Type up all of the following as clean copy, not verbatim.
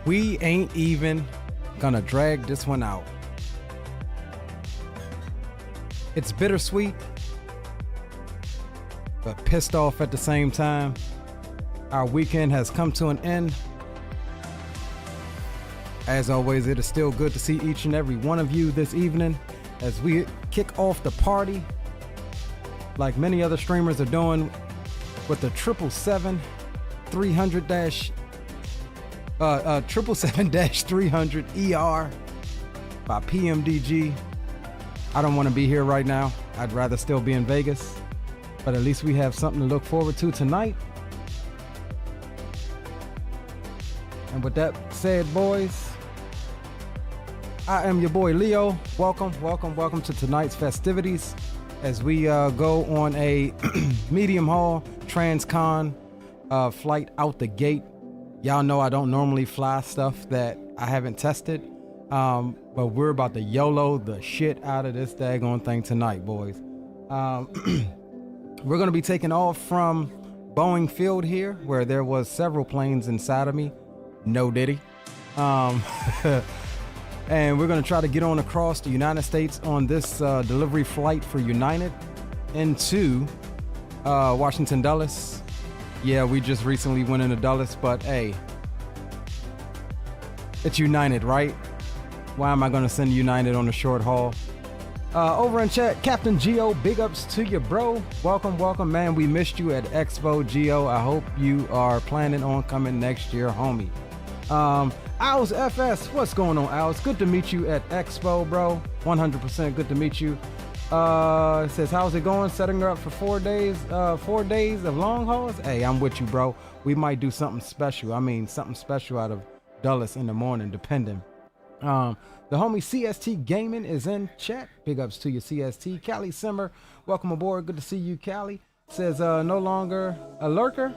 We ain't even gonna drag this one out. It's bittersweet, but pissed off at the same time. Our weekend has come to an end. As always, it is still good to see each and every one of you this evening as we kick off the party like many other streamers are doing with the 777-300ER by PMDG. I don't want to be here right now. I'd rather still be in Vegas, but at least we have something to look forward to tonight. And with that said, boys, I am your boy Leo. Welcome to tonight's festivities as we go on a medium haul transcon flight out the gate. Y'all know I don't normally fly stuff that I haven't tested, but we're about to YOLO the shit out of this daggone thing tonight, boys. We're gonna be taking off from Boeing Field here, where there was several planes inside of me. No diddy. And we're going to try to get on across the United States on this delivery flight for United into Washington Dulles. Yeah, we just recently went into Dulles, but hey, it's United, right? Why am I going to send United on a short haul? Over in chat, Captain Geo, big ups to you, bro. Welcome, man. We missed you at Expo, Geo. I hope you are planning on coming next year, homie. Owls FS, what's going on, Owls? Good to meet you at Expo, bro. 100% good to meet you. It says, how's it going? Setting her up for 4 days of long hauls? Hey, I'm with you, bro. We might do something special. I mean, something special out of Dulles in the morning, depending. The homie CST Gaming is in chat. Big ups to you, CST. Callie Simmer, welcome aboard. Good to see you, Callie. Says, no longer a lurker.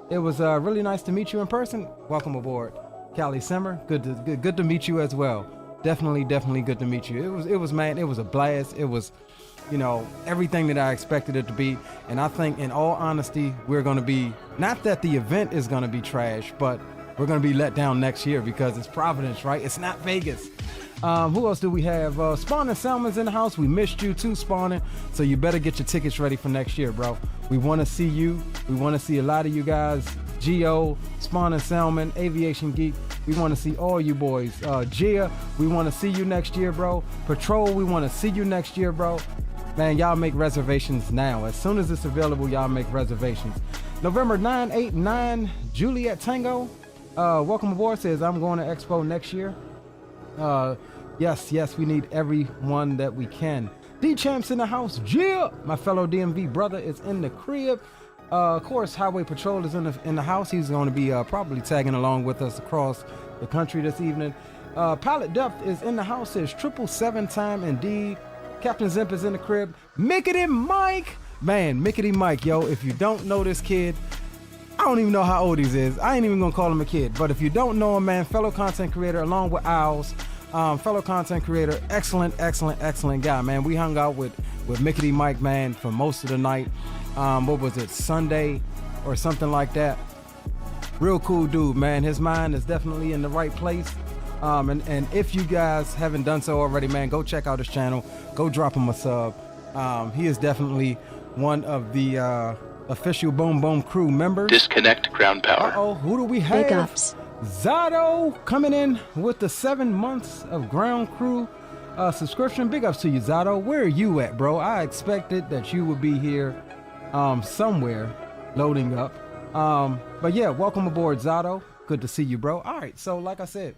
It was really nice to meet you in person. Welcome aboard, Callie Simmer. Good to meet you as well. Definitely good to meet you. It was man, it was a blast. It was, you know, everything that I expected it to be. And I think, in all honesty, we're going to be, not that the event is going to be trash, but we're going to be let down next year because it's Providence, right? It's not Vegas. Who else do we have? Spawn and Salmon's in the house. We missed you too, Spawning. So you better get your tickets ready for next year, bro. We want to see you. We want to see a lot of you guys. Geo, Spawn and Salmon, Aviation Geek. We want to see all you boys. Gia, we want to see you next year, bro. Patrol, we want to see you next year, bro. Man, y'all make reservations now. As soon as it's available, y'all make reservations. November 989, Juliet Tango. Welcome aboard. Says, I'm going to Expo next year. Yes, we need everyone that we can. D-Champs in the house. Yeah, my fellow DMV brother is in the crib. Of course, Highway Patrol is in the house. He's going to be probably tagging along with us across the country this evening. Pilot Depth is in the house. Says 777 time indeed. Captain Zimp is in the crib. Mickety Mike, man, Mickety Mike, yo. If you don't know this kid, I don't even know how old he is. I ain't even gonna call him a kid. But if you don't know him, man, fellow content creator along with Owls. Fellow content creator, excellent guy, man. We hung out with Mickety Mike, man, for most of the night. What was it, Sunday or something like that? Real cool dude, man. His mind is definitely in the right place. And if you guys haven't done so already, man, go check out his channel. Go drop him a sub. He is definitely one of the official Boom Boom crew members. Disconnect ground power. Uh-oh, who do we have? Big ups. Zato coming in with the 7 months of ground crew subscription. Big ups to you, Zato. Where are you at, bro? I expected that you would be here somewhere loading up. But yeah, welcome aboard, Zato. Good to see you, bro. All right, so like I said,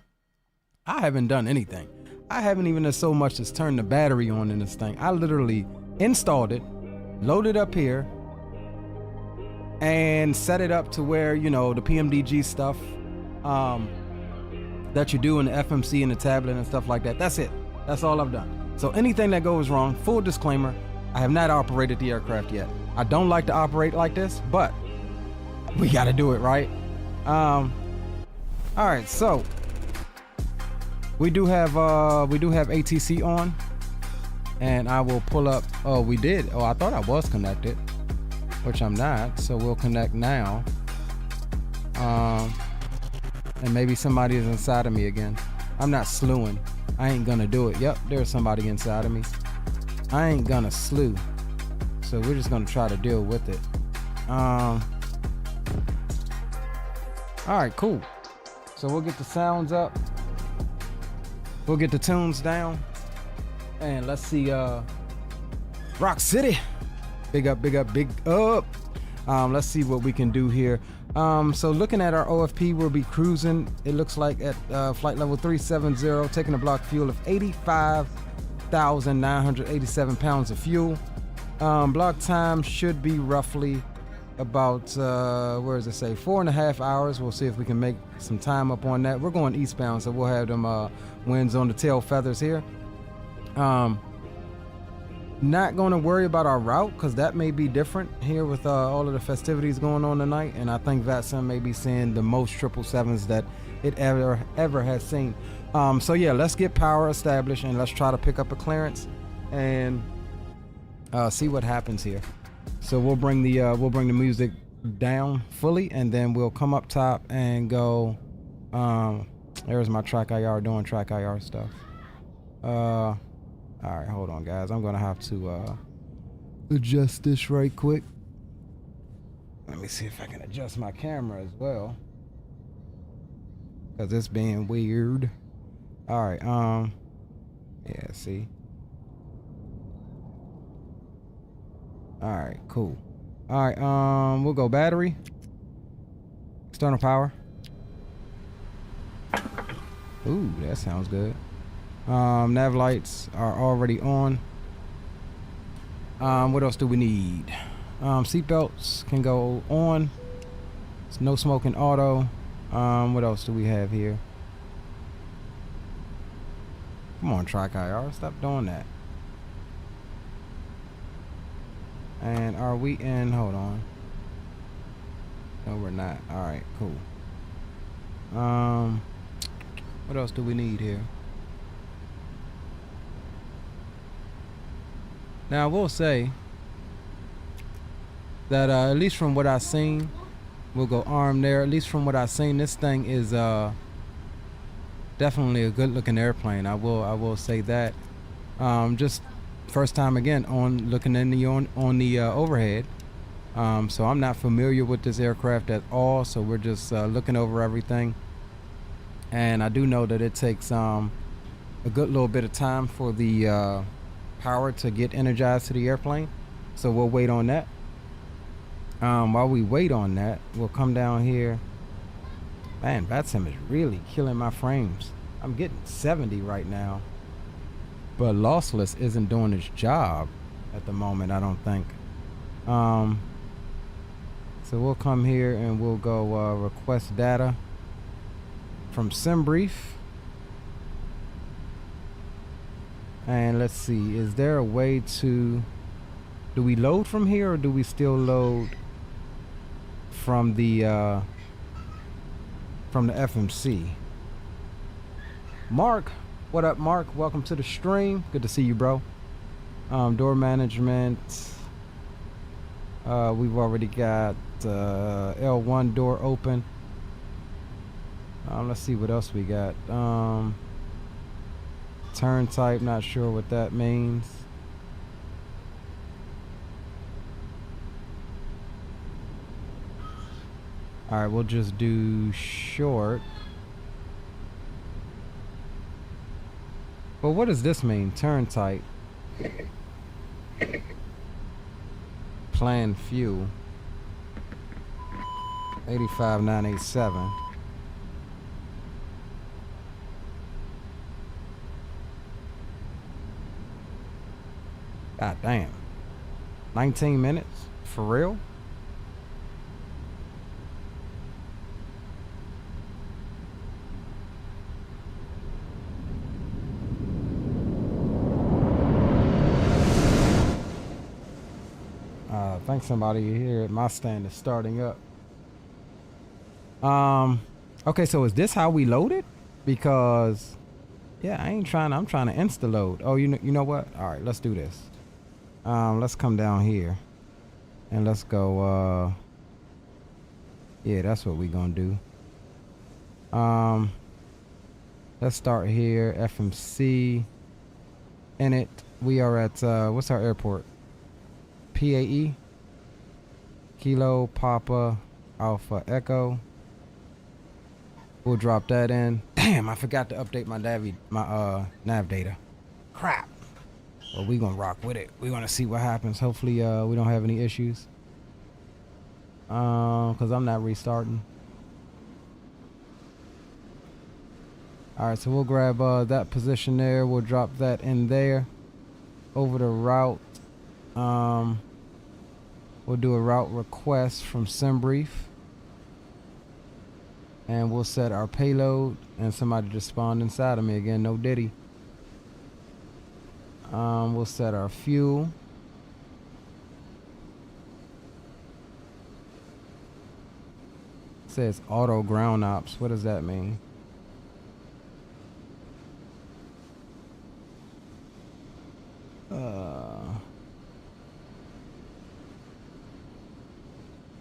I haven't done anything. I haven't even so much as turned the battery on in this thing. I literally installed it, loaded up here, and set it up to where, you know, the PMDG stuff that you do in the FMC and the tablet and stuff like that. That's it. That's all I've done. So anything that goes wrong, full disclaimer, I have not operated the aircraft yet. I don't like to operate like this, but we got to do it, right? All right, so we do have ATC on, and I will pull up. Oh, we did. Oh, I thought I was connected, which I'm not. So we'll connect now. And maybe somebody is inside of me again. I'm not slewing. I ain't gonna do it. Yep, there's somebody inside of me. I ain't gonna slew. So we're just gonna try to deal with it. All right, cool. So we'll get the sounds up. We'll get the tunes down. And let's see, Rock City. Big up, big up, big up. Let's see what we can do here. So looking at our OFP, we'll be cruising, it looks like at flight level 370, taking a block fuel of 85,987 pounds of fuel. Block time should be roughly about, where does it say, 4.5 hours. We'll see if we can make some time up on that. We're going eastbound, so we'll have them winds on the tail feathers here. Not going to worry about our route because that may be different here with all of the festivities going on tonight, and I think VATSIM may be seeing the most 777s that it ever has seen. So yeah, let's get power established and let's try to pick up a clearance and see what happens here. So we'll bring the music down fully, and then we'll come up top and go. There's my track IR doing track IR stuff. All right, hold on, guys. I'm gonna have to adjust this right quick. Let me see if I can adjust my camera as well, cause it's being weird. All right, yeah, see. All right, cool. All right, we'll go battery, external power. Ooh, that sounds good. Nav lights are already on. What else do we need? Seat belts can go on. It's no smoking auto. What else do we have here? Come on, track IR, stop doing that. And are we in? Hold on. No, we're not. All right, cool. What else do we need here? Now I will say that at least from what I've seen, we'll go arm there. At least from what I've seen, this thing is definitely a good-looking airplane. I will say that. Just first time again on looking in the on the overhead. So I'm not familiar with this aircraft at all. So we're just looking over everything. And I do know that it takes a good little bit of time for the power to get energized to the airplane, so we'll wait on that. While we wait on that, we'll come down here. Man, VATSIM is really killing my frames. I'm getting 70 right now, but lossless isn't doing its job at the moment, I don't think. So we'll come here and we'll go request data from SimBrief. And let's see, is there a way to, do we load from here or do we still load from the FMC? Mark, what up, Mark? Welcome to the stream. Good to see you, bro. Door management. We've already got L1 door open. Let's see what else we got. Turn type, not sure what that means. All right, we'll just do short. Well, what does this mean? Turn type. Planned fuel. 85,987. God damn. 19 minutes? For real? I think somebody here at my stand is starting up. Okay, so is this how we load it? Because yeah, I'm trying to insta load. Oh, you know what? All right, let's do this. Let's come down here and let's go, yeah, that's what we're gonna do. Let's start here. FMC. In it, we are at what's our airport? PAE. Kilo Papa Alpha Echo. We'll drop that in. Damn, I forgot to update my nav data. Crap. Well, we gonna rock with it. We're gonna see what happens. Hopefully, we don't have any issues. Cause I'm not restarting. All right, so we'll grab that position there. We'll drop that in there. Over the route. We'll do a route request from SimBrief. And we'll set our payload. And somebody just spawned inside of me again. No diddy. We'll set our fuel. It says auto ground ops. What does that mean?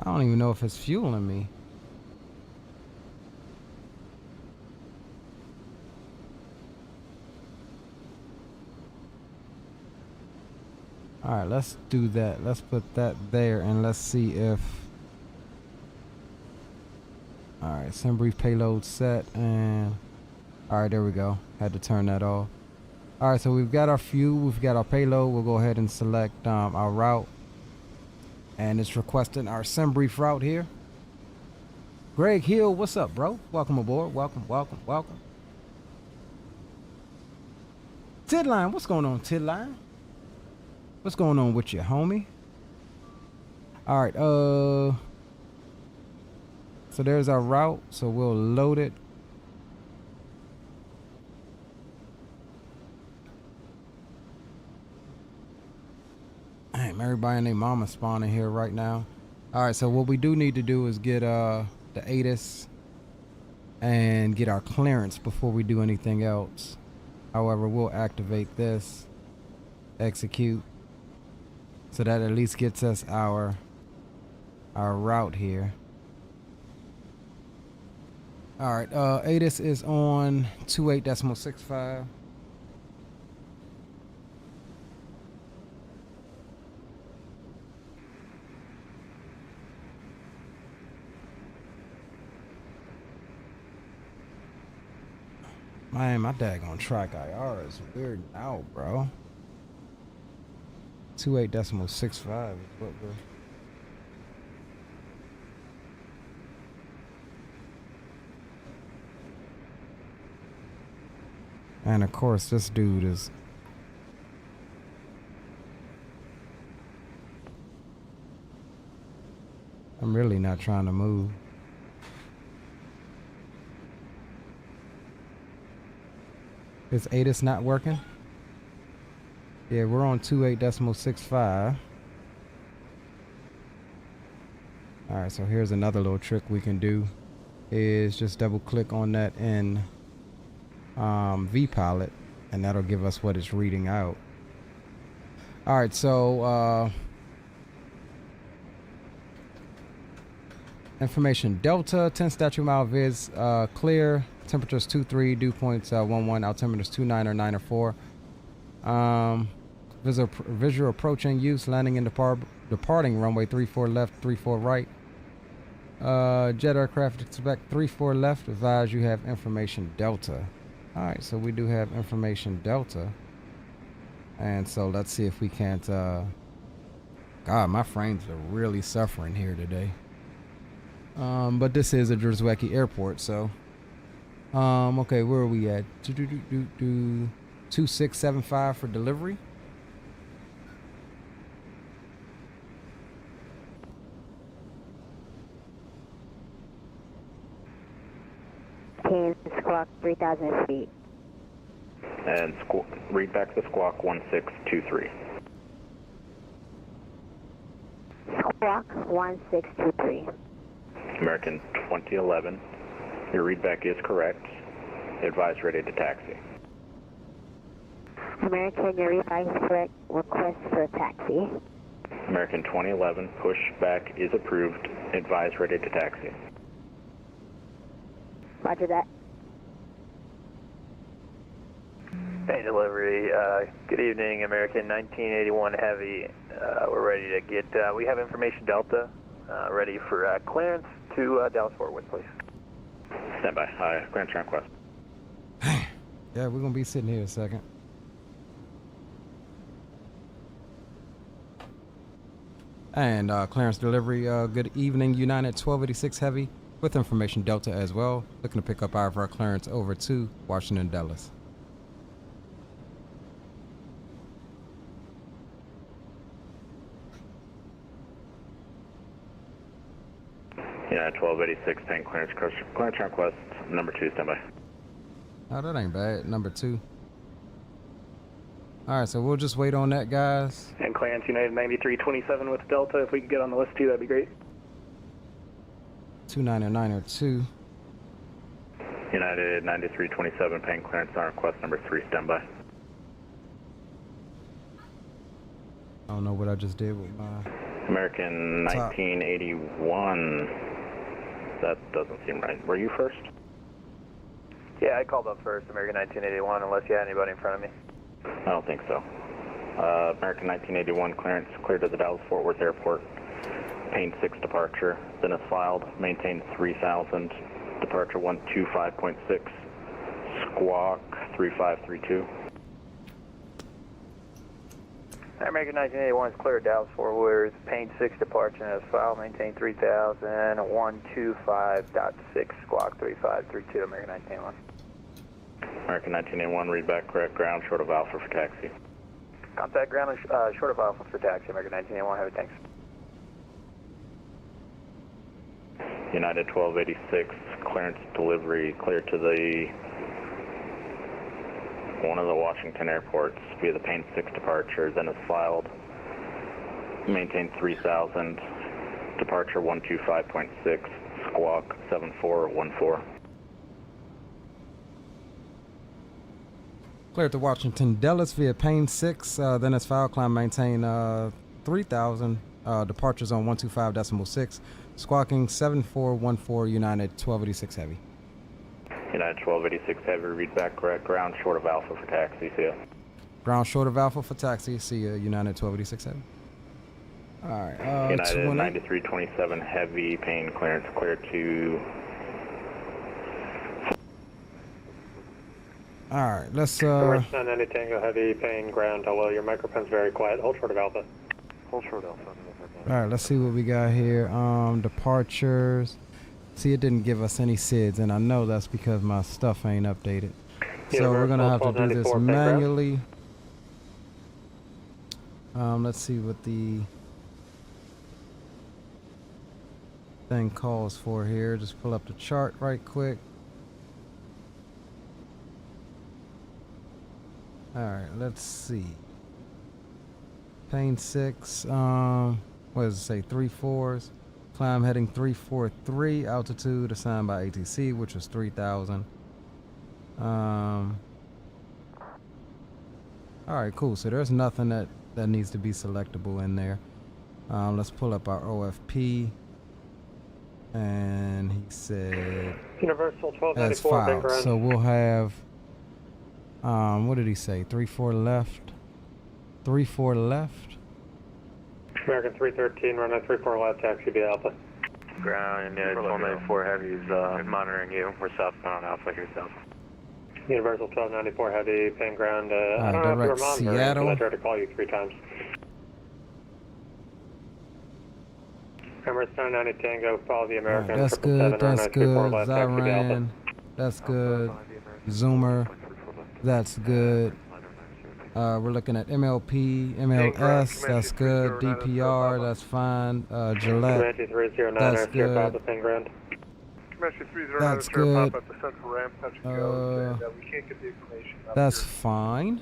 I don't even know if it's fueling me. Alright, let's do that. Let's put that there and let's see if... Alright, SimBrief payload set and... Alright, there we go. Had to turn that off. Alright, so we've got our fuel, we've got our payload. We'll go ahead and select our route. And it's requesting our SimBrief route here. Greg Hill, what's up, bro? Welcome aboard. Welcome, welcome, welcome. Tidline, what's going on, Tidline? What's going on with you, homie? Alright, so there's our route. So we'll load it. Damn, everybody and their mama spawning here right now. Alright, so what we do need to do is get the Asus and get our clearance before we do anything else. However, we'll activate this, execute, so that at least gets us our route here. Alright, Asus is on 28.65. Man, my daggone track IR is weird out, bro. 28.65 is what we're... And of course, this dude is... I'm really not trying to move. Is Asus not working? Yeah, we're on 28.65. Alright, so here's another little trick we can do. Is just double click on that in vPilot, and that'll give us what it's reading out. Alright, so information Delta 10 statute mile viz clear, temperatures 23, dew points 11, altimeters 29 or 9 or 4. Visual approach in use, landing and departing runway 34 left, 34 right. Jet aircraft expect 34 left, advise you have information Delta. Alright, so we do have information Delta. And so let's see if we can't God, my frames are really suffering here today. But this is a Druzwecki airport, so okay, where are we at? 2675 for delivery. Squawk 3,000 feet. And read back to squawk 1623. Squawk 1623. American 2011. Your readback is correct. Advise ready to taxi. American, your readback is correct. Request for taxi. American 2011. Pushback is approved. Advise ready to taxi. Roger that. Hey, delivery. Good evening, American 1981 Heavy. We're ready to get, we have information Delta, ready for clearance to Dallas Fort Worth, please. Stand by. Hi, clearance request. Yeah, we're gonna be sitting here a second. And clearance delivery, good evening, United 1286 Heavy, with information Delta as well. Looking to pick up our clearance over to Washington Dulles. United 1286, paying clearance request, number 2, stand by. Oh, that ain't bad. Number 2. Alright, so we'll just wait on that, guys. And clearance United 9327 with Delta. If we could get on the list too, that'd be great. 290902. United 9327, paying clearance on request number 3, stand by. I don't know what I just did with my... American 1981. That doesn't seem right. Were you first? Yeah, I called up first, American 1981, unless you had anybody in front of me. I don't think so. American 1981 clearance cleared to the Dallas Fort Worth Airport. Pane 6 departure. Then is filed. Maintain 3000. Departure 125.6. Squawk 3532. American 1981 is cleared Dallas Fort Worth. Pane 6 departure as filed. Maintain 3000. 125.6. Squawk 3532. American 1981. American 1981, read back correct, ground short of Alpha for taxi. Contact ground short of Alpha for taxi. American 1981, heavy thanks. United 1286, clearance delivery cleared to the one of the Washington airports via the Pane 6 departure, then is filed. Maintain 3000, departure 125.6, squawk 7414. Cleared to Washington Dulles via Pane 6, then it's filed, climb, maintain 3000, departures on 125.6, squawking 7414, United 1286 Heavy. United 1286 Heavy, read back correct, ground short of Alpha for taxi, see ya. Ground short of Alpha for taxi, see ya, United 1286 Heavy. Alright, United 9327 Heavy, Pane clearance cleared to... Alright, let's North 990 Tango Heavy, Pane ground, hello, your microphone's very quiet, hold short of Alpha. Hold short Alpha. Alright, let's see what we got here. Departures. See, it didn't give us any SIDs, and I know that's because my stuff ain't updated. So we're gonna have to do this manually. Let's see what the thing calls for here. Just pull up the chart right quick. Alright, let's see. Pane 6, what does it say? 3-4s. Climb heading 343. Altitude assigned by ATC, which was 3000. Alright, cool. So there's nothing that needs to be selectable in there. Let's pull up our OFP. And he said Universal 1294 as filed. ground. So we'll have what did he say? 3-4 left. 3-4 left. American 313, runway 34 left, taxi via Alpha. Ground, United 1294 Heavy is monitoring you. We're southbound on Alpha here, south. Universal 1294 Heavy, Pane ground, I don't know if direct you're monitoring, Seattle. I tried to call you 3 times. Emirates 990 Tango, follow the American. That's good, that's good. Ziran, that's good. Zoomer, that's good. We're looking at MLP, MLS, that's good. DPR, that's fine. Gillette, that's good. That's good. That's fine.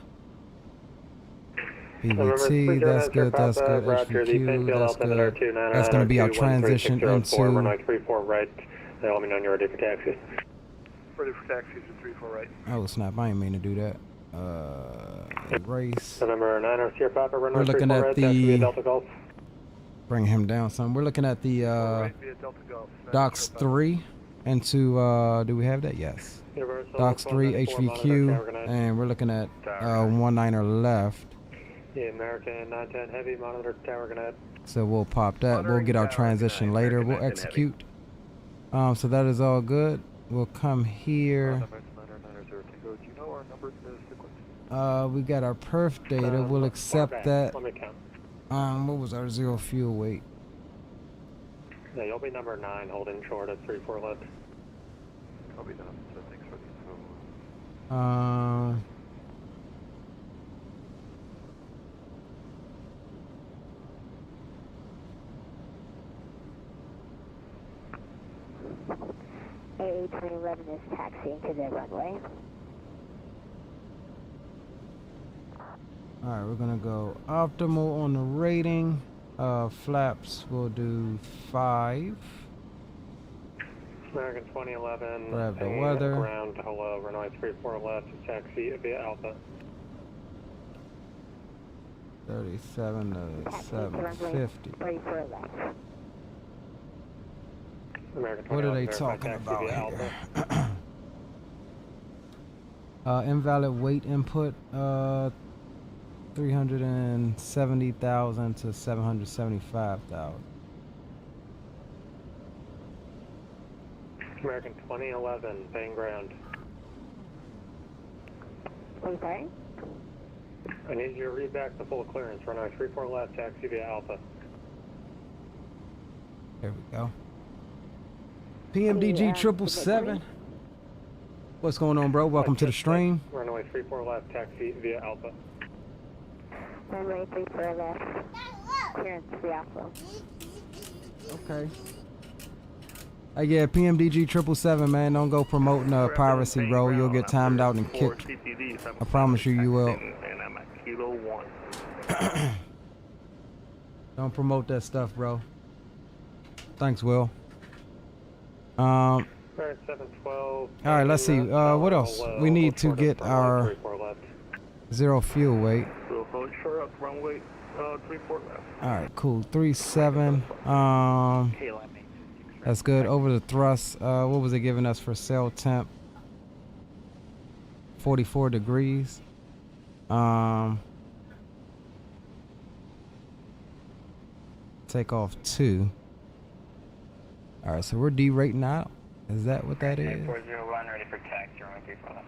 BBT, that's good, that's good. HVQ, that's good. That's going to be our transition into... Runway 34 right. Let me know when you're ready for taxi. Ready for taxis at 34 right. Oh snap, I ain't mean to do that. Erase. November 9 Sierra Papa, runway We're looking 34 at right, taxi via the... Delta Golf. Bring him down some. We're looking at the Right via Delta Golf. Docks 3. into, do we have that? Yes. Universal Docks 3 194, monitor HVQ, tower, good night. and we're looking at 19er left. The American 910 Heavy, monitor tower, good night. So we'll pop that. We'll get our transition later. We'll execute. So that is all good. We'll come here. We got our perf data. We'll accept that. Let me count. What was our zero fuel weight? Yeah, you'll be number 9, holding short at 3-4 left. Copy that. So thanks for the info. 2011 is taxiing to the runway. Alright, we're gonna go optimal on the rating. Flaps we'll do 5. American 2011. Grab the hanging weather. Ground to hello, runway 34 left, taxi via Alpha. 37 to Taxi to runway 750. 34 left. American What are 2011, they verify talking taxi about via here? Invalid weight input, 370,000 to 775,000. American 2011, paying ground. I'm sorry? I need you to read back the full clearance, runway 34 left, taxi via Alpha. There we go. PMDG 777. What's going on, bro? Welcome to the stream. Runway 34 left, taxi via Alpha. Runway 34 left. Clearance the Alpha. Okay. Yeah, PMDG 777, man. Don't go promoting piracy, bro. You'll get timed out and kicked. I promise you, you will. And I'm at Kilo 1. Don't promote that stuff, bro. Thanks, Will. All 712. right, let's see. What else? We need to get our zero fuel weight. We'll hold short up runway 34 left. All right, cool. 37. That's good. Over the thrust. What was it giving us for cell temp? 44 degrees. Take off 2. All right, so we're derating out. Is that what that is? 401, ready for taxi, runway 34 left.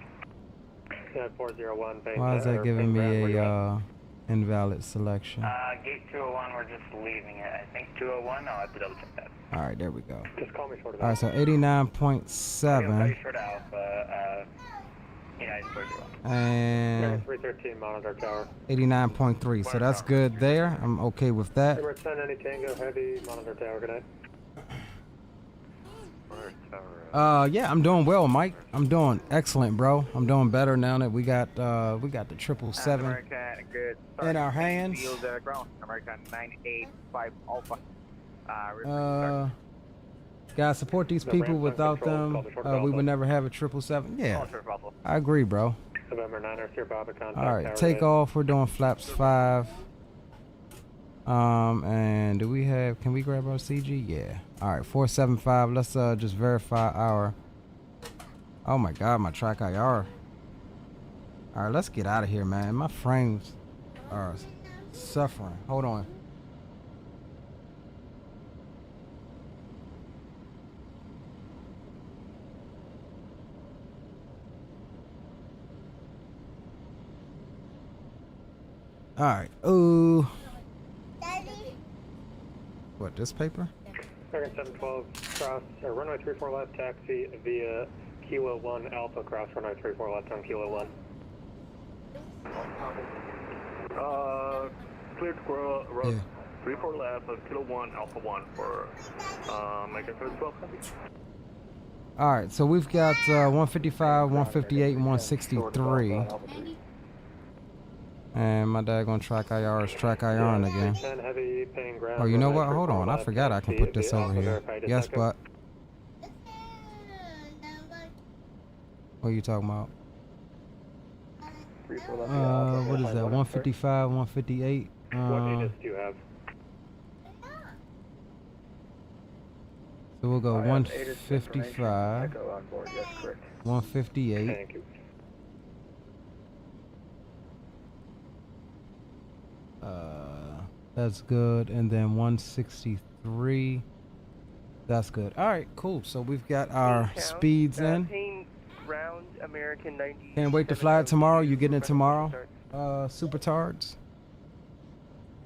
Yeah, 401. Why is that giving me a invalid selection? Gate 201, we're just leaving it. I think 201, I'll have to double check that. All right, there we go. Just call me short of All right, so 89.7 Short Alpha, United 401. and 313 monitor tower. 89.3. So that's good there. I'm okay with that. Number 10, any Tango Heavy, monitor tower, good night. Yeah, I'm doing well, Mike. I'm doing excellent, bro. I'm doing better now that we got the 777 in our hands. American 985 Alpha. Guys, support these people. Without them, we would never have a 777. Yeah, I agree, bro. November 9er, Sierra Bravo contact. All right, tower take today. off. We're doing flaps 5. And do we have? Can we grab our CG? Yeah. All right, 475. Let's just verify our. Oh my God, my track IR. All right, let's get out of here, man. My frames are suffering. Hold on. All right. Ooh. What, this paper? American 712, cross, runway 34 left, taxi via Kilo 1 Alpha, cross runway 34 left on Kilo 1. Cleared squirrel, road Yeah. 34 left of Kilo 1, Alpha 1 for making for 12 copy. All right, so we've got 155, 158, and 163. And my daggone track IR is track IR again. 10 heavy, paying ground. Oh, you know runway what? Hold 34 on. I left, forgot I can taxi put this via over Alpha, here. verified Yes, second. but. What are you talking about? What is that? 155, 158. What units do you have? So we'll go I have ATIS 155, Echo on board, yes, correct. 158. Thank you. That's good. And then 163. That's good. All right, cool. So we've got our speeds in. Round American 90. Can't wait to fly it tomorrow. You getting it tomorrow? Super Tards?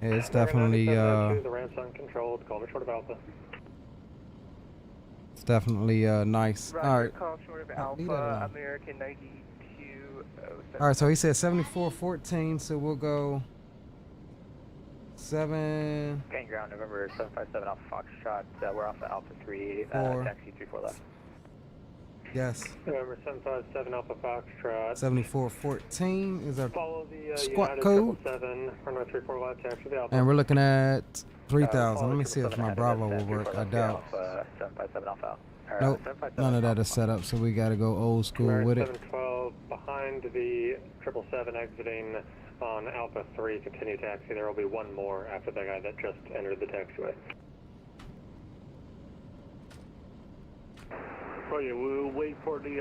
Yeah, it's definitely The ramp's uncontrolled. Call me short of Alpha. it's definitely nice. All right. Call short of Alpha, American 92. All right, so he said 7414, so we'll go 7. Getting ground November 757 Alpha Foxtrot. We're off the Alpha 3, 4. taxi 34 left. Yes. November 757 Alpha Foxtrot. 7414 is our Follow the squawk United code. 777, runway 34 left, taxi the Alpha. And we're looking at 3,000. Let me see if my Bravo will work. I doubt. 757 Alpha. Nope, none of that is set up, so we got to go old school with it. 712 behind the 777 exiting on Alpha 3, continue taxi. There will be one more after the guy that just entered the taxiway. Oh yeah, we'll wait for the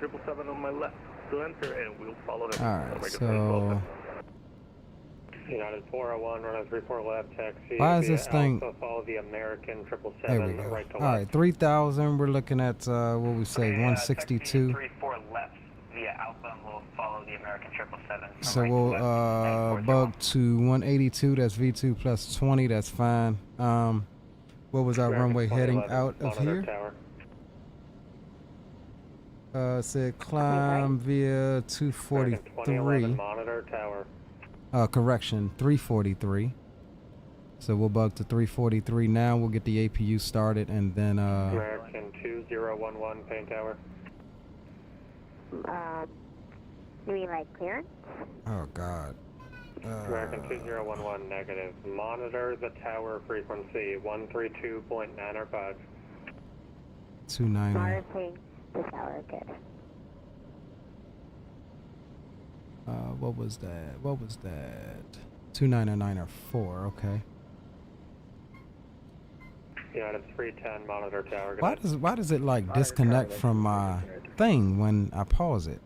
777 on my left to enter, and we'll follow him. All right, so United 401, runway 34 left, taxi. why is via this thing? Alpha, follow the American There we 777 go. right to All left. right, 3,000. We're looking at what we say, 162. 34 left via Alpha, and we'll follow the American 777. So we'll bug to 182. That's V2 plus 20. That's fine. What was our runway heading out of here? Tower. Said climb via 243. Monitor tower. Correction, 343. So we'll bug to 343 now. We'll get the APU started and then American 2011 Pain Tower. You mean like clearance? oh god. American 2011 negative. Monitor the tower frequency 132.905. 290. Monitoring the tower, good. What was that? What was that? 29904. Okay. United 310 monitor tower. Why does it like disconnect from my thing when I pause it?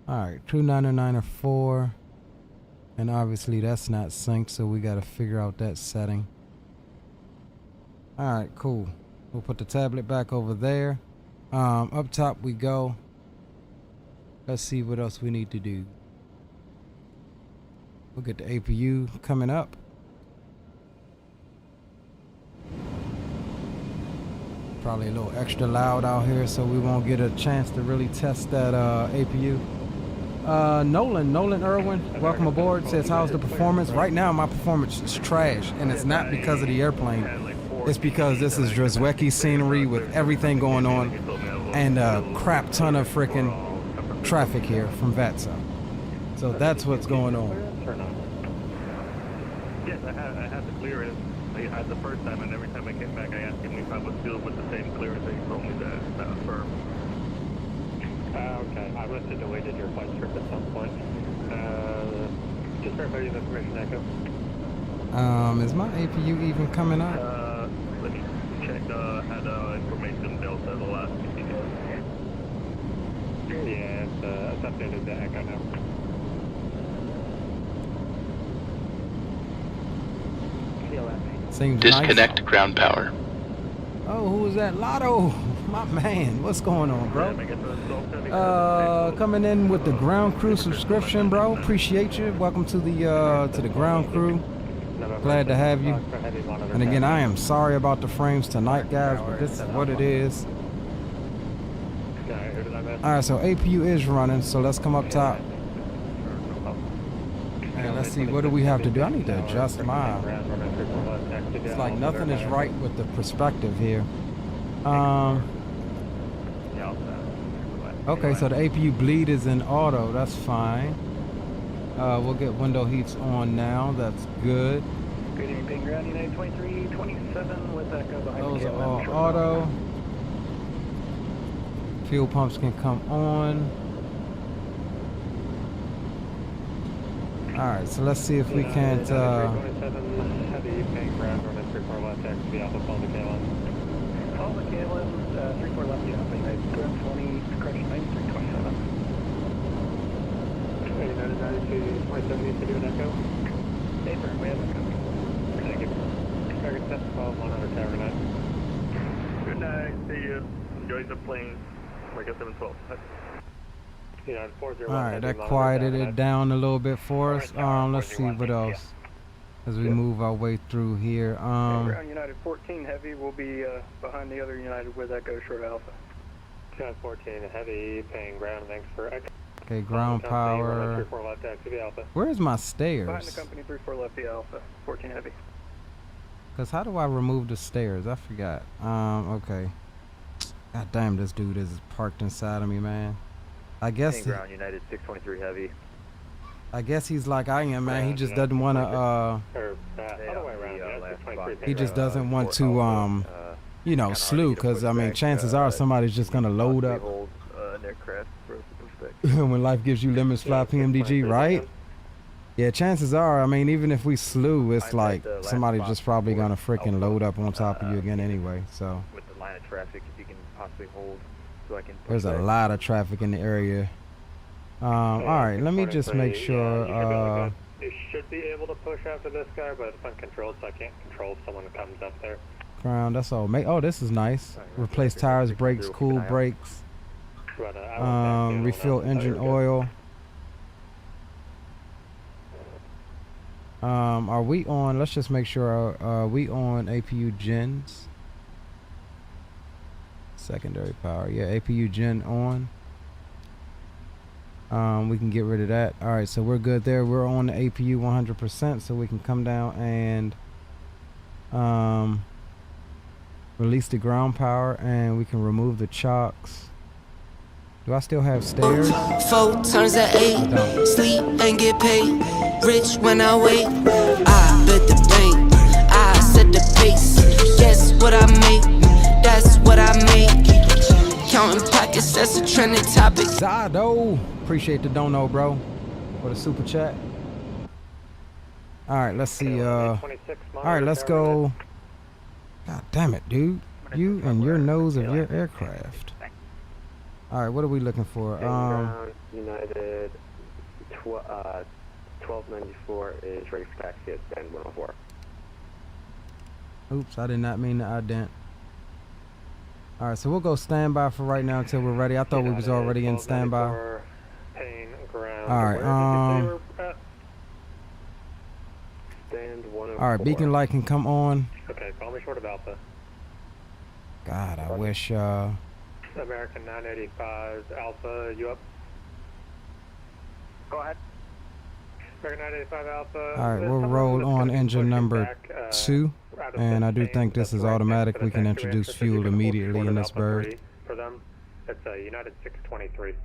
All right, 29904, and obviously that's not synced, so we got to figure out that setting. All right, cool. We'll put the tablet back over there. Up top we go. Let's see what else we need to do. We'll get the APU coming up. Probably a little extra loud out here, so we won't get a chance to really test that APU. Nolan Irwin, welcome aboard. Says, how's the performance? Right now, my performance is trash, and it's not because of the airplane. It's because this is Drzwecki scenery with everything going on, and a crap ton of freaking traffic here from VATSA. So that's what's going on. Yes, I had the clearance. I had the first time, and every time I came back, I asked him if I was still with the same clearance. He told me that affirmed. Okay, I must have deleted your flight script at some point. Just verify the information, Echo. Is my APU even coming up? Let me check. Had information Delta the last meeting. Yeah, it's updated to Echo now. Seems Disconnect nice. ground power. Oh, who was that? Lotto, my man. What's going on, bro? Coming in with the ground crew subscription, bro. Appreciate you. Welcome to the ground crew. Glad to have you. And again, I am sorry about the frames tonight, guys, but this is what it is. All right, so APU is running, so let's come up top. And let's see, what do we have to do? I need to adjust mine. It's like nothing is right with the perspective here. Okay, so the APU bleed is in auto. That's fine. We'll get window heats on now. That's good. Good evening, ground United 2327 with Echo behind Those the are all auto. Fuel pumps can come on. Alright, so let's see if we can't taxi Alpha, call the K1. Call the K1, 34 left, Alpha, United 20, correction 9327. United 9227 needs to do an echo. Paper, we have echo. Thank you. Target 712, 100 tower, good night. Good night. See you. Enjoy the plane. Like a 712. United 401. Alright, that quieted it down a little bit for us. Let's see what else as we move our way through here. Ground United 14 Heavy will be behind the other United with Echo Short Alpha. United 14 Heavy, paying ground, thanks for echo. Okay, ground power. 34 left, taxi the Alpha. Where's my Behind the stairs? company 34 left, the Alpha, 14 Heavy. Cause how do I remove the stairs? I forgot. Okay. God damn, this dude is parked inside of me, man. I guess. Ground United 623 Heavy. I guess he's like I am, man. He just doesn't want to. Other way around, United 623. He just doesn't want to, you know, slew. Cause I mean, chances are somebody's just gonna load up. When life gives you limits, fly PMDG, right? Yeah, chances are, I mean, even if we slew, it's like somebody just probably gonna freaking load up on top of you again anyway. So With the line of traffic, if you can possibly hold, so I can. there's a lot of traffic in the area. All right, let me just make sure. You should be able to push after this guy, but it's uncontrolled, so I can't control if someone comes up there. Ground, that's all. Oh, this is nice. Replace tires, brakes, cool brakes. But, Refill engine oil. Are we on? Let's just make sure. Are we on APU gens? Secondary power. Yeah, APU gen on. We can get rid of that. All right, so we're good there. We're on the APU 100%, so we can come down and release the ground power, and we can remove the chocks. Do I still have stairs? 4 turns at 8. Sleep and get paid. Rich when I wait. I bet the bank. I set the pace. Guess what I make? That's what I make. Counting pockets, that's a trending topic. Sado, appreciate the dono, bro, for the super chat. All right, let's see. All right, let's go. God damn it, dude! You and your nose of your aircraft. All right, what are we looking for? United 1294 is ready for taxi at stand 104. Oops, I did not mean to ident. All right, so we'll go standby for right now until we're ready. I thought we was already in standby. All right, Stand 104. all right, beacon light can come on. Okay, call me short of Alpha. God, I wish. American 985 Alpha, you up? Go ahead. American 985 Alpha. All right, we'll roll on engine number 2, and I do think this is automatic. We can introduce fuel immediately in this bird. For them, it's United 623.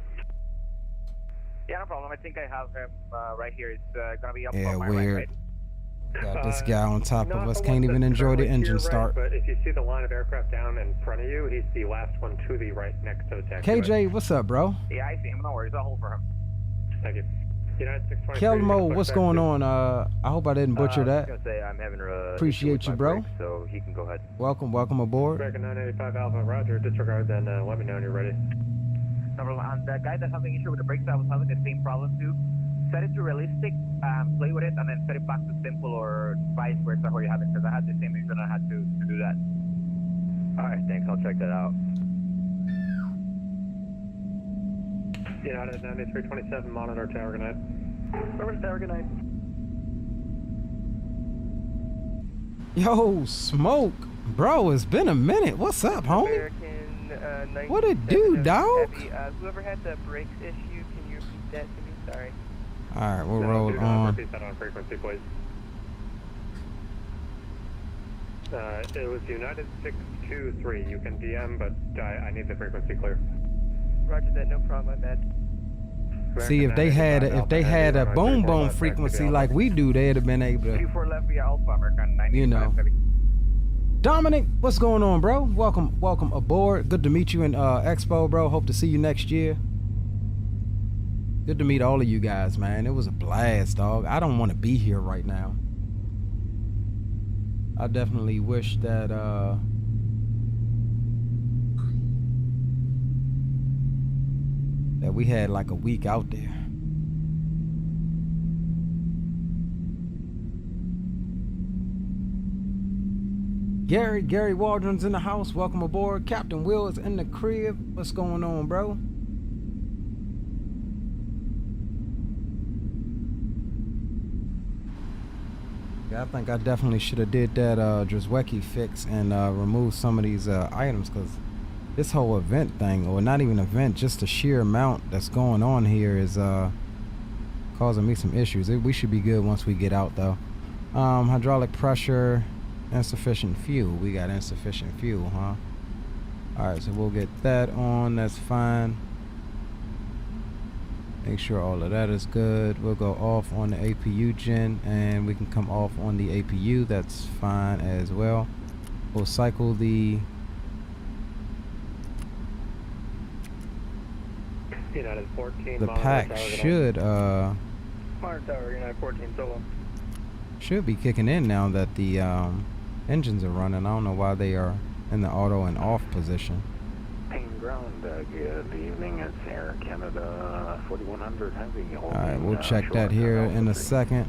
Yeah, no problem. I think I have him right here. It's gonna be up Yeah, on my weird. right. Got this guy on top of us. Can't even enjoy the engine start. But if you see the line of aircraft down in front of you, he's the last one to the right next to the taxiway. KJ, what's up, bro? Yeah, I see him. No worries. I'll hold for him. Thank you. United 623. Kelmo, what's going on? I hope I didn't butcher that. I was gonna say I'm having Appreciate you, bro. So he can go ahead. Welcome aboard. American 985 Alpha, Roger. Disregard, then let me know when you're ready. No problem. And the guy that's having issue with the brakes, I was having the same problem too. Set it to realistic, play with it, and then set it back to simple or vice versa where you have it, because I had the same issue and I had to do that. Alright, thanks. I'll check that out. United 9327, monitor tower, good night. Over to tower, good night. Yo, Smoke. Bro, it's been a minute. What's up, homie? What it do, dog? Whoever had the brakes issue, can you repeat that to me? Sorry. Alright, we'll roll on. Repeat that on frequency, please. It was United 623. You can DM, but I need the frequency clear. Roger that, no problem, my bad. See, if they had a boom boom frequency like we do, they'd have been able to, 34 left via Alpha, American 95. you know. Dominic, what's going on, bro? Welcome aboard. Good to meet you in Expo, bro. Hope to see you next year. Good to meet all of you guys, man. It was a blast, dog. I don't want to be here right now. I definitely wish that that we had like a week out there. Gary Waldron's in the house. Welcome aboard. Captain Will is in the crib. What's going on, bro? Yeah, I think I definitely should have did that Drzwecki fix and remove some of these items, because this whole event thing, or not even event, just the sheer amount that's going on here is causing me some issues. We should be good once we get out though. Hydraulic pressure, insufficient fuel. We got insufficient fuel, huh? Alright, so we'll get that on. That's fine. Make sure all of that is good. We'll go off on the APU gen, and we can come off on the APU. That's fine as well. We'll cycle the United 14. pack should Monitor Tower, United 14 solo. should be kicking in now that the engines are running. I don't know why they are in the auto and off position. Payne ground, good evening. It's Air Canada 4100 Heavy. Alright, we'll check that here in a second.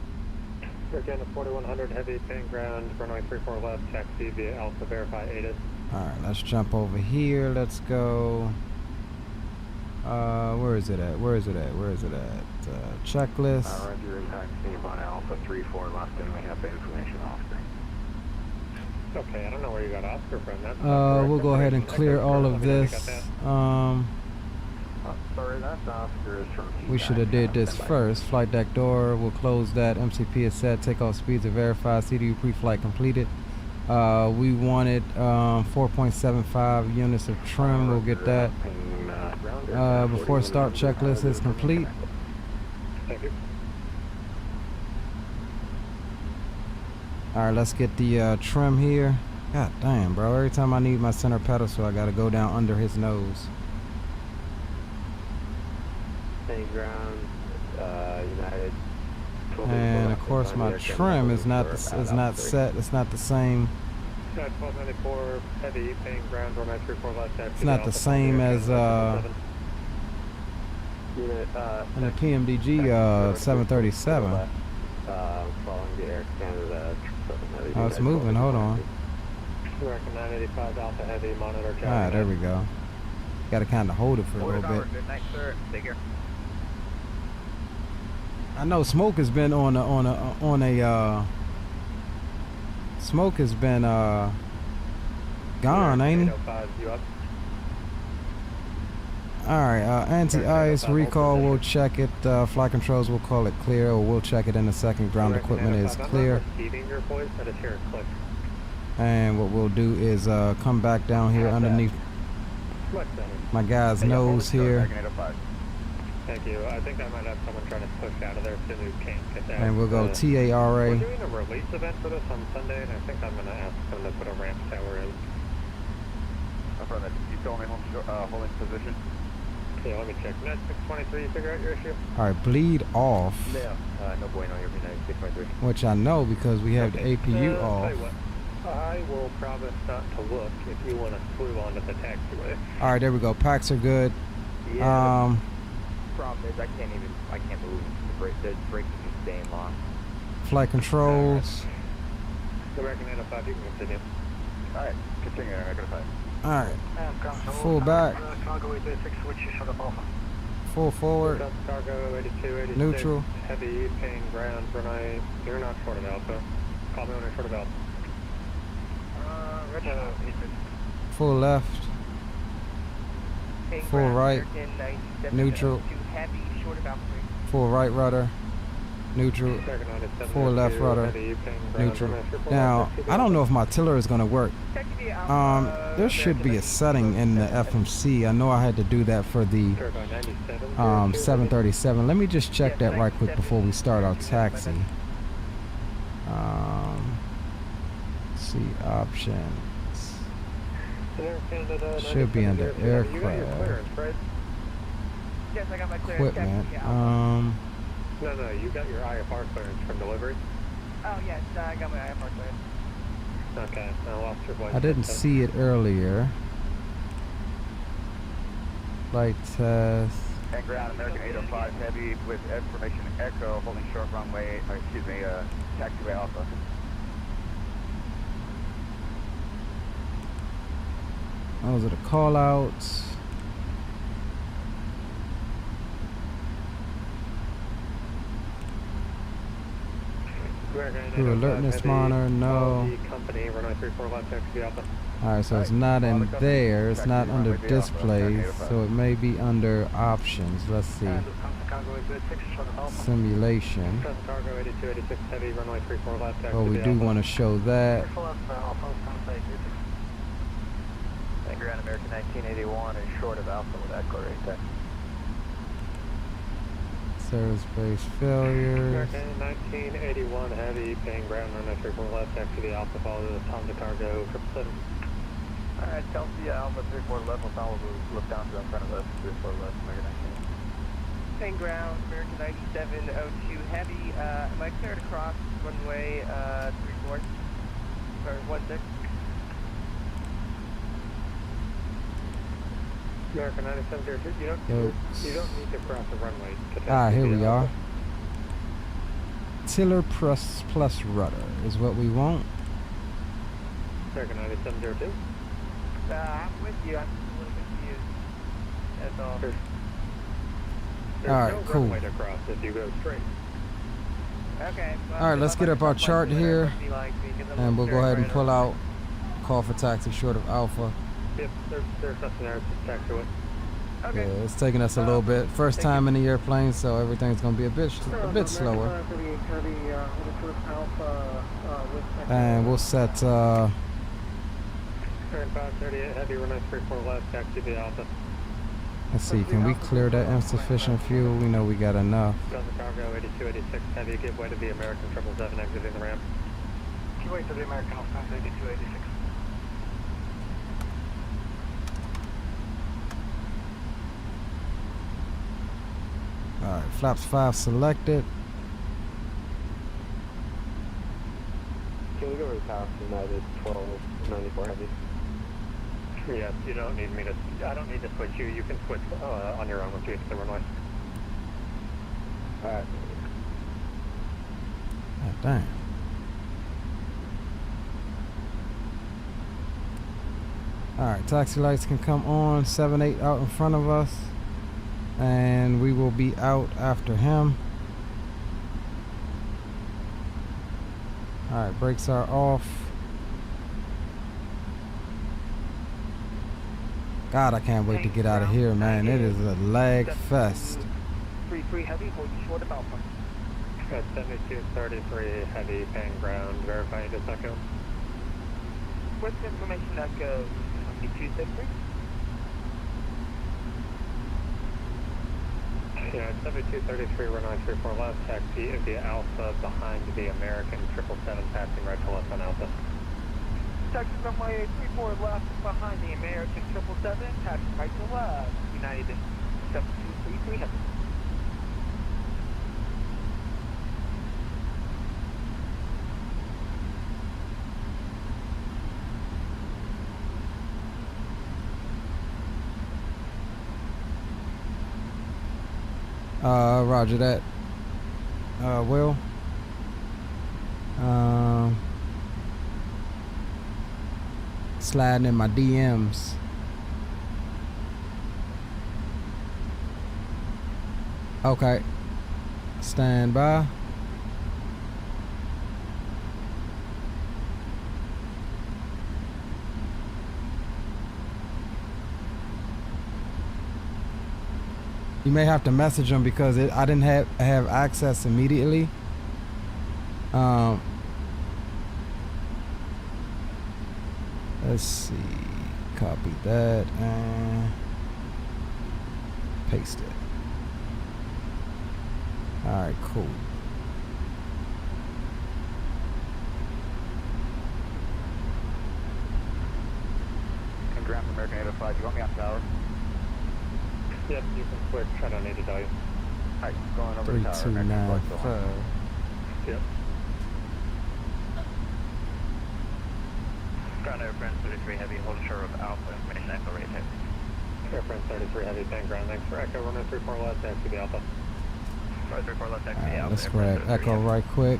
Air Canada 4100 Heavy, Payne ground, runway 34 left, taxi via Alpha, verify ATIS. Alright, let's jump over here. Let's go. Where is it at? Where is it at? Where is it at? Checklist. Roger, taxi on Alpha 34 left, and we have information Oscar. Okay, I don't know where you got Oscar from. That's We'll go ahead and clear all of this. Sorry, that's Oscar is from. We should have did this first. Flight deck door. We'll close that. MCP is set. Takeoff speeds are verified. CDU pre-flight completed. We wanted 4.75 units of trim. We'll get that. Before start checklist is complete. Thank you. Alright, let's get the trim here. God damn, bro. Every time I need my center pedestal, I gotta go down under his nose. Payne ground, United. And of course my trim is not set. It's not the same. 1294 Heavy, Payne ground, runway 34 left, taxi. It's not the same as in the PMDG 737. Following the Air Canada. Oh, it's moving. Hold on. American 985 Alpha Heavy, monitor. Alright, there we go. Got to kind of hold it for a little bit. Good night, sir. Take care. I know Smoke has been on a Smoke has been gone, ain't he? Alright, anti-ice recall, we'll check it. Flight controls, we'll call it clear, or we'll check it in a second. Ground equipment is clear. And what we'll do is come back down here underneath my guy's nose here. Thank you. I think I might have someone trying to push out of there soon who can't get that. And we'll go TARA. We're doing a release event for this on Sunday, and I think I'm going to ask them to put a ramp tower in. Affirmative. You still only holding position? Yeah, let me check. Net 623, you figure out your issue? Alright, bleed off. Yeah, no bueno here, United 623. Which I know because we have the APU I'll off. tell you what. I will promise not to look if you want to slew onto the taxiway. Alright, there we go. Packs are good. Yeah, problem is I can't move. The brakes are just staying locked. Flight controls. American 905, you can continue. Alright, continue. I got a 5. Alright. Full back. Full forward. Cargo 82, 86. Neutral. Heavy, Payne ground, Brunei. You're not short of Alpha. Call me when you're short of Alpha. Full left. Full right. Neutral. Full right rudder. Neutral. Full left rudder. Neutral. Now, I don't know if my tiller is going to work. There should be a setting in the FMC. I know I had to do that for the 737. Let me just check that right quick before we start our taxi. See options. Should be under aircraft. Yes, I got my clearance. Equipment. No, you got your IFR clearance from delivery. Oh yes, I got my IFR clearance. Okay, I lost your voice. I didn't see it earlier. Flight test. And ground American 805 Heavy with information Echo holding short runway, or excuse me, taxiway Alpha. Those are the call outs. Crew alertness monitor, no. Company, runway 34 left, taxi Alpha. Alright, so it's not in there. It's not under displays, so it may be under options. Let's see. Simulation. Cargo 8286 heavy, runway 34 left, taxi Oh, we do want to show that. And ground American 1981 is short of Alpha with that core 810. Service base failures. American 1981 heavy, paying ground runway 34 left, taxi the Alpha, follow the Tom Cargo 777. Alright, Chelsea Alpha 34 left, we'll follow the look down to the front of us, 34 left, American 19. Paying ground, American 9702 heavy. Am I cleared across runway 34? Or 16? American 9702, you don't need to cross the runway to Ah, here we Alpha. are. Tiller plus rudder is what we want. American 9702. I'm with you. I'm just a little confused. That's all. There's Alright, no cool. runway to cross if you go straight. Okay. Well, Alright, let's get up our chart here. And we'll go ahead and pull out. Call for taxi short of Alpha. Yep, there's nothing there, it's just taxiway. Okay. Yeah, it's taking us a little bit. First time in the airplane, so everything's gonna be a bit slower. And we'll set 538 heavy, runway 34 left, taxi the Alpha. let's see, can we clear that insufficient fuel? We know we got enough. Delta Cargo 8286 heavy, give way to the American 777 exiting the ramp. Give way to the American Lufthansa 8286. Alright, flaps 5 selected. Can we go to South United 1294 heavy? Yes, you don't need me to, I don't need to switch you, you can switch on your own once you get to the runway. Alright. God damn. Alright, taxi lights can come on. 7-8 out in front of us. And we will be out after him. Alright, brakes are off. God, I can't wait to get out of here, man. It is a lag fest. 33 heavy, hold you short of Alpha. Got 7233 heavy, paying ground, verifying does not go. What's the information that goes? 7263? Yeah, 7233 runway 34 left, taxi via Alpha behind the American 777, passing right to left on Alpha. Taxi runway 34 left behind the American 777, passing right to left. United 7233 heavy. Roger that. Will. Sliding in my DMs. Okay. Stand by. You may have to message them because I didn't have access immediately. Let's see. Copy that and paste it. All right, cool. And ground for American 805, you want me on tower? Yep, you can switch, I don't need to tell you. Alright, going over to tower. American flight still on. 3295. Yep. Ground Air France 33 Heavy, holding short of Alpha, information Echo rate taxi. Air France 33 Heavy, thank ground, thanks for Echo, runway 34 left, taxi the Alpha. Runway 34 left, taxi the Alpha. Let's grab Echo right quick.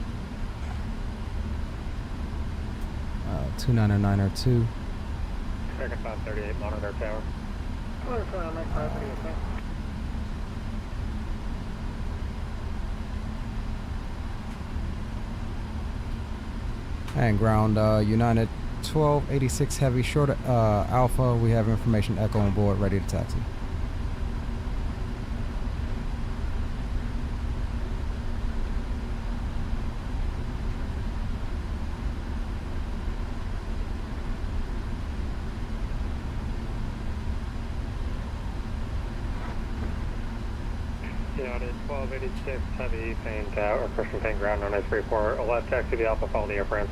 29902. American 538, monitor tower. And ground United 1286 Heavy, short Alpha. We have information Echo on board, ready to taxi. United 1286 Heavy, paint tower, or Christian paint ground, runway 34 left, taxi the Alpha, follow the Air France.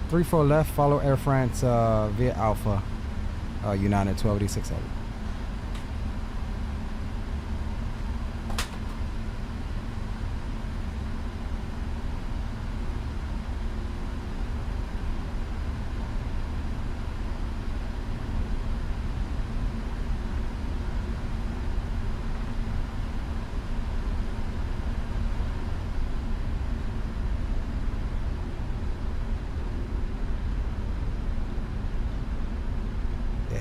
34 left, follow Air France via Alpha, United 1286 Heavy.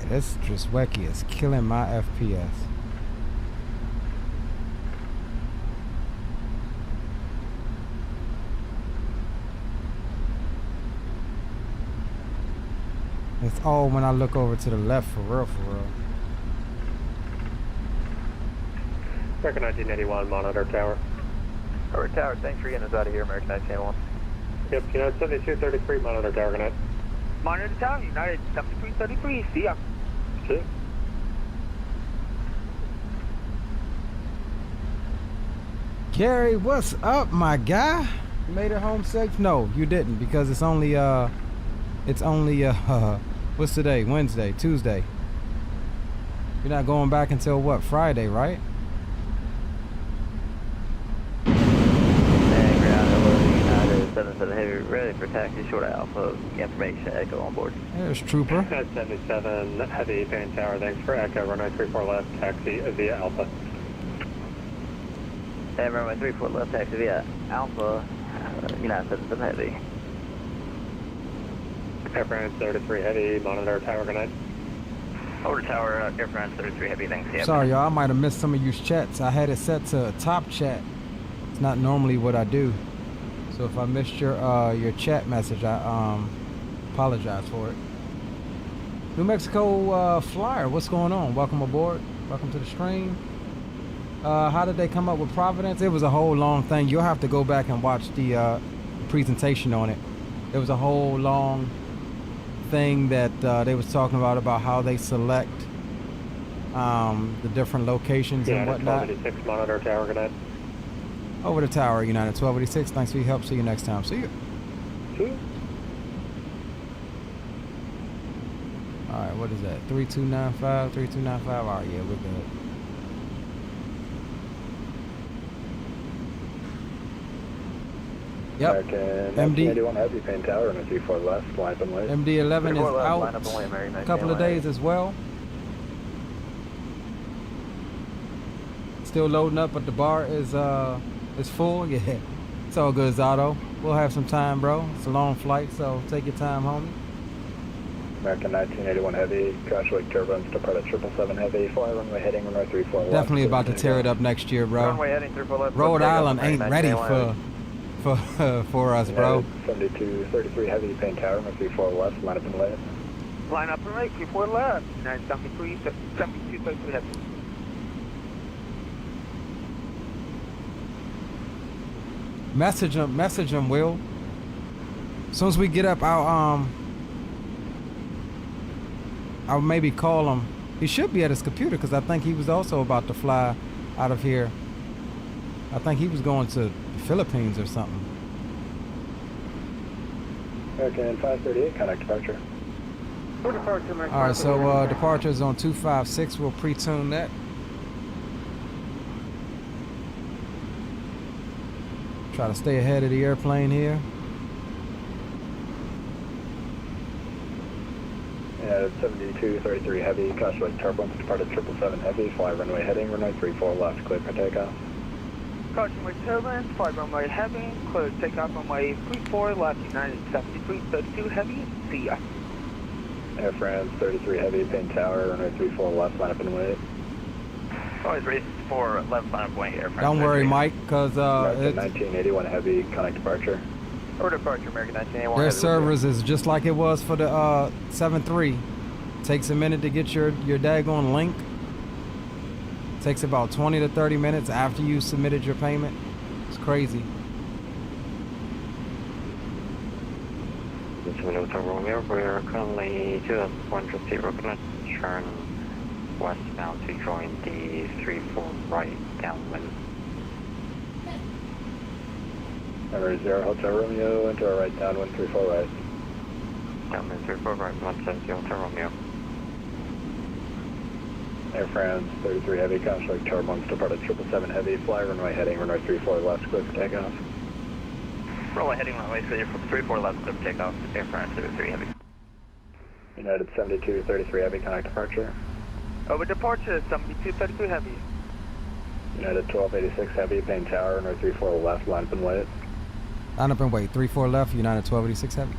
This Driswecki is killing my FPS. It's all when I look over to the left, for real, for real. American 1981, monitor tower. Alright, tower, thanks for getting us out of here, American 1981. Yep, United 7233, monitor tower, good night. Monitor tower, United 7333, see ya. See? Gary, what's up, my guy? You made it home safe? No, you didn't, because it's only what's today? Wednesday, Tuesday. You're not going back until what, Friday, right? And ground hello, United 77 Heavy, ready for taxi, short Alpha, information Echo on board. There's Trooper. United 77 Heavy, paint tower, thanks for Echo, runway 34 left, taxi via Alpha. And runway 34 left, taxi via Alpha, United 77 Heavy. Air France 33 Heavy, monitor tower, good night. Over tower, Air France 33 Heavy, thanks. Yep. Sorry, y'all, I might have missed some of your chats. I had it set to top chat. It's not normally what I do. So if I missed your chat message, I apologize for it. New Mexico Flyer, what's going on? Welcome aboard. Welcome to the stream. How did they come up with Providence? It was a whole long thing. You'll have to go back and watch the presentation on it. It was a whole long thing that they was talking about how they select the different locations and whatnot. 1286 monitor tower, good night. Over the tower, United 1286. Thanks for your help. See you next time. See you. All right, what is that? 3295, 3295. All right, yeah, we're good. Yep. MD 81 Heavy, paint tower, and a 34 left, line up and late. MD11 is out a couple of days as well. Still loading up, but the bar is full. Yeah, it's all good, Zato. We'll have some time, bro. It's a long flight, so take your time, homie. American 1981 Heavy, crash wake turbines, depart at 777 Heavy, fly runway heading runway 34 left. Definitely about to tear it up next year, bro. Runway heading 34 left. Rhode Island ain't ready for us, bro. 7233 Heavy, paint tower, runway 34 left, line up and late. Line up and right, 34 left. 973, 7233 Heavy. Message him, Will. As soon as we get up, I'll maybe call him. He should be at his computer because I think he was also about to fly out of here. I think he was going to the Philippines or something. American 538, contact departure. All right, so departure is on 256. We'll pre-tune that. Try to stay ahead of the airplane here. 7233 Heavy, caution turbulence, departed 777 Heavy, fly runway heading, runway 34 left, clear for takeoff. Caution with turbulence, fly runway heavy, clear takeoff runway 34 left, United 7332 Heavy, see ya. Air France 33 Heavy, Payne Tower, runway 34 left, line up and wait. Always race for left line of wing, Air France. Don't worry, Mike, because American 1981 Heavy, connect departure. Or departure, American 1981 their Heavy. servers is just like it was for the 7.3. Takes a minute to get your daggone link. Takes about 20 to 30 minutes after you submitted your payment. It's crazy. We're currently 2150, we're going to turn westbound to join the 34 right downwind. Number 0 Hotel Romeo, into our right downwind 34 right. Downwind 34 right, 170 Hotel Romeo. Air France 33 Heavy, conflict turbulence, departed 777 Heavy, fly runway heading, runway 34 left, clear for takeoff. Runway heading, runway 34 left, clear for takeoff, Air France 33 Heavy. United 7233 Heavy, connect departure. Over departure, 7233 Heavy. United 1286 Heavy, Payne Tower, runway 34 left, line up and wait. Line up and wait. 34 left, United 1286 Heavy.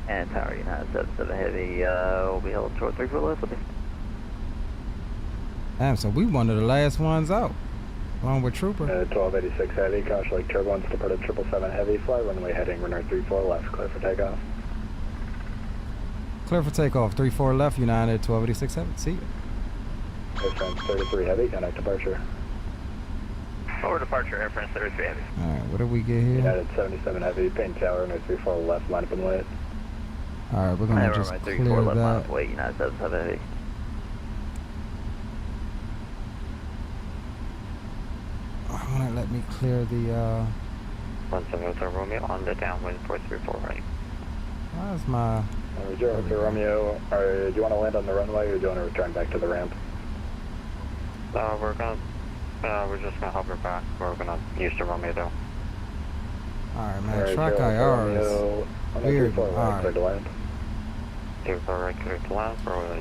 And Tower United 77 Heavy will be held short 34 left. Damn, so we one of the last ones out, along with Trooper. 1286 Heavy, conflict turbulence, departed 777 Heavy, fly runway heading, runway 34 left, clear for takeoff. Clear for takeoff. 34 left, United 1286 Heavy. See you. Air France 33 Heavy, connect departure. Over departure, Air France 33 Heavy. All right, what do we get here? United 77 Heavy, Payne Tower, runway 34 left, line up and wait. All right, we're gonna just clear that. Wait, United 77 Heavy. I wanna let me clear the 17 Hotel Romeo on the downwind 434 right. Where's my... Hotel Romeo, do you want to land on the runway or do you want to return back to the ramp? We're just gonna hover back. We're gonna use the Romeo though. Alright, man, track IR is weird. Alright.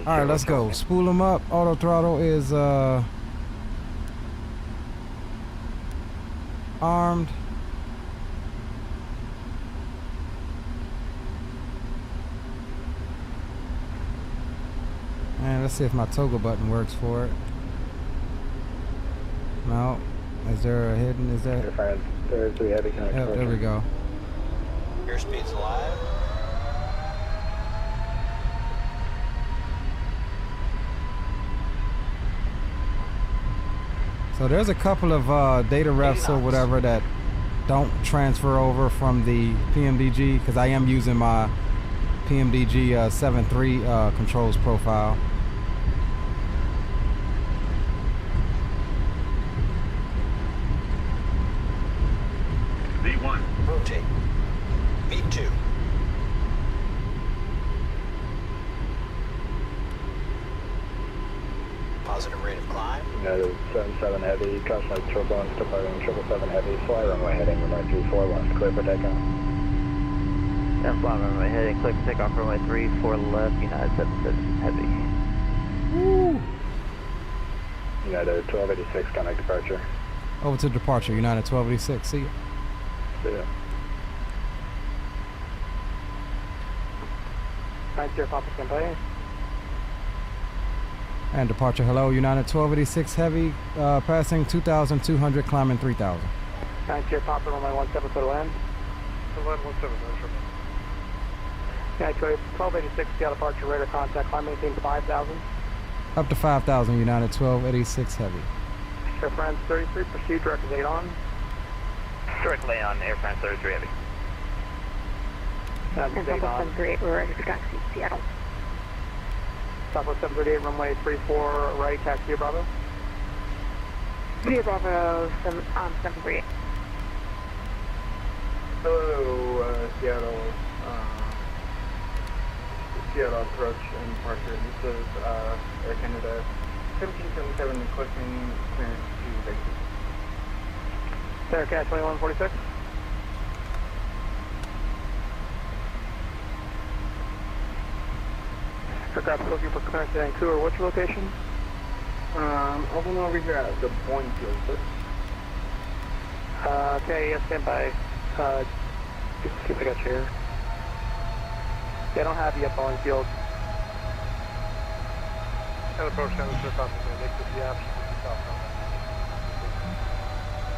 Alright, let's go. Spool them up. Auto throttle is armed. And let's see if my toggle button works for it. No. Is there a hidden? Is there? There's three heavy connect. Yep, there we go. Airspeed's alive. So there's a couple of data refs or whatever that don't transfer over from the PMDG because I am using my PMDG 7.3 controls profile. V1. Rotate. V2. Positive rate of climb. United 77 Heavy, caution light turbulence, departing 777 Heavy, fly runway heading, runway 34 left, clear for takeoff. And fly runway heading, clear for takeoff, runway 34 left, United 77 Heavy. Woo! United 1286, connect departure. Over to departure, United 1286. See ya. See ya. 90 Papa Campaign. And departure, hello, United 1286 Heavy, passing 2,200, climbing 3,000. 90 Papa, runway 17 for the land. Land 17, United 1286, got departure radar contact, climb maintain 5,000. Up to 5,000, United 1286 Heavy. Air France 33, proceed direct lane on. Direct lane on Air France 33 Heavy. That's And Southwest 738, we're ready for taxi, Seattle. Southwest 738, runway 34 right, taxi Bravo. Via Bravo 738. Hello, Seattle. Seattle approach and departure. This is Air Canada 1777 requesting clearance to basic. Air Canada 2146. Aircraft looking for clearance to Vancouver. What's your location? Open over here at the Boeing Field, sir. Okay, yes, stand by. See if I got you here. They don't have you at Boeing Field. And approach down the surf option, make this the option.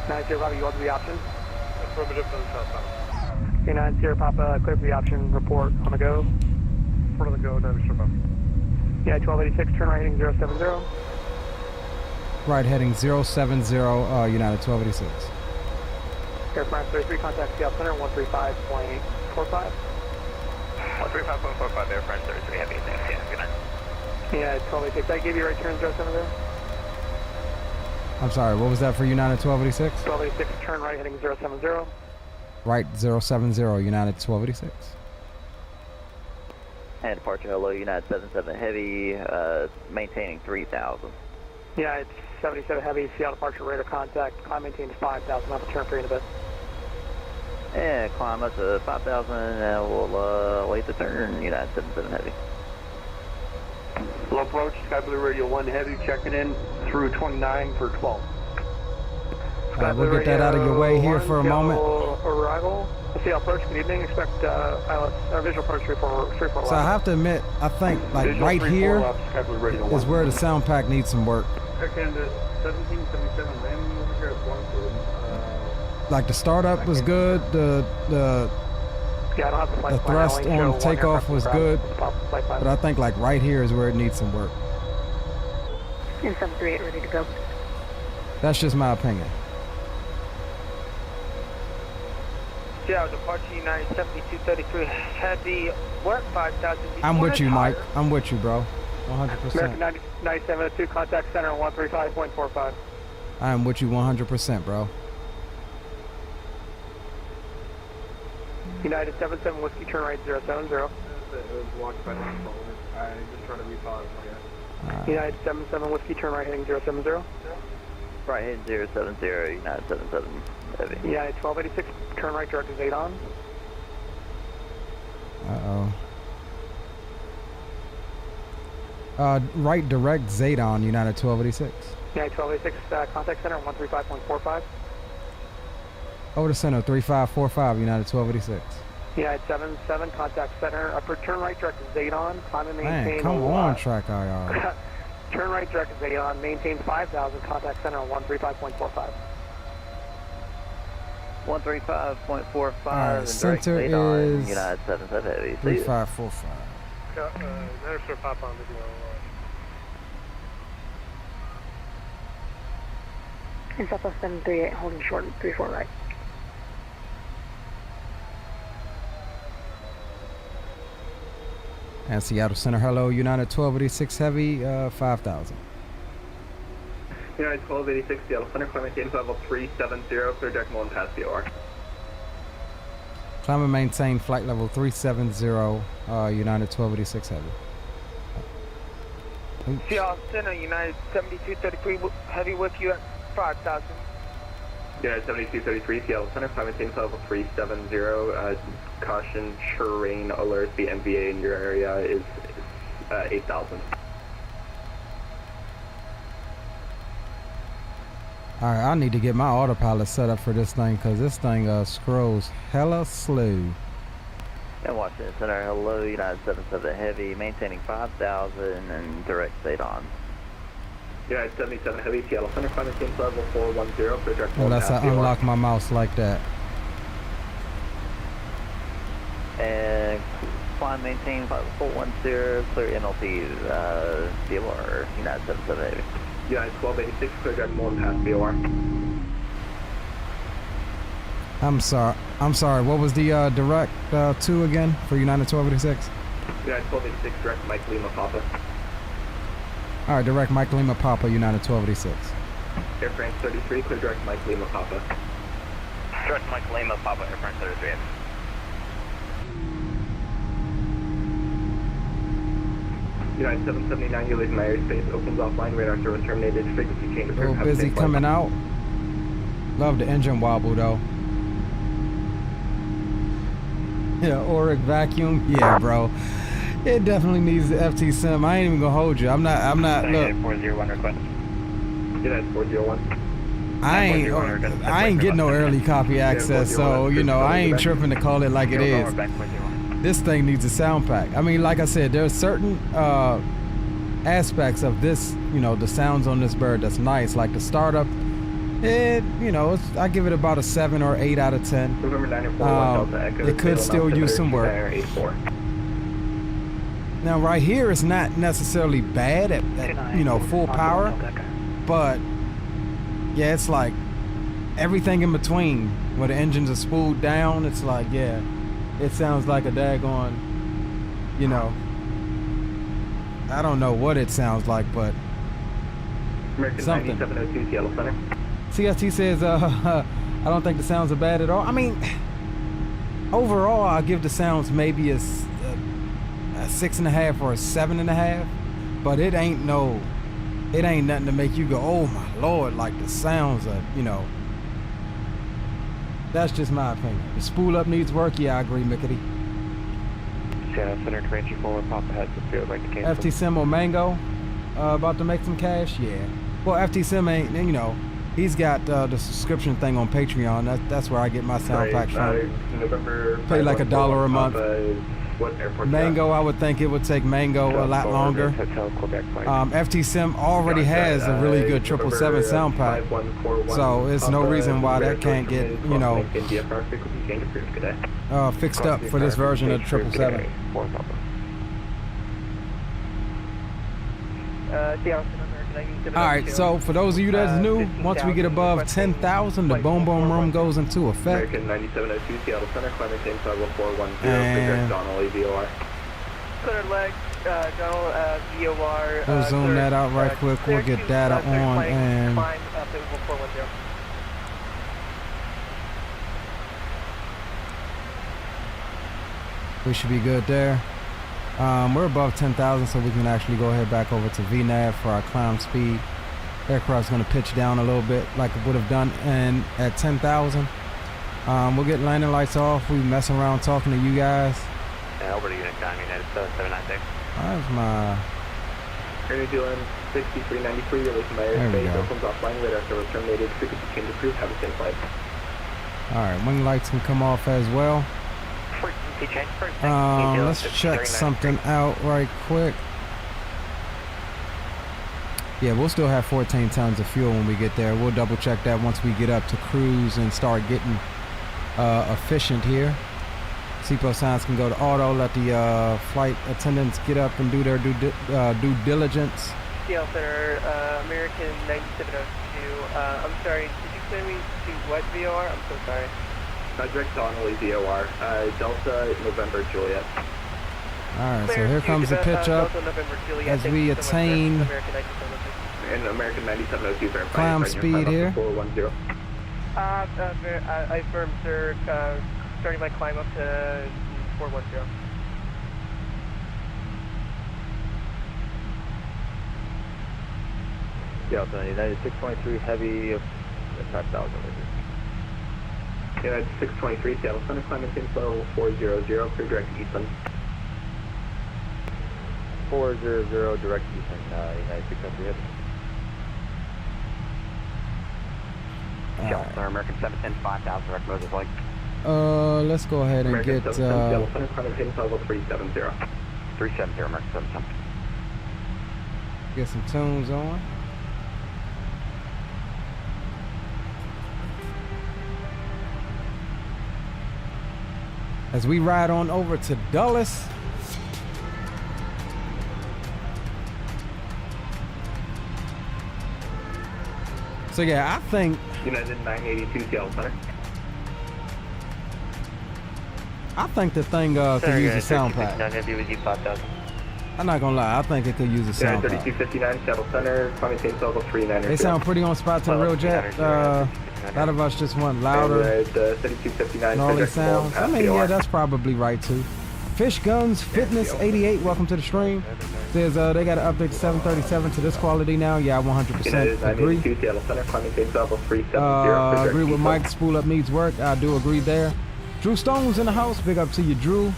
90 Papa, you want the option? Affirmative for the southbound. Okay, 90 Papa, clear for the option, report on the go. Report on the go, 90 surf option. Yeah, 1286, turn right heading 070. Right heading 070, United 1286. Air France 33, contact Seattle Center, 135.45. 135.45, Air France 33, heavy, thanks, yeah, good night. Yeah, 1286, I gave you right turn 070. I'm sorry, what was that for United 1286? 1286, turn right heading 070. Right 070, United 1286. And departure, hello, United 77 heavy, maintaining 3,000. Yeah, it's 77 heavy, Seattle departure radar contact, climb maintains 5,000, I'll return for you in a bit. And climb up to 5,000, and we'll wait the turn, United 77 heavy. Low approach, Sky Blue Radio 1 heavy, checking in through 29 for 12. We'll get that out of your way here for a moment. Arrival. Seattle approach, good evening. Expect ILS, visual approach 34. So I have to admit, I think like visual right here is where the sound pack needs some work. Air Canada 1777 landing over here at Boeing Field. Like the startup was good, the thrust on takeoff was good, but I think like right here is where it needs some work. And 738 ready to go. That's just my opinion. Seattle departure United 7233 heavy, work 5,000. I'm with you, Mike. I'm with you, bro. 100%. American 9702, contact center 135.45. I am with you 100%, bro. United 77 Whiskey, turn right 070. It was blocked by the controller. I just tried to refile it for you. United 77 Whiskey, turn right heading 070. Right heading 070, United 77 heavy. United 1286, turn right direct is 8 on. Right direct Zadon, United 1286. United 1286, contact center 135.45. Over the center, 3545, United 1286. United 77, contact center, upper turn right direct is 8 on, climb and maintain. Man, come on, track IR. Turn right direct is 8 on, maintain 5,000, contact center 135.45. 135.45, and center direct 8 on, is United 77 heavy. 3545. There's your pop on video. And Southwest 738 holding short and 34 right. And Seattle Center, hello, United 1286 heavy, 5,000. United 1286, Seattle Center, climb maintain level 370, clear deck Mullen Pass VOR. Climb and maintain flight level 370, United 1286 heavy. Seattle Center, United 7233 heavy with you at 5,000. United 7233, Seattle Center, climb maintain level 370, caution terrain alert, the MVA in your area is 8,000. Alright, I need to get my autopilot set up for this thing because this thing scrolls hella slow. And Washington Center, hello, United 77 heavy, maintaining 5,000 and direct 8 on. United 77 heavy, Seattle Center, climb maintain level 410, clear direct Well, that's how I unlock my mouse like that. And climb maintain 410, clear MLP, VOR, United 77 heavy. United 1286, clear direct Mullen Pass VOR. I'm sorry, what was the direct 2 again for United 1286? United 1286, direct Mike Lima Papa. Alright, direct Mike Lima Papa, United 1286. Air France 33, clear direct Mike Lima Papa. Stretch Mike Lima, Papa Airfront 33. United 779, you're leaving my airspace. Opens offline, radar service terminated. Frequency change approved. Little busy coming out. Love the engine wobble though. Yeah, Auric vacuum. Yeah, bro. It definitely needs the FT sim. I ain't even gonna hold you. I'm not. Look. 401 request. United 401. I ain't getting no early copy access, so you know I ain't tripping to call it like it is. This thing needs a sound pack. I mean, like I said, there's certain aspects of this, you know, the sounds on this bird that's nice, like the startup. It, you know, I give it about a 7 or 8 out of 10. It could still use some work. Now, right here, it's not necessarily bad at you know, full power, but yeah, it's like everything in between where the engines are spooled down. It's like, yeah, it sounds like a daggone, you know, I don't know what it sounds like, but American something. 9702 Seattle Center. CST says, I don't think the sounds are bad at all. I mean, overall, I'll give the sounds maybe a 6.5 or a 7.5, but it ain't nothing to make you go, oh my Lord, like the sounds are, you know. That's just my opinion. The spool up needs work, yeah, I agree, Mickety. Seattle Center, Comanche 4, Papa has the field like the cancel. FT Sim or Mango, about to make some cash, yeah. Well, FT Sim ain't, you know, he's got the subscription thing on Patreon. That's where I get my sound packs from. Pay like $1 a month. Mango, I would think it would take Mango a lot longer. FT Sim already has a really good 777 sound pack, so there's no reason why that can't get, you know, fixed up for this version of 777. Alright, so for those of you that's new, once we get above 10,000, the boom boom room goes into effect. American 9702 Seattle Center, climbing same level 410, Donald VOR. Clear leg, Donald VOR. We'll zoom that out right quick, we'll get data on and... Climb up to 410. We should be good there. We're above 10,000, so we can actually go ahead back over to VNAV for our climb speed. Aircraft's going to pitch down a little bit like it would have done, and at 10,000, we'll get landing lights off. We mess around talking to you guys. Yeah, over to unit time, United 796. That's my... New Zealand 6393, you're leaving my airspace, opens offline, radar service terminated, frequency change approved, have a safe flight. Alright, wing lights can come off as well. Let's check something out right quick. Yeah, we'll still have 14 tons of fuel when we get there. We'll double check that once we get up to cruise and start getting efficient here. Seatbelt signs can go to auto. Let the flight attendants get up and do their due diligence. Seattle Center, American 9702. I'm sorry, did you send me to what VOR? I'm so sorry. Direct Donnelly VOR, Delta November Juliet. Alright, so here comes the pitch up as we attain American 9702 climb speed here. 410. I affirm, sir. Starting my climb up to 410. Delta United 623 heavy of 5,000 meters. United 623 Seattle Center, climbing same level 400, clear direct Eastland. 400 direct Eastland, United 623 heavy. Seattle Center, American 710 5000 direct Moses Lake. Let's go ahead and American get Seattle Center, climbing same level 370. 370 American 710. Get some tunes on. As we ride on over to Dulles. So yeah, I think United 982 Seattle Center. I think the thing could use a sound pack. I'm not gonna lie, I think it could use a sound card. 3259, Seattle Center, climb maintains level 39. They sound pretty on spot to the real jet. A lot of us just want louder, 3259, gnarly sounds. I mean, yeah, that's probably right too. Fish Guns Fitness 88, welcome to the stream. Says they got to update 737 to this quality now. Yeah, I 100% agree. Agree with Mike. Spool up needs work. I do agree there. Drew Stone's in the house. Big up to you, Drew.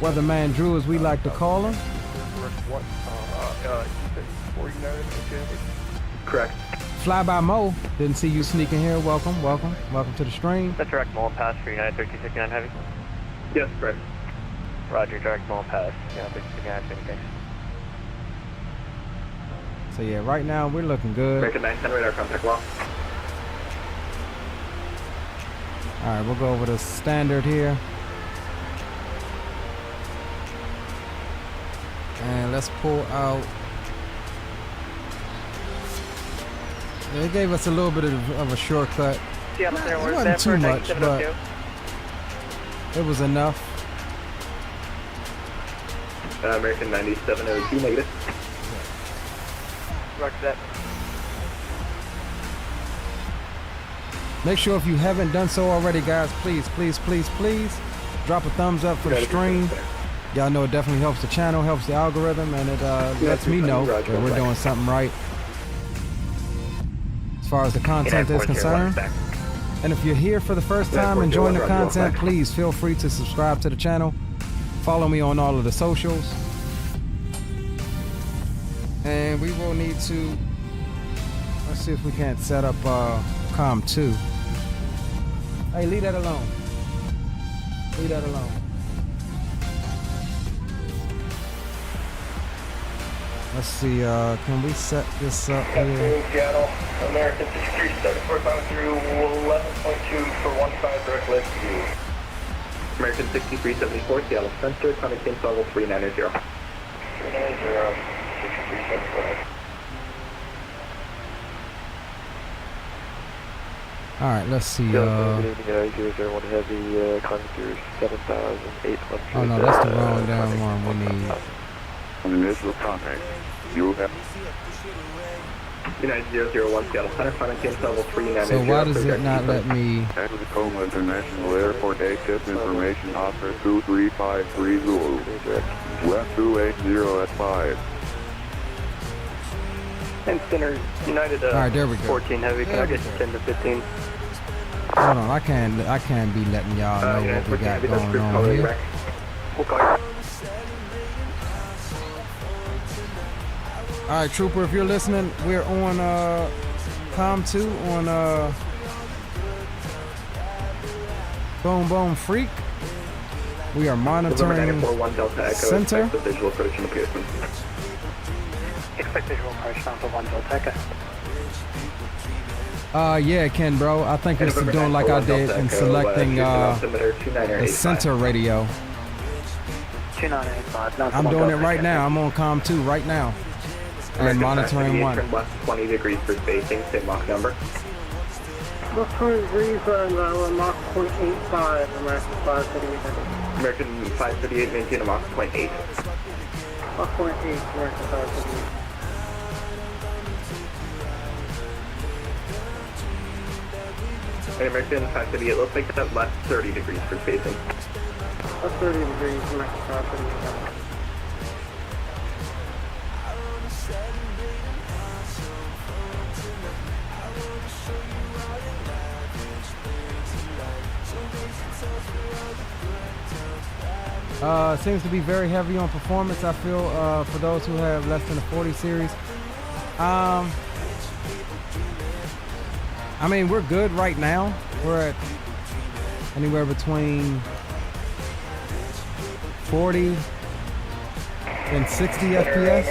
Weatherman Drew, as we like to call him. Correct. Fly by Mo. Didn't see you sneaking here. Welcome, welcome, welcome to the stream. That's direct Mullen Pass for United 1369 Heavy. Yes, correct. Roger, direct Mullen Pass. Yeah, 1369 Heavy. So yeah, right now we're looking good. American 910 radar contact lost. All right, we'll go over the standard here. And let's pull out. They gave us a little bit of a shortcut. It wasn't too much, but it was enough. American 9702 negative. Roger that. Make sure if you haven't done so already, guys, please, please, please, please drop a thumbs up for the stream. Y'all know it definitely helps the channel, helps the algorithm, and it lets me know that we're doing something right as far as the content is concerned. And if you're here for the first time enjoying the content, please feel free to subscribe to the channel. Follow me on all of the socials. And we will need to, let's see if we can't set up COM 2. Hey, leave that alone. Leave that alone. Let's see, can we set this up here? Seattle, American 6374 coming through 11.2 for 15 direct lift. American 6374, Seattle Center, coming maintains level 390. 390, 6374. All right, let's see. Heavy climbing through 7,800. Oh no, that's the wrong damn one we need. Initial contact. You have United 001 Seattle Center, climbing maintains level 390. So why does it not let me? Tacoma International Airport access information officer 23530. West 280 at 5. And center United All right, there we go. 14 Heavy, can I get 10 to 15? Hold on, I can't be letting y'all know what we got going on here. All right, Trooper, if you're listening, we're on COM 2 on Boom Boom Freak. We are monitoring center. Expect visual approach on for 1 Delta Echo. Yeah, Ken, bro. I think it's doing like I did in selecting the center radio. 2985. I'm doing it right now. I'm on COM 2 right now. And monitoring 1. Turn left 20 degrees for spacing, same Mach number. Left 20 degrees and Mach 0.85, American 538. American 538, maintain a Mach 0.8. Mach 0.8, American 538. And American 538, looks like that left 30 degrees for spacing. Left 30 degrees, American 538. Seems to be very heavy on performance, I feel, for those who have less than a 40 series. I mean, we're good right now. We're at anywhere between 40 and 60 FPS.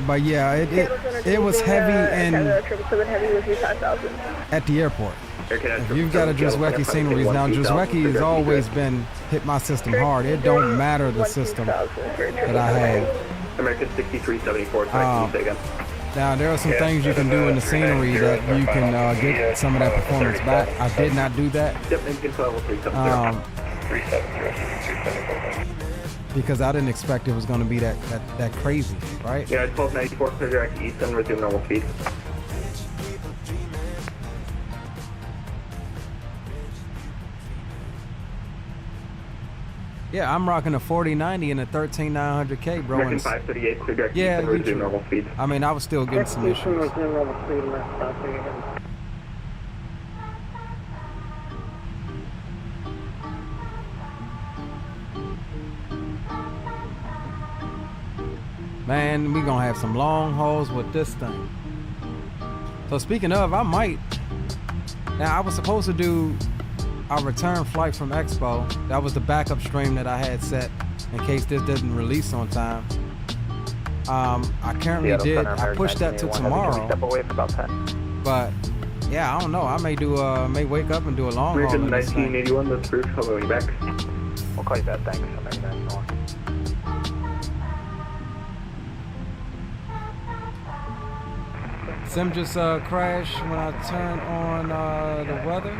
But yeah, it was heavy and at the airport. If you've got a Gigabyte sceneries now, Gigabyte has always been hit my system hard. It don't matter the system that I have. American 6374, again. Now there are some things you can do in the scenery that you can get some of that performance back. I did not do that. Because I didn't expect it was going to be that crazy, right? Yeah, 1294, clear direct east and resume normal speed. Yeah, I'm rocking a 4090 and a 13900K, bro. American 538, clear direct yeah, east and resume normal speed. I mean, I was still getting some issues. Resume normal speed, left stop again. Man, we gonna have some long hauls with this thing. So speaking of, I might. Now I was supposed to do our return flight from Expo. That was the backup stream that I had set in case this didn't release on time. I currently did. I pushed that to tomorrow. Step away for about 10. But yeah, I don't know. I may do. May wake up and do a long haul. Ryujin 1981. That's proof. Hello, you back. We'll call you back. Thanks. Sim just crashed when I turned on the weather.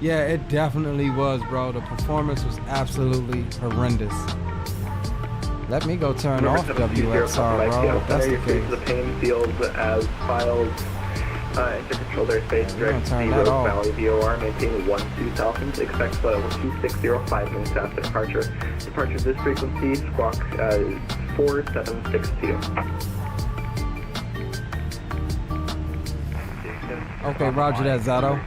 Yeah, it definitely was, bro. The performance was absolutely horrendous. Let me go turn off WXR, bro. If that's the case. The pane fields as filed into control airspace direct 0 Valley VOR, maintain 12,000. Expect 2605 minutes after departure. Departure this frequency, squawk 4762. Okay, roger that, Zato.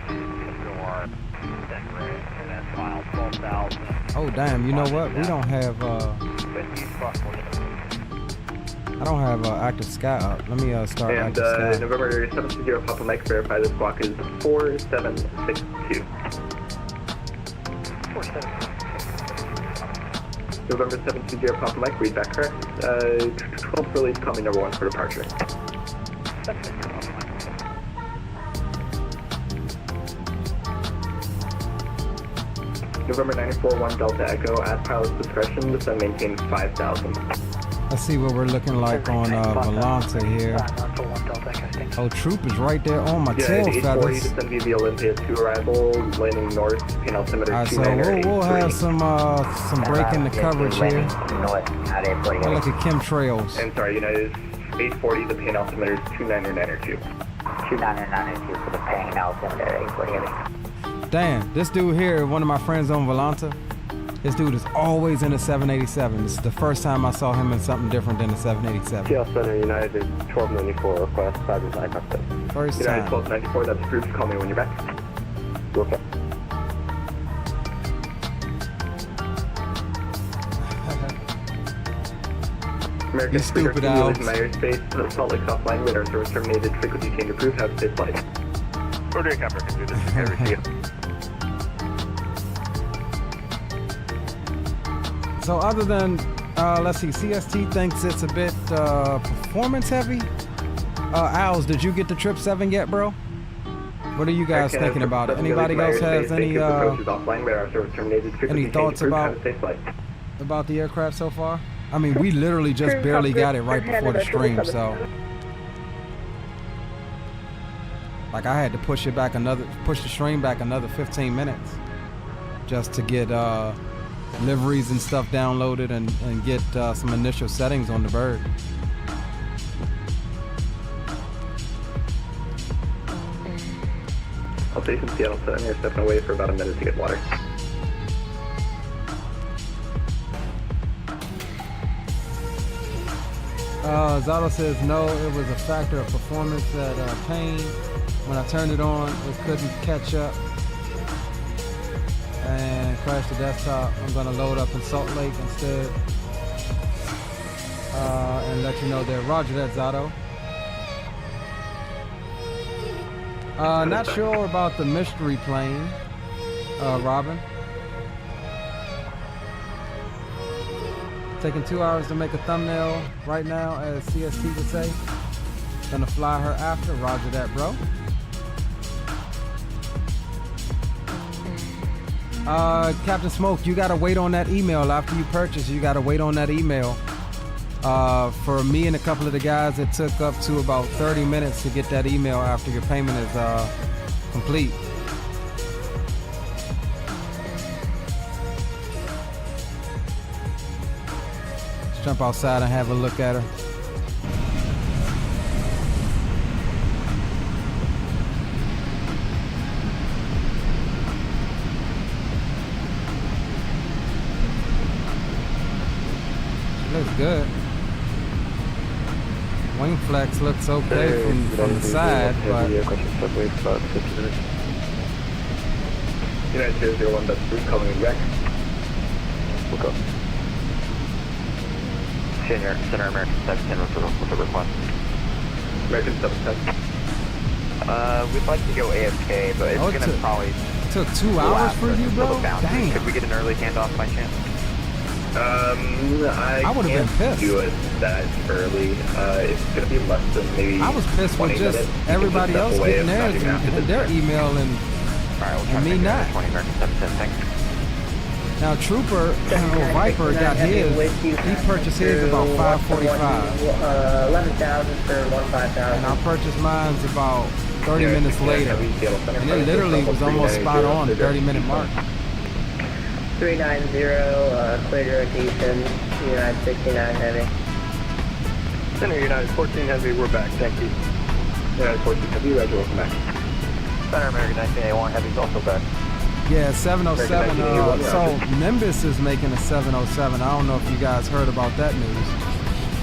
Oh damn, you know what? We don't have I don't have active sky up. Let me start and active sky. November 720 Papa Mike, verify the squawk is 4762. November 720 Papa Mike, read back correct. 12 release, call me number 1 for departure. November 941 Delta Echo, at pilot's discretion, descend maintain 5,000. Let's see what we're looking like on Volanta here. Oh, Troop is right there on my tail feathers. Descend via the Olympia 2 arrival, landing north, pin altimeter 2983. So we'll have some break in the coverage here. I look at chemtrails. And sorry, United 840, the pin altimeter is 2992. 2992 for the ping altimeter 840 heavy. Damn, this dude here, one of my friends on Volanta, this dude is always in a 787. This is the first time I saw him in something different than a 787. TL Center United 1294, request 5 is cockpit. First United time. 1294, that's approved. Call me when you're back. Okay. American You stupid out. My airspace, Salt Lake South line, radar service terminated, frequency change approved, have a safe flight. Order capper can do this. Carry to you. So other than, let's see, CST thinks it's a bit performance heavy. Owls, did you get the Trip 7 yet, bro? What are you guys thinking about it? Anybody else has any thoughts about the aircraft so far? I mean, we literally just barely got it right before the stream, so. Like I had to push the stream back another 15 minutes just to get liveries and stuff downloaded and get some initial settings on the bird. I'll stay from Seattle Center, you're stepping away for about a minute to get water. Zato says no, it was a factor of performance at pain. When I turned it on, it couldn't catch up and crashed the desktop. I'm gonna load up in Salt Lake instead and let you know there. Roger that, Zato. Not sure about the mystery plane, Robin. Taking 2 hours to make a thumbnail right now, as CST would say. Gonna fly her after. Roger that, bro. Captain Smoke, you gotta wait on that email after you purchase. You gotta wait on that email. For me and a couple of the guys, it took up to about 30 minutes to get that email after your payment is complete. jump outside and have a look at her. She looks good. Wing flex looks okay from the side, but United 001, that's Bruce calling me back. Look up. Senior, Center American 710 with a request. American 710. We'd like to go AFK, but it's gonna probably took 2 hours for you, bro? Dang. Could we get an early handoff by chance? I would have been pissed. Do it that early. It's gonna be less than maybe. I was pissed with just everybody else getting theirs and their email and me not. 20 American 710, thanks. Now Trooper or Viper got his. He purchased his about 5:45. 11,000 for 15,000. And I purchased mine's about 30 minutes later. And it literally was almost spot on the 30-minute mark. 390, clear to rotation, United 69 Heavy. Center United 14 Heavy, we're back, thank you. United 14 Heavy, Roger, welcome back. Center American 1981 Heavy's also back. Yeah, 707. So Nimbus is making a 707. I don't know if you guys heard about that news.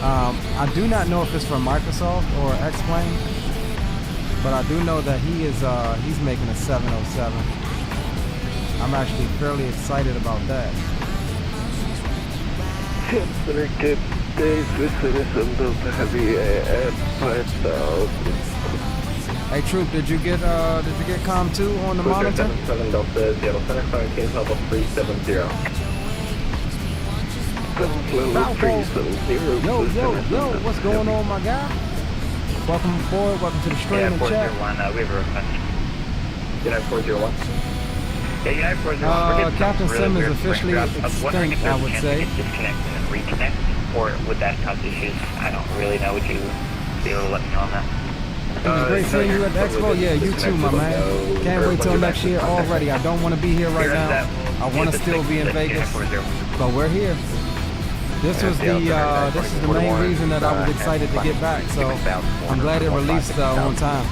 I do not know if it's from Microsoft or X-Plane, but I do know that he's making a 707. I'm actually fairly excited about that. Hey Troop, did you get COM 2 on the monitor? 77 Delta, Seattle Center, calling King Level 370. Yo, what's going on, my guy? Welcome aboard, welcome to the stream and chat. We have a request. United 401. Yeah, United 401. Captain Sim is officially extinct, I would say. Disconnect and reconnect, or would that cause issues? I don't really know. Would you be able to let me know on that? It was great seeing you at the expo. Yeah, you too, my man. Can't wait till next year already. I don't want to be here right now. I want to still be in Vegas, but we're here. This was the main reason that I was excited to get back. So I'm glad it released on time.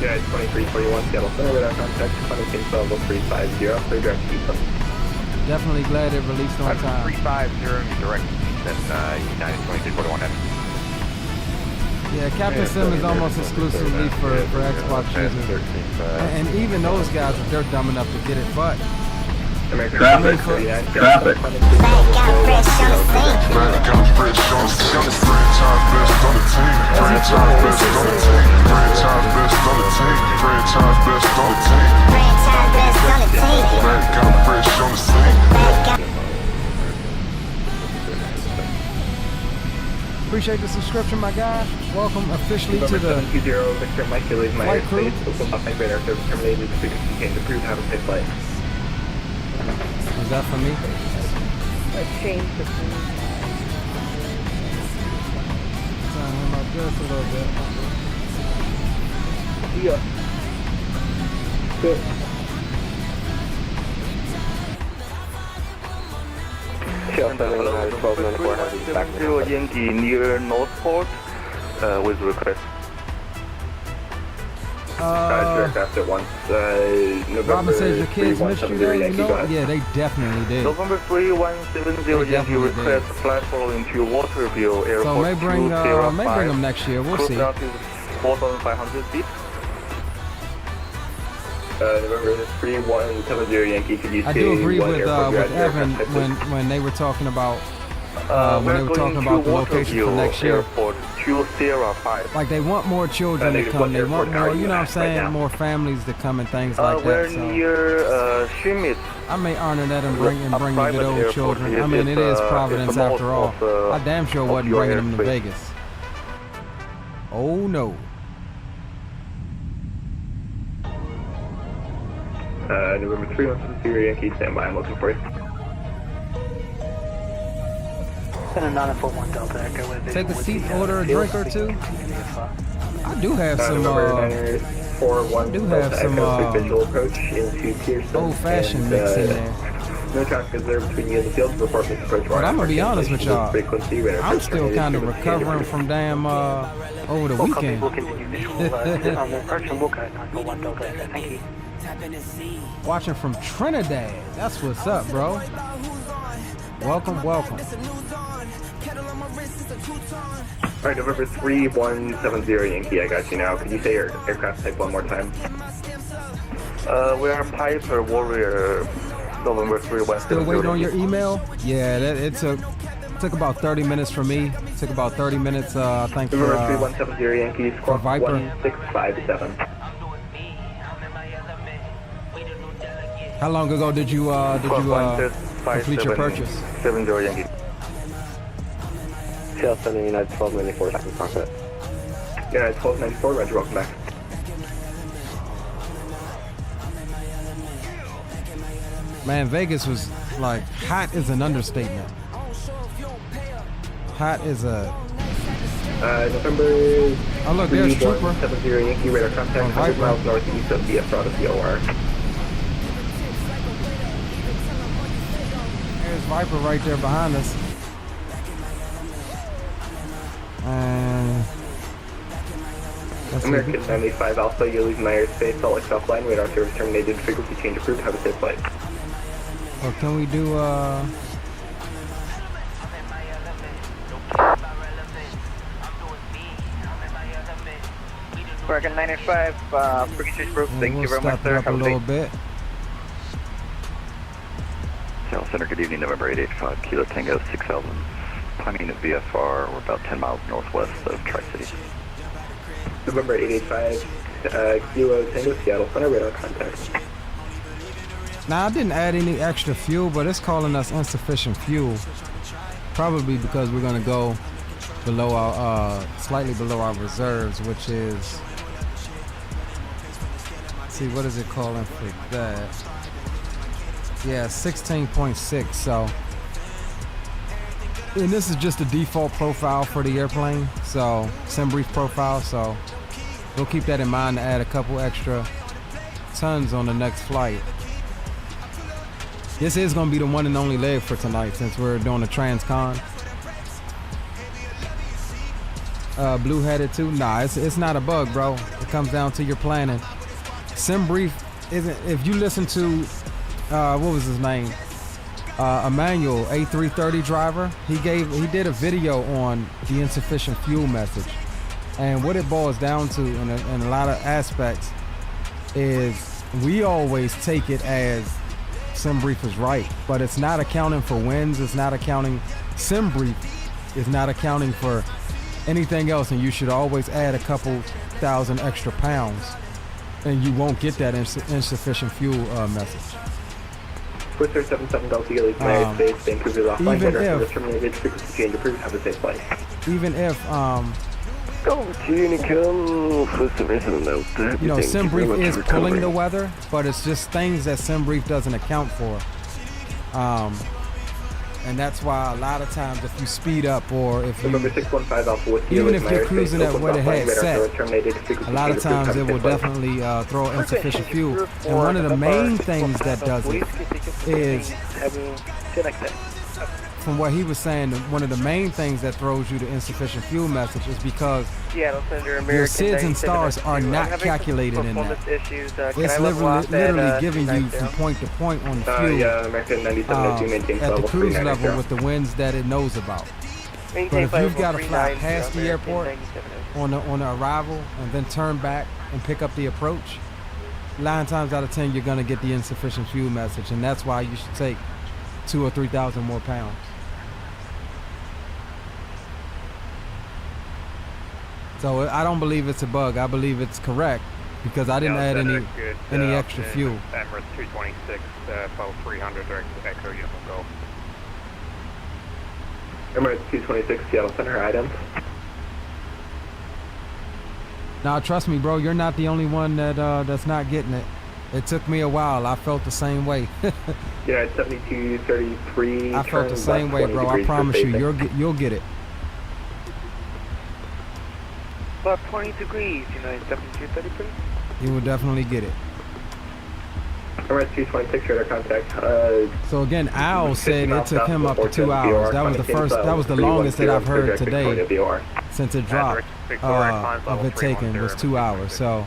Yeah, 2341 Seattle Center with our contact, Clinic King Level 350, clear direct to Definitely glad it released on time. 350 direct, that's United 2341. Yeah, Captain Sim is almost exclusively for Xbox users. And even those guys, if they're dumb enough to get it, but... Traffic. Appreciate the subscription, my guy. Welcome officially to the flight crew. Is that for me? Let's change the phone. Turn him up just a little bit. Yeah. Good. Hello, Yankee near Northport with request. After once, Robin says your kids missed you there, you know? Yeah, they definitely did. November 3170 Yankee request flight following to Waterville Airport. So may bring them next year, we'll see. 4,500 feet. November 3170 Yankee, could you I do agree with Evan when they were talking about the location for next year. Airport 205. Like they want more children to come, they want more, you know what I'm saying, more families to come and things like that. So Near Schmidt. I may honor that and bring the good old children. I mean, it is Providence after all. I damn sure wasn't bringing them to Vegas. Oh no. November 3170 Yankee, stand by, I'm looking for you. Take a seat, order a drink or two. I do have some old-fashioned mix in there. No traffic is there between you and the field. Report this approach. But I'm gonna be honest with y'all. Frequency, I'm still kind of recovering from damn over the weekend. We'll continue visual on the approach and we'll go 941 Delta. Thank you. Watching from Trinidad. That's what's up, bro. Welcome, welcome. Alright, November 3170 Yankee, I got you now. Could you say your aircraft type one more time? We are Piper Warrior, November 3170. Still waiting on your email? Yeah, it took about 30 minutes for me. It took about 30 minutes, I think, for November 3170 Yankee, squawk Viper. 1657. How long ago did you complete your purchase? 70 Yankee. Tail sending United 1294, second cockpit. United 1294, Roger, welcome back. Man, Vegas was like, hot is an understatement. Hot is a... November... Oh look, there's Trooper. 70 Yankee, radar contact, 100 miles northeast of BS out of VOR. There's Viper right there behind us. American 95 Alpha, you're losing my airspace, Salt Lake South line, radar service terminated, frequency change approved, have a safe flight. Or can we do, American 95, frequency approved, thank you very much, sir. Up a little bit. Seattle Center, good evening, November 885, Kilo Tango 6000. Climbing to VFR, we're about 10 miles northwest of Tri-City. November 885, Kilo Tango Seattle Center, radar contact. Now I didn't add any extra fuel, but it's calling us insufficient fuel. Probably because we're gonna go below our, slightly below our reserves, which is, let's see, what is it calling for that? Yeah, 16.6, so. And this is just a default profile for the airplane, so sim brief profile, so we'll keep that in mind to add a couple extra tons on the next flight. This is gonna be the one and only leg for tonight since we're doing a transcon. Blue headed too? Nah, it's not a bug, bro. It comes down to your planning. Sim brief isn't, if you listen to, what was his name? Emmanuel, A330 driver, he did a video on the insufficient fuel message, and what it boils down to in a lot of aspects is we always take it as SimBrief is right, but it's not accounting for wins, it's not accounting, SimBrief is not accounting for anything else, and you should always add a couple thousand extra pounds and you won't get that insufficient fuel message. Corsair 77 Delta, you leave my airspace, Vancouver is offline, radar service terminated, frequency change approved, have a safe flight. Even if, you know, SimBrief is pulling the weather, but it's just things that SimBrief doesn't account for. And that's why a lot of times if you speed up or if you, even if you're cruising at what it had set, a lot of times it will definitely throw insufficient fuel. And one of the main things that does it is, from what he was saying, one of the main things that throws you the insufficient fuel message is because your SIDS and stars are not calculated in that. It's literally giving you from point to point on the fuel at the cruise level with the winds that it knows about. But if you've got to fly past the airport on the arrival and then turn back and pick up the approach, 9 times out of 10 you're going to get the insufficient fuel message, and that's why you should take 2,000 or 3,000 more pounds. So I don't believe it's a bug. I believe it's correct because I didn't add any extra fuel. Emirates 226, Foe 300, Echo Uniform Golf. Emirates 226, Seattle Center, items. Now trust me, bro, you're not the only one that's not getting it. It took me a while. I felt the same way. Yeah, it's 7233. I felt the same way, bro. I promise you, you'll get it. About 20 degrees, you know, 7233. You will definitely get it. RS-226 radar contact. So again, Al said it took him up to 2 hours. That was the first, that was the longest that I've heard today since it dropped of it taken was 2 hours. So.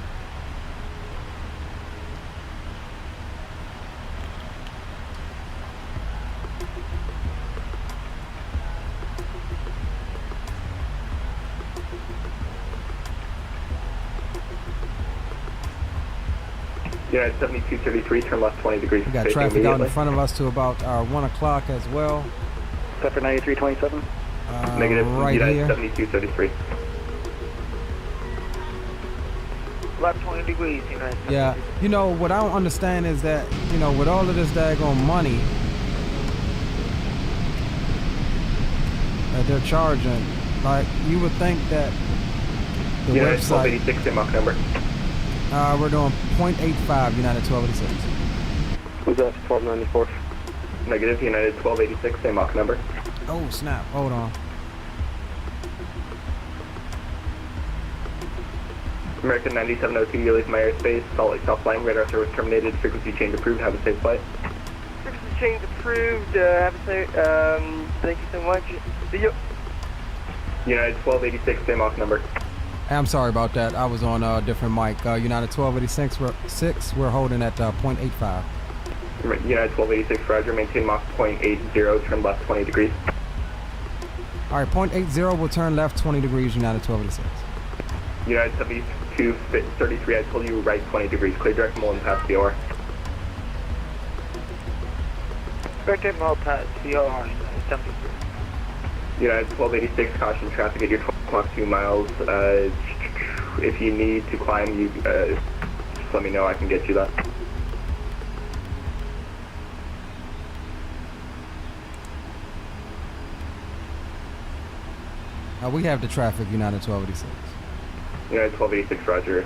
United 7233, turn left 20 degrees. We got traffic out in front of us to about 1 o'clock as well. Except for 9327? Negative, right United here. 7233. Left 20 degrees, United. Yeah, you know, what I don't understand is that, you know, with all of this daggone money that they're charging, like, you would think that the United website... 1286, same Mach number. We're doing 0.85, United 1286. Who's that? 1294. Negative, United 1286, same Mach number. Oh, snap. Hold on. American 9702, you leave my airspace. Salt Lake South Line, radar service terminated. Frequency change approved. Have a safe flight. Frequency change approved. Have a safe, thank you so much. See you. United 1286, same Mach number. I'm sorry about that. I was on a different mic. United 1286, we're holding at 0.85. United 1286, roger. Maintain Mach 0.80, turn left 20 degrees. All right, 0.80 will turn left 20 degrees, United 1286. United 7233, I told you right 20 degrees. Clear direct Mullen past the OR. Direct Mullen past the OR, 73. United 1286, caution traffic at your 12 o'clock 2 miles. If you need to climb, you just let me know. I can get you that. We have the traffic, United 1286. United 1286, roger.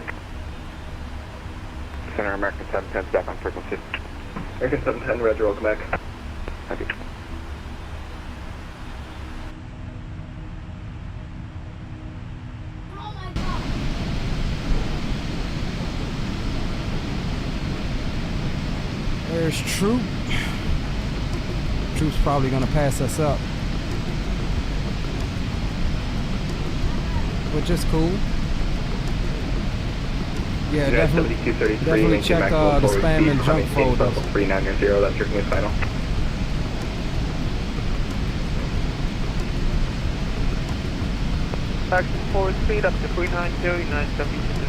Center American 710 back on frequency. American 710, roger, welcome back. Thank you. There's Troop. Troop's probably gonna pass us up, which is cool. Yeah, definitely check the spam and junk folders. 390, that's your final. Action forward speed up to 390, 972.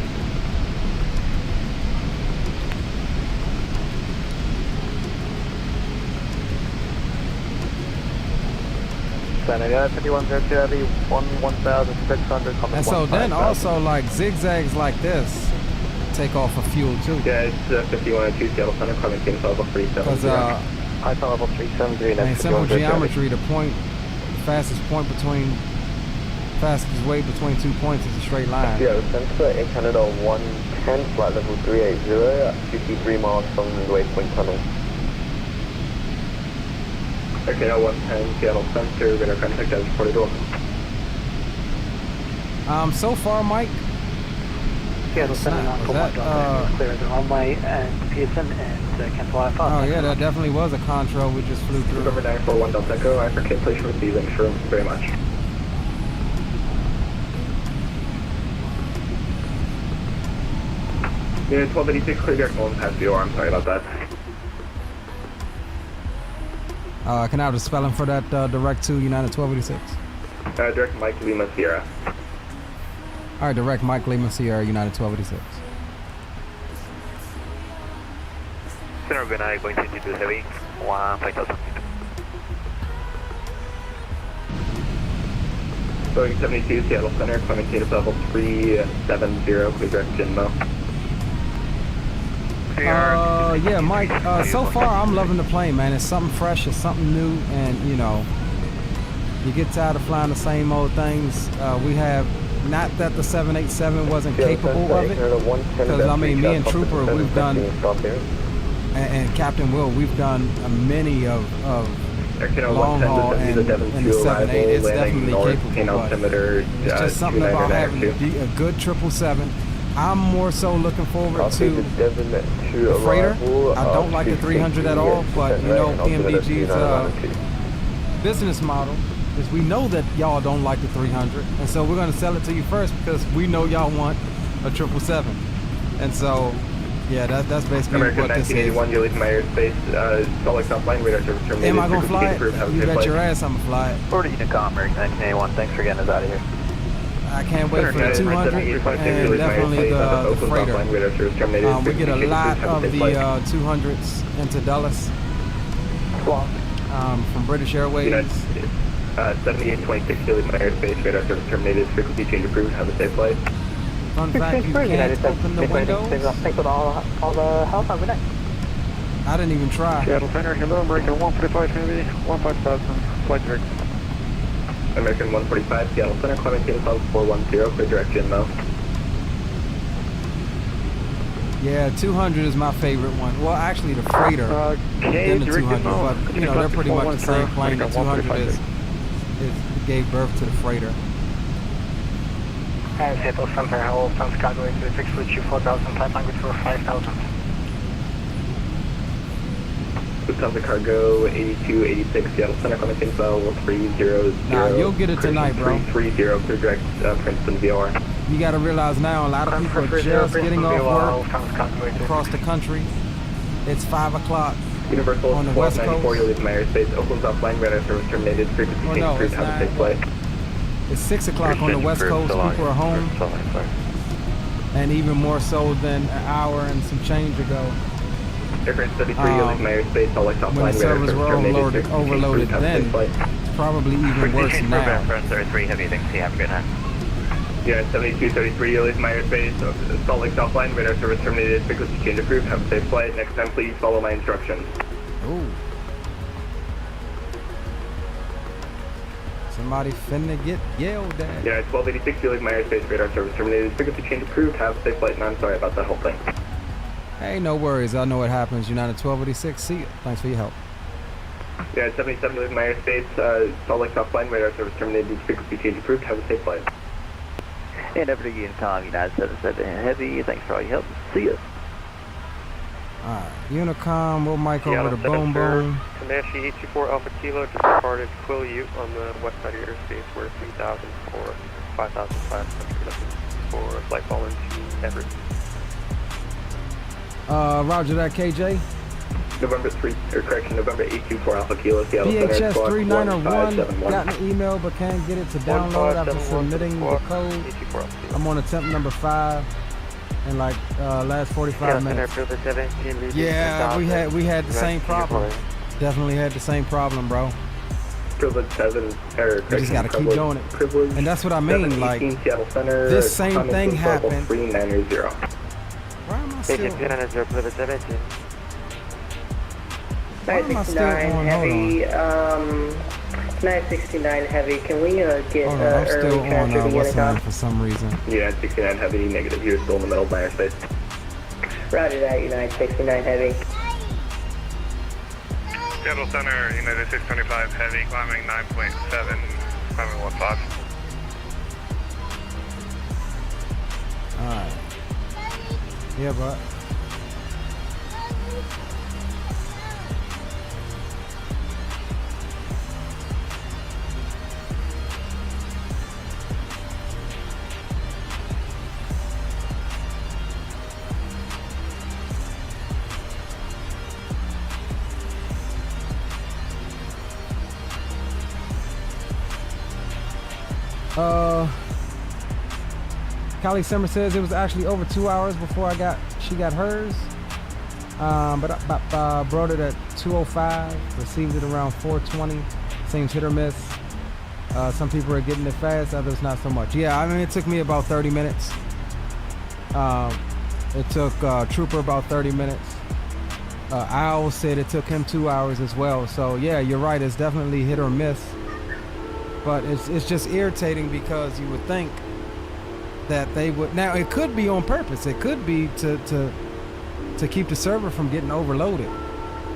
And so then also like zigzags like this take off of fuel too. Yeah, it's 5102 Seattle Center, coming in level 37. Because I saw level 373. in simple geometry, the fastest way between 2 points is a straight line. Yeah, sensor in Canada 110, flight level 380 at 53 miles from the waypoint tunnel. Okay, now 110 Seattle Center, radar contact as reported. So far, Mike. Seattle Center, not clear the runway and Pearson and cancel IFR. Oh yeah, that definitely was a contra we just flew through. November 941 Delta Echo, African cancellation receiving, sure, very much. Unit 1286, clear direct Mullen past the OR, I'm sorry about that. Can I have the spelling for that direct to United 1286? Direct Mike Lima Sierra. All right, direct Mike Lima Sierra, United 1286. Center Grenade going to do heavy, 15,000 feet. Boeing 72 Seattle Center, climbing status level 370, clear direct Jinmo. Yeah, Mike, so far I'm loving the plane, man. It's something fresh, it's something new, and you know, you get tired of flying the same old things. We have, not that the 787 wasn't capable of it, because I mean, me and Trooper, we've done, and Captain Will, we've done many of long haul and the 78, it's definitely capable, but it's just something about having a good 777 I'm more so looking forward to the freighter. I don't like the 300 at all, but you know PMDG's business model is we know that y'all don't like the 300, and so we're going to sell it to you first because we know y'all want a 777. And so, yeah, that's basically American what this is. 1981, you're leaving my airspace. Salt Lake South line, radar service terminated. Am I going to fly it? You bet your ass I'm going to fly it. Order Unicom, American 1981. Thanks for getting us out of here. I can't wait for the 200 and definitely the freighter. We get a lot of the 200s into Dulles from British Airways. 7826, you're leaving my airspace. Radar service terminated. Frequency change approved. Have a safe flight. Fun fact, you can't open the windows. Thanks for all the help. Have a good night. I didn't even try. Seattle Center, hello, American 145 Heavy, 15,000, flight direct. American 145, Seattle Center, climbing to 410, clear direction, Mo. Yeah, 200 is my favorite one. Well, actually, the freighter, then the 200, but you know they're pretty much the same plane. The 200 gave birth to the freighter. Seattle Center, hello, from Chicago into 6 foot 4000, flight language for 5000. Lufthansa Cargo 8286, Seattle Center, climbing to 300. Nah, you'll get it tonight, bro. 330, clear direct Princeton VOR. You got to realize now a lot of people are just getting off work across the country. It's 5 o'clock Universal on the West Coast. you're leaving my airspace. Oakland's offline, radar service terminated. Frequency change approved. Have a safe flight. It's 6 o'clock on the West Coast. People are home. And even more so than an hour and some change ago. Aircraft 73, you're leaving my airspace. All lights offline, when the servers were overloaded then, it's probably even worse now. 33 Heavy, thanks. Have a good night. Yeah, 7233, you're leaving my airspace. Salt Lake South line, radar service terminated. Frequency change approved. Have a safe flight. Next time, please follow my instructions. Ooh. Somebody finna get yelled at. Yeah, 1286, you're leaving my airspace. Radar service terminated. Frequency change approved. Have a safe flight. And I'm sorry about the whole thing. Hey, no worries. I know what happens. United 1286. See you. Thanks for your help. Yeah, 77, you're leaving my airspace. Salt Lake South line, radar service terminated. Frequency change approved. Have a safe flight. And over to Unicom, United 77 Heavy. Thanks for all your help. See ya. Alright, Unicom, we'll mic over to Boom Boom. Comanche 824 Alpha Kilo just departed Quill Ute on the west side of your airspace. We're 3000 for 5,500 for flight fall into Everett. Roger that, KJ. November 824 Alpha Kilo, Seattle Center, VHS squawk 3901, got an email but can't get it to download after submitting the code. I'm on attempt number 5 in like last 45 minutes. Yeah, we had the same problem. Definitely had the same problem, bro. Privilege 7, error. You just gotta keep doing it. And that's what I mean, like, this same thing happened. 390. Why am I still... 969 heavy, 969 heavy, can we get I'm still early transfer on to what's Unicom? on for some reason. United 69 heavy, negative. You're still in the middle of my airspace. Roger that, United 69 heavy. Seattle Center, United 625 Heavy, climbing 9.7, climbing 15. Alright. Yeah, but... Callie Summer says it was actually over 2 hours before she got hers. But I brought it at 2:05, received it around 4:20. Seems hit or miss. Some people are getting it fast, others not so much. Yeah, I mean, it took me about 30 minutes. It took Trooper about 30 minutes. Owl said it took him 2 hours as well. So yeah, you're right. It's definitely hit or miss. But it's just irritating because you would think that they would. Now it could be on purpose. It could be to keep the server from getting overloaded.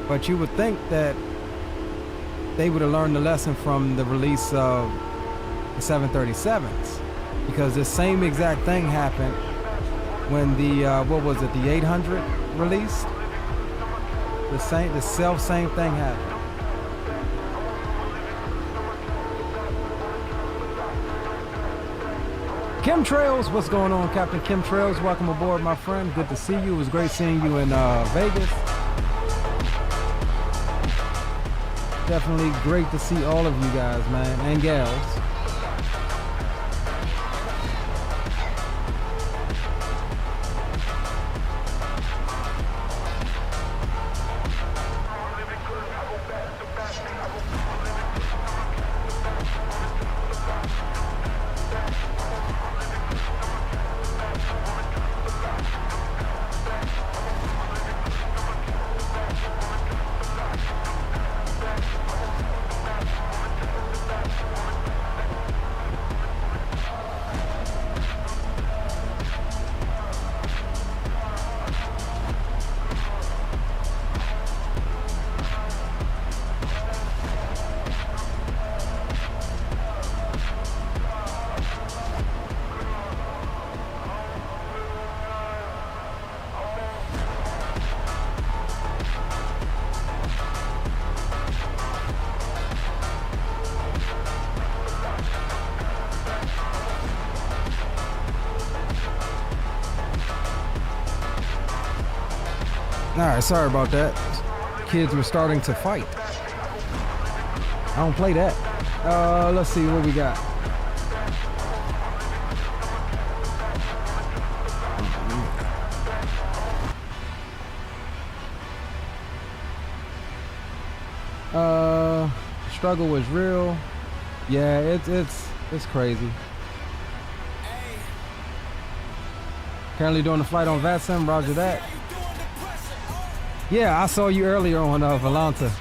But you would think that they would have learned the lesson from the release of the 737s, because the same exact thing happened when the what was it, the 800 released. The same thing happened. Chemtrails, what's going on, Captain Chemtrails? Welcome aboard, my friend. Good to see you. It was great seeing you in Vegas. Definitely great to see all of you guys, man, and gals. Alright, sorry about that. Kids were starting to fight. I don't play that. Let's see what we got. Struggle was real. Yeah, it's crazy. Currently doing the flight on VATSIM, roger that. Yeah, I saw you earlier on Volanta.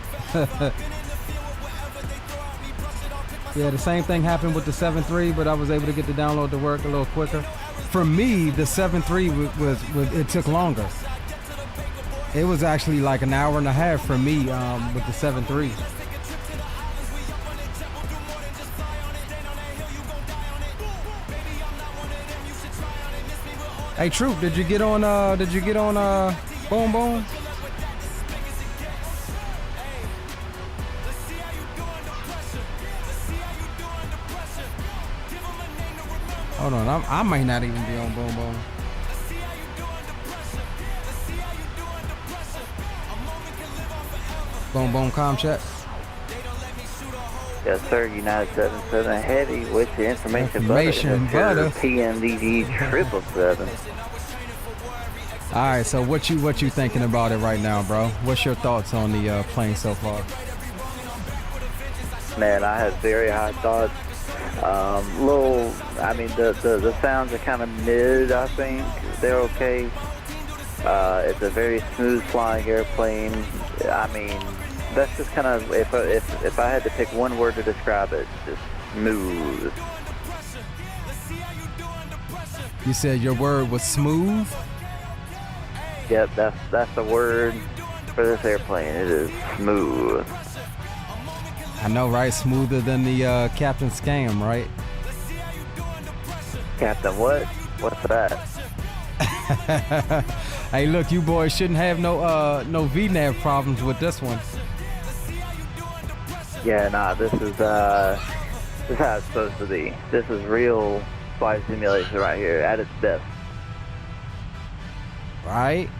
Yeah, the same thing happened with the 7.3, but I was able to get the download to work a little quicker. For me, the 7.3 was it took longer. It was actually like an hour and a half for me with the 7.3. Hey Troop, did you get on Boom Boom? Hold on, I might not even be on Boom Boom. Boom Boom com chat. Yes, sir. United 77 Heavy with the information butter. PMDG 777. All right, so what you thinking about it right now, bro? What's your thoughts on the plane so far? Man, I have very high thoughts. The sounds are kind of mid. I think they're okay. It's a very smooth flying airplane. I mean, that's just kind of, if I had to pick one word to describe it, just smooth. You said your word was smooth? Yep, that's the word for this airplane. It is smooth. I know, right? Smoother than the Captain Scam, right? Captain what? What's that? Hey, look, you boys shouldn't have no VNAV problems with this one. Yeah, nah, this is how it's supposed to be. This is real flight simulation right here at its best. Right?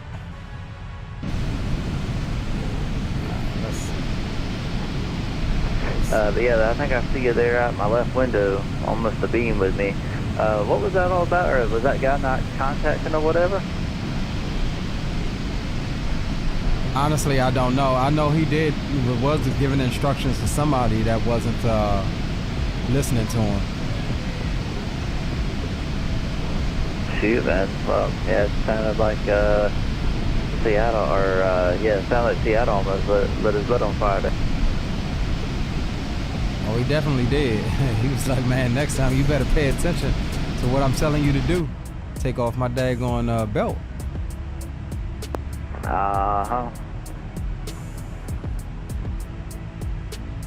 But yeah, I think I see you there out my left window, almost a beam with me. What was that all about, or was that guy not contacting or whatever? Honestly, I don't know. I know he was giving instructions to somebody that wasn't listening to him. Shoot, man. Well, yeah, it's kind of like Seattle, or yeah, it sounded like Seattle almost lit his butt on fire there. Oh, he definitely did. He was like, man, next time you better pay attention to what I'm telling you to do. Take off my daggone belt. Uh-huh.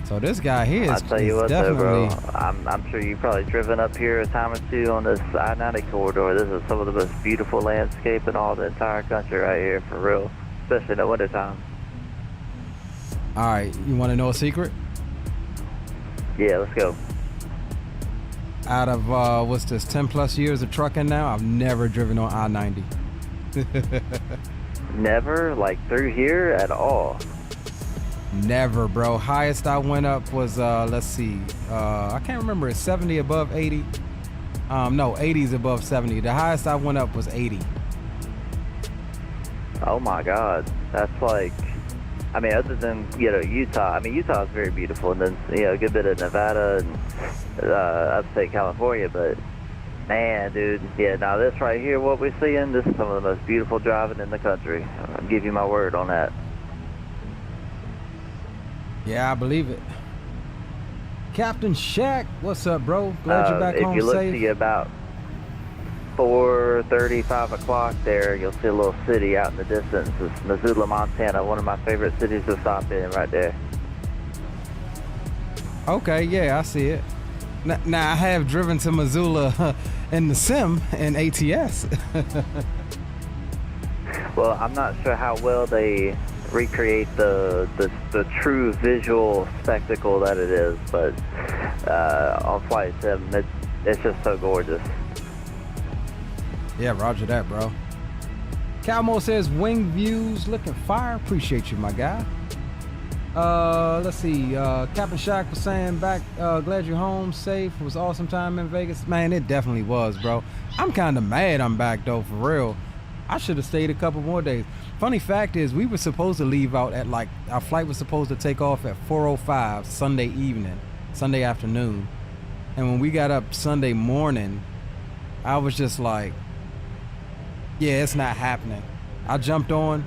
So this guy here is, I'll tell you what, definitely... though, bro. I'm sure you've probably driven up here a time or two on this I-90 corridor. This is some of the most beautiful landscape in all the entire country right here, for real. Especially in the wintertime. All right, you want to know a secret? Yeah, let's go. Out of, what's this, 10 plus years of trucking now, I've never driven on I-90. Never? Like through here at all? Never, bro. Highest I went up was, let's see, I can't remember, it's 70 above 80. No, 80's above 70. The highest I went up was 80. Oh my God. That's like, I mean, other than, you know, Utah. I mean, Utah is very beautiful, and then, you know, a good bit of Nevada and upstate California, but man, dude, yeah, now this right here, what we're seeing, this is some of the most beautiful driving in the country. I'll give you my word on that. Yeah, I believe it. Captain Shaq, what's up, bro? Glad you're back home safe. If you look to about 4:30, 5 o'clock there, you'll see a little city out in the distance. It's Missoula, Montana, one of my favorite cities to stop in right there. Okay, yeah, I see it. Now I have driven to Missoula in the sim and ATS. Well, I'm not sure how well they recreate the true visual spectacle that it is, but on Flight Sim, it's just so gorgeous. Yeah, roger that, bro. Calmo says wing views looking fire. Appreciate you, my guy. Let's see. Captain Shaq was saying back, glad you're home safe. It was awesome time in Vegas. Man, it definitely was, bro. I'm kind of mad I'm back though, for real. I should have stayed a couple more days. Funny fact is, we were supposed to leave out at like, our flight was supposed to take off at 4:05 Sunday evening, Sunday afternoon. And when we got up Sunday morning, I was just like, yeah, it's not happening. I jumped on,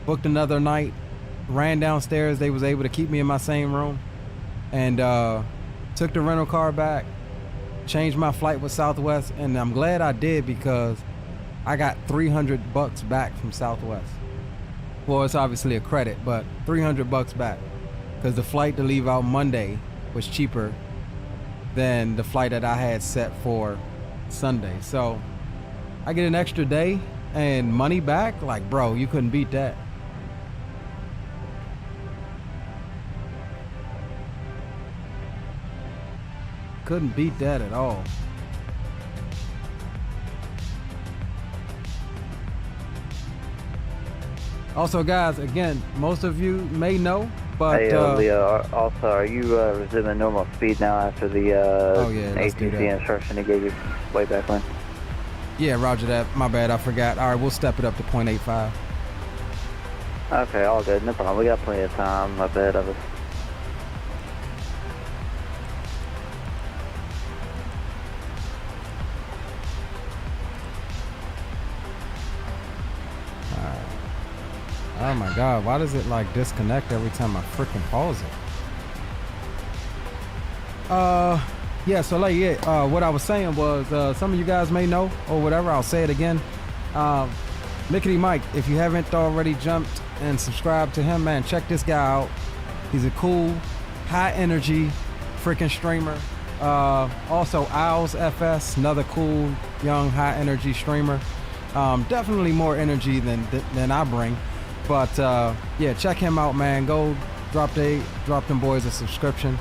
booked another night, ran downstairs. They was able to keep me in my same room, and took the rental car back, changed my flight with Southwest, and I'm glad I did because I got $300 back from Southwest. Well, it's obviously a credit, but $300 back because the flight to leave out Monday was cheaper than the flight that I had set for Sunday. So I get an extra day and money back. Like, bro, you couldn't beat that. Couldn't beat that at all. Also, guys, again, most of you may know, but hey, Leo, also, are you resuming normal speed now after the ATC instruction he gave you way back when? Yeah, roger that. My bad, I forgot. All right, we'll step it up to 0.85. Okay, all good. No problem. We got plenty of time. My bad of us. Oh my God, why does it like disconnect every time I freaking pause it? Yeah, so like, yeah, what I was saying was, some of you guys may know or whatever, I'll say it again. Mickety Mike, if you haven't already jumped and subscribed to him, man, check this guy out. He's a cool, high energy freaking streamer. Also Owls FS, another cool, young, high energy streamer. Definitely more energy than I bring. But yeah, check him out, man. Go drop them boys a subscription.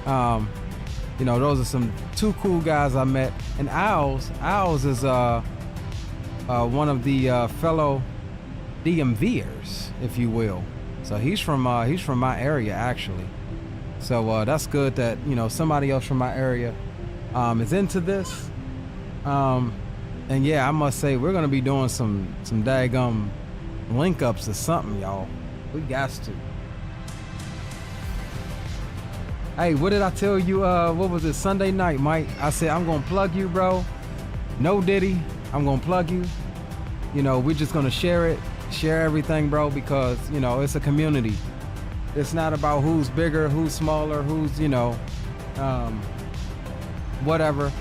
You know, those are two cool guys I met. And Owls is one of the fellow DMVers, if you will. So he's from my area actually. So that's good that, you know, somebody else from my area is into this. And yeah, I must say we're gonna be doing some daggum link ups or something, y'all. We got to. Hey, what did I tell you? What was it, Sunday night, Mike? I said I'm gonna plug you, bro. No Diddy, I'm gonna plug you. You know, we're just gonna share everything, bro, because, you know, it's a community. It's not about who's bigger, who's smaller, who's, you know, whatever.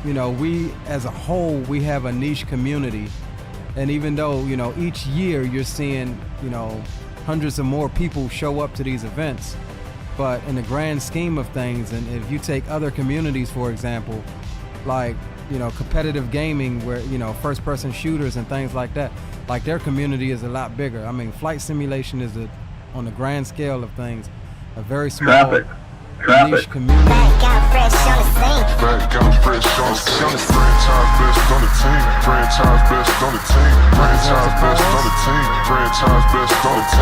You know, we as a whole, we have a niche community. And even though, you know, each year you're seeing, you know, hundreds of more people show up to these events, But in the grand scheme of things, and if you take other communities, for example, like, you know, competitive gaming where, you know, first person shooters and things like that, like their community is a lot bigger. I mean, flight simulation is on the grand scale of things, a very small niche community. Franchise best on the team. Franchise best on the team. Franchise best on the team. Franchise best on the team. Franchise best on the team.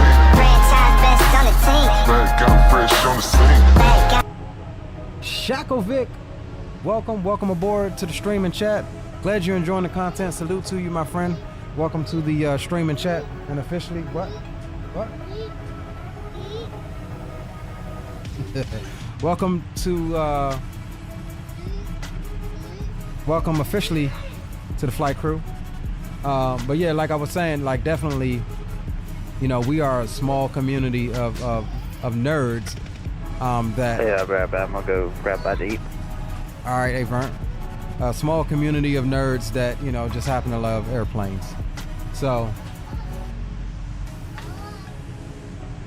Back got fresh on the scene. Shakovic, welcome aboard to the stream and chat. Glad you're enjoying the content. Salute to you, my friend. Welcome to the stream and chat. And officially, what? Welcome officially to the flight crew. But yeah, like I was saying, like definitely, you know, we are a small community of nerds. That yeah, I'm gonna go grab by to eat. All right, Avern. A small community of nerds that, you know, just happen to love airplanes. So,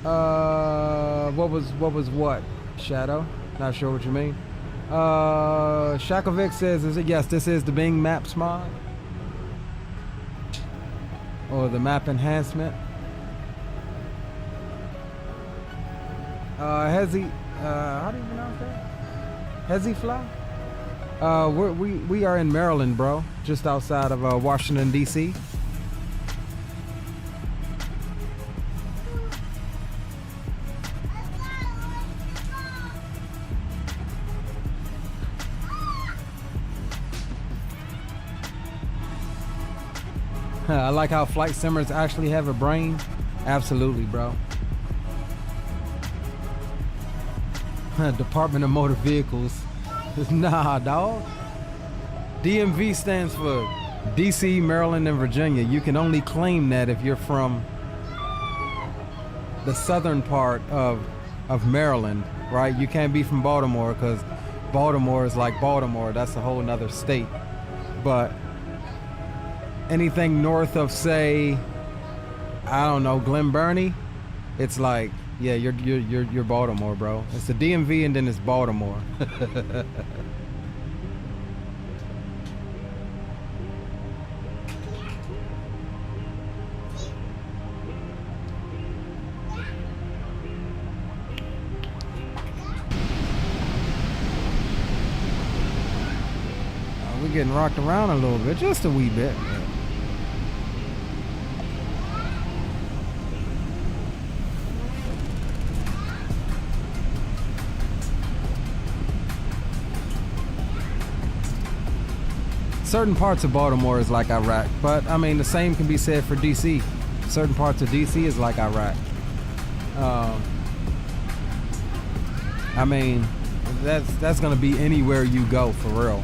what was Shadow? Not sure what you mean. Shakovic says, yes, this is the Bing Maps mod. Or the map enhancement. Hezi, how do you pronounce that? Hezi Fly? We are in Maryland, bro. Just outside of Washington, D.C. I like how flight simmers actually have a brain. Absolutely, bro. Department of Motor Vehicles. Nah, dog. DMV stands for DC, Maryland, and Virginia. You can only claim that if you're from the southern part of Maryland, right? You can't be from Baltimore because Baltimore is like Baltimore. That's a whole nother state. But anything north of, say, I don't know, Glen Burnie, it's like, yeah, you're Baltimore, bro. It's the DMV and then it's Baltimore. We're getting rocked around a little bit, just a wee bit. Certain parts of Baltimore is like Iraq, but I mean the same can be said for DC. Certain parts of DC is like Iraq. I mean, that's gonna be anywhere you go, for real.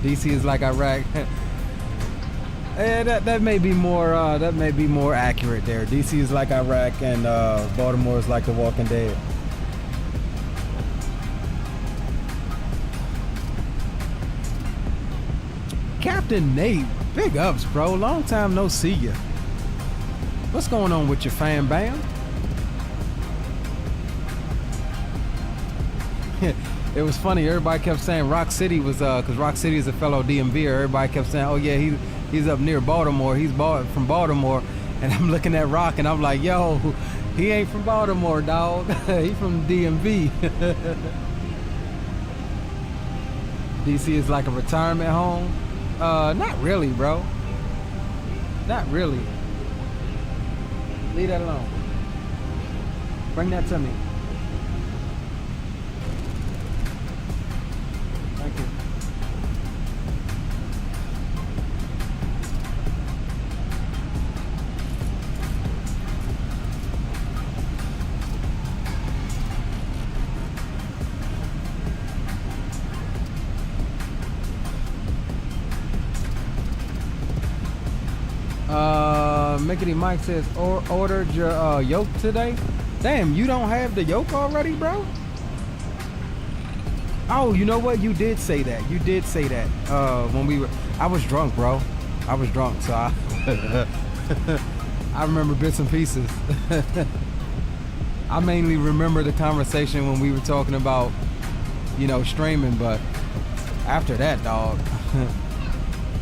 DC is like Iraq. Yeah, that may be more accurate there. DC is like Iraq, and Baltimore is like The Walking Dead. Captain Nate, big ups, bro. Long time no see ya. What's going on with your fam bam? It was funny. Everybody kept saying Rock City was because Rock City is a fellow DMV. Everybody kept saying, "Oh yeah, he's up near Baltimore. He's from Baltimore." And I'm looking at Rock, and I'm like, "Yo, he ain't from Baltimore, dog. He from DMV." DC is like a retirement home. Not really, bro. Not really. Leave that alone. Bring that to me. Thank you. Mickey Mike says, ordered your yoke today? Damn, you don't have the yoke already, bro? Oh, you know what? You did say that. You did say that. When I was drunk, bro. I was drunk, so I remember bits and pieces. I mainly remember the conversation when we were talking about, you know, streaming, but after that, dog,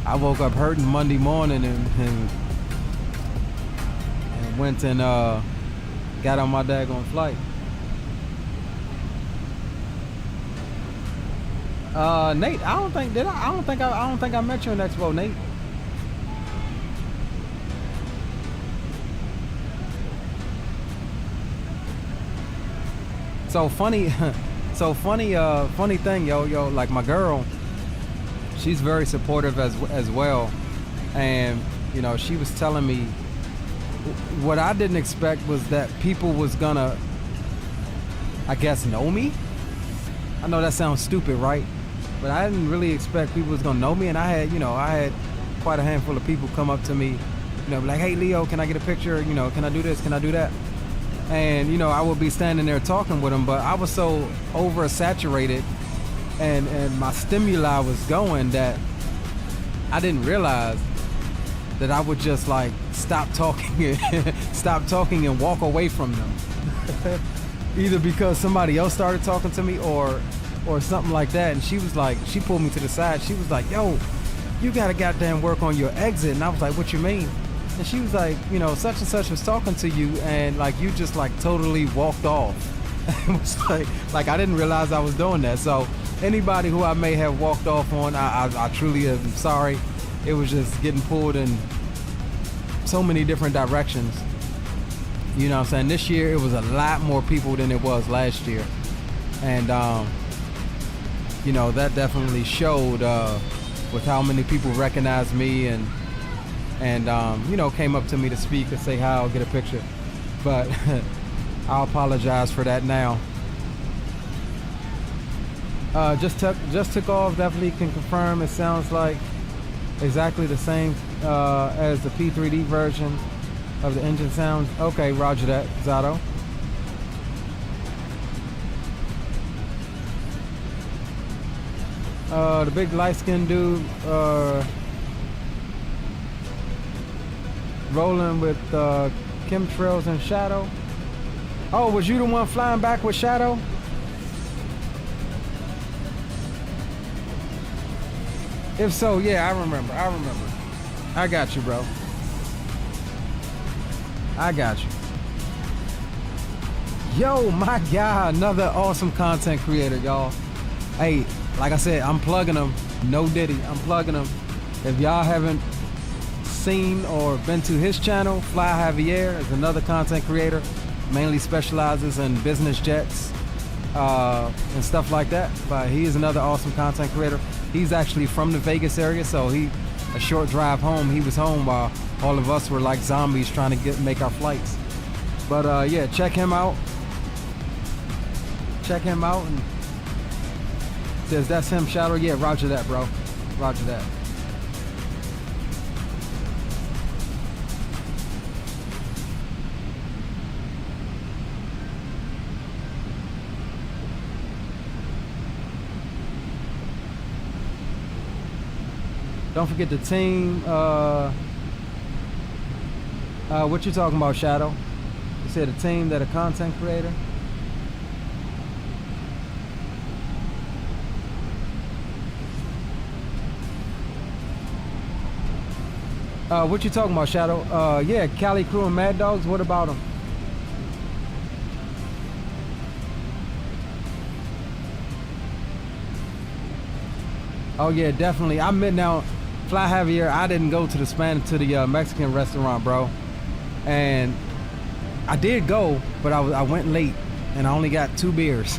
I woke up hurting Monday morning and went and got on my daggone flight. Nate, I don't think I met you in Expo, Nate. So funny thing, yo, like my girl, she's very supportive as well, and you know, she was telling me what I didn't expect was that people was gonna, I guess, know me. I know that sounds stupid, right? But I didn't really expect people was gonna know me, and I had quite a handful of people come up to me, you know, like, hey Leo, can I get a picture? You know, can I do this? Can I do that? And you know, I would be standing there talking with them, but I was so oversaturated and my stimuli was going that I didn't realize that I would just like stop talking and walk away from them. Either because somebody else started talking to me or something like that. And she was like, she pulled me to the side. She was like, yo, you gotta goddamn work on your exit. And I was like, what you mean? And she was like, you know, such and such was talking to you and like you just like totally walked off. It was like I didn't realize I was doing that. So anybody who I may have walked off on, I truly am sorry. It was just getting pulled in so many different directions. You know what I'm saying? This year it was a lot more people than it was last year. And you know, that definitely showed with how many people recognized me and you know, came up to me to speak and say hi or get a picture. But I'll apologize for that now. Just took off, definitely can confirm. It sounds like exactly the same as the P3D version of the engine sounds. Okay, roger that, Zato. The big light-skinned dude rolling with chemtrails and Shadow. Oh, was you the one flying back with Shadow? If so, yeah, I remember. I got you, bro. I got you. Yo, my God, another awesome content creator, y'all. Hey, like I said, I'm plugging him. No Diddy, I'm plugging him. If y'all haven't seen or been to his channel, Fly Javier is another content creator, mainly specializes in business jets and stuff like that. But he is another awesome content creator. He's actually from the Vegas area, so a short drive home, he was home while all of us were like zombies trying to make our flights. But yeah, check him out. And says that's him, Shadow. Yeah, roger that, bro. Roger that. Don't forget the team. What you talking about, Shadow? You said a team that a content creator? What you talking about, Shadow? Yeah, Cali Crew and Mad Dogs. What about them? Oh yeah, definitely. I admit now, Fly Javier, I didn't go to the Mexican restaurant, bro. And I did go, but I went late and I only got 2 beers.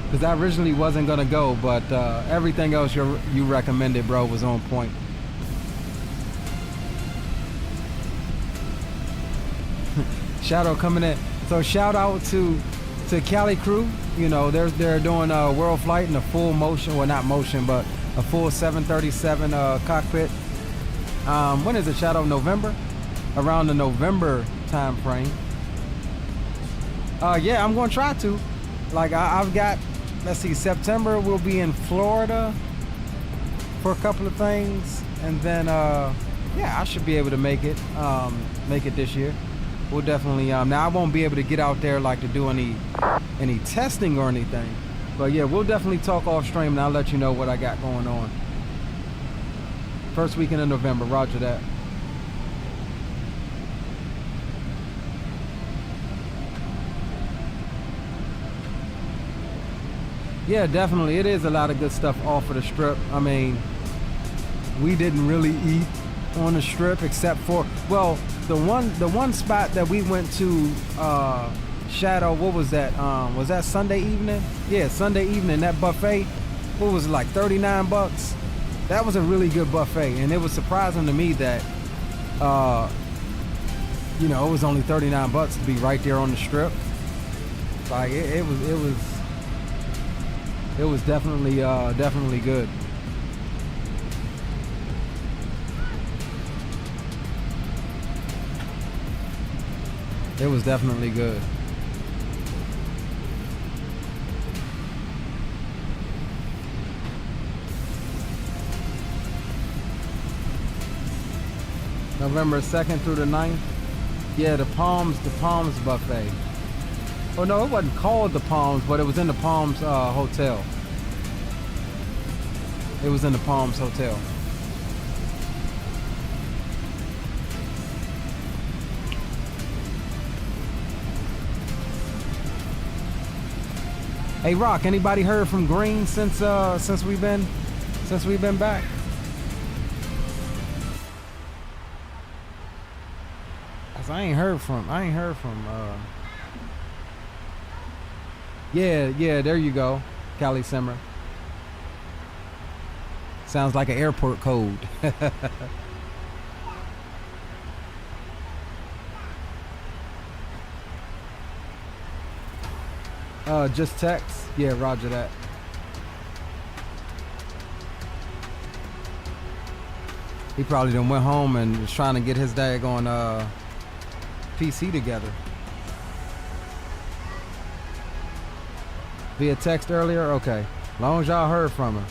Because I originally wasn't gonna go, but everything else you recommended, bro, was on point. Shadow coming in. So shout out to Cali Crew. You know, they're doing a world flight in a full motion, well not motion, but a full 737 cockpit. When is it, Shadow? November? Around the November time frame. Yeah, I'm gonna try to. Like I've got, let's see, September we'll be in Florida for a couple of things, and then yeah, I should be able to make it this year. We'll definitely now I won't be able to get out there like to do any testing or anything, but yeah, we'll definitely talk off stream and I'll let you know what I got going on. First weekend in November, roger that. Yeah, definitely. It is a lot of good stuff off of the strip. I mean, we didn't really eat on the strip except for, well, the one spot that we went to, Shadow, what was that Sunday evening? Yeah, Sunday evening, that buffet, what was it, like 39 bucks? That was a really good buffet, and it was surprising to me that, you know, it was only 39 bucks to be right there on the strip. Like, it was definitely good. It was definitely good. November 2nd through the 9th. Yeah, the Palms buffet. Oh no, it wasn't called the Palms, but it was in the Palms hotel. It was in the Palms hotel. Hey Rock, anybody heard from Green since we've been back? I ain't heard from yeah, there you go, Cali Simmer. Sounds like an airport code. Just text. Yeah, roger that. He probably done went home and was trying to get his daggone PC together. Via text earlier? Okay. As long as y'all heard from him.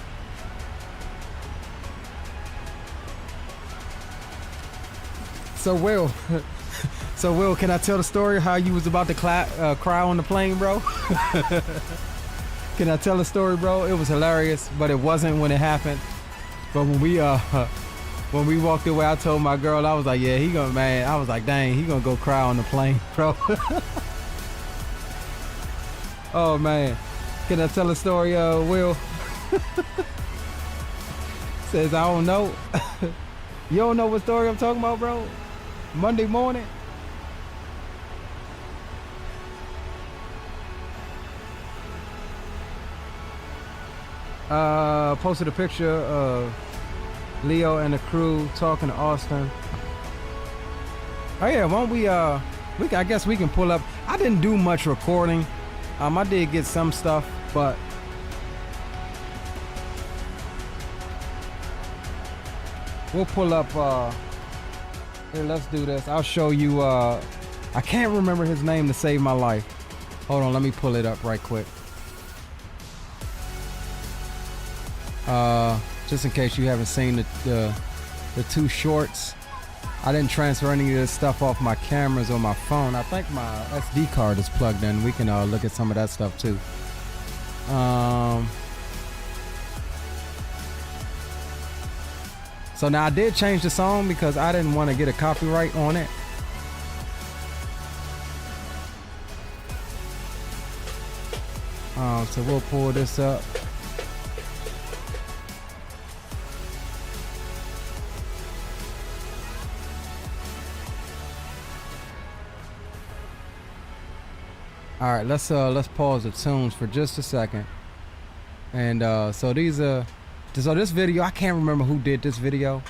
So Will, can I tell the story how you was about to cry on the plane, bro? Can I tell the story, bro? It was hilarious, but it wasn't when it happened. But when we walked away, I told my girl, I was like, yeah, he gonna, man. I was like, dang, he gonna go cry on the plane, bro. Oh man, can I tell a story, Will? Says I don't know. You don't know what story I'm talking about, bro? Monday morning. Posted a picture of Leo and the crew talking to Austin. Oh yeah, won't we I guess we can pull up. I didn't do much recording. I did get some stuff, but we'll pull up here, let's do this. I'll show you I can't remember his name to save my life. Hold on, let me pull it up right quick. Just in case you haven't seen the two shorts. I didn't transfer any of this stuff off my cameras or my phone. I think my SD card is plugged in. We can look at some of that stuff too. So now I did change the song because I didn't want to get a copyright on it. So we'll pull this up. All right, let's pause the tunes for just a second. And so this video, I can't remember who did this video,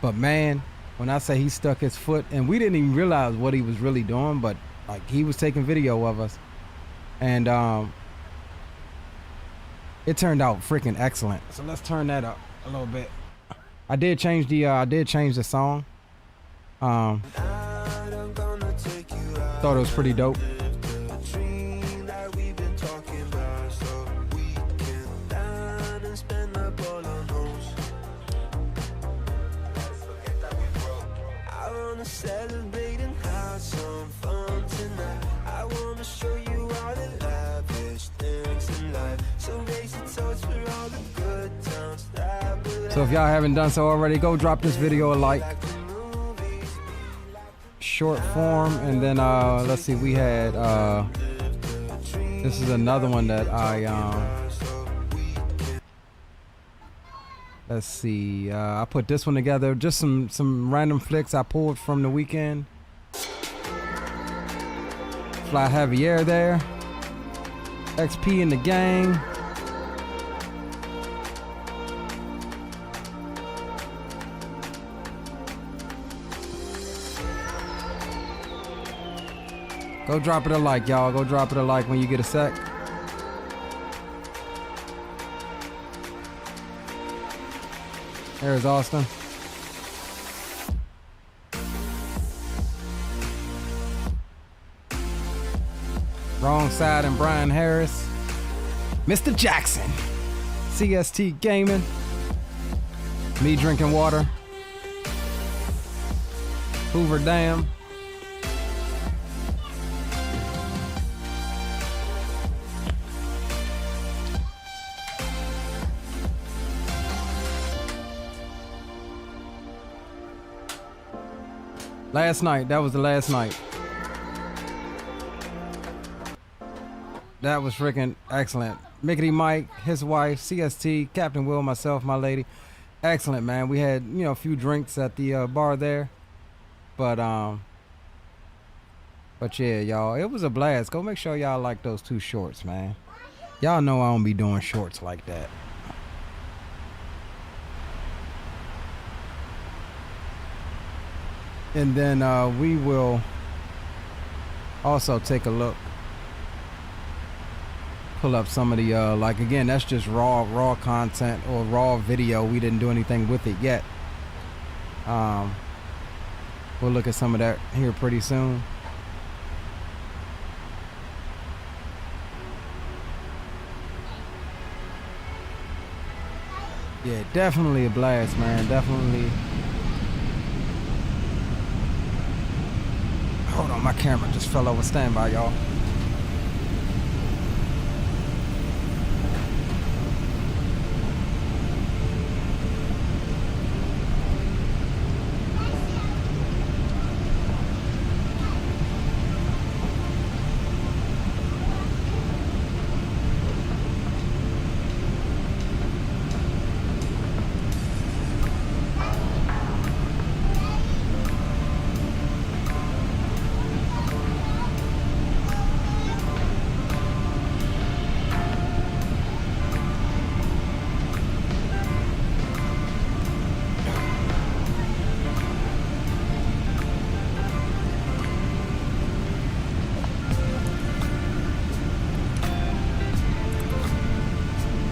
but man, when I say he stuck his foot, and we didn't even realize what he was really doing, but like he was taking video of us, and it turned out freaking excellent. So let's turn that up a little bit. I did change the song. Thought it was pretty dope. wanna celebrate and have some fun tonight. I wanna show you all the lavish things in life. So raise a toast for all the good times that we So if y'all haven't done so already, go drop this video a like. Short form, and then let's see, we had this is another one that I let's see, I put this one together, just some random flicks I pulled from the weekend. Fly Javier there, XP in the gang. Go drop it a like, y'all. Go drop it a like when you get a sec. There's Austin. Wrong side and Brian Harris. Mr. Jackson. CST Gaming. Me drinking water. Hoover Dam. Last night, that was the last night. That was freaking excellent. Mickey Mike, his wife, CST, Captain Will, myself, my lady. Excellent, man. We had, you know, a few drinks at the bar there. But yeah, y'all, it was a blast. Go make sure y'all like those two shorts, man. Y'all know I don't be doing shorts like that. And then we will also take a look, pull up some of the like, again, that's just raw content or raw video. We didn't do anything with it yet. We'll look at some of that here pretty soon. Yeah, definitely a blast, man. Definitely. Hold on, my camera just fell over. Stand by, y'all.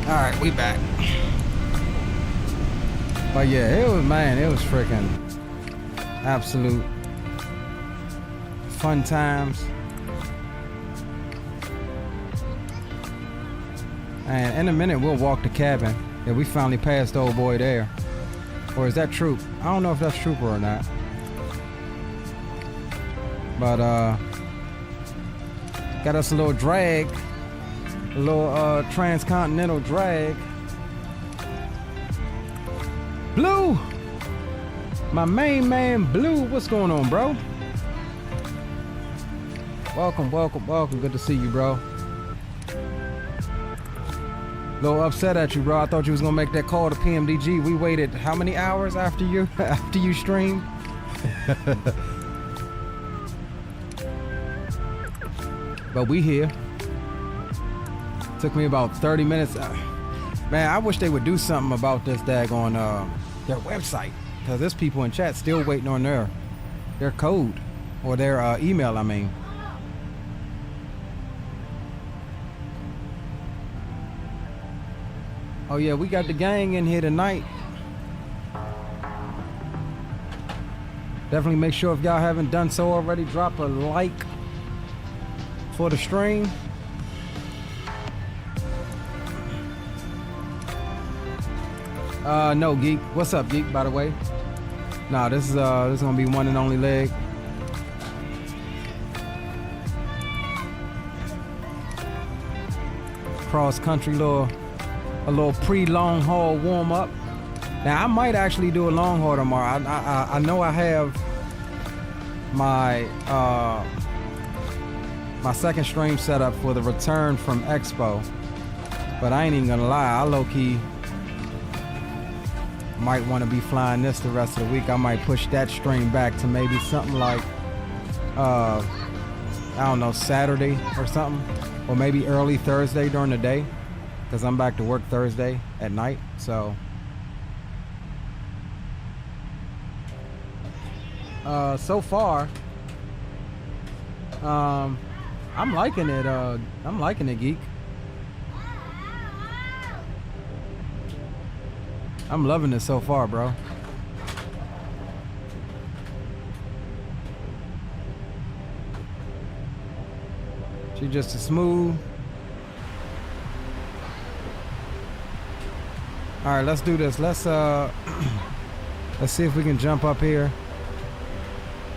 Alright, we back. But yeah, it was freaking absolute fun times. And in a minute we'll walk the cabin. Yeah, we finally passed the old boy there. Or is that Troop? I don't know if that's Trooper or not. But got us a little drag. A little transcontinental drag. Blue! My main man, Blue. What's going on, bro? Welcome, welcome, welcome. Good to see you, bro. A little upset at you, bro. I thought you was gonna make that call to PMDG. We waited how many hours after you streamed? But we here. Took me about 30 minutes. Man, I wish they would do something about this daggone their website, because there's people in chat still waiting on their code or their email, I mean. Oh yeah, we got the gang in here tonight. Definitely make sure, if y'all haven't done so already, drop a like for the stream. No, Geek. What's up, Geek, by the way? Nah, this is gonna be one and only leg. Cross country, a little pre-long haul warm up. Now I might actually do a long haul tomorrow. I know I have my my second stream set up for the return from Expo, but I ain't even gonna lie, I low-key might want to be flying this the rest of the week. I might push that stream back to maybe something like I don't know, Saturday or something, or maybe early Thursday during the day, because I'm back to work Thursday at night. So so far I'm liking it. I'm liking it, Geek. I'm loving it so far, bro. She's just a smooth. All right, let's do this. Let's see if we can jump up here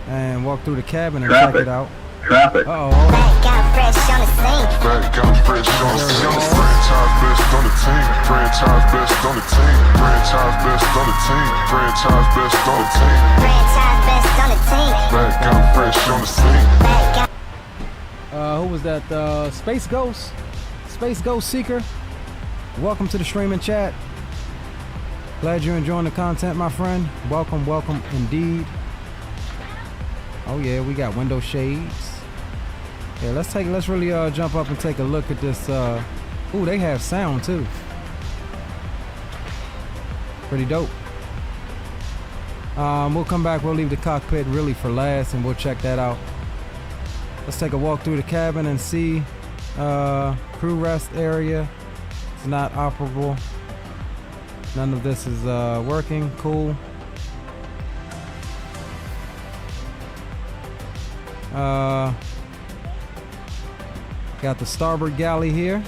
and walk through the cabin and check it out. Traffic. Uh-oh. Franchise best on the team. Franchise best on the team. Franchise best on the team. Franchise best on the team. Franchise best on the team. Back out fresh on the scene. Who was that? Space Ghost? Space Ghost Seeker. Welcome to the streaming chat. Glad you're enjoying the content, my friend. Welcome, welcome indeed. Oh yeah, we got window shades. Yeah, let's really jump up and take a look at this. Ooh, they have sound too. Pretty dope. We'll come back. We'll leave the cockpit really for last, and we'll check that out. Let's take a walk through the cabin and see. Crew rest area. It's not operable. None of this is working. Cool. Got the starboard galley here.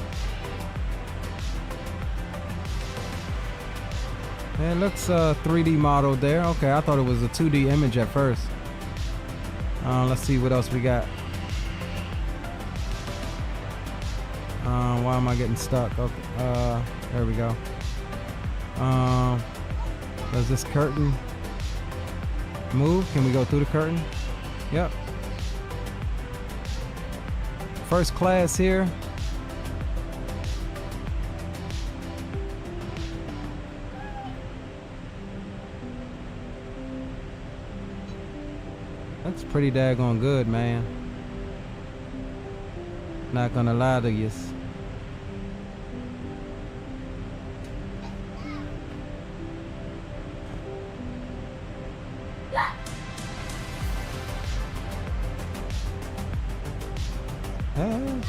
It looks 3D modeled there. Okay, I thought it was a 2D image at first. Let's see what else we got. Why am I getting stuck? Okay, there we go. Does this curtain move? Can we go through the curtain? Yep. First class here. That's pretty daggone good, man. Not gonna lie to you.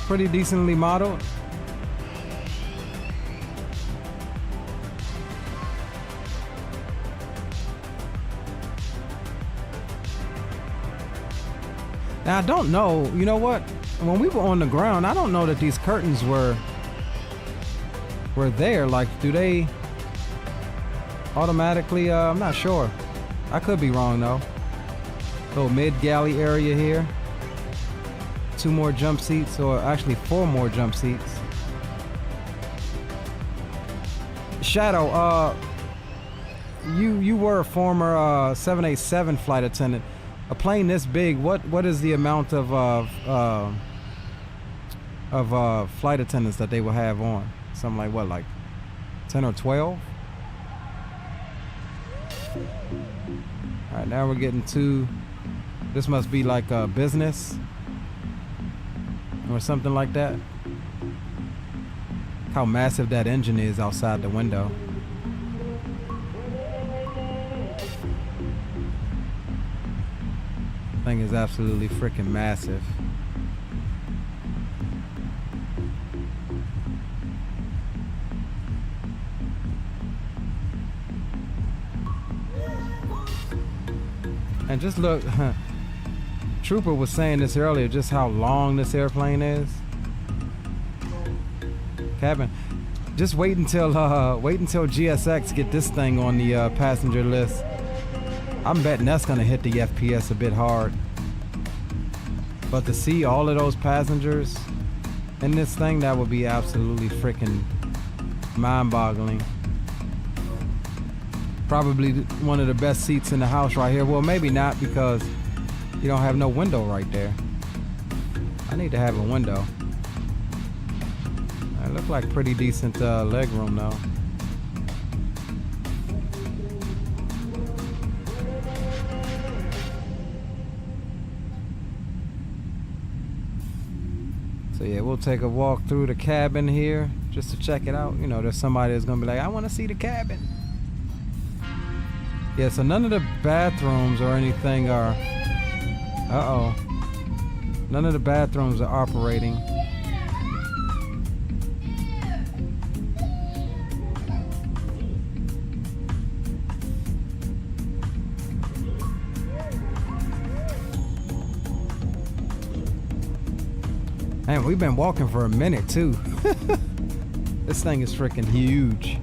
Pretty decently modeled. Now I don't know, you know what? When we were on the ground, I don't know that these curtains were there. Like, do they automatically? I'm not sure. I could be wrong though. Little mid galley area here. 2 more jump seats, or actually 4 more jump seats. Shadow, you were a former 787 flight attendant. A plane this big, what is the amount of flight attendants that they will have on? Something like what, like 10 or 12? All right, now we're getting to, this must be like a business or something like that. How massive that engine is outside the window. Thing is absolutely freaking massive. And just look, Trooper was saying this earlier, just how long this airplane is. Cabin, just wait until GSX get this thing on the passenger list. I'm betting that's gonna hit the FPS a bit hard. But to see all of those passengers in this thing, that would be absolutely freaking mind-boggling. Probably one of the best seats in the house right here. Well, maybe not, because you don't have no window right there. I need to have a window. It looked like pretty decent leg room though. So yeah, we'll take a walk through the cabin here just to check it out. You know, there's somebody that's gonna be like, I want to see the cabin. Yeah, so none of the bathrooms or anything are, none of the bathrooms are operating. Man, we've been walking for a minute too. This thing is freaking huge.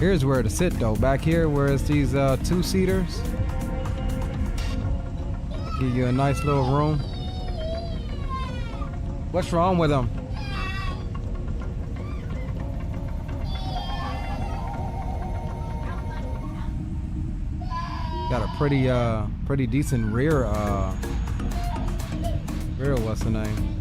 Here's where to sit though. Back here where it's these two-seaters. Give you a nice little room. What's wrong with them? Got a pretty decent rear what's the name?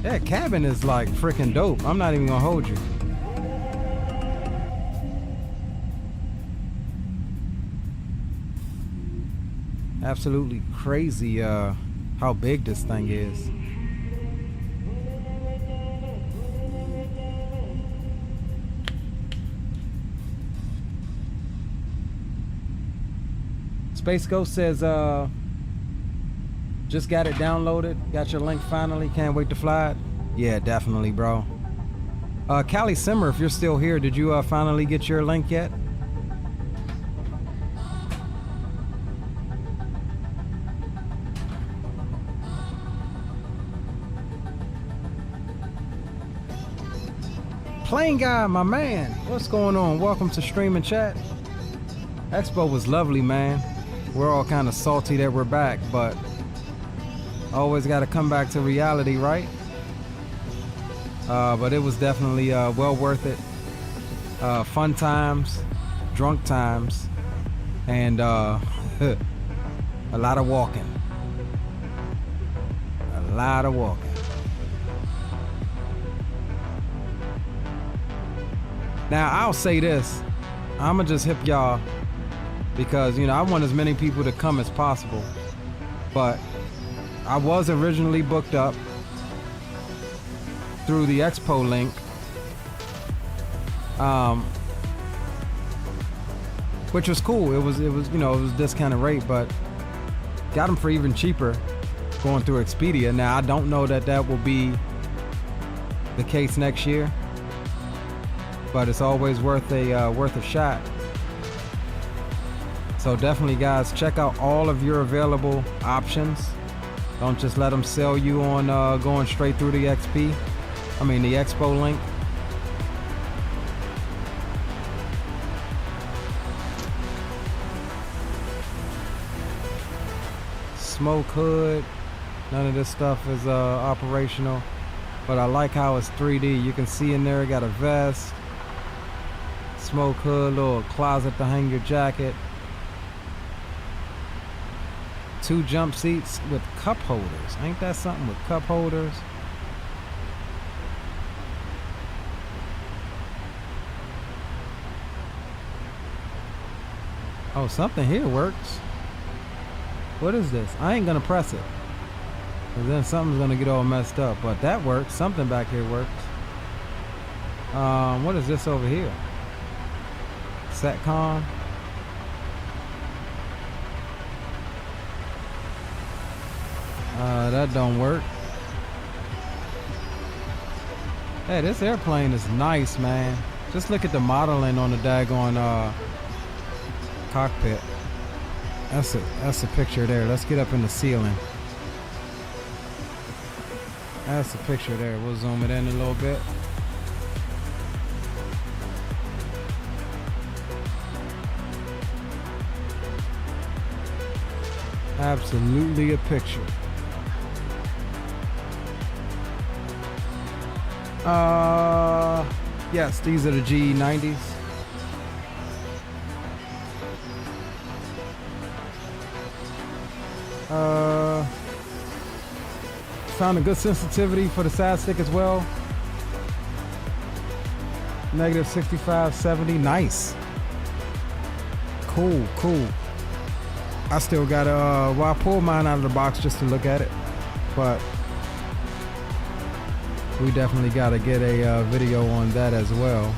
That cabin is like freaking dope. I'm not even gonna hold you. Absolutely crazy how big this thing is. Space Ghost says, just got it downloaded. Got your link finally. Can't wait to fly it. Yeah, definitely, bro. Callie Simmer, if you're still here, did you finally get your link yet? Plane Guy, my man. What's going on? Welcome to Stream and Chat. Expo was lovely, man. We're all kind of salty that we're back, but always got to come back to reality, right? But it was definitely well worth it. Fun times, drunk times, and a lot of walking. A lot of walking. Now, I'll say this. I'ma just hip y'all, because, you know, I want as many people to come as possible. But I was originally booked up through the Expo link. Which was cool. It was, you know, it was discounted rate, but got them for even cheaper going through Expedia. Now, I don't know that that will be the case next year, but it's always worth a shot. So definitely, guys, check out all of your available options. Don't just let them sell you on going straight through the the Expo link. Smoke hood. None of this stuff is operational, but I like how it's 3D. You can see in there, it got a vest, smoke hood, little closet to hang your jacket. 2 jump seats with cup holders. Ain't that something, with cup holders? Oh, something here works. What is this? I ain't gonna press it, because then something's gonna get all messed up. But that works. Something back here works. What is this over here? Satcom. That don't work. Hey, this airplane is nice, man. Just look at the modeling on the daggone cockpit. That's a picture there. Let's get up in the ceiling. That's the picture there. We'll zoom it in a little bit. Absolutely a picture. Yes, these are the G90s. Found a good sensitivity for the side stick as well. Negative 65, 70, nice. Cool. I still got well, I pulled mine out of the box just to look at it, but we definitely got to get a video on that as well.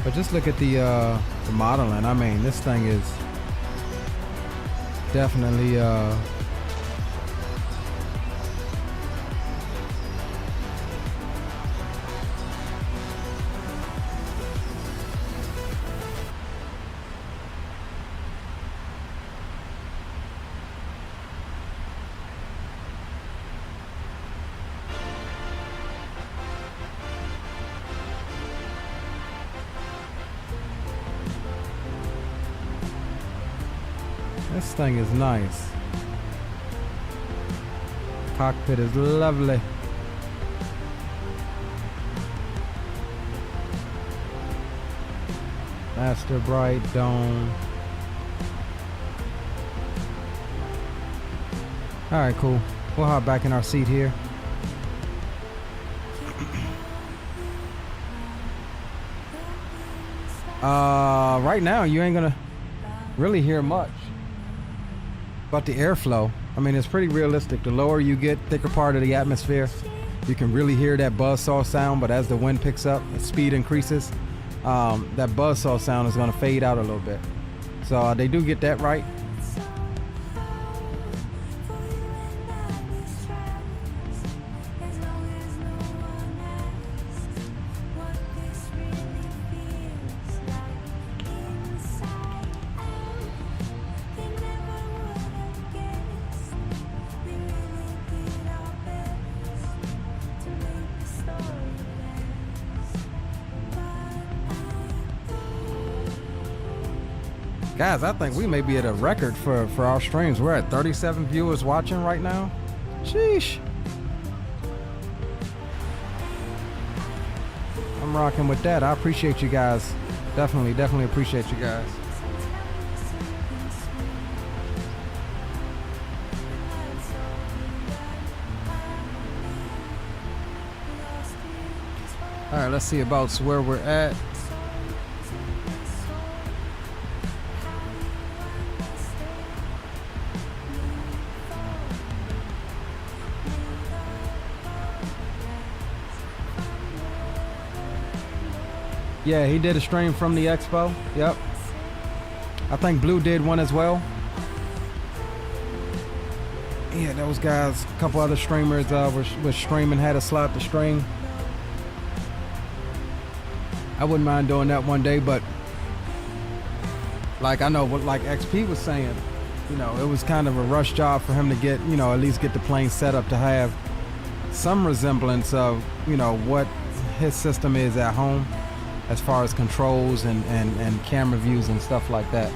But just look at the modeling. I mean, this thing is definitely this thing is nice. Cockpit is lovely. Master bright dome. All right, cool. We'll hop back in our seat here. Right now you ain't gonna really hear much but the airflow. I mean, it's pretty realistic. The lower you get, thicker part of the atmosphere, you can really hear that buzzsaw sound, but as the wind picks up, the speed increases, that buzzsaw sound is gonna fade out a little bit. So they do get that right. Guys, I think we may be at a record for our streams. We're at 37 viewers watching right now. Sheesh. I'm rocking with that. I appreciate you guys. Definitely appreciate you guys. All right, let's see about where we're at. Yeah, he did a stream from the expo. Yep. I think Blue did one as well. Yeah, those guys, a couple other streamers were streaming, had a slot to stream. I wouldn't mind doing that one day, but like I know what like XP was saying, you know, it was kind of a rush job for him to get, you know, at least get the plane set up to have some resemblance of, you know, what his system is at home as far as controls and camera views and stuff like that.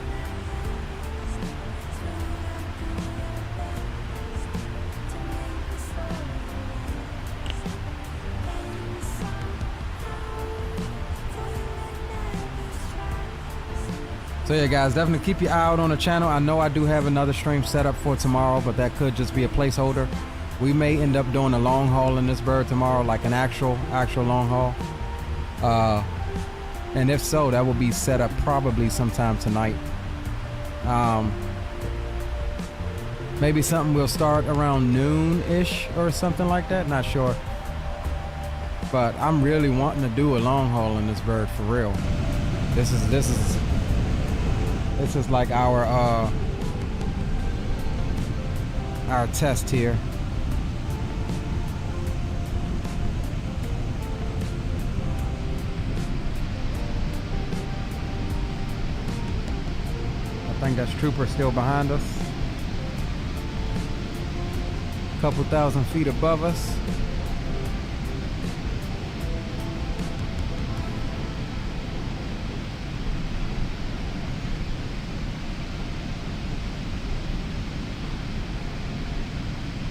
So yeah, guys, definitely keep your eye out on the channel. I know I do have another stream set up for tomorrow, but that could just be a placeholder. We may end up doing a long haul in this bird tomorrow, like an actual long haul. And if so, that will be set up probably sometime tonight. Maybe something will start around noon-ish or something like that, not sure. But I'm really wanting to do a long haul in this bird for real. This is like our test here. I think that's Trooper still behind us. A couple thousand feet above us.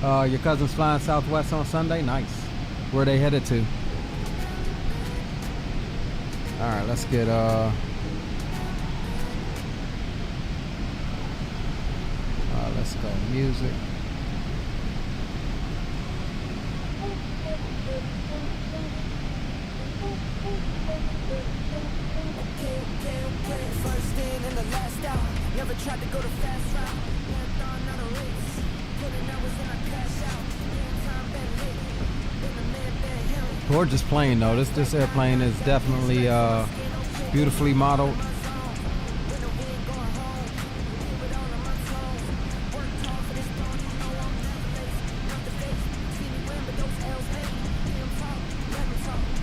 Your cousin's flying Southwest on Sunday? Nice. Where they headed to? Alright, let's get let's go music. First in and the last out. Never tried to go the fast route. Marathon, not a race. Putting hours in, I cash out. Time been lit. Been a man, been him. Gorgeous plane though. This airplane is definitely beautifully modeled.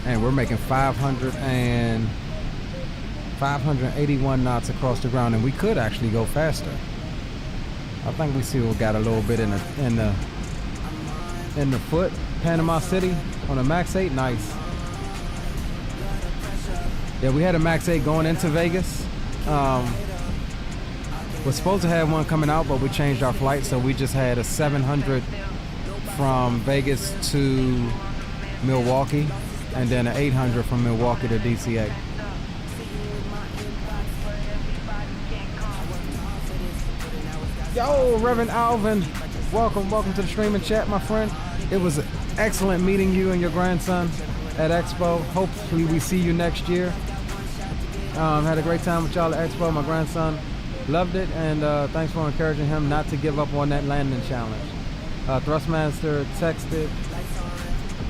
And we're making 581 knots across the ground, and we could actually go faster. I think we still got a little bit in the foot. Panama City on a Max 8, nice. Yeah, we had a Max 8 going into Vegas. We're supposed to have one coming out, but we changed our flight, so we just had a 700 from Vegas to Milwaukee, and then an 800 from Milwaukee to DCA. Yo, Reverend Alvin, welcome to the streaming chat, my friend. It was excellent meeting you and your grandson at Expo. Hopefully we see you next year. Had a great time with y'all at Expo. My grandson loved it, and thanks for encouraging him not to give up on that landing challenge. Thrustmaster texted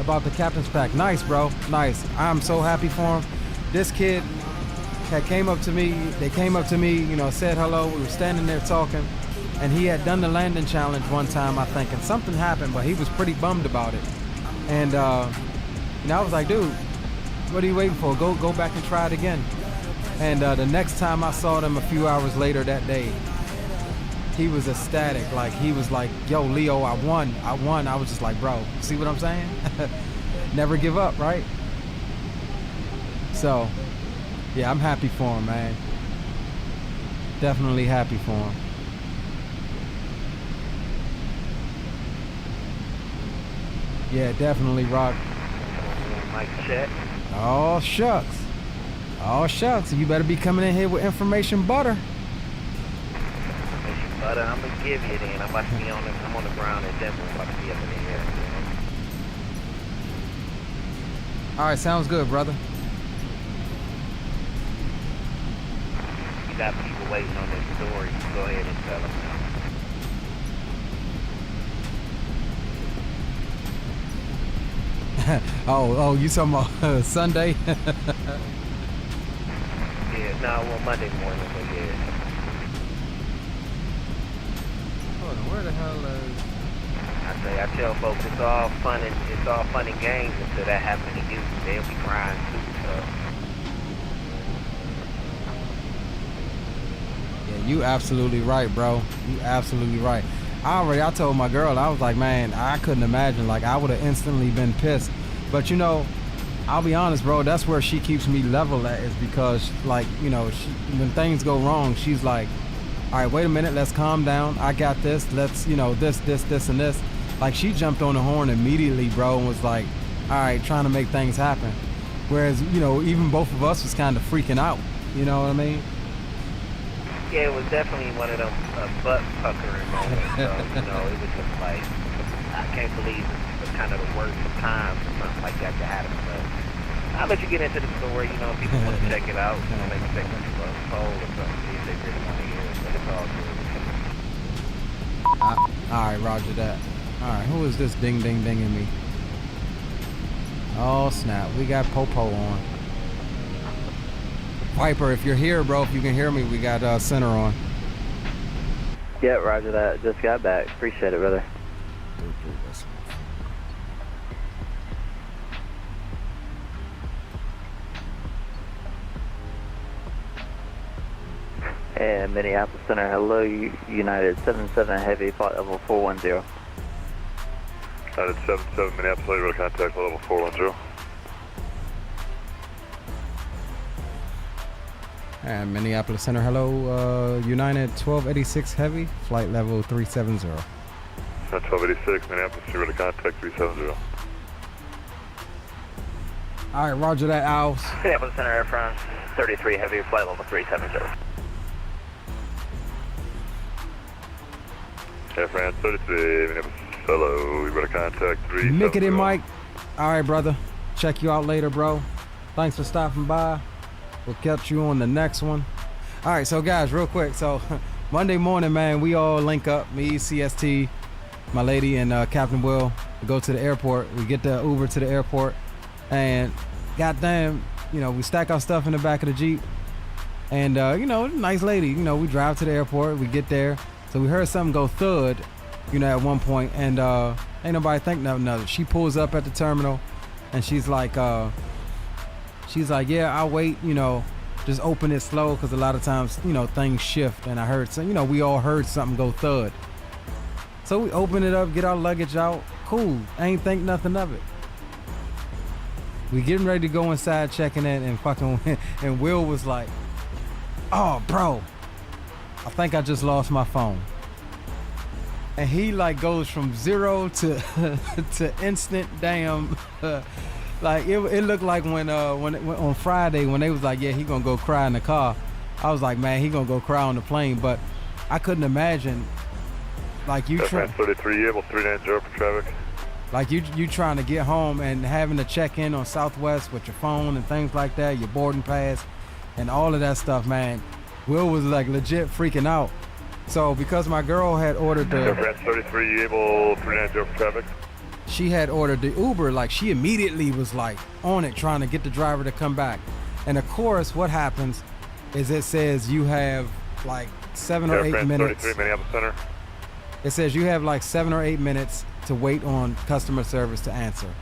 about the captain's pack. Nice, bro, nice. I'm so happy for him. This kid came up to me, you know, said hello. We were standing there talking, and he had done the landing challenge one time, I think, and something happened, but he was pretty bummed about it. And I was like, dude, what are you waiting for? Go back and try it again. And the next time I saw them a few hours later that day, he was ecstatic. Like, he was like, yo, Leo, I won. I was just like, bro, see what I'm saying? Never give up, right? So, yeah, I'm happy for him, man. Definitely happy for him. Yeah, definitely, Rock. Mic check. Oh, shucks. Oh, shucks. You better be coming in here with information butter. Butter, I'm going to give you then. I'm on the ground in Denver. I'm about to be up in the air. All right, sounds good, brother. You got people waiting on this story. Go ahead and tell them. oh, you talking about Sunday? Yeah, no, well, Monday morning, but yeah. Hold on, where the hell is... I tell folks it's all fun and games until that happens to you. They'll be crying too, so. Yeah, you absolutely right, bro. You absolutely right. I told my girl, I was like, man, I couldn't imagine. Like, I would have instantly been pissed. But, you know, I'll be honest, bro, that's where she keeps me level at, is because, like, you know, when things go wrong, she's like, all right, wait a minute, let's calm down. I got this. Let's, you know, this, and this. Like, she jumped on the horn immediately, bro, and was like, all right, trying to make things happen. Whereas, you know, even both of us was kind of freaking out. You know what I mean? Yeah, it was definitely one of them butt puckering moments. So, you know, it was just like, I can't believe it was kind of the worst of times or something like that to happen. But I'll let you get into the story. You know, if people want to check it out, you know, maybe check it out a poll or something, see if they really want to hear it. But it's all good. All right, roger that. All right, who is this dinging me? Oh, snap. We got Popo on. Viper, if you're here, bro, if you can hear me, we got center on. Yeah, roger that. Just got back. Appreciate it, brother. And Minneapolis Center, hello, United 77 Heavy, flight level 410. United 77 Minneapolis, radio contact, level 410. And Minneapolis Center, hello, United 1286 Heavy, flight level 370. 1286, Minneapolis, zero to contact 370. All right, roger that, Owls. Minneapolis Center Air France 33 Heavy, flight level 370. Air France 33, Minneapolis, hello, we better contact 370. Mickety Mike. All right, brother. Check you out later, bro. Thanks for stopping by. We'll catch you on the next one. All right, so guys, real quick. So Monday morning, man, we all link up. Me, CST, my lady, and Captain Will. We go to the airport. We get the Uber to the airport. And goddamn, you know, we stack our stuff in the back of the Jeep. And, you know, nice lady. You know, we drive to the airport. We get there. So we heard something go thud, you know, at one point. And ain't nobody think nothing of it. She pulls up at the terminal. And she's like, yeah, I'll wait, you know, just open it slow, because a lot of times, you know, things shift. And I heard some, you know, we all heard something go thud. So we open it up, get our luggage out. Cool, ain't think nothing of it. We getting ready to go inside, checking in, and fucking, and Will was like, oh, bro, I think I just lost my phone. And he like goes from 0 to instant damn. Like it looked like when on Friday when they was like, yeah, he gonna go cry in the car. I was like, man, he gonna go cry on the plane. But I couldn't imagine, like you trying 33 able 390 for traffic. Like you trying to get home and having to check in on Southwest with your phone and things like that, your boarding pass and all of that stuff, man. Will was like legit freaking out. So because my girl had ordered the 33 able 390 for traffic. She had ordered the Uber, like she immediately was like on it, trying to get the driver to come back. And of course, what happens is it says you have like 7 or 8 minutes. 33 Minneapolis Center. It says you have like 7 or 8 minutes to wait on customer service to answer.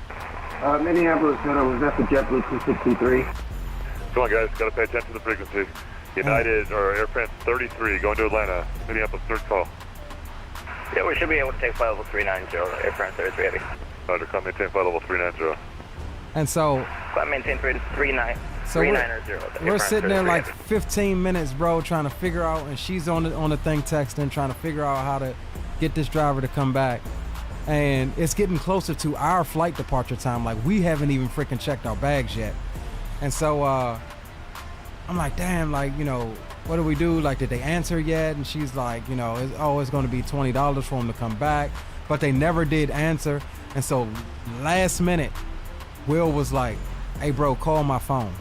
Minneapolis Center, was that the JetBlue 263? Come on, guys, gotta pay attention to the frequency. United or Air France 33 going to Atlanta, Minneapolis, third call. Yeah, we should be able to take flight level 390, Air France 33 Heavy. Roger, come maintain flight level 390. And so, maintain 390. So we're sitting there like 15 minutes, bro, trying to figure out, and she's on the thing texting, trying to figure out how to get this driver to come back. And it's getting closer to our flight departure time. Like we haven't even freaking checked our bags yet. And so I'm like, damn, like, you know, what do we do? Like, did they answer yet? And she's like, you know, it's going to be $20 for them to come back. But they never did answer. And so last minute, Will was like, hey, bro, call my phone.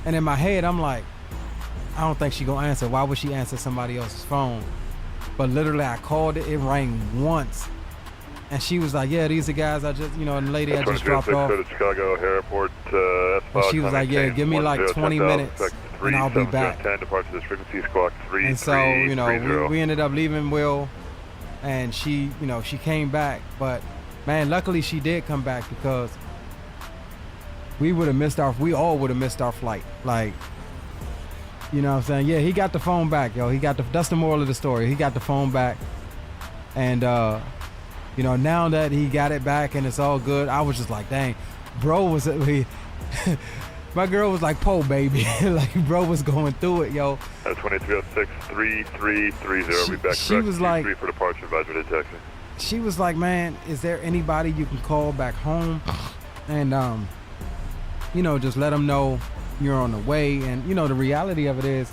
And in my head, I'm like, I don't think she gonna answer. Why would she answer somebody else's phone? But literally, I called it. It rang once. And she was like, yeah, these are guys I just, you know, and the lady I just dropped off. To Chicago Airport, and she was like, yeah, give me like 20 minutes and I'll be back. 10 departure this frequency, squawk 3. And so, you know, we ended up leaving Will, and she, you know, she came back. But man, luckily she did come back, because we all would have missed our flight. Like, you know what I'm saying? Yeah, he got the phone back, yo. That's the moral of the story. He got the phone back. And, you know, now that he got it back and it's all good, I was just like, dang, bro was, my girl was like, po, baby. Like, bro was going through it, yo. 2306 3330, we back she was like, for departure, advisory taxi. She was like, man, is there anybody you can call back home? And, you know, just let them know you're on the way. And, you know, the reality of it is,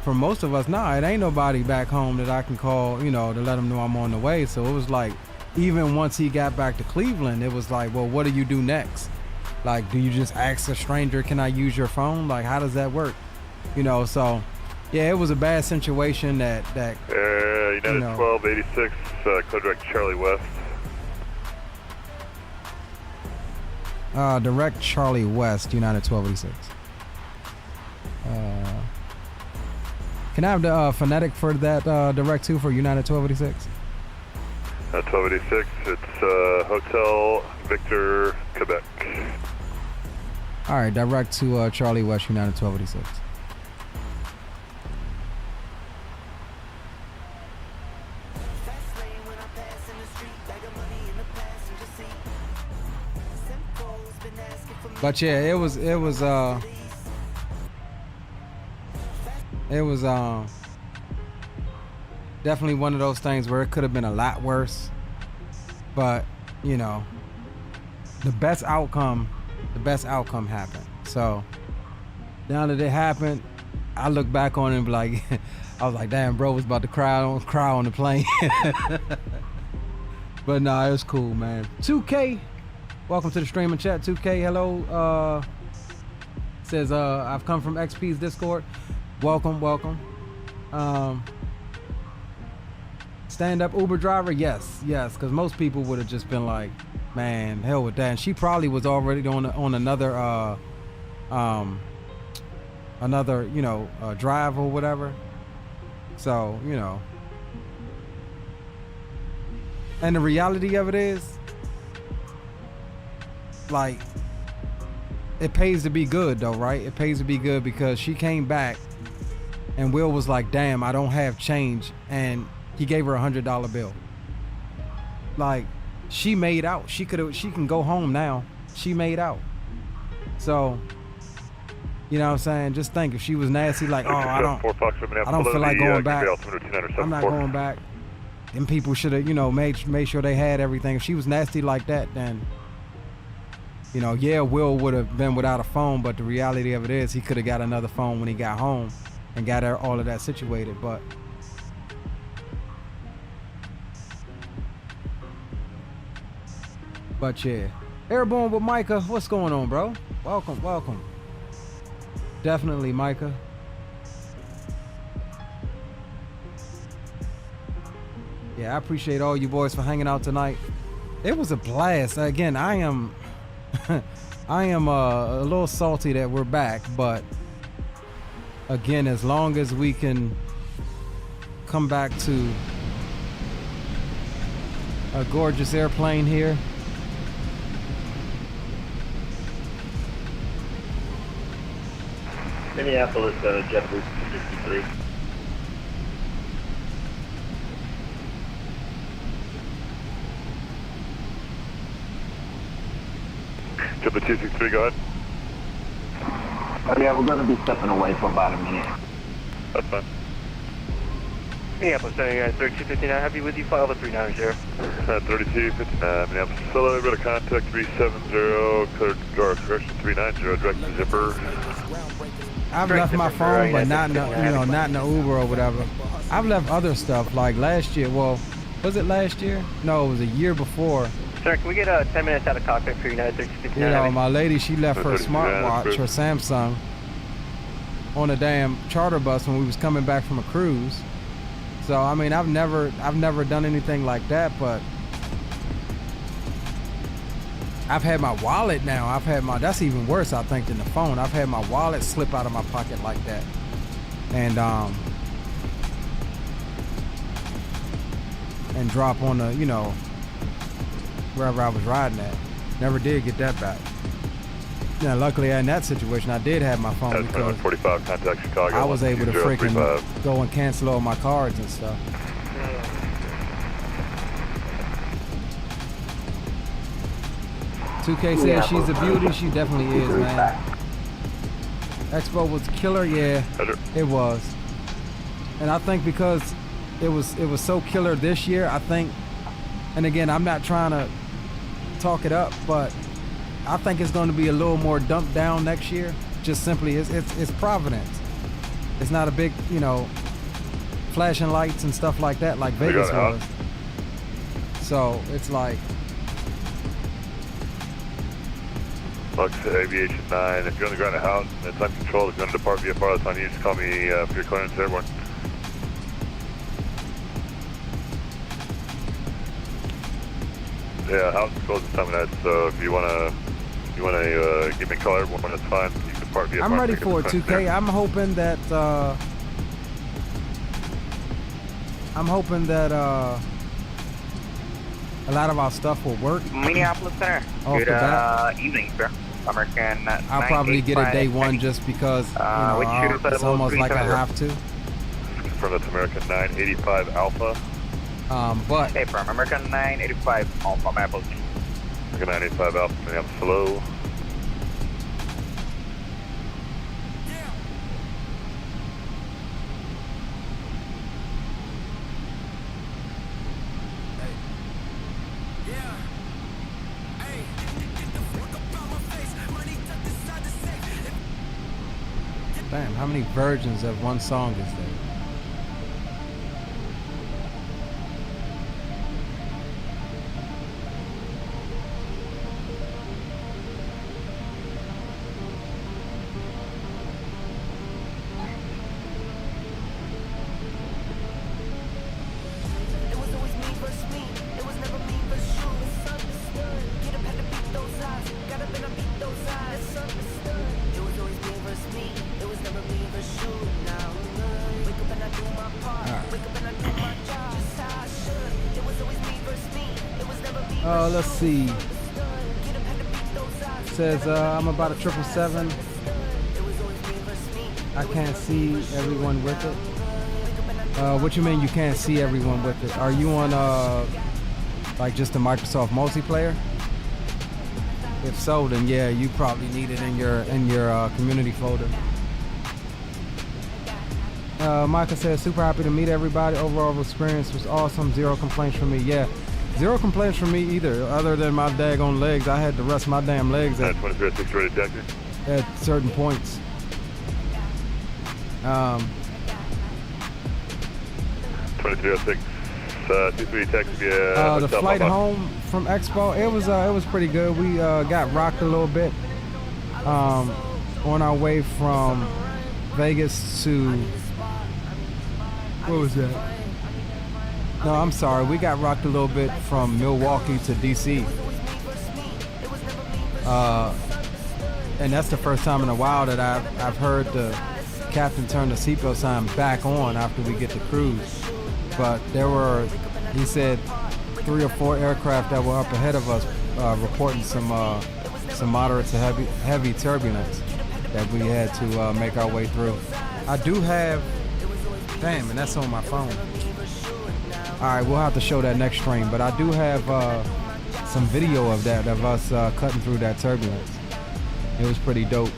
for most of us, it ain't nobody back home that I can call, you know, to let them know I'm on the way. So it was like, even once he got back to Cleveland, it was like, well, what do you do next? Like, do you just ask a stranger, can I use your phone? Like, how does that work? You know, so, yeah, it was a bad situation that United, you know, 1286, code direct Charlie West. Direct Charlie West, United 1286. Can I have the phonetic for that direct too for United 1286? 1286, it's Hotel Victor, Quebec. All right, direct to Charlie West, United 1286. But yeah, it was definitely one of those things where it could have been a lot worse. But, you know, the best outcome happened. So now that it happened, I look back on it and be like, I was like, damn, bro was about to cry on the plane. But nah, it was cool, man. 2K, welcome to the stream and chat. 2K, hello. Says, I've come from XP's Discord. Welcome. Stand-up Uber driver, yes, because most people would have just been like, man, hell with that. And she probably was already on another you know, drive or whatever. So, you know. And the reality of it is, like, it pays to be good though, right? It pays to be good because she came back and Will was like, damn, I don't have change. And he gave her $100 bill. Like, she made out. She can go home now. She made out. So, you know what I'm saying? Just think, if she was nasty, like, oh, I don't feel like going back. I'm not going back. Them people should have, you know, made sure they had everything. If she was nasty like that, then, you know, yeah, Will would have been without a phone, but the reality of it is he could have got another phone when he got home and got all of that situated. But yeah, Airborne with Micah, what's going on, bro? Welcome. Definitely, Micah. Yeah, I appreciate all you boys for hanging out tonight. It was a blast. Again, I am a little salty that we're back, but again, as long as we can come back to a gorgeous airplane here. Minneapolis, JetBlue 63. JetBlue 263, go ahead. Yeah, we're going to be stepping away for about a minute. That's fine. Minneapolis, 3259, happy with you, file the 390. 3259, Minneapolis. Solo, we're to contact 370, correction 390, direct to zipper. I've left my phone, but not in the Uber or whatever. I've left other stuff, like last year. Well, was it last year? No, it was a year before. Sir, can we get 10 minutes out of cockpit for United 3259? You know, my lady, she left her smartwatch, her Samsung, on a damn charter bus when we was coming back from a cruise. So I mean, I've never done anything like that, but I've had my wallet now. That's even worse, I think, than the phone. I've had my wallet slip out of my pocket like that. And drop on the, you know, wherever I was riding at. Never did get that back. Now, luckily in that situation, I did have my phone because 45, contact Chicago. I was able to freaking go and cancel all my cards and stuff. 2K says she's a beauty. She definitely is, man. Expo was killer, yeah, it was. And I think because it was so killer this year, I think, and again, I'm not trying to talk it up, but I think it's going to be a little more dumped down next year. Just simply, it's Providence. It's not a big, you know, flashing lights and stuff like that like Vegas was. So it's like, Lux Aviation 9, if you're on the ground at house and it's uncontrolled, it's going to depart VFR, that's on you. Just call me for your clearance, airborne. Yeah, house controls is coming at, so if you wanna give me a call, airborne, that's fine. You can depart VFR. I'm ready for it, 2K. I'm hoping that a lot of our stuff will work. Minneapolis Center. Good evening, sir. American. I'll probably get it day one just because you know, it's almost like I have to. From that's American 985 Alpha. But hey, from American 985 Alpha, Minneapolis. American 985 Alpha, Minneapolis, hello. Damn, how many versions of one song is there? Let's see. It says I'm about a 777. I can't see everyone with it. What you mean you can't see everyone with it? Are you on like just the Microsoft multiplayer? If so, then yeah, you probably need it in your community folder. Micah says, super happy to meet everybody. Overall experience was awesome. Zero complaints from me. Yeah. Zero complaints from me either, other than my daggone legs. I had to rest my damn legs at 2306 ready taxi. At certain points. 2306, 23 taxi. The flight home from Expo, it was pretty good. We got rocked a little bit on our way from Vegas to, what was that? No, I'm sorry. We got rocked a little bit from Milwaukee to DC. And that's the first time in a while that I've heard the captain turn the seatbelt sign back on after we get to cruise. But there were, he said, 3 or 4 aircraft that were up ahead of us reporting some moderate to heavy turbulence that we had to make our way through. I do have, damn, and that's on my phone. All right, we'll have to show that next stream, but I do have some video of that, of us cutting through that turbulence. It was pretty dope.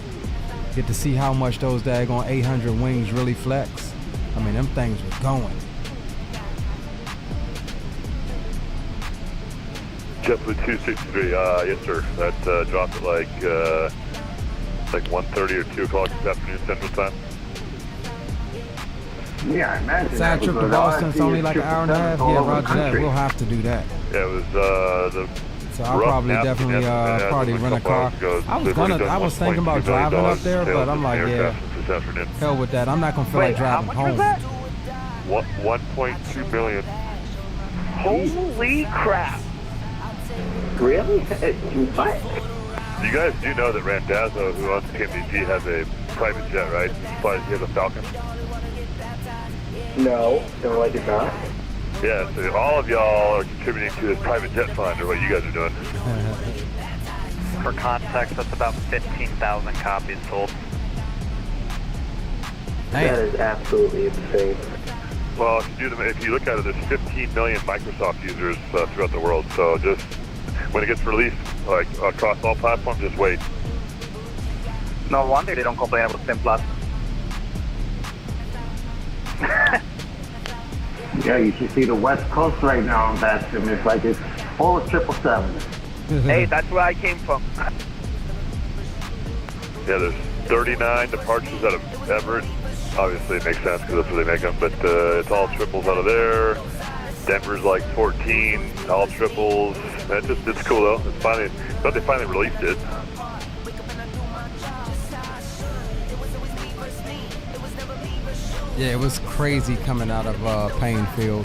Get to see how much those daggone 800 wings really flex. I mean, them things were going. JetBlue 263, yes sir. That dropped at like 1:30 or 2 o'clock this afternoon Central Time. Yeah, I imagine. Side trip to Boston, it's only like an hour and a half. Yeah, roger that. We'll have to do that. Yeah, it was so I'll probably definitely rent a car. I was thinking about driving up there, but I'm like, yeah, hell with that. I'm not gonna feel like driving home. 1.2 million. Holy crap! Really? What? You guys do know that Randazzo, who owns PMDG, has a private jet, right? He has a Falcon. No, I did not. Yeah, so all of y'all are contributing to this private jet fund, or what you guys are doing. For context, that's about 15,000 copies sold. That is absolutely insane. Well, if you look at it, there's 15 million Microsoft users throughout the world. So just when it gets released, like across all platforms, just wait. No wonder they don't complain about SIM Plus. Yeah, you should see the West Coast right now on that sim. It's like it's full of 777s. Hey, that's where I came from. Yeah, there's 39 departures out of Everett. Obviously, it makes sense because that's where they make them. But it's all triples out of there. Denver's like 14, all triples. It's cool though. It's finally, but they finally released it. Yeah, it was crazy coming out of Payne Field.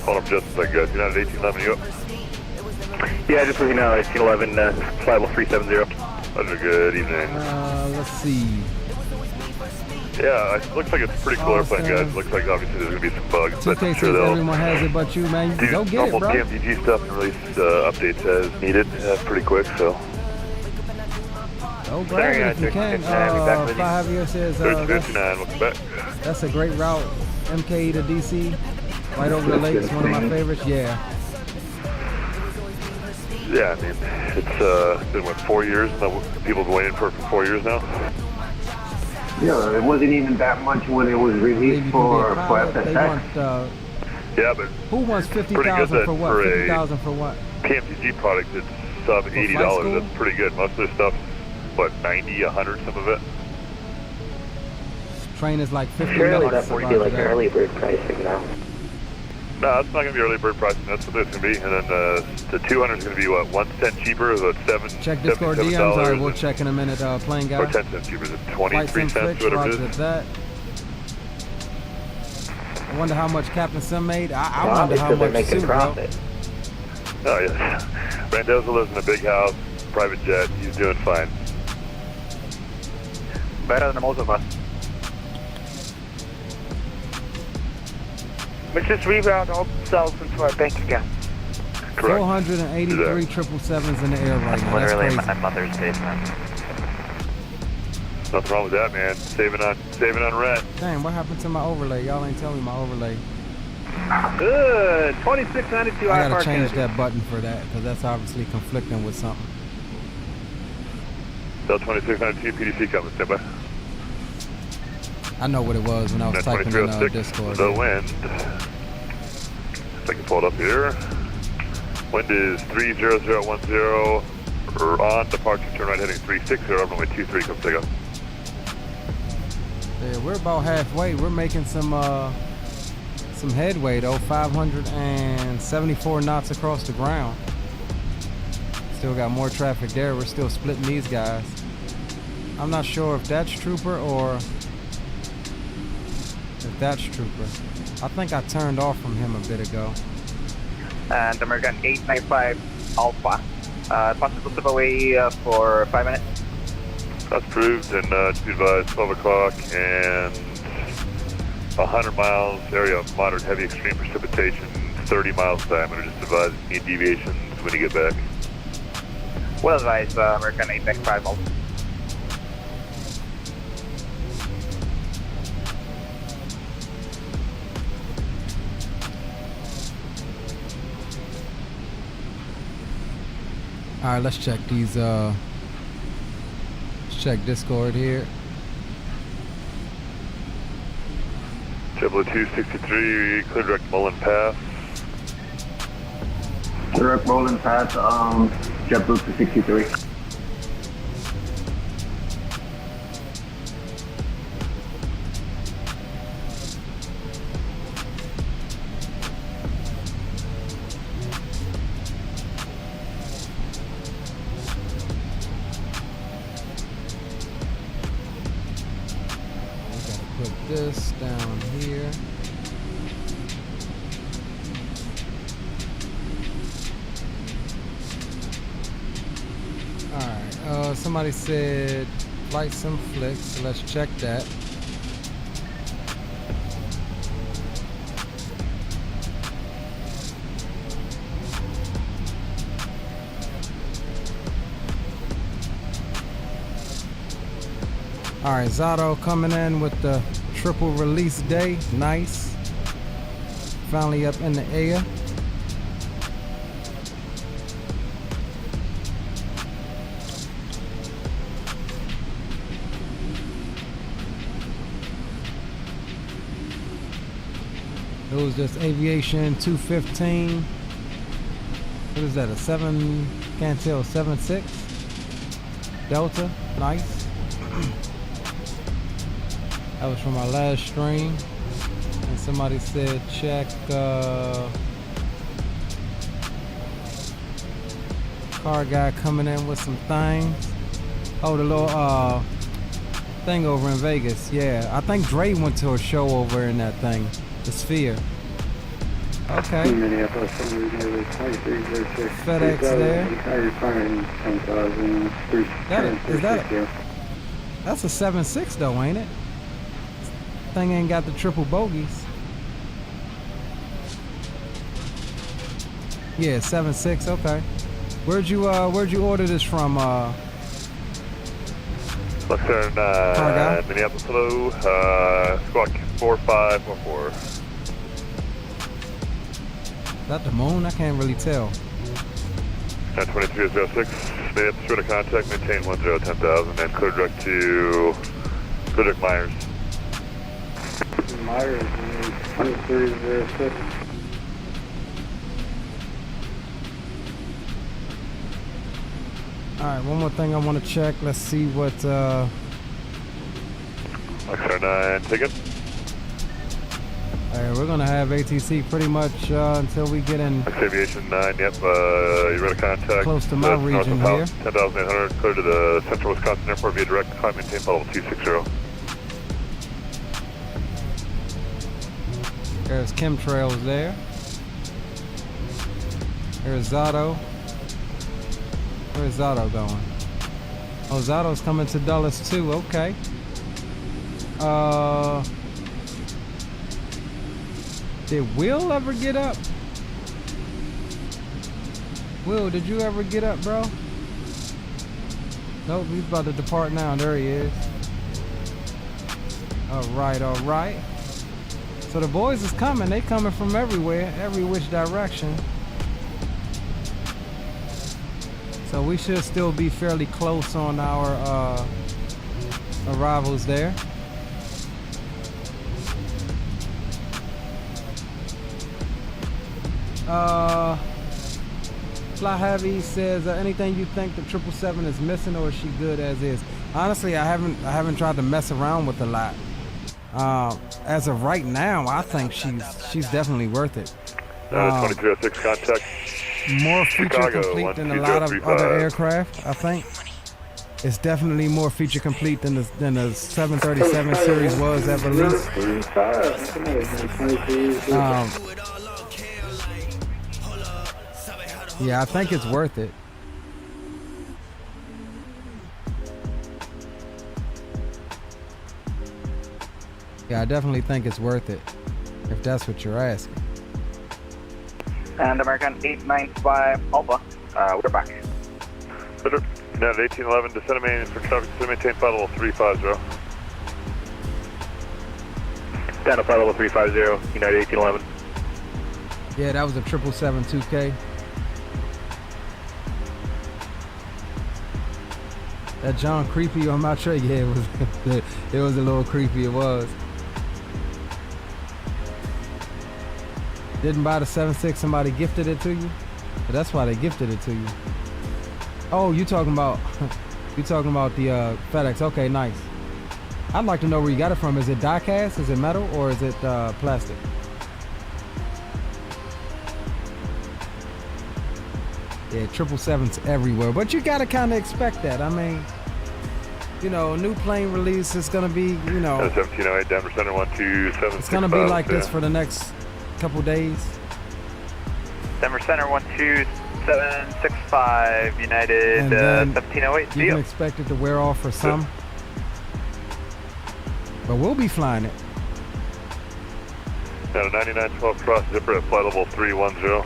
Hold on just a second, guys. You're not at 1811, you up? Yeah, just so you know, 1811, flight level 370. Roger, good evening. Let's see. Yeah, it looks like it's a pretty cool airplane, guys. It looks like obviously there's going to be some bugs, but I'm sure everyone has it but you, man. You go get it, bro. PMDG stuff and release updates as needed pretty quick, so. Oh, great, if you can. 5 says, 1359, welcome back. That's a great route. MKE to DC, right over the lakes, one of my favorites, yeah. Yeah, I mean, it's been, what, 4 years? People have been waiting for it for 4 years now? Yeah, it wasn't even that much when it was released for FSX. Yeah, but who wants 50,000 for what? 50,000 for what? PMDG product, it's sub $80. That's pretty good. Most of this stuff, what, 90, 100, some of it? Train is like 50 Surely minutes. that would be like early bird pricing now. No, it's not going to be early bird pricing. That's what it's going to be. And then the 200 is going to be, what, 1 cent cheaper? So it's Check Discord DMs. All right, we'll check in a minute. Plane guy. Or 10 cents cheaper. Is it 23 cents, whatever it is? That. I wonder how much Captain Sim made. I wonder how much making Sue, profit. Oh, yeah. Mendoza lives in a big house, private jet. He's doing fine. Better than most of us. Let's just reroute all cells into our bank account. Correct. 483 777s in the air right now. Literally That's my crazy. mother's basement. Nothing wrong with that, man. Saving on rent. Damn, what happened to my overlay? Y'all ain't telling me my overlay. Good. 2692 I gotta change that button for that because that's obviously conflicting with something. Del 2692 PDC coming, stand by. I know what it was when I was typing in Discord. The wind. If I can pull it up here. Wind is 30010. On departure, turn right heading 360. Runway 23, come take off. Yeah, we're about halfway. We're making some headway though. 574 knots across the ground. Still got more traffic there. We're still splitting these guys. I'm not sure if that's Trooper or if that's Trooper. I think I turned off from him a bit ago. And American 895 Alpha. Possible slip away for 5 minutes. That's approved, and to be advised, 12 o'clock and 100 miles, area of moderate heavy extreme precipitation, 30 miles diameter. Just advise any deviations when you get back. Well advised, American 895 Alpha. All right, let's check these. Let's check Discord here. JetBlue 263, clear direct Mullen Pass. Direct Mullen Pass, JetBlue 263. This down here. Alright, somebody said flight sim flicks, so let's check that. Alright, Zato coming in with the triple release day. Nice. Finally up in the air. It was just Aviation 215. What is that? A 7, can't tell, 7.6? Delta. Nice. That was from our last stream. And somebody said check car guy coming in with some things. Oh, the little thing over in Vegas. Yeah, I think Dre went to a show over in that thing, the Sphere. Okay. FedEx there. That's a 7.6 though, ain't it? Thing ain't got the triple bogies. Yeah, 7.6. Okay. Where'd you order this from? Luxern, Minneapolis, hello. Squawk 4544. Is that the moon? I can't really tell. 2306. Minneapolis, short of contact. Maintain 10,000 and clear direct to Myers. Myers, 2306. Alright, one more thing I want to check. Let's see what Luxern 09 ticket. All right, we're gonna have ATC pretty much until we get in. Aviation 9, yep. You ready to contact? Close to my region here. 10,800, clear to the Central Wisconsin Airport via direct climb, maintain flight level 260. There's chemtrails there. There's Zato. Where's Zato going? Oh, Zato's coming to Dulles too. Okay. Did Will ever get up? Will, did you ever get up, bro? Nope, he's about to depart now. There he is. All right, all right. So the boys is coming. They coming from everywhere, every which direction. So we should still be fairly close on our arrivals there. Fly Heavy says anything you think the 777 is missing, or is she good as is? Honestly, I haven't tried to mess around with a lot. As of right now, I think she's definitely worth it. 2306 contact. More feature Chicago, complete than a lot of other aircraft, I think. It's definitely more feature complete than the 737 series was at release. Yeah, I think it's worth it. Yeah, I definitely think it's worth it, if that's what you're asking. And American 895 Alpha, we're back. Nav 1811, descend main for traffic to maintain flight level 350. Down to flight level 350, United 1811. Yeah, that was a 777-2K. That John creepy on my tray, yeah, it was a little creepy, it was. Didn't buy the 7.6, somebody gifted it to you? But that's why they gifted it to you. Oh, you talking about the FedEx? Okay, nice. I'd like to know where you got it from. Is it die cast? Is it metal, or is it plastic? Yeah, 777's everywhere, but you gotta kind of expect that. I mean, you know, new plane release is gonna be, you know, 1708 Denver Center 127. It's gonna be like this for the next couple days. Denver Center 12765 United 1708. You can expect it to wear off for some, but we'll be flying it. Now 9912 cross zipper at flight level 310.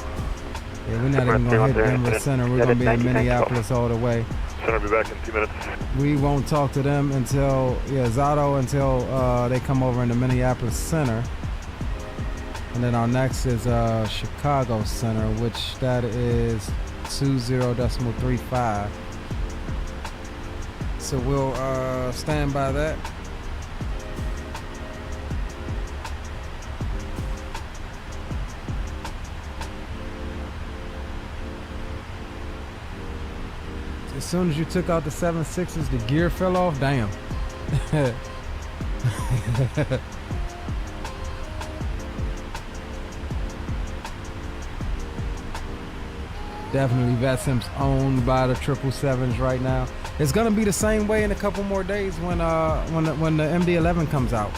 Yeah, we're not even gonna hit Denver Center. We're gonna be in Minneapolis all the way. Center will be back in 2 minutes. We won't talk to them until Zato until they come over into Minneapolis Center. And then our next is Chicago Center, which that is 20.35. So we'll stand by that. As soon as you took out the 7.6s, the gear fell off. Damn. Definitely VetSim's owned by the 777s right now. It's gonna be the same way in a couple more days when the MD-11 comes out.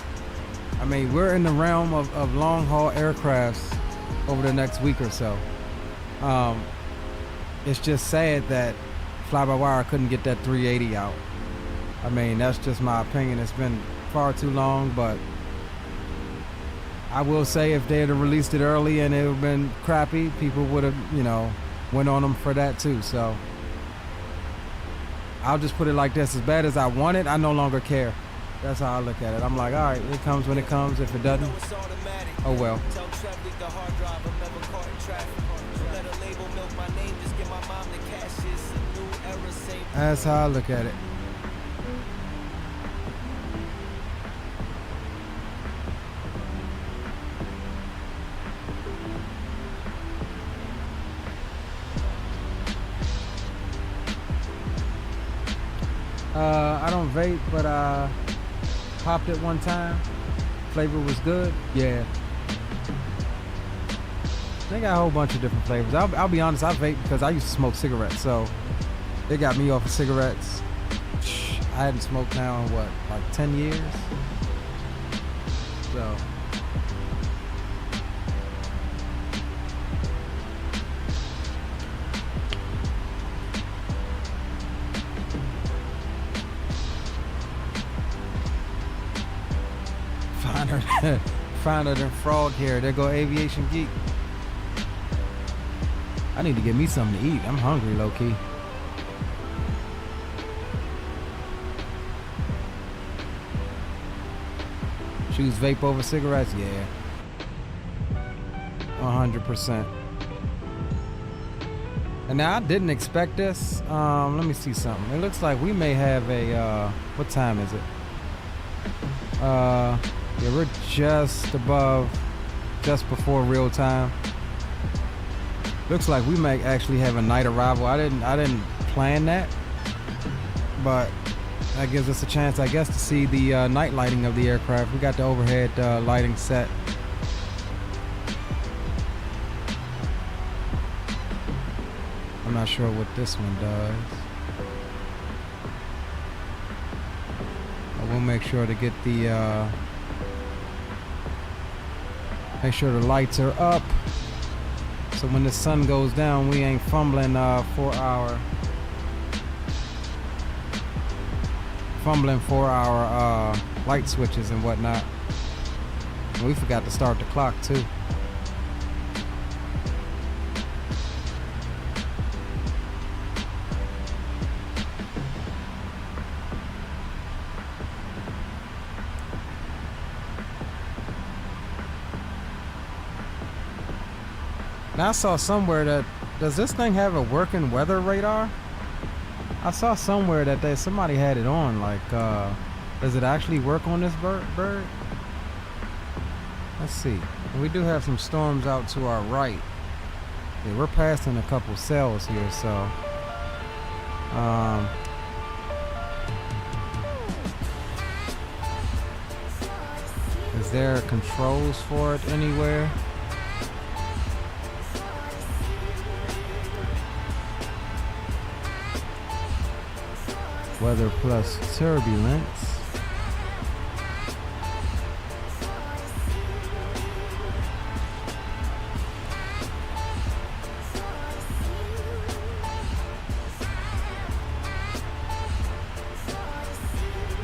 I mean, we're in the realm of long haul aircrafts over the next week or so. It's just sad that fly-by-wire couldn't get that 380 out. I mean, that's just my opinion. It's been far too long, but I will say if they had released it early and it would have been crappy, people would have, you know, went on them for that too. So I'll just put it like this: as bad as I want it, I no longer care. That's how I look at it. I'm like, all right, it comes when it comes. If it doesn't, oh well. That's how I look at it. I don't vape, but popped it one time. Flavor was good. Yeah. They got a whole bunch of different flavors. I'll be honest, I vape because I used to smoke cigarettes, so they got me off of cigarettes. I hadn't smoked now in what, like 10 years? So. Finer than frog hair. There go Aviation Geek. I need to get me something to eat. I'm hungry, low key. Choose vape over cigarettes? Yeah. 100%. And now I didn't expect this. Let me see something. It looks like we may have a, what time is it? Yeah, we're just before real time. Looks like we may actually have a night arrival. I didn't plan that, but that gives us a chance, I guess, to see the night lighting of the aircraft. We got the overhead lighting set. I'm not sure what this one does. But we'll make sure to get the make sure the lights are up, so when the sun goes down, we ain't fumbling for our light switches and whatnot. And we forgot to start the clock too. Now I saw somewhere that, does this thing have a working weather radar? I saw somewhere that somebody had it on, like, does it actually work on this bird? Let's see. We do have some storms out to our right. Yeah, we're passing a couple cells here, so. Is there controls for it anywhere? Weather plus turbulence.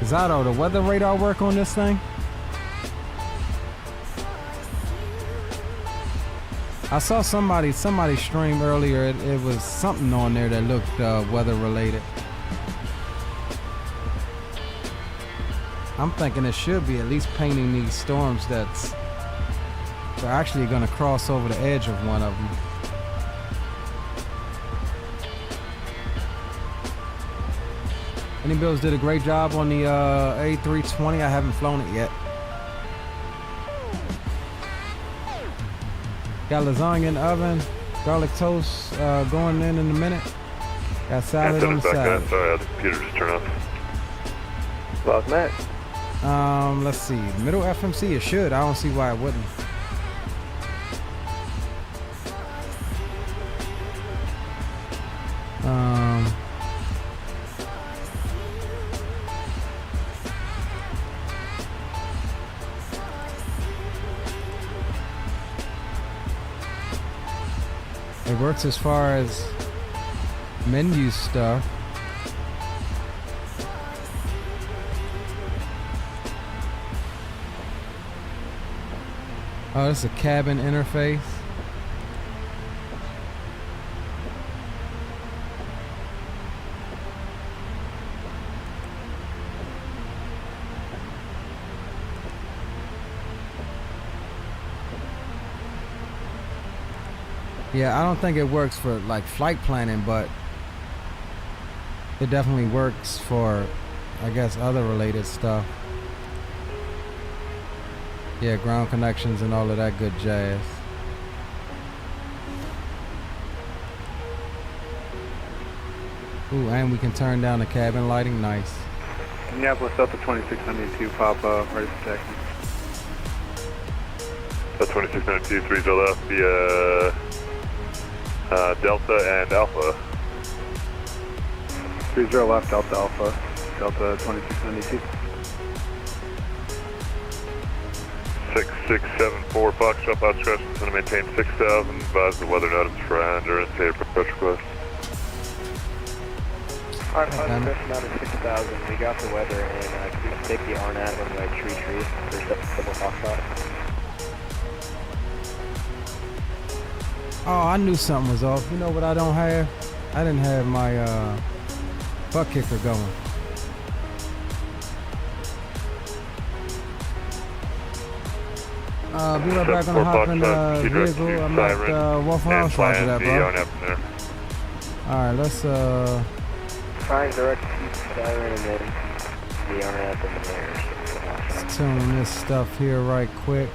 Zato, the weather radar work on this thing? I saw somebody stream earlier. It was something on there that looked weather related. I'm thinking it should be at least painting these storms they're actually going to cross over the edge of one of them. Any Bills did a great job on the A320. I haven't flown it yet. Got lasagna in the oven, garlic toast going in a minute. Got salad on the side. Sorry, I had the computer just turn off. Welcome back. Let's see. Middle FMC, it should. I don't see why it wouldn't. It works as far as menu stuff. Oh, this is a cabin interface. Yeah, I don't think it works for like flight planning, but it definitely works for, I guess, other related stuff. Yeah, ground connections and all of that good jazz. Ooh, and we can turn down the cabin lighting. Nice. Minneapolis Delta 2692, Papa, ready for taxi. Delta 2692, 30 left via Delta and Alpha. 30 left, Delta Alpha, Delta 2692. 6674 Foxtrot, Fox Crescent, going to maintain 6,000. Advise the weather notice for endurance, data approach request. Alright, Fox Crescent down to 6,000. We got the weather and can we take the RNAV runway tree for double Foxtrot? Oh, I knew something was off. You know what I don't have? I didn't have my butt kicker going. Be right back on the hop in the vehicle. I'm at Waffle House. Roger that, bro. Alright, let's Fine, direct siren and then the RNAV in there. let's tune this stuff here right quick.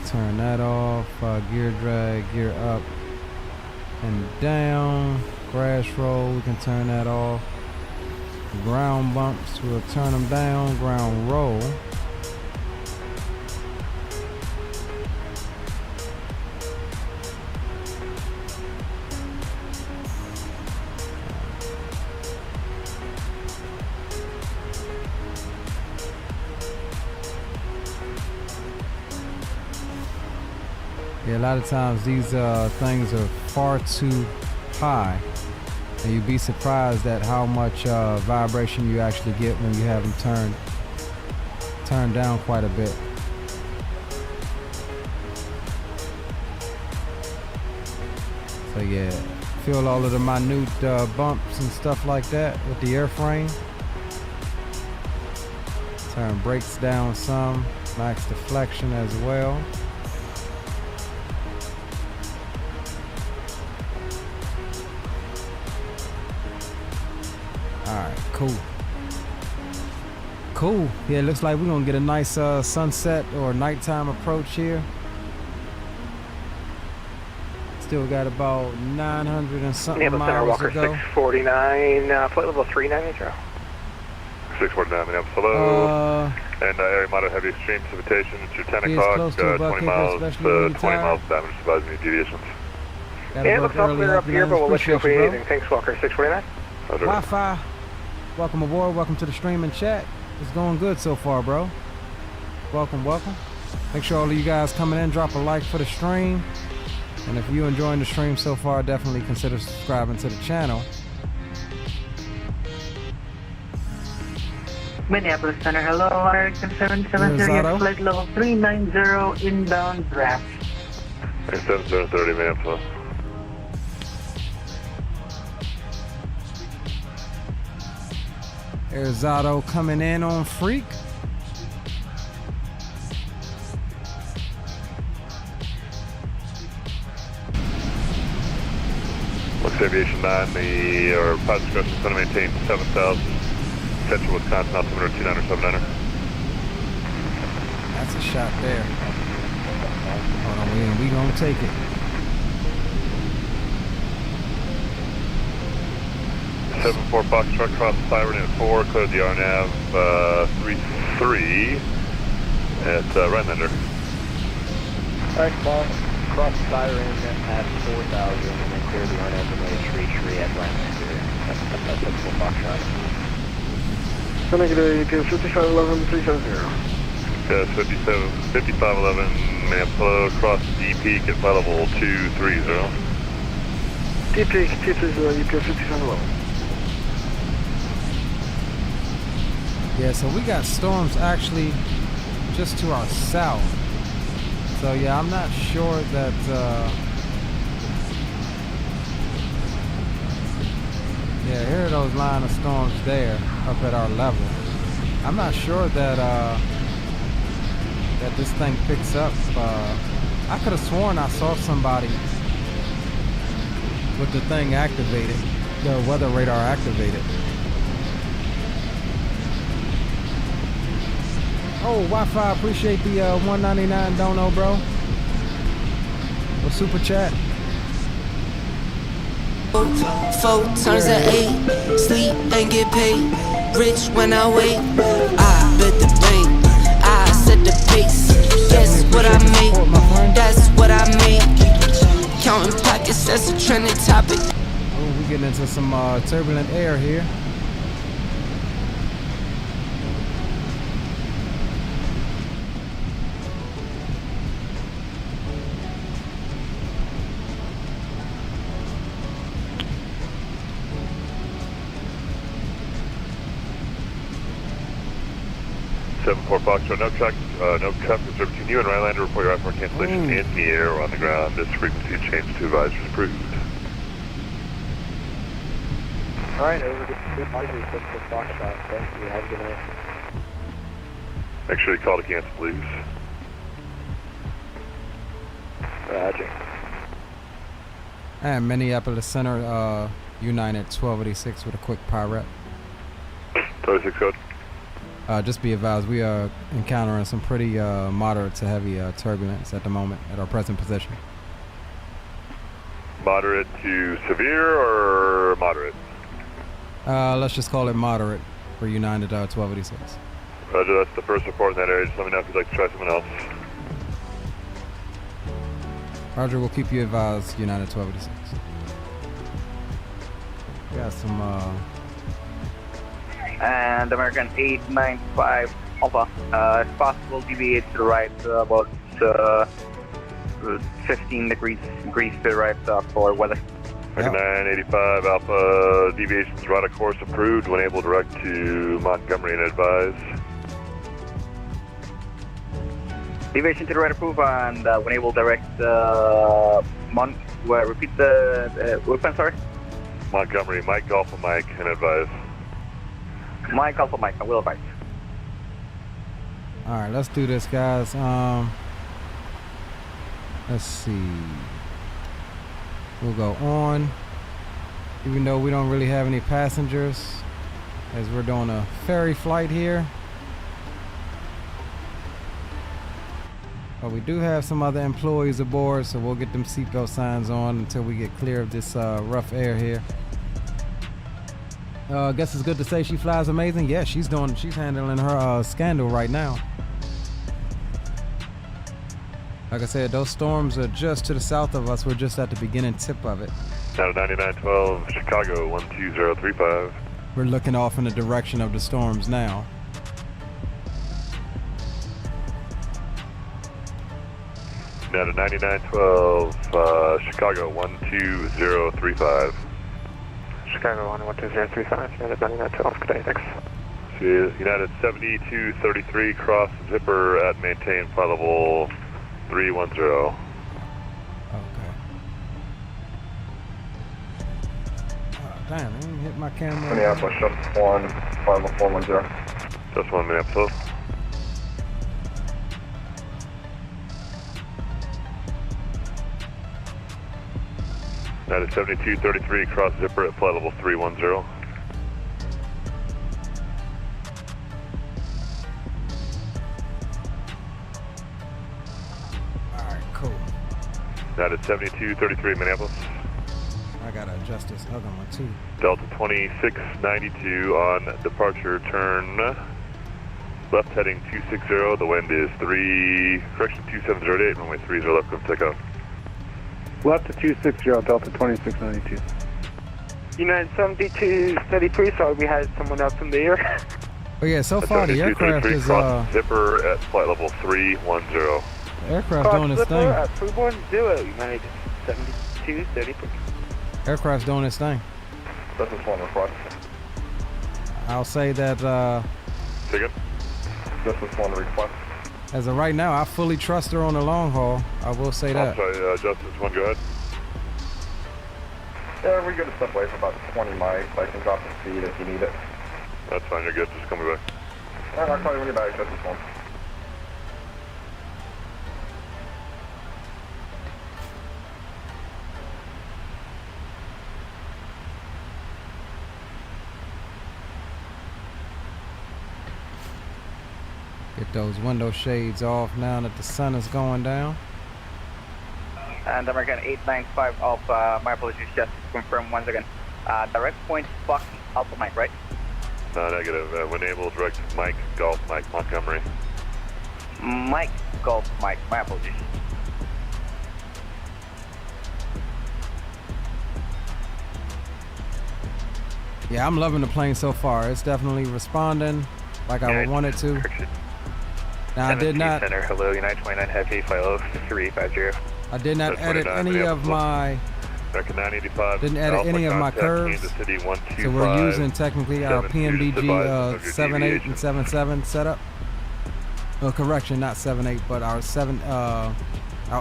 Turn that off. Gear drag, gear up and down. Crash roll, we can turn that off. Ground bumps, we'll turn them down. Ground roll. Yeah, a lot of times these things are far too high, and you'd be surprised at how much vibration you actually get when you have them turned down quite a bit. So yeah, feel all of the minute bumps and stuff like that with the airframe. Turn brakes down some, max deflection as well. Alright, cool. Yeah, it looks like we're gonna get a nice sunset or nighttime approach here. Still got about 900 and something miles to go. 649, flight level 390. 649, Minneapolis, hello. And area monitor heavy extreme precipitation. It's your 10 o'clock, 20 miles of damage, advising you deviations. Yeah, it looks all clear up here, but we'll let you know if we need anything. Thanks, Walker, 649. Wi-Fi, welcome aboard, welcome to the stream and chat. It's going good so far, bro. Welcome. Make sure all of you guys coming in, drop a like for the stream. And if you're enjoying the stream so far, definitely consider subscribing to the channel. Minneapolis Center, hello, American 777 flight level 390 inbound draft. 7030 Minneapolis. Arizado coming in on Freak. Looks Aviation 9, our pilot discretion is going to maintain 7,000. Central Wisconsin, altimeter 297er. That's a shot there. Hold on, we gonna take it. 74 Foxtrot, cross siren at 4, cleared the RNAV 33 at Rhinelander. Alright, cross siren at 4,000 and then clear the RNAV runway 33 at Rhinelander. That's 74 Foxtrot. Can I get a EPS 5511 370? Yes, 5511 Minneapolis, cross D peak at flight level 230. D peak, T30, EPS 5711. Yeah, so we got storms actually just to our south. So yeah, I'm not sure that yeah, here are those line of storms there up at our level. I'm not sure that that this thing picks up. I could have sworn I saw somebody with the thing activated, the weather radar activated. Oh, Wi-Fi, appreciate the 199 dono, bro. Well, super chat. 4 times an 8, sleep and get paid. Rich when I wait, I bet the bank, I set the pace. Guess what I make, that's what I make. Counting pockets, that's a trending topic. Oh, we getting into some turbulent air here. Foxtrot, no traffic disturbance between you and Rylander. Report your IFR cancellation in the air or on the ground. This frequency change to advisors approved. Alright, over to advisory for Foxtrot. Thank you. Have a good night. Make sure you call to cancel, please. Roger. And Minneapolis Center, United 1286 with a quick pirate. 26 code. Just be advised, we are encountering some pretty moderate to heavy turbulence at the moment at our present position. Moderate to severe or moderate? Let's just call it moderate for United 1286. Roger, that's the first report in that area. Just let me know if you'd like to try someone else. Roger, we'll keep you advised, United 1286. Got some and American 895 Alpha. If possible, deviate to the right about 15 degrees to the right for weather. American 985 Alpha, deviations right of course approved. When able, direct to Montgomery and advise. Deviation to the right approved, and when able, direct repeat the weapon, sorry? Montgomery, Mike Alpha Mike, and advise. Mike Alpha Mike, I will advise. All right, let's do this, guys. Let's see. We'll go on, even though we don't really have any passengers, as we're doing a ferry flight here. But we do have some other employees aboard, so we'll get them seatbelt signs on until we get clear of this rough air here. I guess it's good to say she flies amazing. Yeah, she's handling her scandal right now. Like I said, those storms are just to the south of us. We're just at the beginning tip of it. Now 9912 Chicago 12035. We're looking off in the direction of the storms now. Now to 9912 Chicago 12035. Chicago 12035, United 9912, good day, thanks. See, United 7233, cross zipper at maintain flight level 310. Okay. Oh, damn, I didn't hit my camera. Minneapolis, just 1, flight level 410. Just 1 Minneapolis. United 7233, cross zipper at flight level 310. Alright, cool. United 7233, Minneapolis. I gotta adjust this other one too. Delta 2692 on departure, turn left heading 260. The wind is 2708, runway 30 left, come take off. Left to 260, Delta 2692. United 7233, sorry we had someone else in the air. Oh yeah, so far the aircraft is zipper at flight level 310. The aircraft doing its thing. At 310, United 7233. Aircraft's doing its thing. This is one request. I'll say that Say again? This is one request. As of right now, I fully trust her on the long haul. I will say that. I'm sorry, Justice 1, go ahead. Yeah, we're good to step away for about 20 mics. I can drop the speed if you need it. That's fine, you're good. Just call me back. Alright, I'll call you when you're back, Justice 1. Get those window shades off now that the sun is going down. And American 895 Alpha, my apologies, just to confirm once again. Direct point Fox Alpha Mike, right? Negative. Wind able direct Mike, Golf Mike, Montgomery. Mike, Golf Mike, my apologies. Yeah, I'm loving the plane so far. It's definitely responding like I would want it to. Now, I did not. Center, hello, United 29 Heavy, file 350. I did not edit any of my. American 985. Didn't edit any of my curves. City, 125, so we're using technically our PMDG 78 and 77 setup. Well, correction, not 78, but our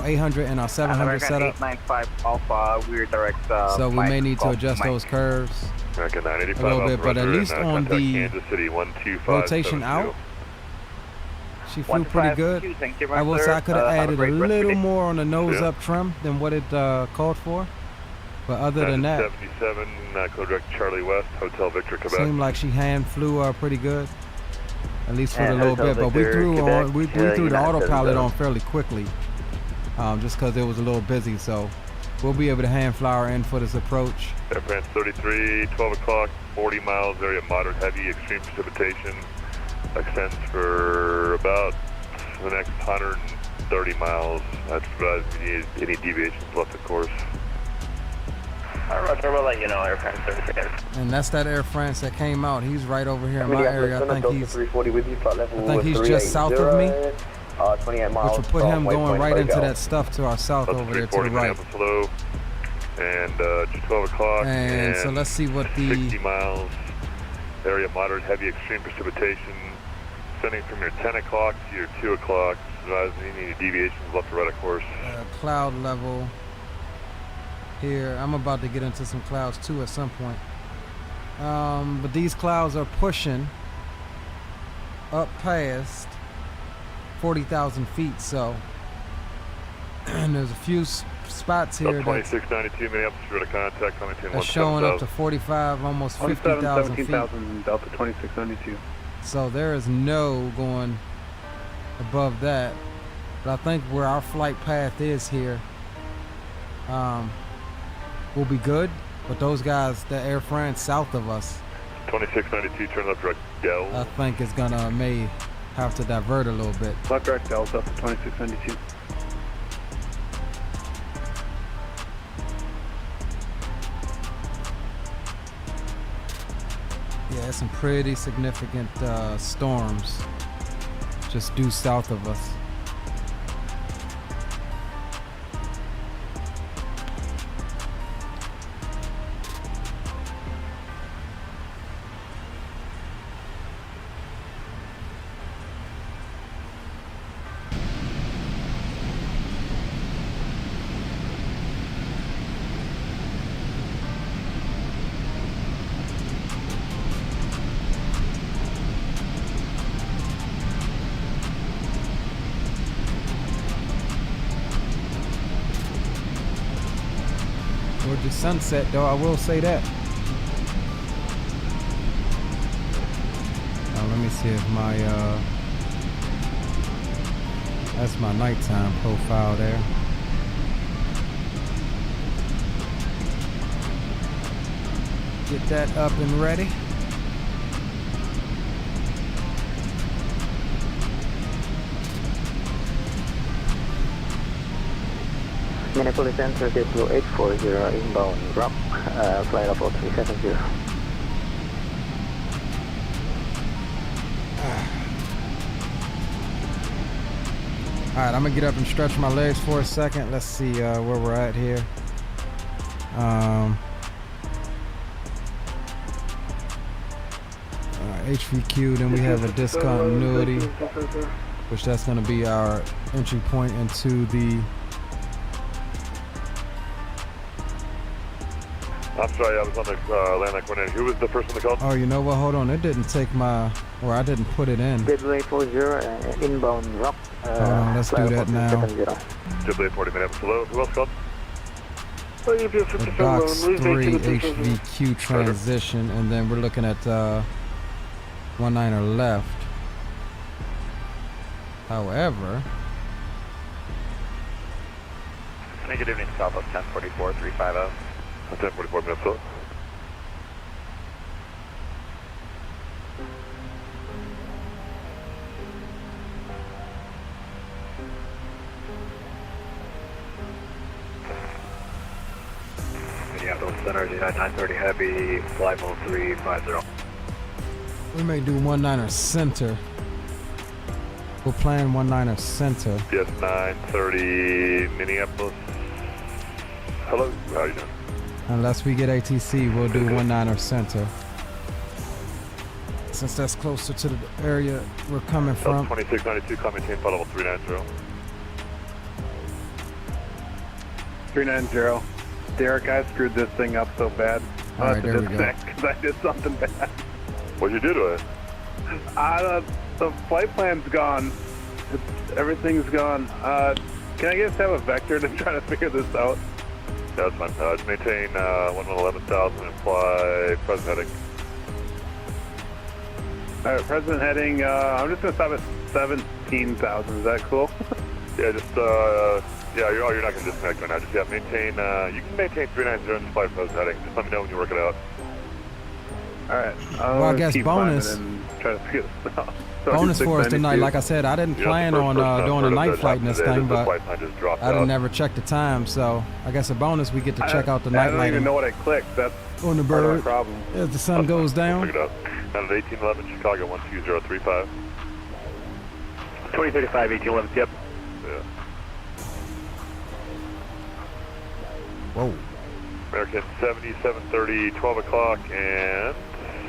800 and our 700 setup. 895 Alpha, we're direct. So we may need to adjust those curves a little bit, but at least on the City, 125, rotation out, she flew pretty good. I will say I could have added a little more on the nose up trim than what it called for. But other than that, 77, code direct Charlie West, Hotel Victor, Quebec. Seemed like she hand flew pretty good, at least for a little bit. But we threw the autopilot on fairly quickly, just because it was a little busy. So we'll be able to hand fly her in for this approach. Air France 33, 12 o'clock, 40 miles, area moderate heavy, extreme precipitation. Extends for about the next 130 miles. That's provided if you need any deviations left, of course. Roger, we'll let you know, Air France 33. And that's that Air France that came out. He's right over here in my area. I think he's just south of me, 28 miles, which will put him going right into that stuff to our south over there to the right. Hello. And 12 o'clock. And so let's see what the 60 miles, area moderate heavy extreme precipitation. Sending from your 10 o'clock to your 2 o'clock. Any deviations left or right, of course. Cloud level here. I'm about to get into some clouds too at some point. But these clouds are pushing up past 40,000 feet. So, and there's a few spots here that's 2692 Minneapolis, ready to contact, coming to showing up to 45, almost 50,000 feet. Delta 2692. So there is no going above that. But I think where our flight path is here will be good. But those guys, the Air France south of us, 2692, turn left direct Del. I think is gonna may have to divert a little bit. Left direct Delta 2692. Yeah, some pretty significant storms just due south of us. Gorgeous sunset though, I will say that. Now let me see if my that's my nighttime profile there. Get that up and ready. Minneapolis Center, JetBlue 840 inbound drop, flight level 370. Alright, I'm gonna get up and stretch my legs for a second. Let's see where we're at here. HVQ, then we have a discontinuity, which that's gonna be our entry point into the I'm sorry, I was on the landline coordinator. Who was the person that called? Oh, you know what? Hold on. It didn't take my, or I didn't put it in. JetBlue 840 inbound drop. Hold on, let's do that now. JetBlue 40 minutes. Hello, who else called? The Box 3 HVQ transition, and then we're looking at 19er left. Hey, good evening, Southwest 1044, 350. 1044 Minnesota. Minneapolis Center, United 930 Heavy, flight mode 350. We may do 19er center. We'll plan 19er center. Yes, 930 Minneapolis. Hello, how are you doing? Unless we get ATC, we'll do 19er center. Since that's closer to the area we're coming from. 2692, call maintain flight level 390. 390. Derek, I screwed this thing up so bad. All right, there we go. Because I did something bad. What'd you do to it? The flight plan's gone. Everything's gone. Can I just have a vector to try to figure this out? That's fine. Just maintain 11,000 and fly present heading. All right, present heading. I'm just going to stop at 17,000. Is that cool? Yeah, just, yeah, you're not going to disconnect right now. Just, yeah, maintain, you can maintain 390 and fly present heading. Just let me know when you work it out. All right. Well, I guess bonus. And try to figure this out. Bonus for us tonight. Like I said, I didn't plan on doing a night flight in this thing, but I didn't never check the time, so I guess a bonus we get to check out the night lighting. I don't even know what I clicked. That's on the part of bird the problem. as the sun goes down. Check it out. Out of 1811 Chicago 12035. 2035 1811. Yep. Yeah. Whoa. American 7730, 12 o'clock, and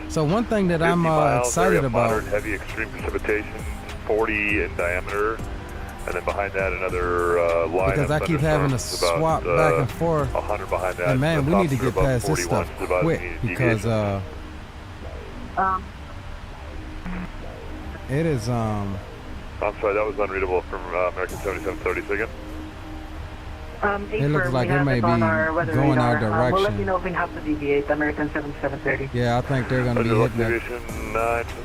so one thing that I'm excited about. Moderate, heavy extreme precipitation, 40 in diameter, and then behind that another line. Because I keep having to swap back and forth. 100 behind that. And man, we need to get past this stuff quick because it is I'm sorry, that was unreadable from American 7730. Again. It looks like it may be going our direction. We'll let you know if we have to deviate. American 7730. Yeah, I think they're going to be hitting it.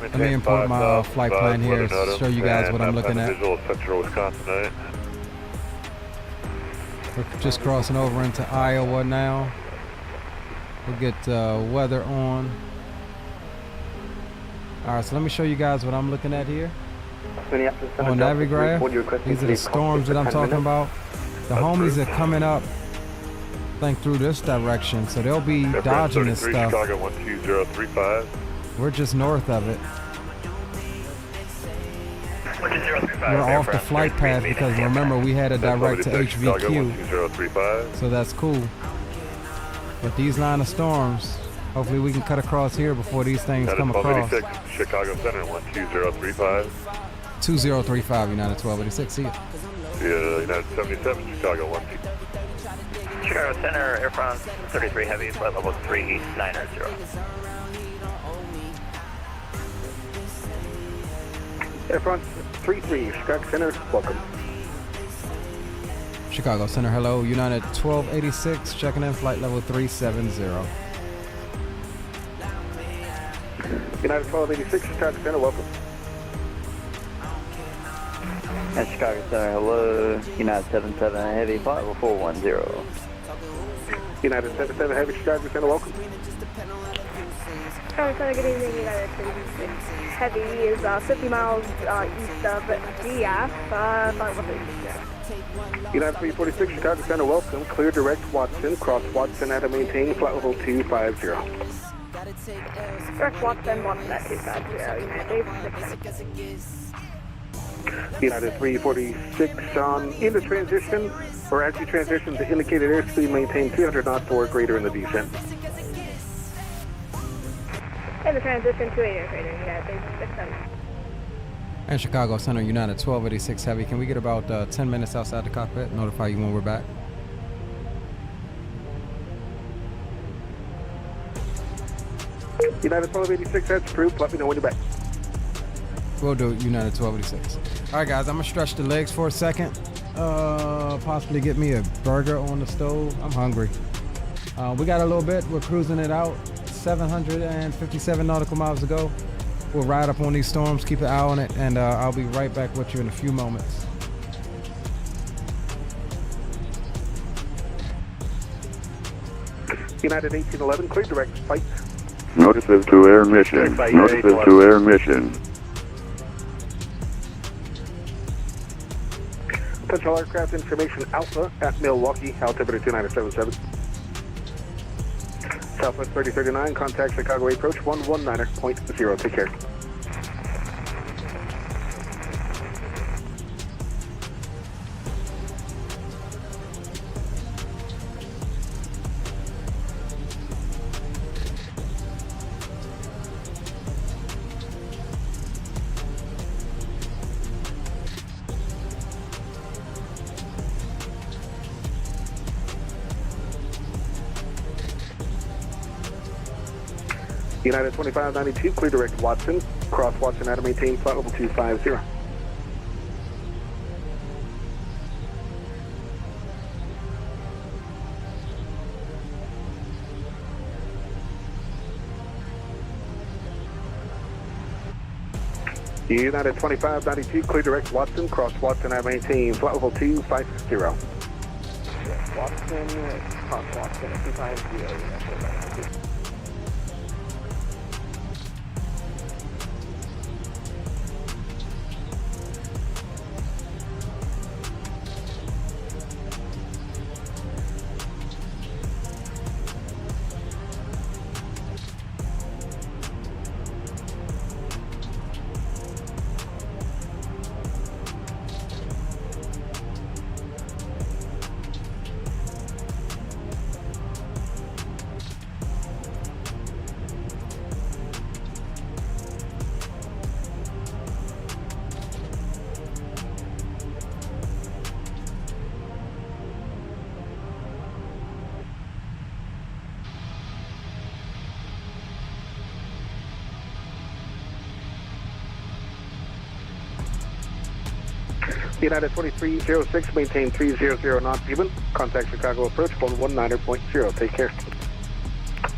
Let me import my flight plan here to show you guys what I'm looking at. Central Wisconsin. We're just crossing over into Iowa now. We'll get weather on. Alright, so let me show you guys what I'm looking at here. On Navigraph, these are the storms that I'm talking about. The homies are coming up, I think, through this direction, so they'll be dodging this stuff. Chicago 12035. We're just north of it. We're off the flight path because remember we had a direct to HVQ, so that's cool. But these line of storms, hopefully we can cut across here before these things come across. Chicago Center 12035. 2035 United 1286. See you. Yeah, United 77 Chicago 1. Chicago Center, Air France 33 Heavy, flight level 390. Air France 33, Chicago Center, welcome. Chicago Center, hello, United 1286, checking in, flight level 370. United 1286, Chicago Center, welcome. And Chicago Center, hello, United 77 Heavy, flight level 410. United 77 Heavy, Chicago Center, welcome. Chicago Center, good evening, United 76 Heavy is 50 miles east of GF, flight level 360. United 346, Chicago Center, welcome. Clear direct Watson, cross Watson at a maintain, flight level 250. Direct Watson, Watson at 250, United 6. United 346 in the transition, or as you transition to indicated airspeed, maintain 300 knots or greater in the descent. In the transition to 8 greater, United 6. And Chicago Center, United 1286 Heavy. Can we get about 10 minutes outside the cockpit? Notify you when we're back. United 1286, that's approved. Let me know when you're back. We'll do it, United 1286. All right, guys, I'm going to stretch the legs for a second. Possibly get me a burger on the stove. I'm hungry. We got a little bit. We're cruising it out. 757 nautical miles to go. We'll ride up on these storms, keep an eye on it, and I'll be right back with you in a few moments. United 1811, clear direct flight. Notices to air mission. Notices to air mission. Potential aircraft information Alpha at Milwaukee, altimeter 2977. Southwest 3039, contact Chicago approach 119.0. Take care. United 2592, clear direct Watson. Cross Watson out of maintain flight level 250. United 2592, clear direct Watson. Cross Watson out of maintain flight level 250. Watson, cross Watson 250. United 2306, maintain 300 knots even. Contact Chicago approach 119.0. Take care.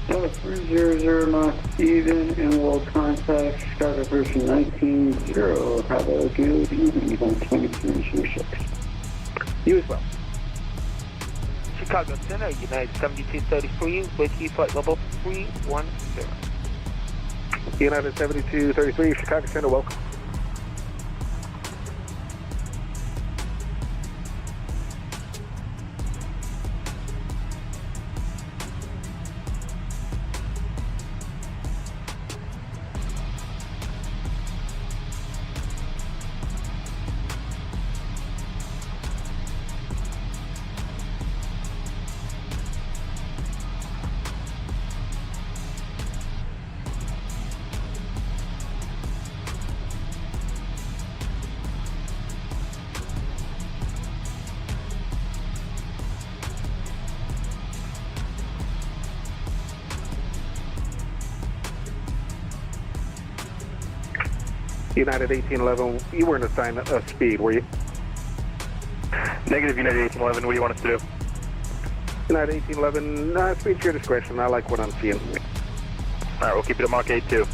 300 knots even, and we'll contact Chicago version 19.0. Have a good evening on 2306. You as well. Chicago Center, United 7233, with you flight level 310. United 7233, Chicago Center, welcome. United 1811, you weren't assigned a speed, were you? Negative, United 1811, what do you want us to do? United 1811, speed to your discretion, I like what I'm seeing. Alright, we'll keep it at Mach 82.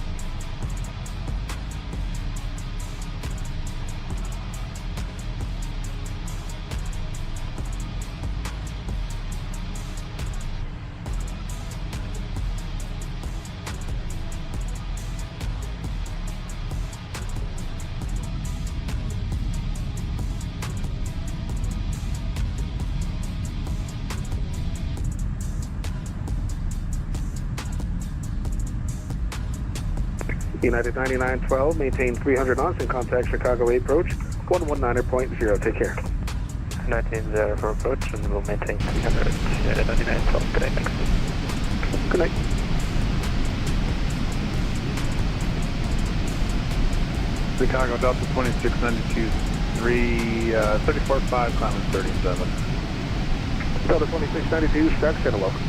United 9912, maintain 300 knots and contact Chicago approach 119.0. Take care. 19-0 for approach, and we'll maintain 300 at 9912. Good night, thanks. Good night. Chicago Delta 2692, 34.5, climbing 37. Delta 2692, Chicago Center, welcome.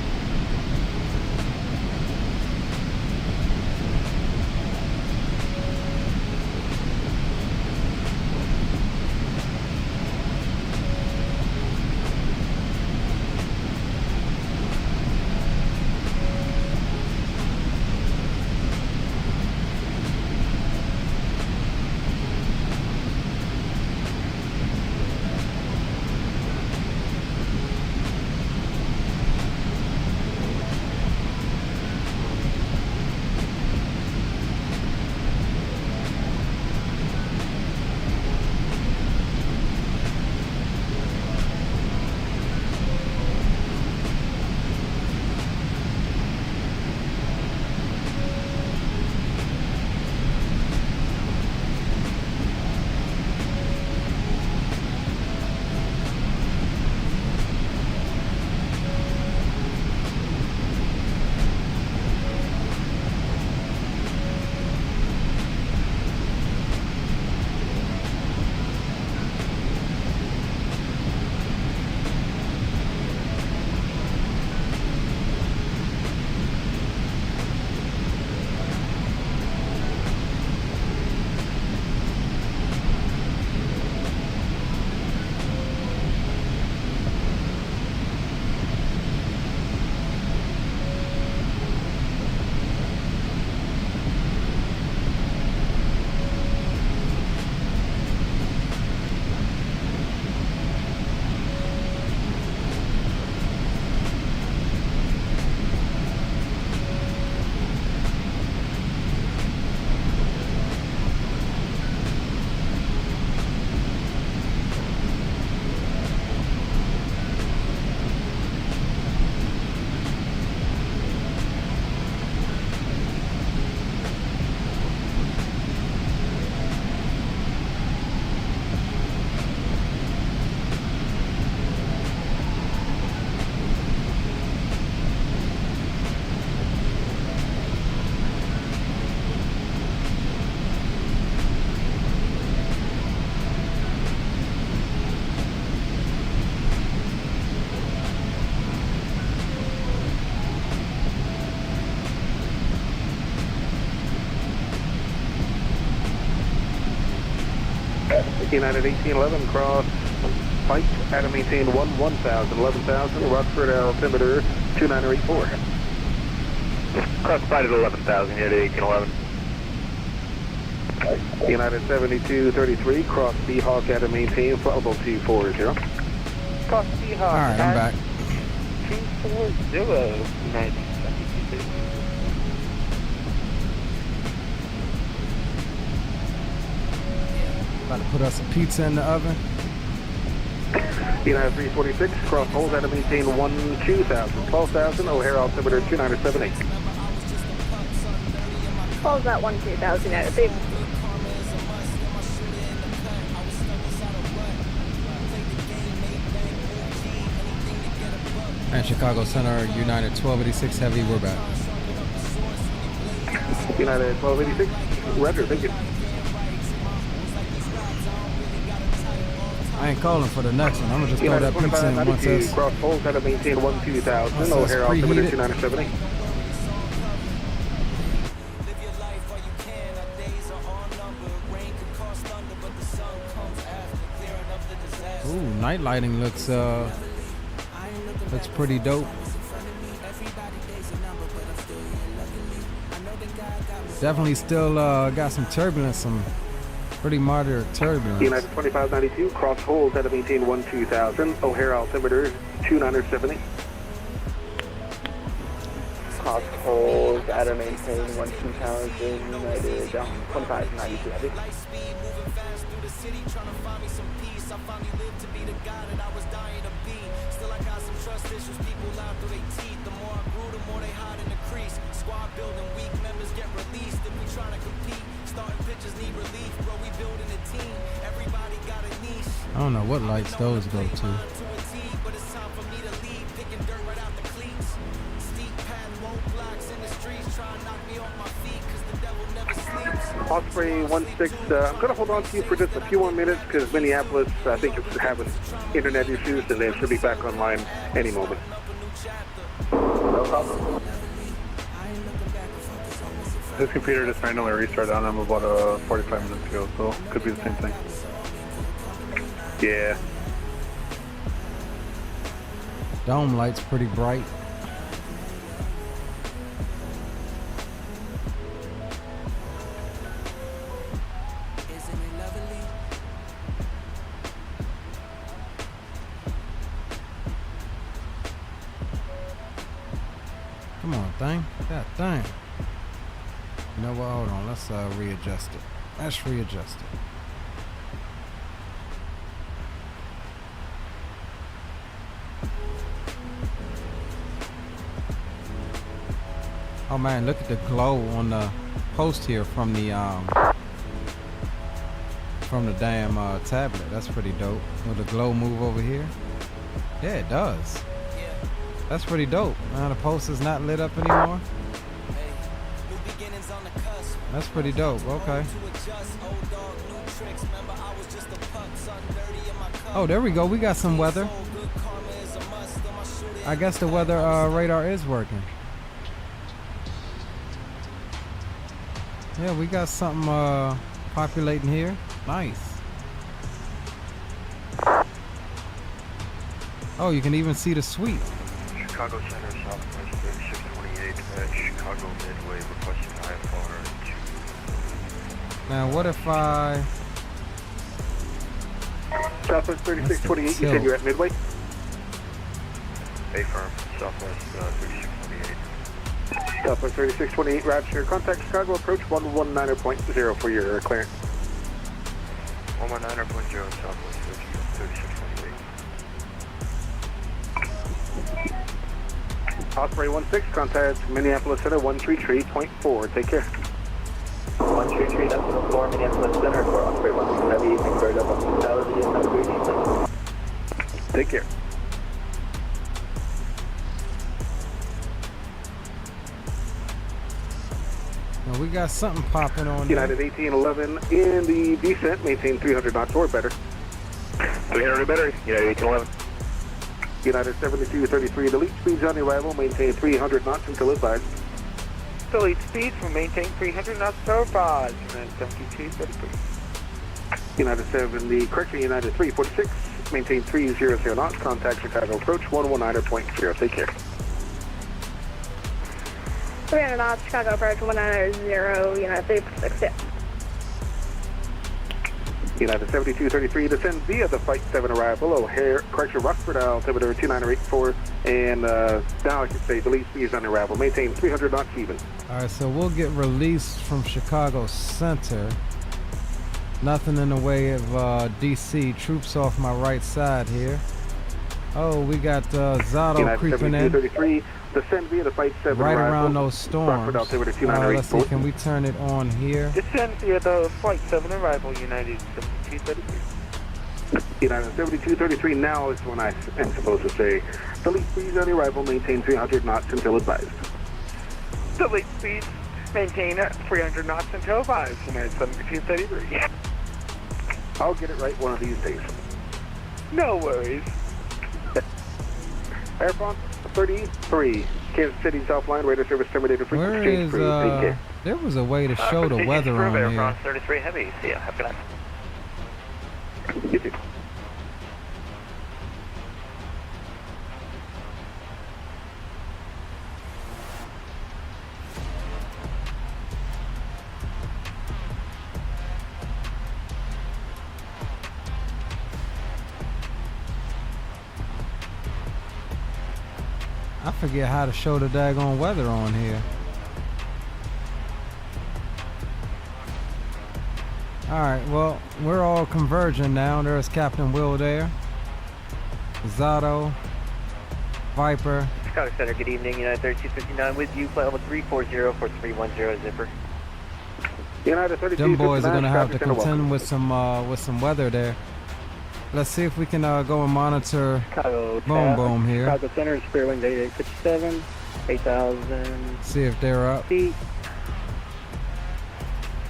United 1811, cross Pike at a maintain 11,000, Rockford altimeter 2984. Cross Flight at 11,000, United 1811. United 7233, cross Seahawk at a maintain flight level 240. Cross Seahawk. All right, I'm back. 240, United 72. About to put us a pizza in the oven. United 346, cross hold at a maintain 12,000, O'Hare altimeter 2978. Hold that 12,000 out of it. And Chicago Center, United 1286 Heavy, we're back. United 1286, Roger, thank you. I ain't calling for the next one. I'm gonna just throw that pizza in once it's cross hold at a maintain 12,000, O'Hare altimeter 2978. Ooh, night lighting looks pretty dope. Definitely still got some turbulence, some pretty moderate turbulence. United 2592, cross hold at a maintain 12,000, O'Hare altimeter 2970. Cross hold at a maintain 12,000, United 2592 Heavy. I don't know what lights those go to. Osprey 16, I'm going to hold on to you for just a few more minutes because Minneapolis, I think, is having internet issues and they should be back online any moment. No problem. This computer just randomly restarted on them about 45 minutes ago, so could be the same thing. Yeah. Dome light's pretty bright. Come on, thing. God dang. You know what? Hold on. Let's readjust it. Let's readjust it. Oh man, look at the glow on the post here from the damn tablet. That's pretty dope. Will the glow move over here? Yeah, it does. That's pretty dope. Now the post is not lit up anymore. That's pretty dope. Okay. Oh, there we go. We got some weather. I guess the weather radar is working. Yeah, we got something populating here. Nice. Oh, you can even see the suite. Chicago Center, Southwest 3628 at Chicago Midway, requesting IFR 2. Now, what if I... Southwest 3628, you said you're at Midway? A-firm, Southwest 3628. Southwest 3628, Raptor, contact Chicago approach 119.0 for your clearance. 119.0, Southwest 3628. Osprey 16, contact Minneapolis Center 133.4. Take care. 133, that's the floor, Minneapolis Center for Osprey 16 Heavy, converted up on 2,000, have a great evening. Take care. Well, we got something popping on there. United 1811 in the descent, maintain 300 knots or better. 300 or better, United 1811. United 7233, delete speeds on arrival, maintain 300 knots until advised. Delete speeds, will maintain 300 knots so far, United 7233. United 70, correction, United 346, maintain 300 knots, contact Chicago approach 119.0, take care. 300 knots, Chicago approach 190, United 346, yeah. United 7233, descend via the Flight 7 arrival, O'Hare, correction, Rockford, altimeter 2984, and now I can say the lead speed is on arrival, maintain 300 knots even. Alright, so we'll get released from Chicago Center. Nothing in the way of DC troops off my right side here. Oh, we got Zato creeping in. Descend via the Flight 7 right arrival, around those storms. Let's see, can we turn it on here? Descend via the Flight 7 arrival, United 7233. United 7233, now is when I am supposed to say, the lead speed on the arrival, maintain 300 knots until advised. The lead speed, maintain 300 knots until advised, United 7233. I'll get it right one of these days. No worries. Airborne 33, Kansas City's offline, radar service terminated, frequency change crew, there was a way to show the weather on here. Airborne 33 Heavy, see ya, have a good night. You too. I forget how to show the daggone weather on here. Alright, well, we're all converging now. There's Captain Will there. Zato, Viper. Chicago Center, good evening, United 3259 with you, flight level 340 for 310 zipper. United 32, them boys are gonna have to contend with some weather there. Let's see if we can go and monitor Boom here. Chicago Center is Fairwind 8857, 8,000. See if they're up. Feet.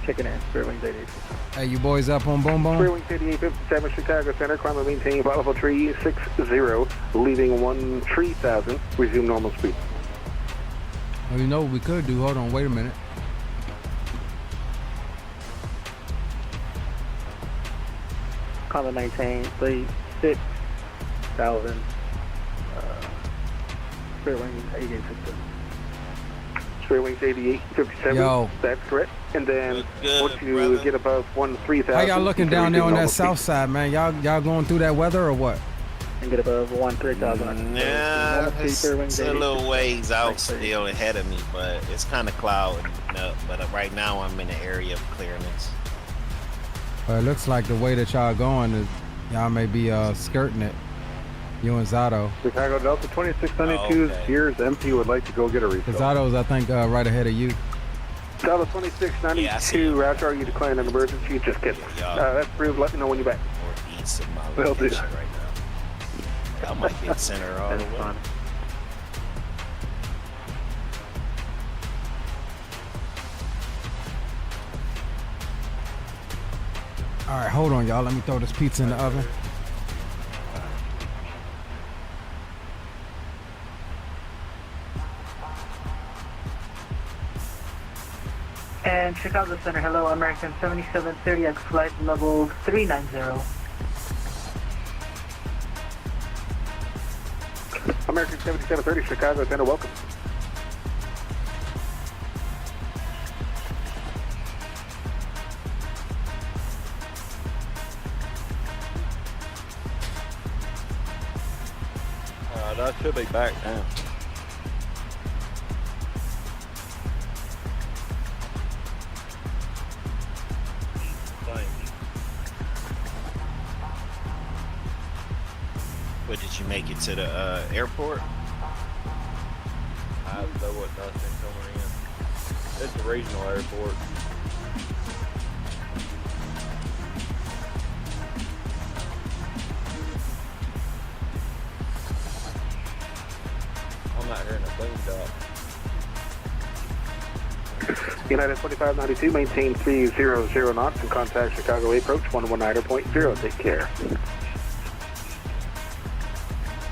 Checking in, Fairwind 8857. Hey, you boys up on Boom? Fairwind 8857, Chicago Center, climb and maintain flight level 360, leaving 13,000, resume normal speed. Well, you know what we could do? Hold on, wait a minute. Climb maintain, lead 6,000, Fairwind 8857. Fairwings 8857. Yo. That's correct. And then once you get above 13,000. How y'all looking down there on that south side, man? Y'all going through that weather or what? And get above 13,000. Yeah, it's a little ways out still ahead of me, but it's kind of cloudy. No, but right now I'm in the area of clearness. It looks like the way that y'all going is y'all may be skirting it. You and Zato. Chicago Delta 2692's gears empty, would like to go get a refill. Zato's, I think, right ahead of you. Delta 2692, Raptor, are you declaring an emergency? Just kidding. That's approved. Let me know when you're back. East of my Will do. location right now. I might get center all the way. All right, hold on, y'all. Let me throw this pizza in the oven. And Chicago Center, hello, American 7730X flight level 390. American 7730, Chicago Center, welcome. That should be back down. What, did you make it to the airport? I don't know what nothing coming in. It's a regional airport. I'm not hearing a boom shot. United 2592, maintain 300 knots and contact Chicago approach 119.0. Take care.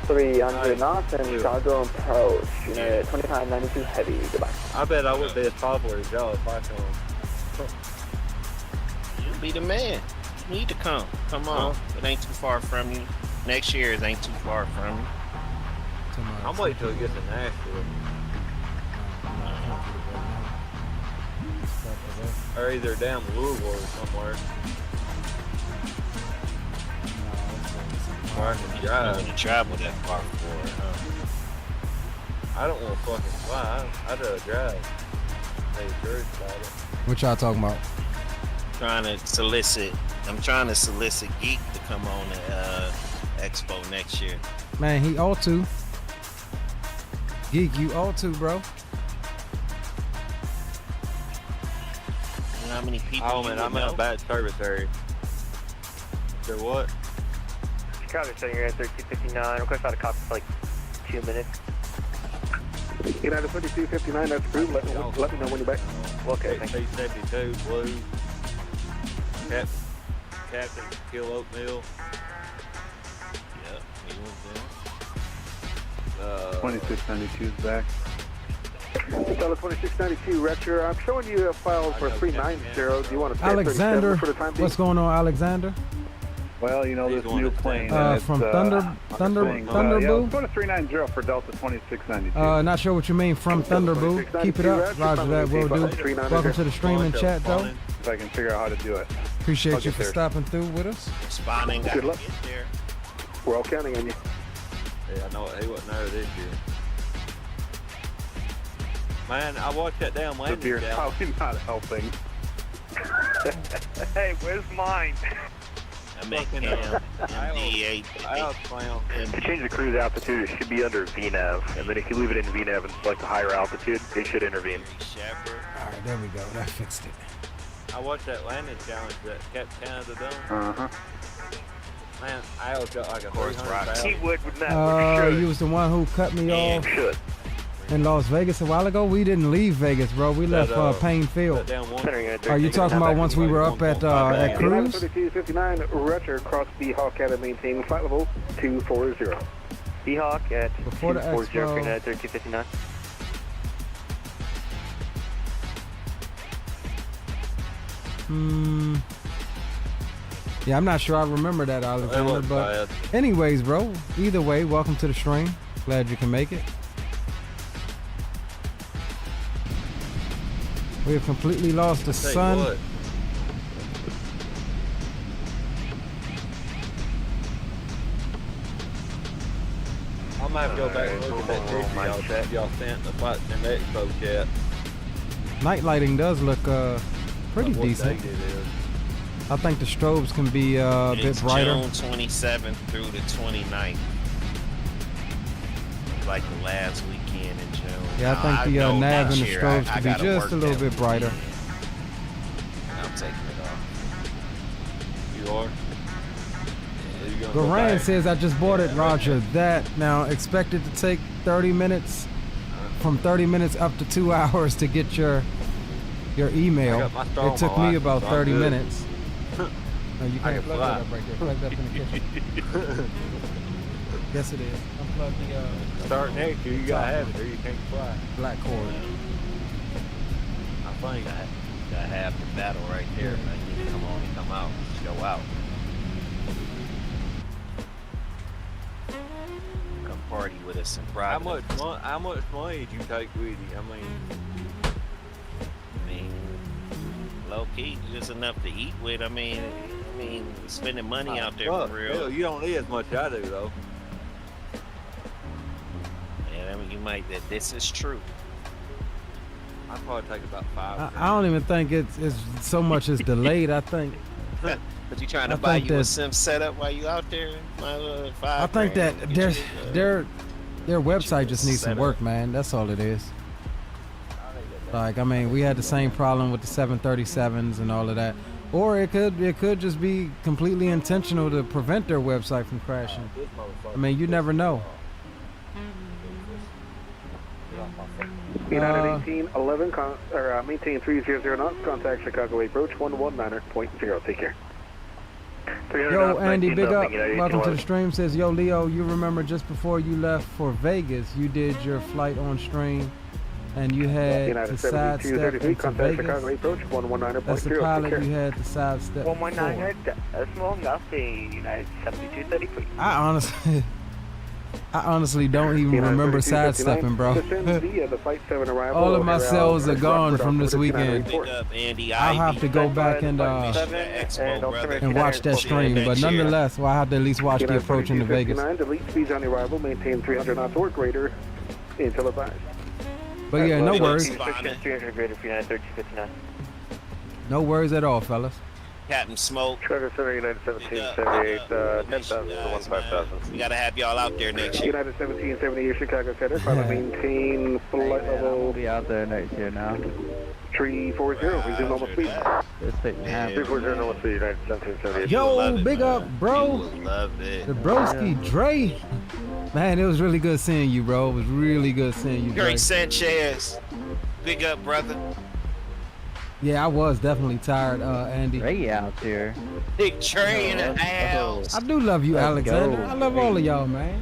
300 knots and Chicago approach. United 2592 heavy. Goodbye. I bet I would be as popular as y'all if I come. You be the man. need to come. Come on. It ain't too far from you. Next year it ain't too far from you. I'm waiting till it gets to Nashville. Or either down Louisville or somewhere. Where I can drive. You travel that far for it, huh? I don't want to fucking fly. I'd rather drive. Hey, George about it. What y'all talking about? I'm trying to solicit Geek to come on the Expo next year. Man, he ought to. Geek, you ought to, bro. You know how many people? Oh man, I'm in a bad service area. There what? Chicago, so you're at 1359. Request out a copy for like 2 minutes. United 2259, that's approved. Let me know when you're back. Okay, thank you. 72, blue. Captain Kill Oatmeal. Yep, he was 2692 is back. Stella 2692, Raptor. I'm showing you a file for 390. Do you want to pay Alexander, for the time being? what's going on, Alexander? Well, you know, this new plane. From Thunder Boo? Go to 390 for Delta 2692. Not sure what you mean from Thunder Boo. Keep it up. Roger that, will do. Welcome to the stream and chat, though. If I can figure out how to do it. Appreciate you for stopping through with us. Spawning, got to get there. We're all counting on you. Yeah, I know he wasn't there this year. Man, I watched that damn landing. The beer's probably not helping. Hey, where's mine? I make MD8. To change the cruise altitude, it should be under VNAV, and then if you leave it in VNAV and select a higher altitude, it should intervene. Alright, there we go. That fixed it. I watched that landing challenge that kept Canada done. Man, I always got like a horse rock. He would not. You was the one who cut me off in Las Vegas a while ago. We didn't leave Vegas, bro. We left Payne Field. Are you talking about once we were up at Cruise? 3259, Raptor, cross B-Hawk at a maintained flight level 240. B-Hawk at before the 240, 3259. Yeah, I'm not sure I remember that, Alexander, but anyways, bro, either way, welcome to the stream. Glad you can make it. We have completely lost the sun. What? I'm gonna have to go back and look at that picture y'all sent the fight in the expo chat. Night lighting does look pretty decent. I think the strobes can be a bit brighter. June 27th through the 29th. Like the last weekend in June. Yeah, I think the nav and the strobes could be just a little bit brighter. I'm taking it off. You are? Goran says, I just bought it, Roger. That now expected to take 30 minutes, from 30 minutes up to 2 hours to get your email. It took me about 30 minutes. No, you can't plug that up right there. Plug that up in the kitchen. Yes, it is. Unplug the start next year, you gotta have it or you can't fly. Black cord. I think gotta have the battle right there, man. You need to come on and come out. Show out. Come party with us in private. How much money did you take with you? I mean, low key, just enough to eat with. I mean, spending money out there for real. Hell, you don't eat as much as I do, though. Yeah, I mean, you might. This is true. I'd probably take about 5. I don't even think it's so much as delayed. I think. But you trying to buy you a sim setup while you out there? I think that their website just needs some work, man. That's all it is. Like, I mean, we had the same problem with the 737s and all of that. Or it could just be completely intentional to prevent their website from crashing. I mean, you never know. United 1811, maintain 300 knots, contact Chicago approach 119.0. Take care. Yo, Andy, big up. Welcome to the stream. Says, yo, Leo, you remember just before you left for Vegas, you did your flight on stream and you had to United sidestep 7233, into contact Vegas. Chicago approach 119.0. That's the pilot you had to sidestep. 119, small Gulfstream, United 7233. I honestly don't even remember sidestepping, bro. All of my cells are gone from this weekend. I'll have to go back and watch that stream, but nonetheless, well, I have to at least watch the approach into Vegas. Delete speeds on arrival, maintain 300 knots or greater until advised. But yeah, no worries. 300 greater for United 1359. No worries at all, fellas. Captain Smoke. Charter Center, United 1778, 10,000 to 15,000. We gotta have y'all out there next year. United 1778, Chicago Center, final maintain flight level. We'll be out there next year now. 340, resume normal speed. 340, normal speed, United 1778. Yo, big up, bro. Love it. The broski Dre. Man, it was really good seeing you, bro. It was really good seeing you, Dre. Great Sanchez. Big up, brother. Yeah, I was definitely tired, Andy. Ray out there. Big Trey in the house. I do love you, Alexander. I love all of y'all, man.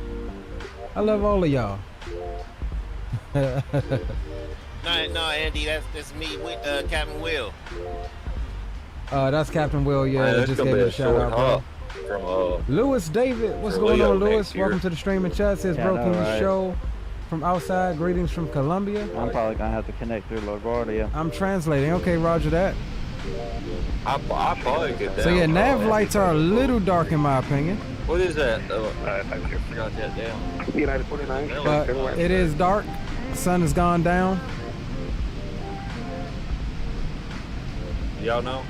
I love all of y'all. No, Andy, that's me, Captain Will. That's Captain Will, yeah. Man, Just gave it a shout out, bro. From Lewis David, what's going on, Lewis? Welcome to the stream and chat. Says, bro, can you show from outside? Greetings from Colombia. I'm probably gonna have to connect through LaGuardia. I'm translating. Okay, roger that. I probably get that. So yeah, nav lights are a little dark in my opinion. What is that? I forgot that down. United 49. But it is dark. Sun has gone down. Y'all know?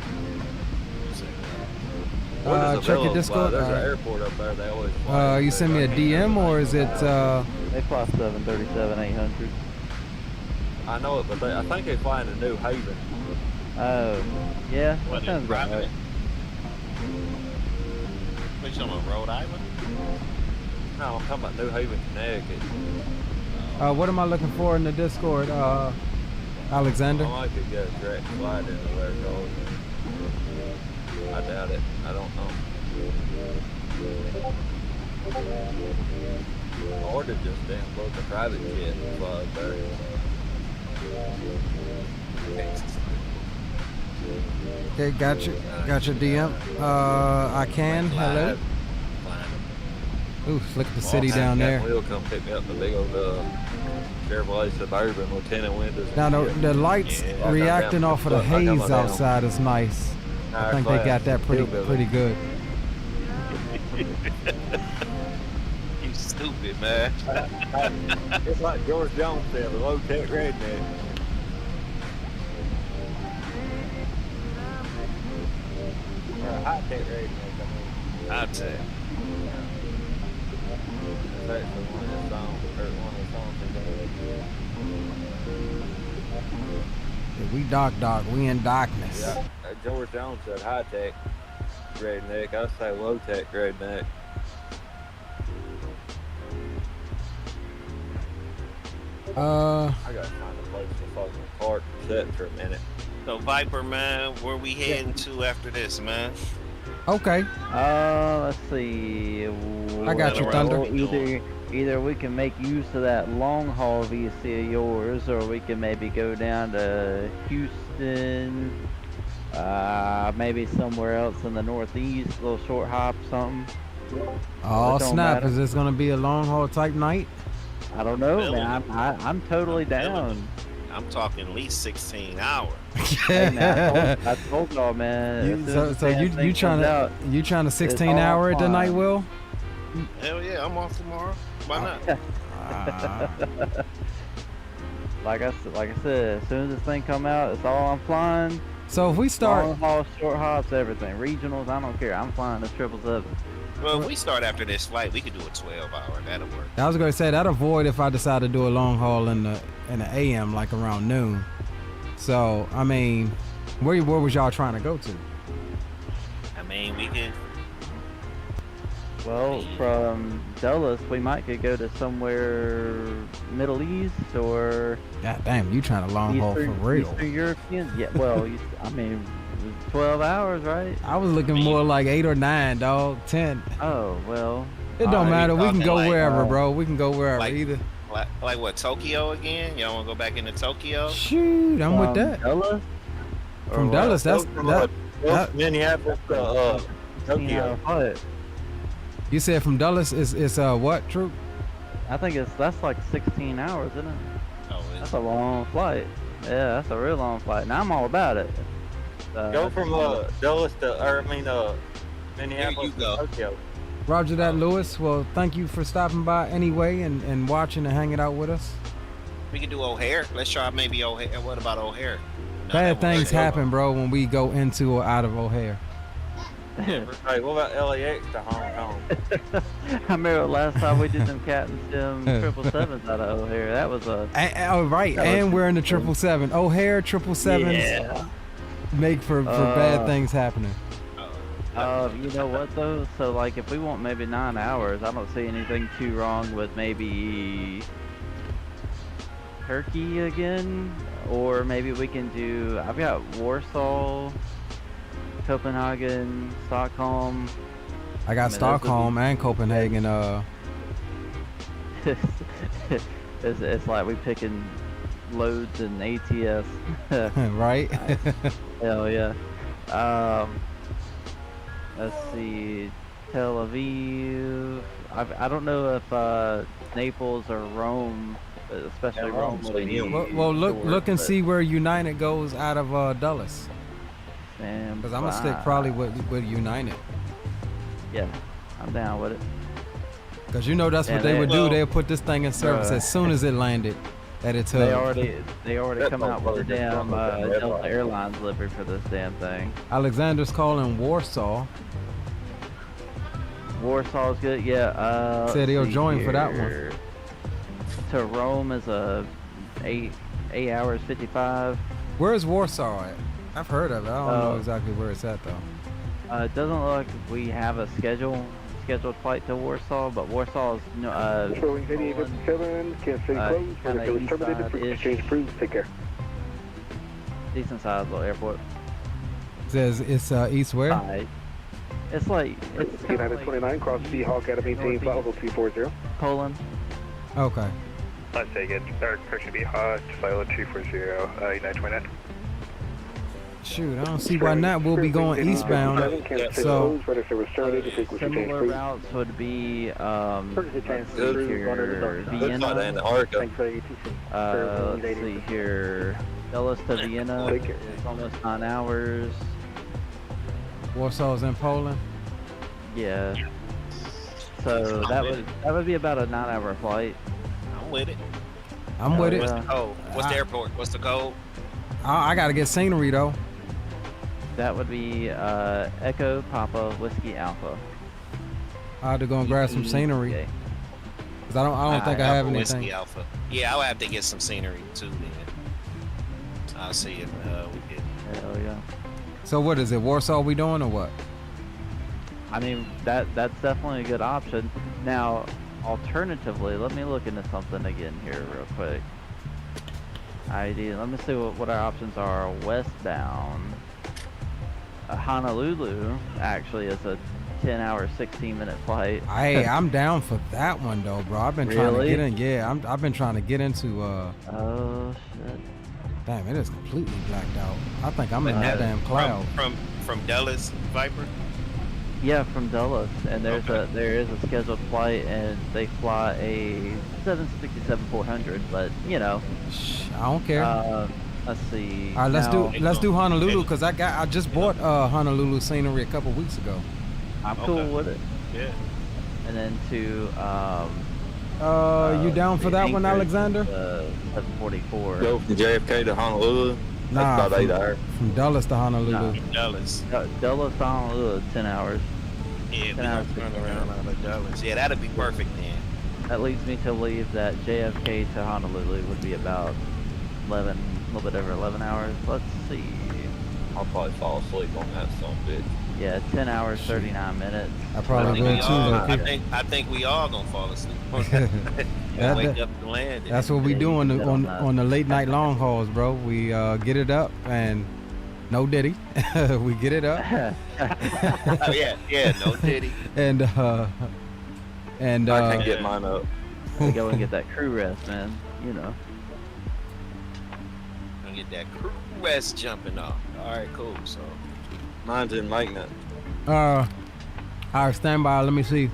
Check your Discord. There's an airport up there. They always fly. You send me a DM or is it? They fly 737-800. I know it, but I think they fly into New Haven. Oh, yeah. What, That sounds about right. What, you talking about Rhode Island? No, I'm talking about New Haven, Connecticut. What am I looking for in the Discord, Alexander? I might could get a direct flight into there, though. I doubt it. I don't know. Or to just download the private jet and fly up there. Okay, gotcha. Gotcha, DM. I can. Hello. Ooh, look at the city down there. Will come pick me up in the big old Chevrolet Suburban, Lieutenant windows. Now the lights reacting off of the haze outside is nice. I think they got that pretty good. You stupid, man. It's like George Jones said, the low-tech redneck. Or a high-tech redneck, High-tech. That's actually one of the songs, We dark, we in darkness. Yeah, George Jones said high-tech redneck. I say low-tech redneck. I gotta find a place to fucking park and set for a minute. So Viper, man, where we heading to after this, man? Okay. Let's see. I got you, Thunder. Either we can make use of that long haul VC of yours, or we can maybe go down to Houston, maybe somewhere else in the Northeast, a little short hop, something. Oh snap! Is this gonna be a long haul type night? I don't know, man. I'm totally down. I'm talking at least 16 hours. Hey, man, I told y'all, man. You trying to 16 hour it tonight, Will? Hell yeah, I'm off tomorrow. Why not? Like I said, as soon as this thing come out, it's all I'm flying. So if we start long haul, short hops, everything, regionals, I don't care. I'm flying the 777. Well, if we start after this flight, we could do a 12-hour. That'll work. I was gonna say that'll avoid if I decide to do a long haul in the AM, like around noon. So I mean, where was y'all trying to go to? I mean, we can. Well, from Dulles, we might could go to somewhere Middle East or. God damn, you trying to long haul for real? Eastern European? Yeah. Well, I mean. 12 hours, right? I was looking more like 8 or 9, dog. 10. Oh, well. It don't matter. We can go wherever, bro. We can go wherever. Either Like what, Tokyo again? Y'all want to go back into Tokyo? Shoot, I'm with that. Dulles? From Dulles, that's Minneapolis to Tokyo. You said from Dulles is what, Troop? I think that's like 16 hours, isn't it? Oh, that's a long flight. Yeah, that's a real long flight. Now I'm all about it. Go from Dulles to, Minneapolis to Tokyo. Roger that, Lewis. Well, thank you for stopping by anyway and watching and hanging out with us. We can do O'Hare. Let's try maybe O'Hare. What about O'Hare? Bad things happen, bro, when we go into or out of O'Hare. Hey, what about LAX to Hong Kong? I remember last time we did them Captain Sim 777s out of O'Hare. That was a... And we're in the 777. O'Hare 777s make for bad things happening. You know what though? So like if we want maybe 9 hours, I don't see anything too wrong with maybe Turkey again, or maybe we can do. I've got Warsaw, Copenhagen, Stockholm. I got Stockholm and Copenhagen. It's like we picking loads in ATS. Right? Hell yeah. Let's see, Tel Aviv. I don't know if Naples or Rome, especially Rome. Well, look and see where United goes out of Dulles. Because I'm gonna stick probably with United. Yeah, I'm down with it. Because you know that's what they would do. They'll put this thing in service as soon as it landed at its hub. They already come out with the damn Delta Airlines livery for this damn thing. Alexander's calling Warsaw. Warsaw's good, yeah. Said he'll join for that one. To Rome is a 8 hours 55. Where's Warsaw at? I've heard of it. I don't know exactly where it's at though. It doesn't look like we have a scheduled flight to Warsaw, but Warsaw is Showing 8857, Kansas City closed, flight was terminated, frequency change approved, take care. Decent sized little airport. Says it's east where? It's like it's United 29 cross Seahawk at a maintain flight level 240. Poland. Okay. Let's take it. Third should be hot, flight level 240, United 29. Shoot, I don't see why not. We'll be going eastbound. So similar routes would be Vienna. Let's see here. Dulles to Vienna. It's almost 9 hours. Warsaw's in Poland. Yeah. So that would be about a 9 hour flight. I'm with it. I'm with it. What's the code? What's the airport? What's the code? I gotta get scenery though. That would be Echo Papa Whiskey Alpha. I had to go and grab some scenery. Cause I don't think I have anything. Whiskey Alpha. Yeah, I would have to get some scenery too then. I'll see if we get. Hell yeah. So what is it? Warsaw we doing or what? I mean that's definitely a good option. Now, alternatively, let me look into something again here real quick. ID. Let me see what our options are. Westbound. Honolulu actually is a 10 hour 16-minute flight. Hey, I'm down for that one though, bro. I've been trying to get in. Yeah, I've been trying to get into oh shit. Damn, it is completely blacked out. I think I'm in that damn cloud. From Dulles, Viper? Yeah, from Dulles, and there is a scheduled flight, and they fly a 777-400, but you know, I don't care. Let's see. All right, let's do Honolulu because I just bought Honolulu scenery a couple weeks ago. I'm cool with it. Yeah. And then to you down for that one, Alexander? 744. Go from JFK to Honolulu. Nah, That's about 8 hours. From Dulles to Honolulu. Dulles. Dulles to Honolulu, 10 hours. Yeah, 10 hours. Turn around out of Dulles. Yeah, that'd be perfect then. That leads me to believe that JFK to Honolulu would be about 11, a little bit over 11 hours. Let's see. I'll probably fall asleep on that son of a bitch. Yeah, 10 hours, 39 minutes. I probably will too. I think we all gonna fall asleep on that. Wake up and land. That's what we do on the late night long hauls, bro. We get it up and no diddy. We get it up. Oh yeah, no diddy. And I can't get mine up. We go and get that crew rest, man. You know. Gonna get that crew rest jumping off. All right, cool. So mine didn't like that. All right, stand by. Let me see.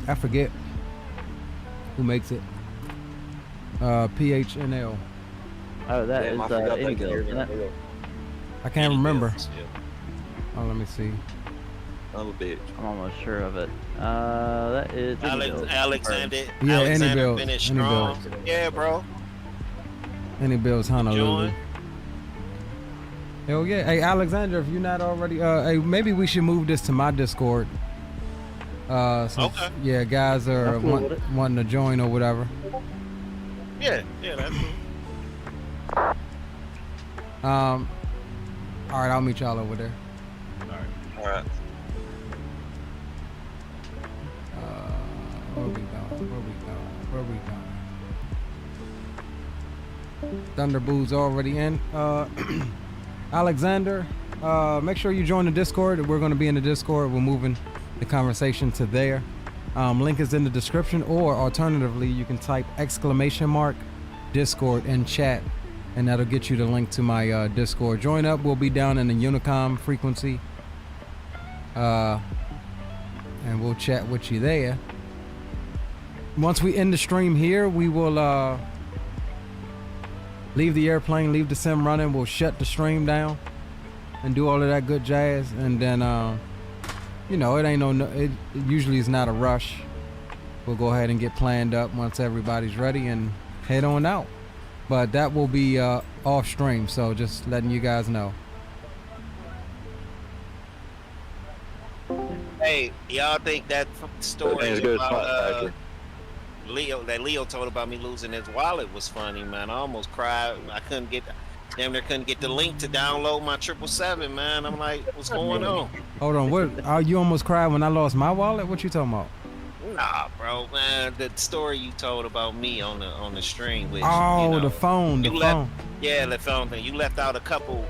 I forget who makes it. PHNL. Oh, that is any build, isn't it? I can't remember. Oh, let me see. I'm a bitch. I'm almost sure of it. That is Alexander. Yeah, Alexander any build. finished Any strong. build. Yeah, bro. Any builds, Honolulu. Hell yeah. Hey, Alexander, if you're not already, hey, maybe we should move this to my Discord. Since, okay. Yeah, guys are wanting to join or whatever. Yeah, that's cool. All right, I'll meet y'all over there. All right. Where we going? Thunderboo's already in. Alexander, make sure you join the Discord. We're going to be in the Discord. We're moving the conversation to there. Link is in the description, or alternatively, you can type !Discord in chat, and that'll get you the link to my Discord. Join up. We'll be down in the Unicom frequency, and we'll chat with you there. Once we end the stream here, we will leave the airplane, leave the sim running. We'll shut the stream down and do all of that good jazz, and then you know, it usually is not a rush. We'll go ahead and get planned up once everybody's ready and head on out. But that will be off stream, so just letting you guys know. Hey, y'all think that story about Leo told about me losing his wallet was funny, man? I almost cried. I couldn't get the link to download my 777, man. I'm like, what's going on? Hold on, what? You almost cried when I lost my wallet? What you talking about? Nah, bro, man. The story you told about me on the stream with the phone, the phone. Yeah, the phone thing. You left out a couple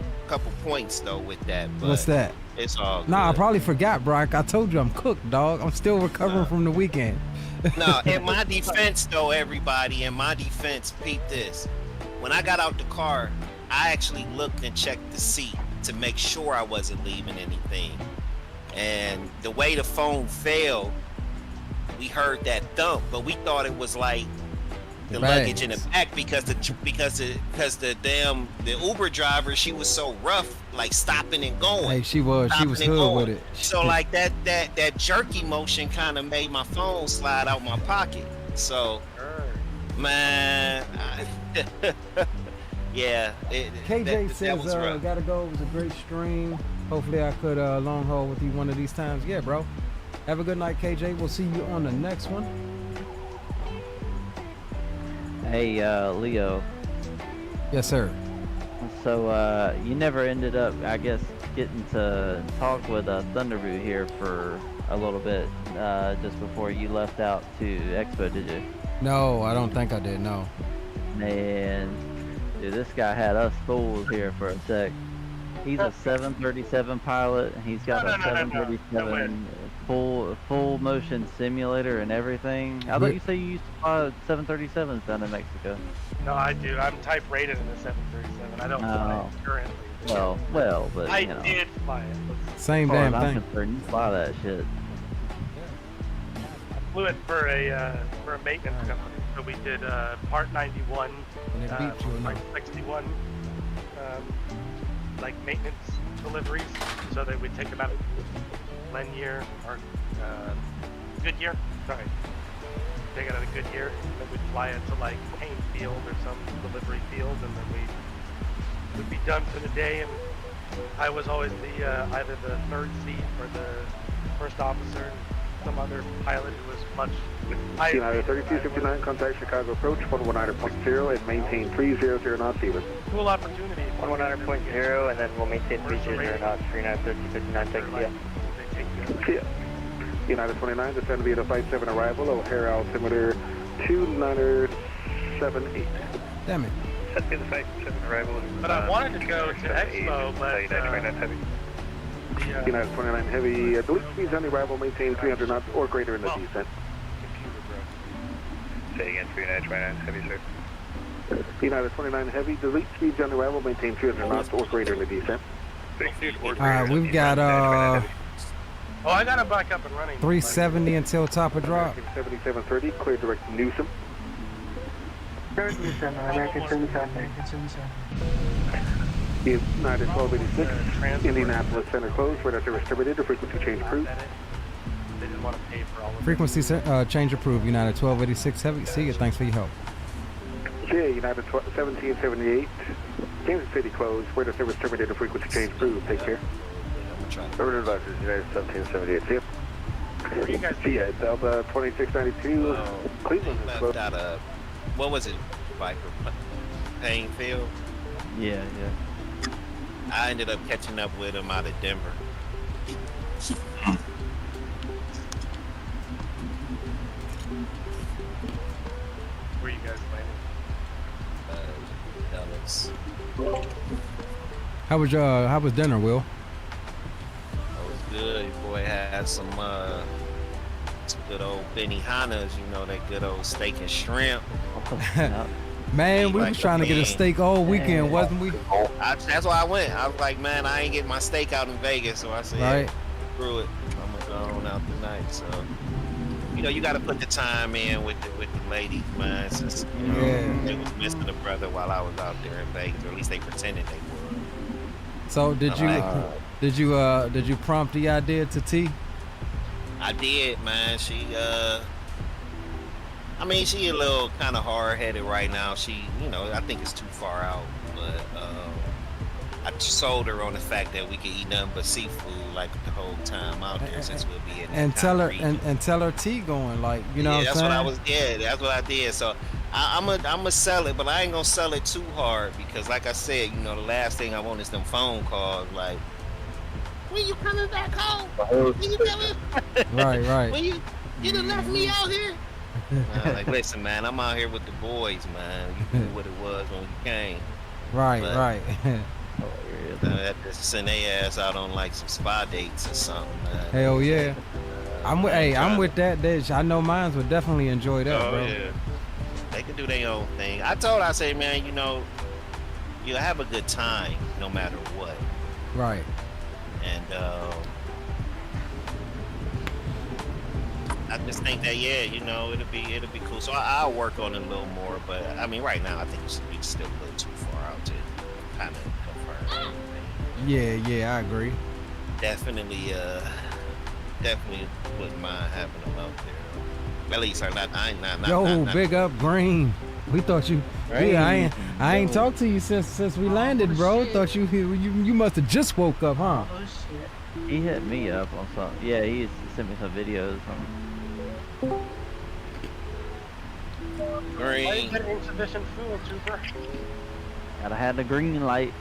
points though with that. But what's that? It's all good. Nah, I probably forgot, bro. I told you I'm cooked, dog. I'm still recovering from the weekend. No, in my defense though, everybody, in my defense, peep this. When I got out the car, I actually looked and checked the seat to make sure I wasn't leaving anything. And the way the phone fell, we heard that thump, but we thought it was like the luggage in the back because the Uber driver, she was so rough, like stopping and going. Hey, she was hood with it. So like that jerky motion kind of made my phone slide out my pocket. So, man, yeah. KJ says gotta go. It was a great stream. Hopefully I could long haul with you one of these times. Yeah, bro. Have a good night, KJ. We'll see you on the next one. Hey, Leo. Yes, sir. So, you never ended up, I guess, getting to talk with Thunderboo here for a little bit just before you left out to Expo, did you? No, I don't think I did, no. Man, dude, this guy had us fooled here for a sec. He's a 737 pilot, and he's got a 737 full motion simulator and everything. I thought you say you used to fly 737s down in Mexico. No, I do. I'm type rated in the 737. I don't fly it currently. Well, but I you know. did fly it. Same damn thing. You fly that shit. I flew it for a maintenance company. So we did Part 91, Part 61, like maintenance deliveries. So that we'd take about a Lian or Goodyear. Sorry. Take it out of Goodyear, then we'd fly it to like Payne Field or some delivery field, and then we'd be done for the day. And I was always the either the third seat or the first officer, and some other pilot who was much. United 3259, contact Chicago approach 119.0 and maintain 300 knots even. Cool opportunity. 119.0 and then we'll maintain 300 knots, 393059, thank you. United 29, descend via the Flight 7 arrival, O'Hare altimeter 2978. Damn it. Set via the Flight 7 arrival. But I wanted to go to Expo, but United 29 heavy, delete speeds on the arrival, maintain 300 knots or greater in the descent. Say again, 3929 Heavy, sir. United 29 Heavy, delete speeds on arrival, maintain 300 knots or greater in the descent. Alright, we've got Oh, I got it back up and running. 370 until top of drop. 7730, clear direct Newsom. American 77. United 1286, Indianapolis Center closed, radar service terminated, frequency change approved. They didn't want to pay for all of it. Frequency change approved. United 1286 Heavy. See you. Thanks for your help. Yeah, United 1778, Kansas City closed, radar service terminated, frequency change approved. Take care. Order advisors, United 1778. See ya. Where you guys See ya. Delta 2692, Cleveland is closed. What was it, Viper? Boeing Field? Yeah. I ended up catching up with him out of Denver. Where you guys landing? Dallas. How was dinner, Will? That was good. Your boy had some good old Benihanas, you know, that good old steak and shrimp. Man, we was trying to get a steak all weekend, wasn't we? That's why I went. I was like, man, I ain't getting my steak out in Vegas, so I said, right. Screw it. I'm gonna go on out tonight. So, you know, you got to put the time in with the ladies, man. Since you know they was missing a brother while I was out there in Vegas, or at least they pretended they were. So did you prompt the idea to T? I did, man. She I mean, she a little kind of hard-headed right now. She, you know, I think it's too far out, but I sold her on the fact that we could eat nothing but seafood like the whole time out there since we'll be in that and tell her region. and tell her T going, like, you know what I'm that's saying? that's what I did. So I'm gonna sell it, but I ain't gonna sell it too hard because, like I said, you know, the last thing I want is them phone calls like, when you coming back home? When you coming? Right. When you done left me out here? Like, listen, man, I'm out here with the boys, man. You knew what it was when you came. Right. I had to send their ass out on like some spa dates or something, man. Hell yeah. I'm with that. I know mines would definitely enjoy that, bro. Yeah. They can do their own thing. I say, man, you know, you have a good time no matter what. Right. And I just think that, yeah, you know, it'll be cool. So I'll work on it a little more, but I mean, right now I think it's still a little too far out to kind of confirm everything. Yeah, I agree. Definitely wouldn't mind having them out there. At least not. Yo, big up Green. We thought you. Green. Yeah, I ain't talked to you since we landed, bro. Thought you must have just woke up, huh? Oh shit. He hit me up on something. Yeah, he sent me some videos. Green. Why you get insufficient fuel, Trooper? Gotta have the green light.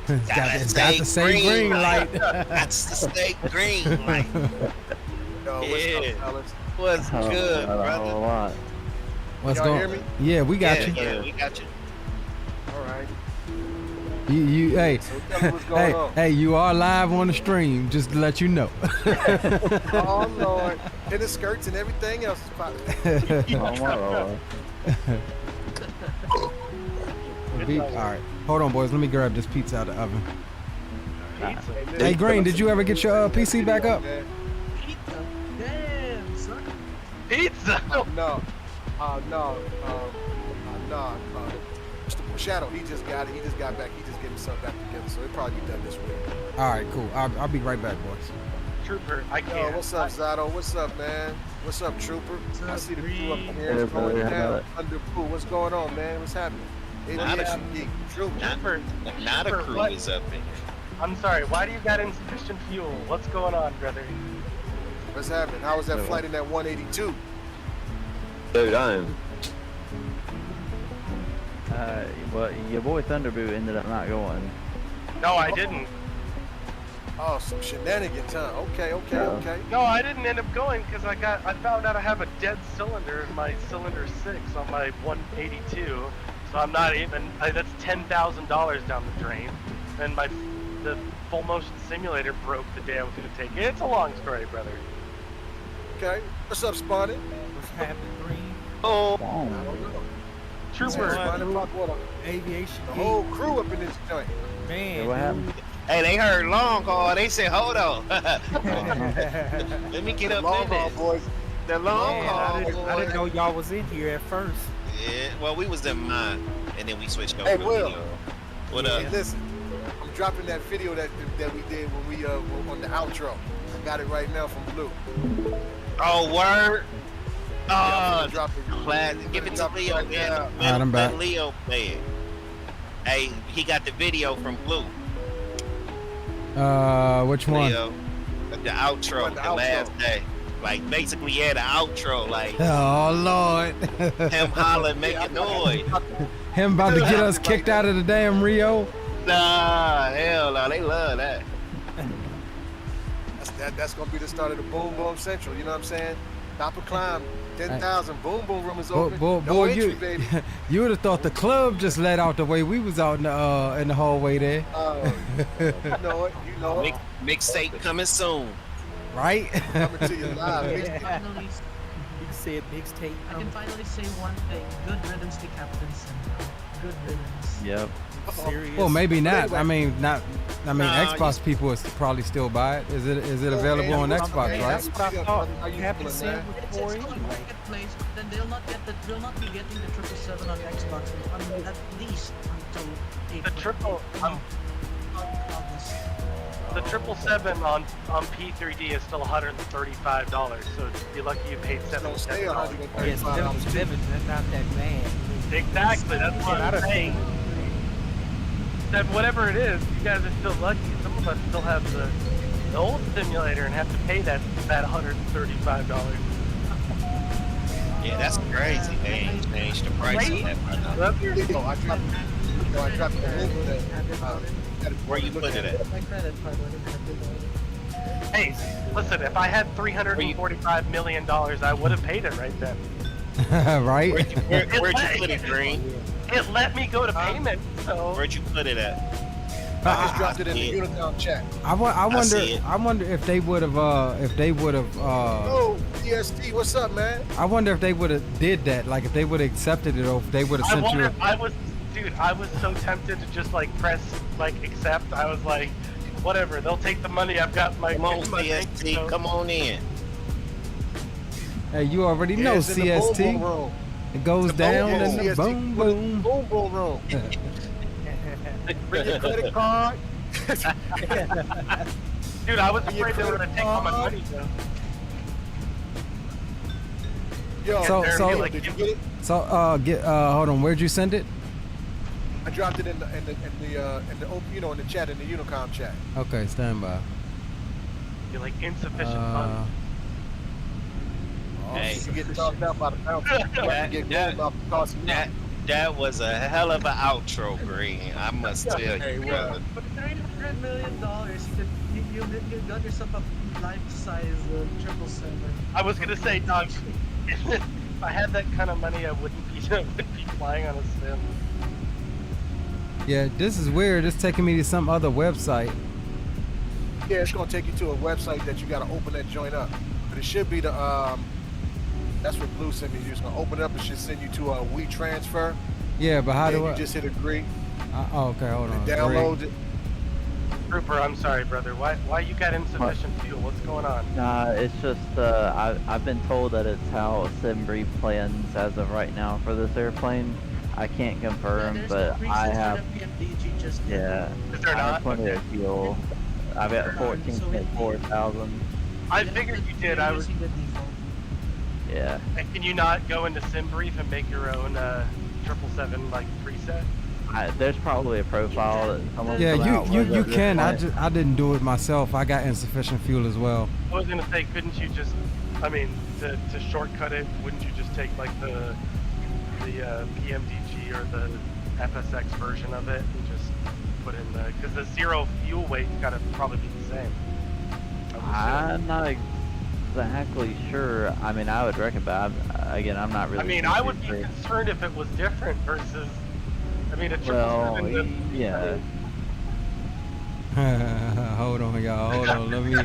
It's got to say green light. That's the stay green light. Yo, what's good, brother? What's Y'all going? hear me? Yeah, we got you. Yeah, we got you. All right. Hey, you are live on the stream, just to let you know. Oh Lord, and the skirts and everything else is popping. Oh my Lord. All right, hold on, boys. Let me grab this pizza out of the oven. Hey, Green, did you ever get your PC back up? Pizza? Damn, son. Pizza? No. Shadow, he just got it. He just got back. He just getting himself back together. So it'll probably be done this week. All right, cool. I'll be right back, boys. Trooper, I can't. Yo, what's up, Zato? What's up, man? What's up, Trooper? I see the crew up here. It's Hey, going brother, how down. about Under pool. What's going on, man? What's happening? Trooper. Not a crew is up in here. I'm sorry, why do you got insufficient fuel? What's going on, brother? What's happening? How was that flight in that 182? Dude, I am. Well, your boy Thunderboot ended up not going. No, I didn't. Oh, some shenanigans, huh? Okay. No, I didn't end up going because I found out I have a dead cylinder in my cylinder 6 on my 182. So I'm not even. That's $10,000 down the drain, and the full motion simulator broke the day I was going to take it. It's a long story, brother. Okay. What's up, Spotted? What's happening, Green? Oh, Trooper. Aviation. The whole crew up in this joint. Man, what happened? Hey, they heard long haul. They said, hold on. Let me get up Long in haul, this. boys. The long haul, I didn't know y'all was in here at first. Yeah, well, we was in mine, and then we switched over. Hey, to Will. video. What up? Hey, listen, I'm dropping that video that we did when we were on the outro. I got it right now from Blue. Oh, word. Yeah, Oh, class. Give it to Leo, man. I'm back. Let Leo play it. Hey, he got the video from Blue. Which one? Leo, the outro, the last day. Like, basically, yeah, the outro, like, Oh Lord. him hollering, making noise. Him about to get us kicked out of the damn Rio. Nah, hell no, they love that. That's gonna be the start of the Boom Boom Central. You know what I'm saying? Top of climb, 10,000. Boom Boom room is open. Boy, no entry, you baby. you would have thought the club just let out the way we was out in the hallway there. You know it. You know it. Mixtape coming soon. Right? Coming to you live. He said mixtape. I can finally say one thing. Good riddance to Captain Central. Good riddance. Yep. Serious. Well, maybe not. I mean, Nah, Xbox people is probably still buy it. Is it available on Xbox, right? That's what I thought. How you Captain feeling, man? Central It's before called anyway. Marketplace, but then they'll not be getting the 777 on Xbox at least until April. The 777 on P3D is still $135, so be lucky you paid Don't stay $77. Yes, $135. 7, not that bad. Exactly, that's what I'm saying. That whatever it is, you guys are still lucky. Some of us still have the old simulator and have to pay that $135. Yeah, that's crazy. They ain't changed the price of that right now. I dropped the link that. Where you put it at? My credit card would have been Hey, listen, if I had $345 million, I would have paid it right then. Right? Where'd you put it, Green? It let me go to payment, so... Where'd you put it at? I just dropped it in the Unicom chat. I wonder if they would have Oh, DST, what's up, man? I wonder if they would have did that, like if they would have accepted it or if they would have sent you. I was so tempted to just like press like accept. I was like, whatever, they'll take the money. I've got my. Come on, my bank, CST, so- come on in. Hey, you already know it's in the Boom Boom CST. room. It goes down in the CST, boom boom. Boom Boom room. Bring your credit card. Dude, I was afraid they were gonna take all my money though. Yo, So did you get it? hold on. Where'd you send it? I dropped it in the chat, in the Unicom chat. Okay, stand by. You're like insufficient funds. Hey. You get talked out by the bouncer. That was a hell of an outro, Green. I must tell you, brother. For $300 million, you got yourself a life-size 777. I was gonna say, dog. If I had that kind of money, I wouldn't be flying on a sim. Yeah, this is weird. It's taking me to some other website. Yeah, it's gonna take you to a website that you gotta open that joint up. But it should be the that's what Blue sent me. You're just gonna open it up. It should send you to a WeTransfer. Yeah, but how do I? You just hit agree. Okay, hold on. Download it. Trooper, I'm sorry, brother. Why you got insufficient fuel? What's going on? Nah, it's just I've been told that it's how SimBrief plans as of right now for this airplane. I can't confirm, but I have. PMDG just Yeah, Is there I have not? plenty of fuel. I've got 14,400. I figured you did. I was. Yeah. And can you not go into SimBrief and make your own 777 like preset? There's probably a profile that someone. Yeah, put out you with can. it. I didn't do it myself. I got insufficient fuel as well. I was gonna say, couldn't you just? I mean, to shortcut it, wouldn't you just take like the PMDG or the FSX version of it and just put in the, because the zero fuel weight gotta probably be the same. I'm not exactly sure. I mean, I would recommend. Again, I'm not really. I mean, I would be concerned if it was different versus. I mean, a 777. Yeah. Hold on, y'all. Hold on. Let me.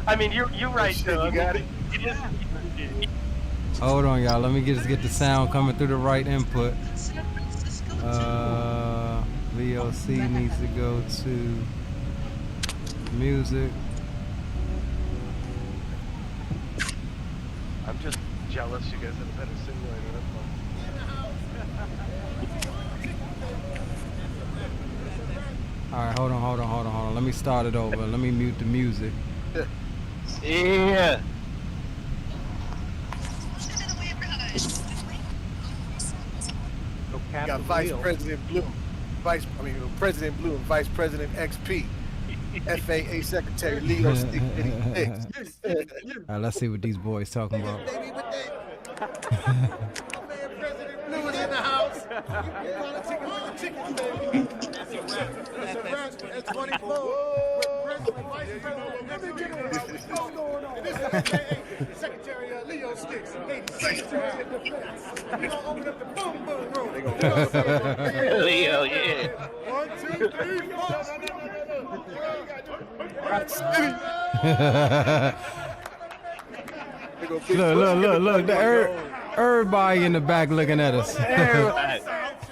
I mean, you're right though. You got it. It is. Hold on, y'all. Let me just get the sound coming through the right input. VOC needs to go to music. I'm just jealous you guys have a better simulator. All right, hold on. Let me start it over. Let me mute the music. Yeah. You got President Blue and Vice President XP. FAA Secretary Leo Stick 86. All right, let's see what these boys talking about. Blue is in the house. That's 24. Secretary Leo Sticks, Secretary of Defense. We're going to open up the boom boom room. Leo, yeah. 1, 2, 3, 4. Look. Everybody in the back looking at us.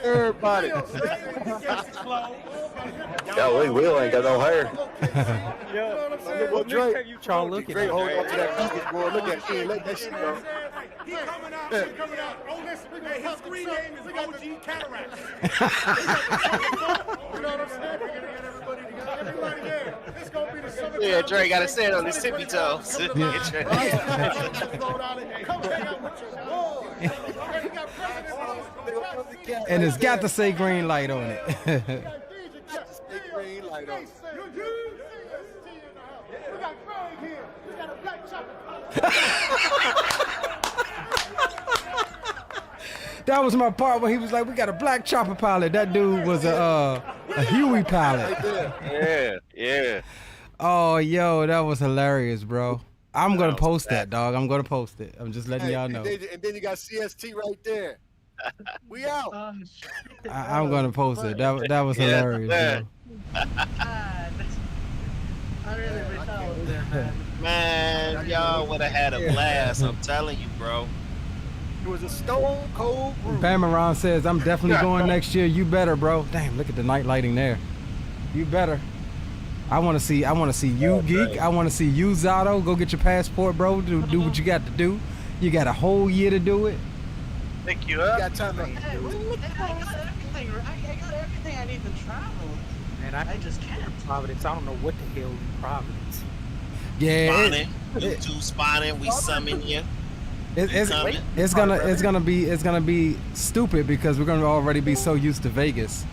Everybody. Yo, we Will ain't got no hair. Well, Drake, y'all looking Drake, at hold on to that Vegas boy. Look at him. Let that shit go. He coming out. Oh, listen, his screen name is OG Cataract. You know what I'm saying? We're gonna get everybody together. Everybody there. It's gonna be the summer. Yeah, Dre got to stand on his tippy toes. Come hang out with your boy. He got President. And it's got to say green light on it. Green light on. We got Craig here. We got a black chopper. That was my part when he was like, "We got a black chopper pilot." That dude was a Huey pilot. Yeah. Oh, yo, that was hilarious, bro. I'm gonna post that, dog. I'm gonna post it. I'm just letting y'all know. And then you got CST right there. We out. I'm gonna post it. That was hilarious, bro. I really wish I was there, Man, y'all would have had a blast. I'm telling you, bro. It was a stone cold groove. Bamaron says, "I'm definitely going next year. You better, bro." Damn, look at the night lighting there. You better. I want to see you, Geek. I want to see you, Zato. Go get your passport, bro. Do what you got to do. You got a whole year to do it. Pick you up. You got time to I got everything I need to travel. And I just can't. Providence. I don't know what the hell is Providence. Yeah. Spawning. YouTube spawning. We summon you. It's gonna be stupid because we're gonna already be so used to Vegas,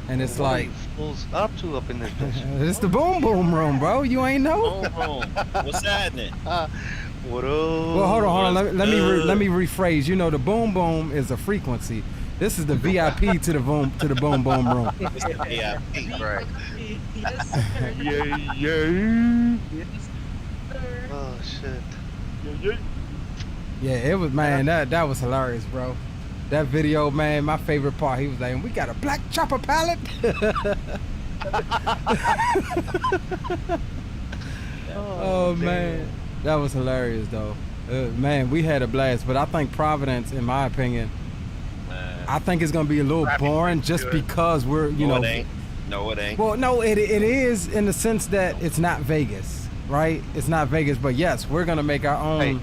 and it's like fools up to up in this bitch. It's the boom boom room, bro. You ain't know. Boom boom. What's happening? What up? Well, hold on. Let me rephrase. You know, the boom boom is a frequency. This is the VIP to the boom boom room. It's the VIP, right? Yes, sir. Yeah. Oh shit. Yeah, it was, man. That was hilarious, bro. That video, man. My favorite part. He was like, "We got a black chopper pilot." Oh man, that was hilarious, though. Man, we had a blast. But I think Providence, in my opinion, I think it's gonna be a little boring just because we're, you know. It ain't. No, it ain't. Well, no, it is in the sense that it's not Vegas, right? It's not Vegas, but yes, we're gonna make our own. Hey,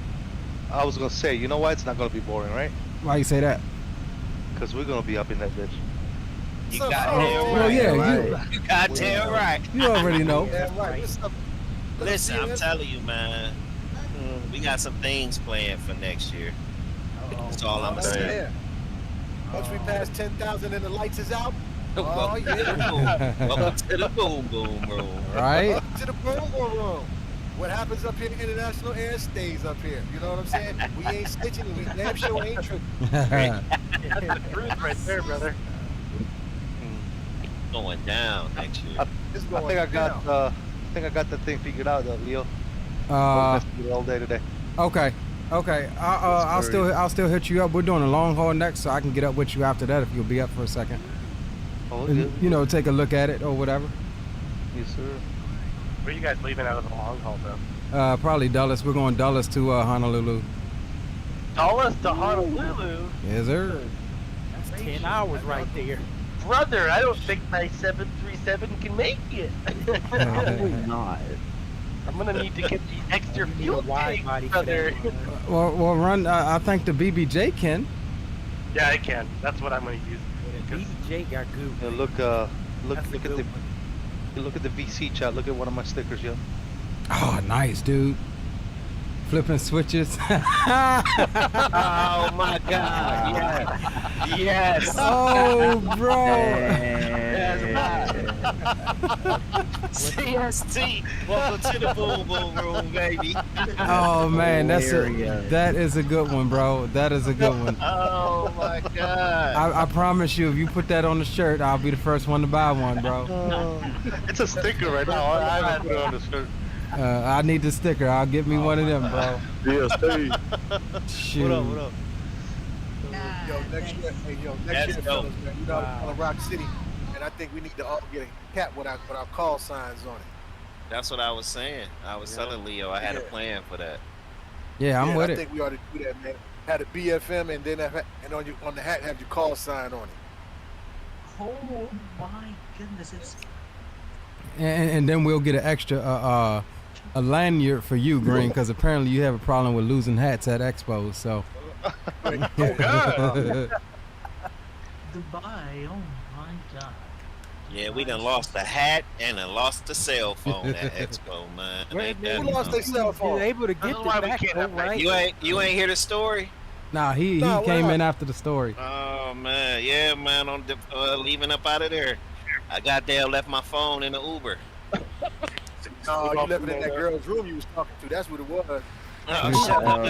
I was gonna say, you know why it's not gonna be boring, right? Why you say that? Because we're gonna be up in that bitch. You got damn right. Well, yeah, you got damn right. You already know. Listen, I'm telling you, man. We got some things planned for next year. That's all I'm saying. Once we pass 10,000 and the lights is out. Oh Welcome yeah. Welcome to the boom boom room. Right. Welcome to the boom boom room. What happens up here in international air stays up here. You know what I'm saying? We ain't snitching. We damn sure ain't tripping. That's the truth right there, brother. Going down next year. I think I got the thing figured out, Leo. All day today. Okay. I'll still hit you up. We're doing a long haul next, so I can get up with you after that if you'll be up for a second. Oh, and, you know, take a look at it or whatever. Yes, sir. Where are you guys leaving out of the long haul, though? Probably Dulles. We're going Dulles to Honolulu. Dallas to Honolulu? Yes, sir. That's 10 hours right there. Brother, I don't think my 737 can make it. Probably not. I'm gonna need to get the extra You need a fuel wide tank, body for brother. that. Well, run. I think the BBJ can. Yeah, I can. That's what I'm gonna use. BBJ got good. Yeah, look at the VC chat. Look at one of my stickers, yo. Oh, nice, dude. Flipping switches. Oh my God! Yes, yes. Oh, bro. CST. Welcome to the boom boom room, baby. Oh man, that is a good one, bro. That is a good one. Oh my God. I promise you, if you put that on the shirt, I'll be the first one to buy one, bro. It's a sticker right now. I haven't put it on the shirt. I need the sticker. I'll get me one of them, bro. Yeah, stay. Shoot. What up? Yo, next year, fellas, man, you know, on Rock City, and I think we need to all get a cap with our call signs on it. That's what I was saying. I was telling Leo I had a plan for that. Yeah, I'm with I it. think we ought to do that, man. Had a BFM and then on the hat have your call sign on it. Oh my goodness, it's And then we'll get an extra a lanyard for you, Green, because apparently you have a problem with losing hats at expos. So. Dubai. Oh my God. Yeah, we done lost the hat and done lost the cell phone at Expo, man. Who lost their cell phone? You're able to get it back, though, right? You ain't hear the story? Nah, he came in after the story. Oh man, yeah, man. On the leaving up out of there, I goddamn left my phone in the Uber. No, you left it in that girl's room you was talking to. That's what it was. Oh, shut up.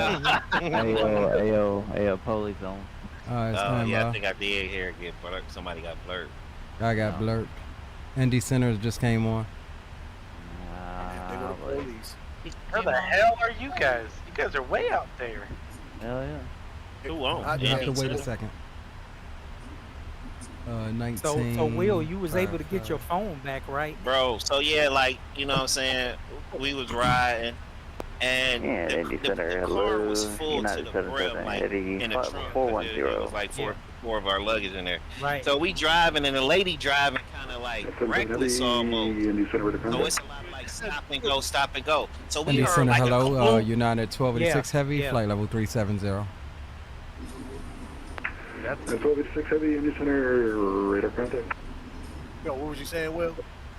Ayo, police on. Yeah, I think I did hear it get blurred. Somebody got blurred. I got blurred. ND Centers just came on. Where the hell are you guys? You guys are way out there. Hell yeah. Who on? I have to wait a second. 19. So Will, you was able to get your phone back, right? Bro, so yeah, like, you know what I'm saying? We was riding and the car was full to the brim, like in the trunk. It was like four of our luggage in there. Right. So we driving and the lady driving kind of like reckless almost. So it's a lot of like stop and go. So we ND heard Center, like hello, a United 1286 Heavy, flight level 370. That's 1286 Heavy, ND Center, radar contact. Yo, what was you saying, Will?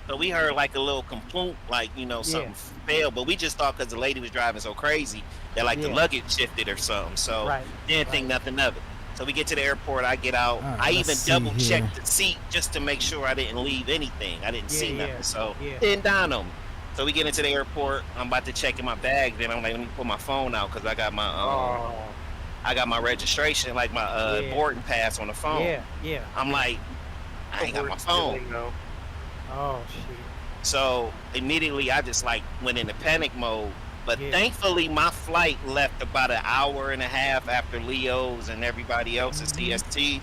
So we heard like a little complaint, like, you know, something failed, but we just thought because the lady was driving so crazy that like the luggage shifted or something. So didn't think nothing of it. So we get to the airport, I get out. I even double checked the seat just to make sure I didn't leave anything. I didn't see nothing. So didn't down on me. So we get into the airport. I'm about to check in my bag. Then I'm like, let me pull my phone out because I got my I got my registration, like my boarding pass on the phone. I'm like, I ain't got my phone. Oh shit. So immediately I just like went into panic mode. But thankfully my flight left about an hour and a half after Leo's and everybody else's CST.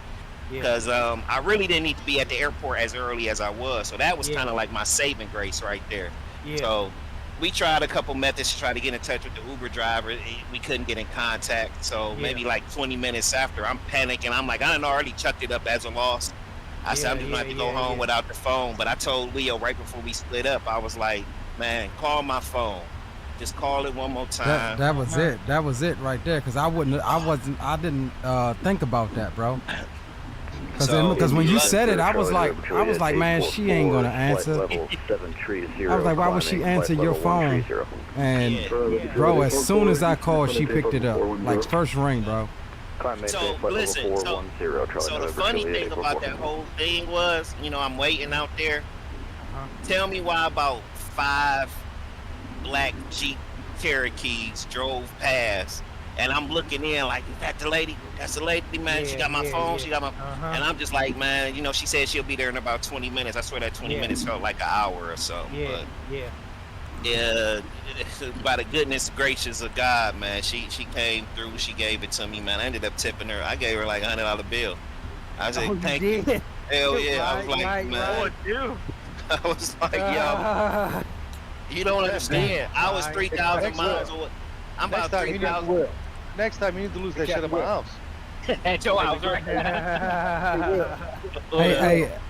Because I really didn't need to be at the airport as early as I was. So that was kind of like my saving grace right there. So we tried a couple methods to try to get in touch with the Uber driver. We couldn't get in contact. So maybe like 20 minutes after, I'm panicking. I'm like, I done already chucked it up as a loss. I said, I'm just going to have to go home without the phone. But I told Leo right before we split up, I was like, man, call my phone. Just call it one more time. That was it. That was it right there. Because I didn't think about that, bro. Because when you said it, I was like, man, she ain't gonna answer. I was like, why would she answer your phone? And bro, as soon as I called, she picked it up, like first ring, bro. So listen, so the funny thing about that whole thing was, you know, I'm waiting out there. Tell me why about 5 black Jeep Cherokees drove past. And I'm looking in like, is that the lady? That's the lady, man. She got my phone. She got my. And I'm just like, man, you know, she said she'll be there in about 20 minutes. I swear that 20 minutes felt like an hour or something. Yeah, by the goodness gracious of God, man, she came through. She gave it to me, man. I ended up tipping her. I gave her like $100 bill. I was like, thank you. Hell yeah. I was like, man. I was like, yo, you don't understand. I was 3,000 miles away. I'm about 3,000. Next time you need to lose that shit at my house. At your house, right?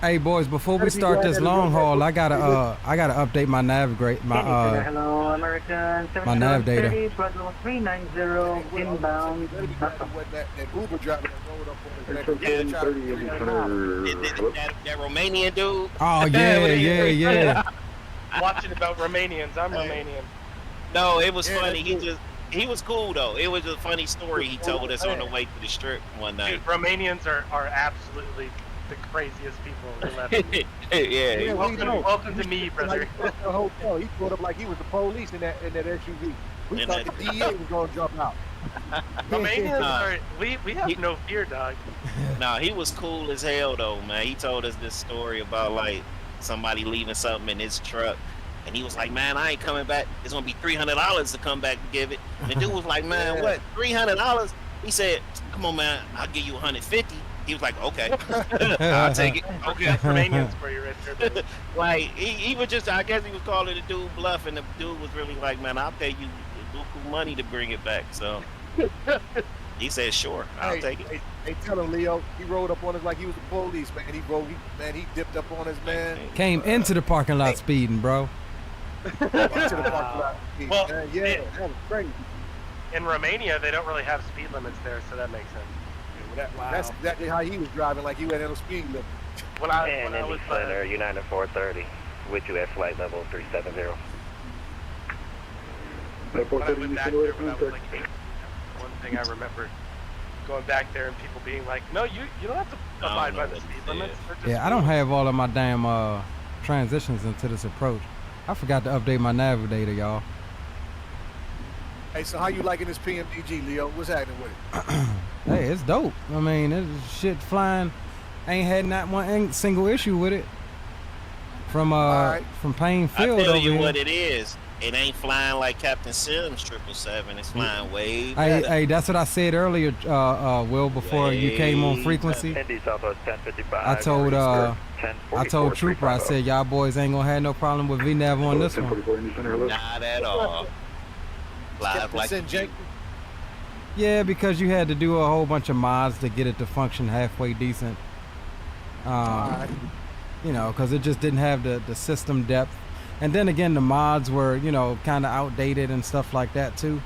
Hey, boys! Before we start this long haul, I gotta update my navigate Hello, American my nav data. 390 inbound. That Uber driver that rolled up on his That Romanian dude. Oh yeah. Watching about Romanians. I'm Romanian. No, it was funny. He was cool though. It was a funny story he told us on the way to the strip one night. Dude, Romanians are absolutely the craziest people left. Yeah. Welcome to me, brother. The hotel. He pulled up like he was the police in that SUV. We thought the DA was gonna jump out. Romanians are we have no fear, dog. Nah, he was cool as hell though, man. He told us this story about like somebody leaving something in his truck. And he was like, man, I ain't coming back. It's going to be $300 to come back and give it. And the dude was like, man, what, $300? He said, come on, man, I'll give you $150. He was like, okay, I'll take it. Okay. Romanians for you right there. Like, he was just, I guess he was calling the dude bluff. And the dude was really like, man, I'll pay you buku money to bring it back. So he said, sure, I'll take it. Hey, tell him, Leo, he rolled up on us like he was the police, man. He dipped up on us, man. Came into the parking lot speeding, bro. Well, that was crazy. In Romania, they don't really have speed limits there, so that makes sense. That's exactly how he was driving, like he went on a speed limit. When I was Center, United 430, with you at flight level 370. When I went back there when I was like 8, one thing I remember going back there and people being like, no, you don't have to abide by the speed limits. Yeah, I don't have all of my damn transitions into this approach. I forgot to update my navigator, y'all. Hey, so how you liking this PMDG, Leo? What's happening with it? Hey, it's dope. I mean, this shit flying. Ain't had not one single issue with it. From Boeing Field I tell over you here. what it is. It ain't flying like Captain Sim's 777. It's flying way better. Hey, that's what I said earlier, Will, before you came on frequency. I told Trooper, I said, y'all boys ain't gonna have no problem with VNAV on this one. Not at all. Flies like Yeah, because you had to do a whole bunch of mods to get it to function halfway decent. You know, because it just didn't have the system depth. And then again, the mods were, you know, kind of outdated and stuff like that too.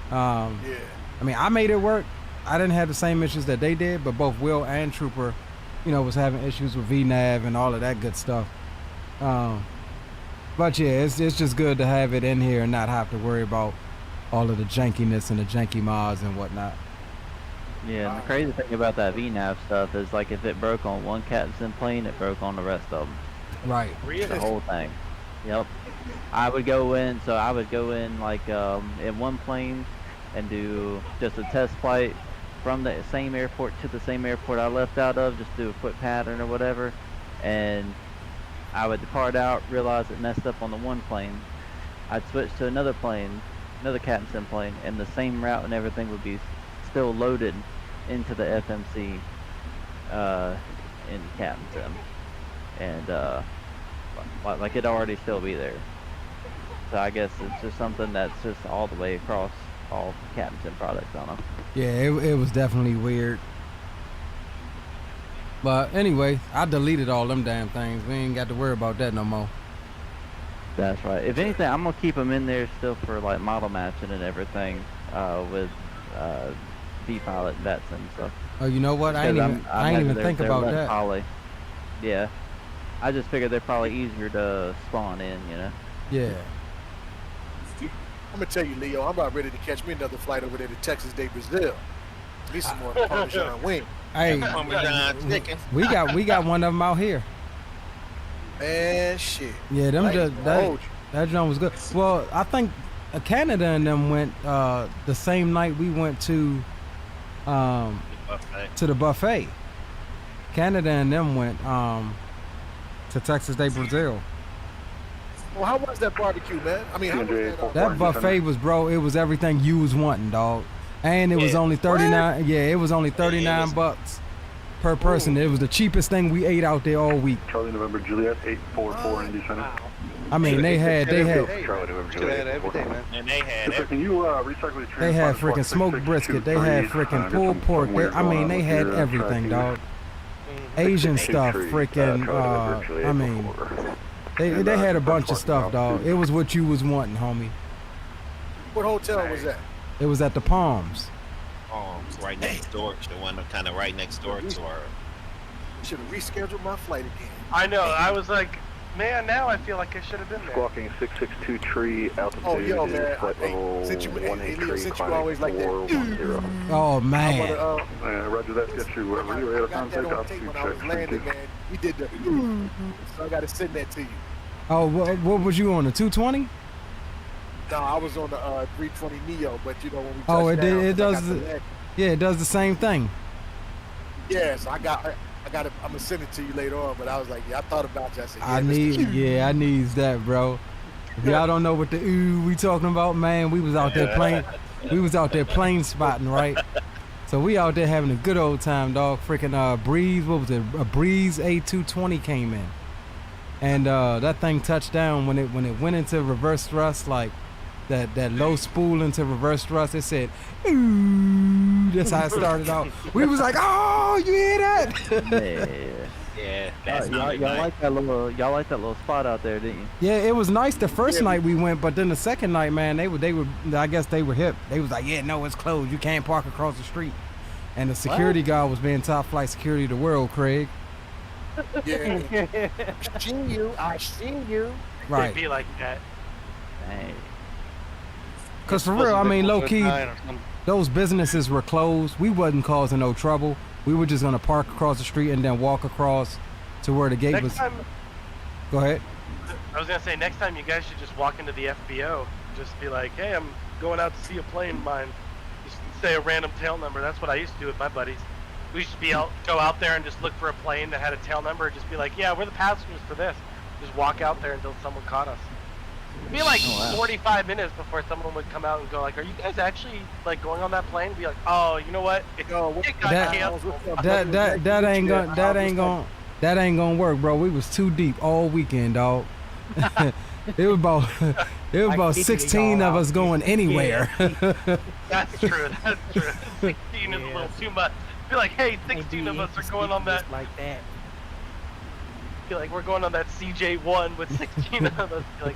I mean, I made it work. I didn't have the same issues that they did, but both Will and Trooper, you know, was having issues with VNAV and all of that good stuff. But yeah, it's just good to have it in here and not have to worry about all of the jankiness and the janky mods and whatnot. Yeah, and the crazy thing about that VNAV stuff is like if it broke on one captain plane, it broke on the rest of them. Right. The whole thing. Yep. I would go in like in one plane and do just a test flight from the same airport to the same airport I left out of, just do a quick pattern or whatever, and I would depart out, realize it messed up on the one plane. I'd switch to another plane, another captain sim plane, and the same route and everything would be still loaded into the FMC in captain sim, and like it'd already still be there. So I guess it's just something that's just all the way across all captain sim products on them. Yeah, it was definitely weird. But anyway, I deleted all them damn things. We ain't got to worry about that no more. That's right. If anything, I'm gonna keep them in there still for like model matching and everything with V-Pilot vets and stuff. Oh, you know what? I ain't even think about that. Probably, yeah. I just figured they're probably easier to spawn in, you know? Yeah. I'm gonna tell you, Leo, I'm about ready to catch me another flight over there to Texas Day, Brazil. Need some more Parmesan wing. Hey, we got one of them out here. Man, shit. Yeah, that joint was good. Well, I think Canada and them went the same night we went to the buffet. Canada and them went to Texas Day, Brazil. Well, how was that barbecue, man? I mean, how was that buffet was, bro, it was everything you was wanting, dog. And it was only 39. Yeah, it was only 39 bucks per person. It was the cheapest thing we ate out there all week. Charlie November Juliet 844 Indy Center. I mean, they had everything, man. And they had Can you recycle your they had freaking smoked brisket. They had freaking pulled pork. I mean, they had everything, dog. Asian stuff, freaking. I mean, they had a bunch of stuff, dog. It was what you was wanting, homie. What hotel was that? It was at the Palms. Right next door. The one kind of right next door to our. Should have rescheduled my flight again. I know. I was like, man, now I feel like I should have been there. Squawking 662 tree altitude. Oh, yo, man. Flight level Since you 18 always like that. 410. Oh, man. Roger that. Get you. Wherever you at, on takeoff. When I was landing, man, we did the. So I got to send that to you. Oh, what was you on, the 220? No, I was on the 320 Neo, but you know when we touched Oh, it down, it does. Yeah, it does the same thing. Yes, I got it. I'm gonna send it to you later on. But I was like, yeah, I thought about you. I said, yeah, I need that, bro. If y'all don't know what the we talking about, man, we was out there plane spotting, right? So we out there having a good old time, dog. Freaking Breeze, what was it? A Breeze A220 came in, and that thing touched down when it went into reverse thrust, like that low spool into reverse thrust. It said, ooh. That's how it started out. We was like, oh, you hear that? Yeah. Y'all like that little spot out there, didn't you? Yeah, it was nice the first night we went, but then the second night, man, they were I guess they were hip. They was like, yeah, no, it's closed. You can't park across the street. And the security guard was being top flight security of the world, Craig. Yeah. I seen you. Right. It'd be like that. Hey. Cause for real, I mean, low key, those businesses were closed. We wasn't causing no trouble. We were just gonna park across the street and then walk across to where the gate was. Go ahead. I was gonna say next time you guys should just walk into the FBO, just be like, hey, I'm going out to see a plane of mine. Just say a random tail number. That's what I used to do with my buddies. We used to go out there and just look for a plane that had a tail number and just be like, yeah, we're the passengers for this. Just walk out there until someone caught us. It'd be like 45 minutes before someone would come out and go like, are you guys actually like going on that plane? Be like, oh, you know what? It got canceled. That ain't gonna work, bro. We was too deep all weekend, dog. It was about 16 of us going anywhere. That's true. 16 is a little too much. Be like, hey, 16 of us are going on that. Like that. Be like, we're going on that CJ1 with 16 of us. Be like,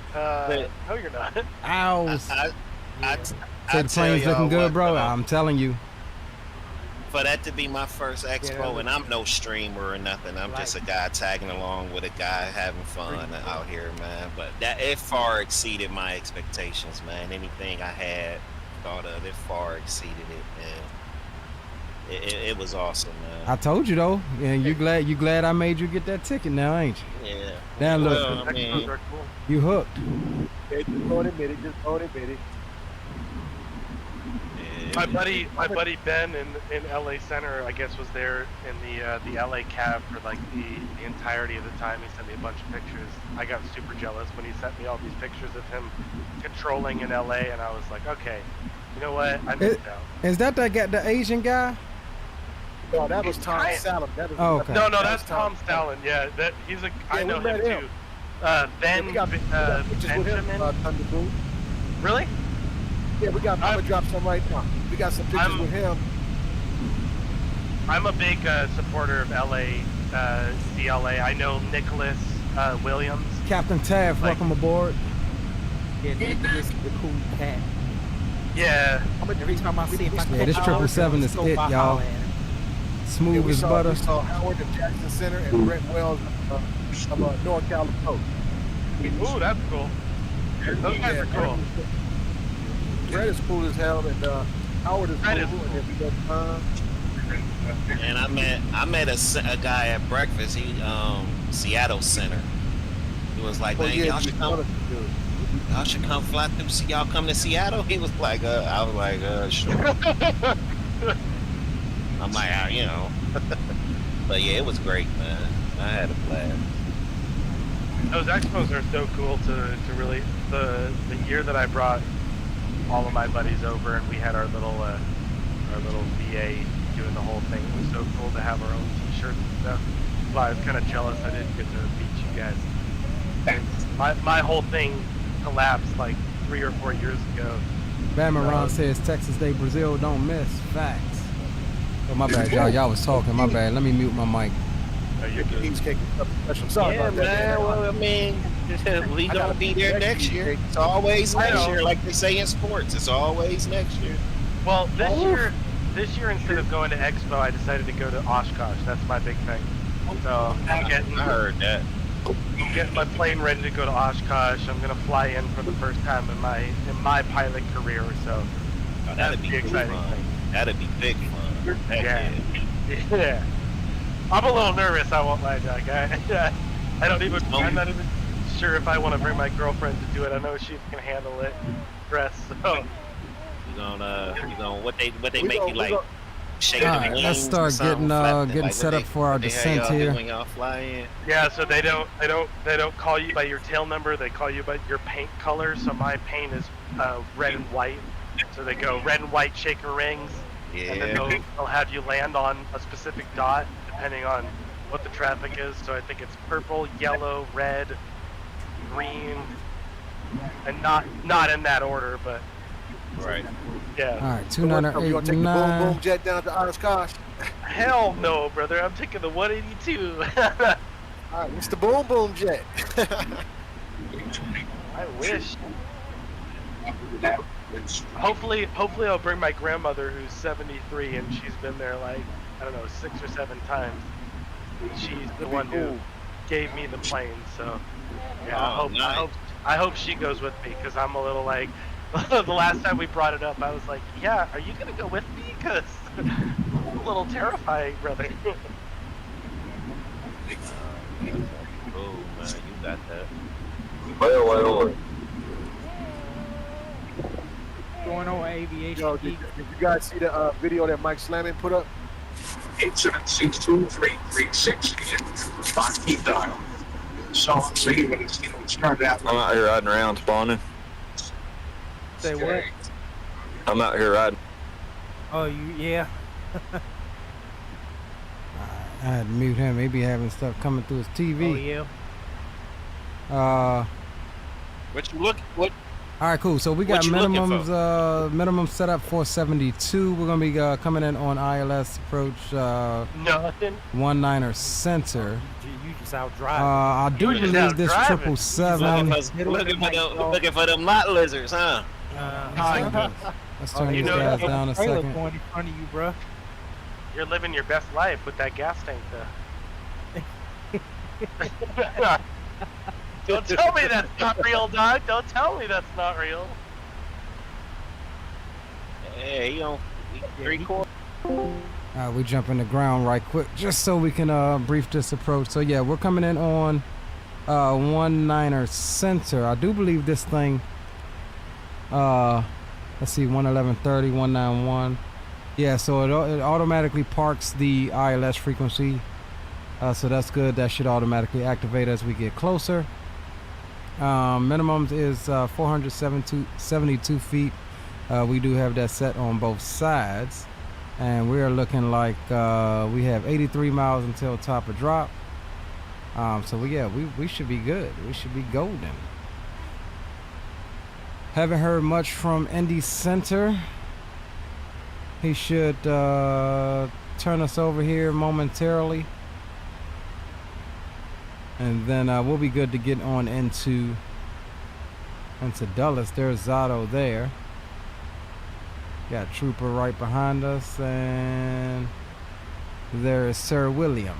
no, you're not. Ow. Say the plane's looking good, bro. I'm telling you. For that to be my first expo, and I'm no streamer or nothing. I'm just a guy tagging along with a guy having fun out here, man. But that it far exceeded my expectations, man. Anything I had thought of, it far exceeded it, man. It was awesome, man. I told you though, and you glad I made you get that ticket now, ain't you? Yeah. Now look, well, I mean, you hooked. Just don't admit it. My buddy Ben in LA Center, I guess, was there in the LA cab for like the entirety of the time. He sent me a bunch of pictures. I got super jealous when he sent me all these pictures of him controlling in LA, and I was like, okay, you know what? I missed out. Is that the Asian guy? No, that was Tom Stalin. Okay. No, that's Tom Stalin. Yeah, I know him too. Ben Benjamin. Really? Yeah, I'm gonna drop some right now. We got some pictures with him. I'm a big supporter of CLA. I know Nicholas Williams. Captain Taff, welcome aboard. Yeah, Nicholas the cool cat. Yeah. Every time I see him, this 777 is it, y'all. Smooth as butter. We saw Howard at Jackson Center and Brett Wells of NorCal Coast. Ooh, that's cool. Those guys are cool. Brett is cool as hell, and Howard is cool. And I met a guy at breakfast. He Seattle Center. He was like, man, y'all should come fly through. Y'all come to Seattle? He was like, I was like, sure. I'm like, you know. But yeah, it was great, man. I had a blast. Those expos are so cool to really the year that I brought all of my buddies over and we had our little VA doing the whole thing. It was so cool to have our own t-shirts and stuff. Well, I was kind of jealous I didn't get to meet you guys. My whole thing collapsed like 3 or 4 years ago. Bamaran says Texas Day Brazil don't miss. Facts. Oh my bad, y'all. Y'all was talking. My bad. Let me mute my mic. He's kicking up special. Sorry Yeah, about that. man. Well, I mean, we gonna be there next year. It's always next year, like they say in sports. It's always next year. Well, this year instead of going to Expo, I decided to go to Oshkosh. That's my big thing. So I heard that. I'm getting my plane ready to go to Oshkosh. I'm gonna fly in for the first time in my pilot career. So that'd be exciting fun. thing. That'd be big fun. Yeah. Yeah. I'm a little nervous. I won't lie, Jack. I'm not even sure if I want to bring my girlfriend to do it. I know she can handle it. Dress. So. You gonna what they make you like? Shake the wings. Let's start getting set up for our descent here. When y'all fly in. Yeah, so they don't call you by your tail number. They call you by your paint color. So my paint is red and white. So they go red and white shaker rings. Yeah. And then they'll have you land on a specific dot depending on what the traffic is. So I think it's purple, yellow, red, green, and not in that order, but. Right. Yeah. All right, You want to take the 2989. boom boom jet down to Oshkosh? Hell no, brother. I'm taking the 182. All right, it's the boom boom jet. I wish. Hopefully I'll bring my grandmother who's 73 and she's been there like, I don't know, 6 or 7 times. She's the one who gave me the plane, so yeah, I hope she goes with me because I'm a little like, the last time we brought it up, I was like, yeah, are you going to go with me? Because it's a little terrifying, brother. Oh, man, you got that. Well. Going on aviation. Yo, did you guys see the video that Mike Slamming put up? 876-2336 again. Keep dial. So see when it started out. I'm out here riding around spawning. Say what? I'm out here riding. Oh, yeah. I had to mute him. He be having stuff coming through his TV. Oh, yeah. What you look? What? All right, cool. So we got minimums. Minimum set up 472. We're gonna be coming in on ILS approach. Nothing. 19er center. You just out driving. I do believe this 777. Looking for them lot lizards, huh? Let's turn these guys down a second. Going in front of you, bro. You're living your best life with that gas tank, though. Don't tell me that's not real, dog. Don't tell me that's not real. Hey, you know, 3/4. We jump in the ground right quick just so we can brief this approach. So yeah, we're coming in on 19er center. I do believe this thing. Let's see, 111.30, 191. Yeah, so it automatically parks the ILS frequency. So that's good. That should automatically activate as we get closer. Minimum is 472 feet. We do have that set on both sides. And we're looking like we have 83 miles until top of drop. So we should be good. We should be golden. Haven't heard much from Indy Center. He should turn us over here momentarily. And then we'll be good to get on into Dulles. There's Zato there. Got Trooper right behind us, and there is Sir William.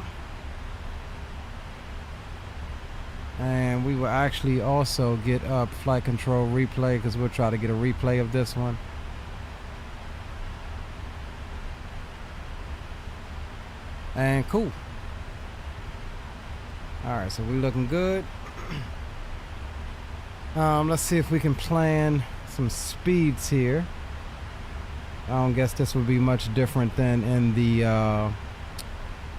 And we will actually also get up flight control replay because we'll try to get a replay of this one. And cool. Alright, so we're looking good. Let's see if we can plan some speeds here. I don't guess this would be much different than in the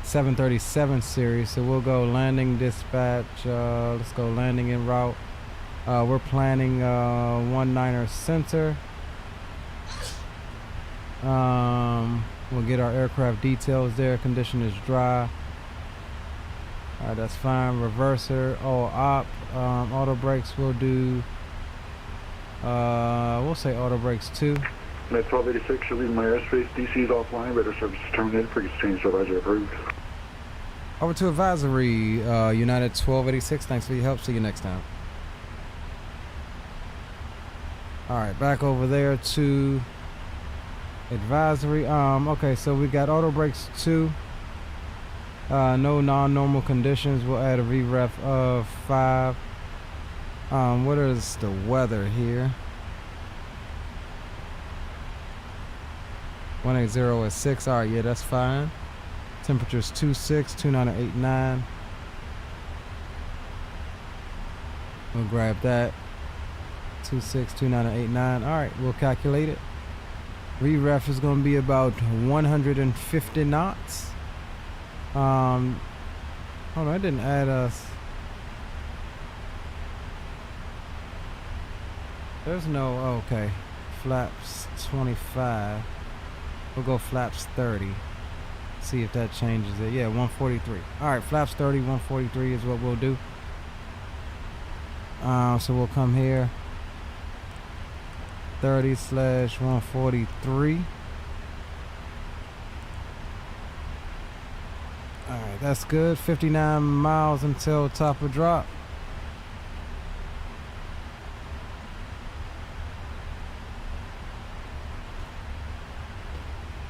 737 series. So we'll go landing dispatch. Let's go landing en route. We're planning 19er center. We'll get our aircraft details there. Condition is dry. All right, that's fine. Reverser, auto brakes will do. We'll say auto brakes 2. Med 1286, you're leaving my airspace. DC is offline. Radar service is terminated. Frequency change supervisor approved. Over to advisory, United 1286. Thanks for your help. See you next time. All right, back over there to advisory. Okay, so we got auto brakes 2. No non-normal conditions. We'll add a VREF of 5. What is the weather here? 180 is 6. All right, yeah, that's fine. Temperatures 26, 29 and 89. We'll grab that. 26, 29 and 89. All right, we'll calculate it. VREF is going to be about 150 knots. Hold on, I didn't add us. There's no, okay. Flaps 25. We'll go flaps 30. See if that changes it. Yeah, 143. All right, flaps 30, 143 is what we'll do. So we'll come here. 30/143. All right, that's good. 59 miles until top of drop.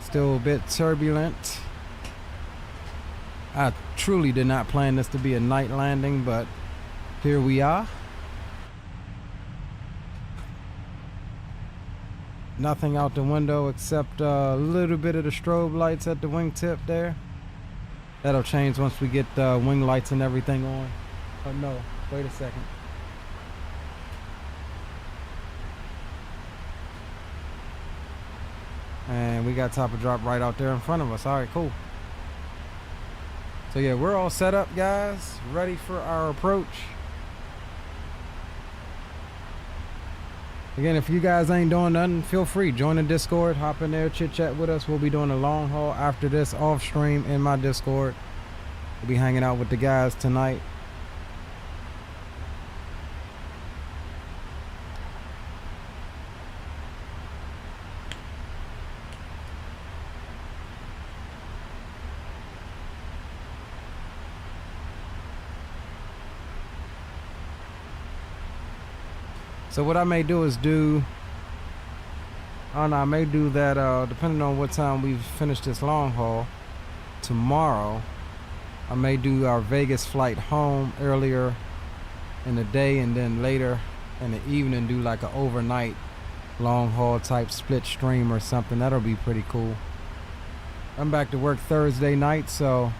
Still a bit turbulent. I truly did not plan this to be a night landing, but here we are. Nothing out the window except a little bit of the strobe lights at the wingtip there. That'll change once we get the wing lights and everything on. Oh no, wait a second. And we got top of drop right out there in front of us. All right, cool. So yeah, we're all set up, guys. Ready for our approach. Again, if you guys ain't doing nothing, feel free. Join the Discord. Hop in there, chit chat with us. We'll be doing a long haul after this off stream in my Discord. We'll be hanging out with the guys tonight. So what I may do is I may do that depending on what time we've finished this long haul. Tomorrow, I may do our Vegas flight home earlier in the day, and then later in the evening do like an overnight long haul type split stream or something. That'll be pretty cool. I'm back to work Thursday night, so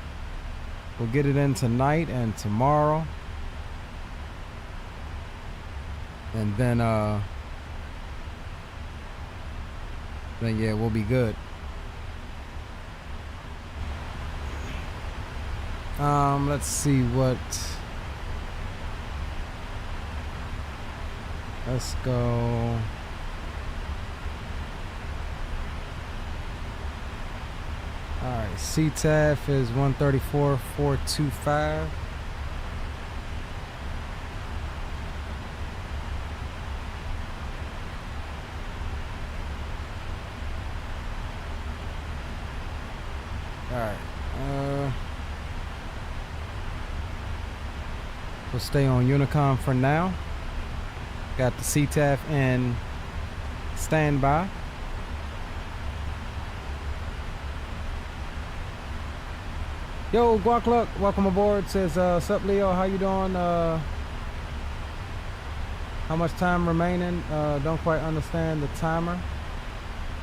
we'll get it in tonight and tomorrow. And then yeah, we'll be good. Let's see what. Let's go. All right, CTAF is 134,425. Alright, we'll stay on Unicom for now. Got the CTAF in standby. Yo, Guac Luck, welcome aboard. Says, sup Leo, how you doing? How much time remaining? Don't quite understand the timer.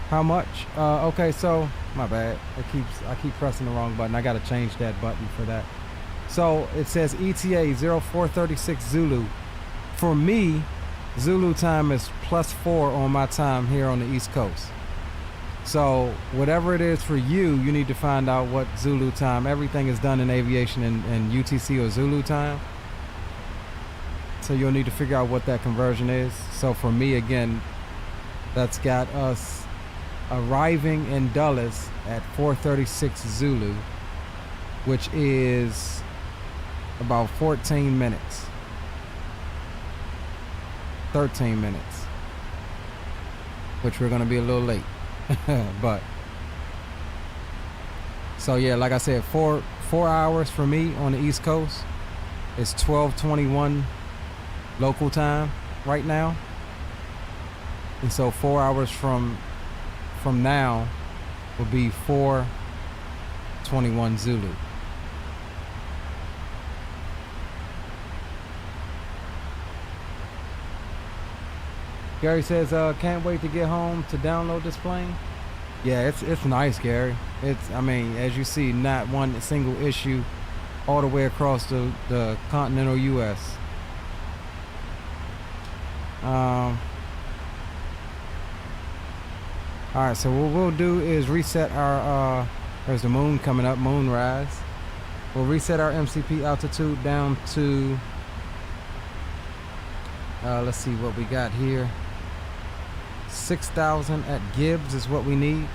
How much? Okay, so my bad. I keep pressing the wrong button. I gotta change that button for that. So it says ETA 0436 Zulu. For me, Zulu time is +4 on my time here on the East Coast. So whatever it is for you, you need to find out what Zulu time. Everything is done in aviation in UTC or Zulu time. So you'll need to figure out what that conversion is. So for me, again, that's got us arriving in Dulles at 4:36 Zulu, which is about 14 minutes. 13 minutes. Which we're gonna be a little late. But so yeah, like I said, 4 hours for me on the East Coast. It's 12:21 local time right now. And so 4 hours from now will be 4:21 Zulu. Gary says, can't wait to get home to download this plane. Yeah, it's nice, Gary. I mean, as you see, not one single issue all the way across the continental U.S. All right, so what we'll do is reset our, there's the moon coming up, moonrise. We'll reset our MCP altitude down to, let's see what we got here. 6,000 at Gibbs is what we need.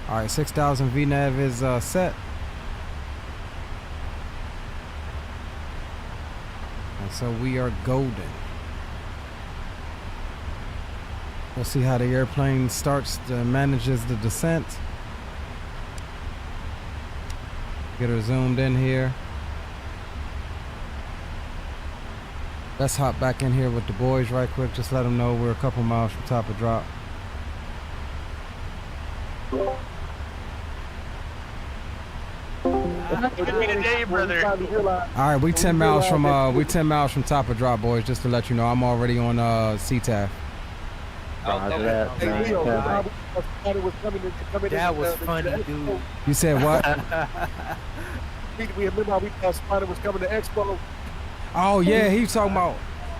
All right, 6,000 VNAV is set. And so we are golden. We'll see how the airplane manages the descent. Get her zoomed in here. Let's hop back in here with the boys right quick. Just let them know we're a couple miles from top of drop. All right, we 10 miles from top of drop, boys. Just to let you know, I'm already on CTAF. That was funny, dude. You said what? We remember we thought Spider was coming to Expo. Oh yeah, he was talking about.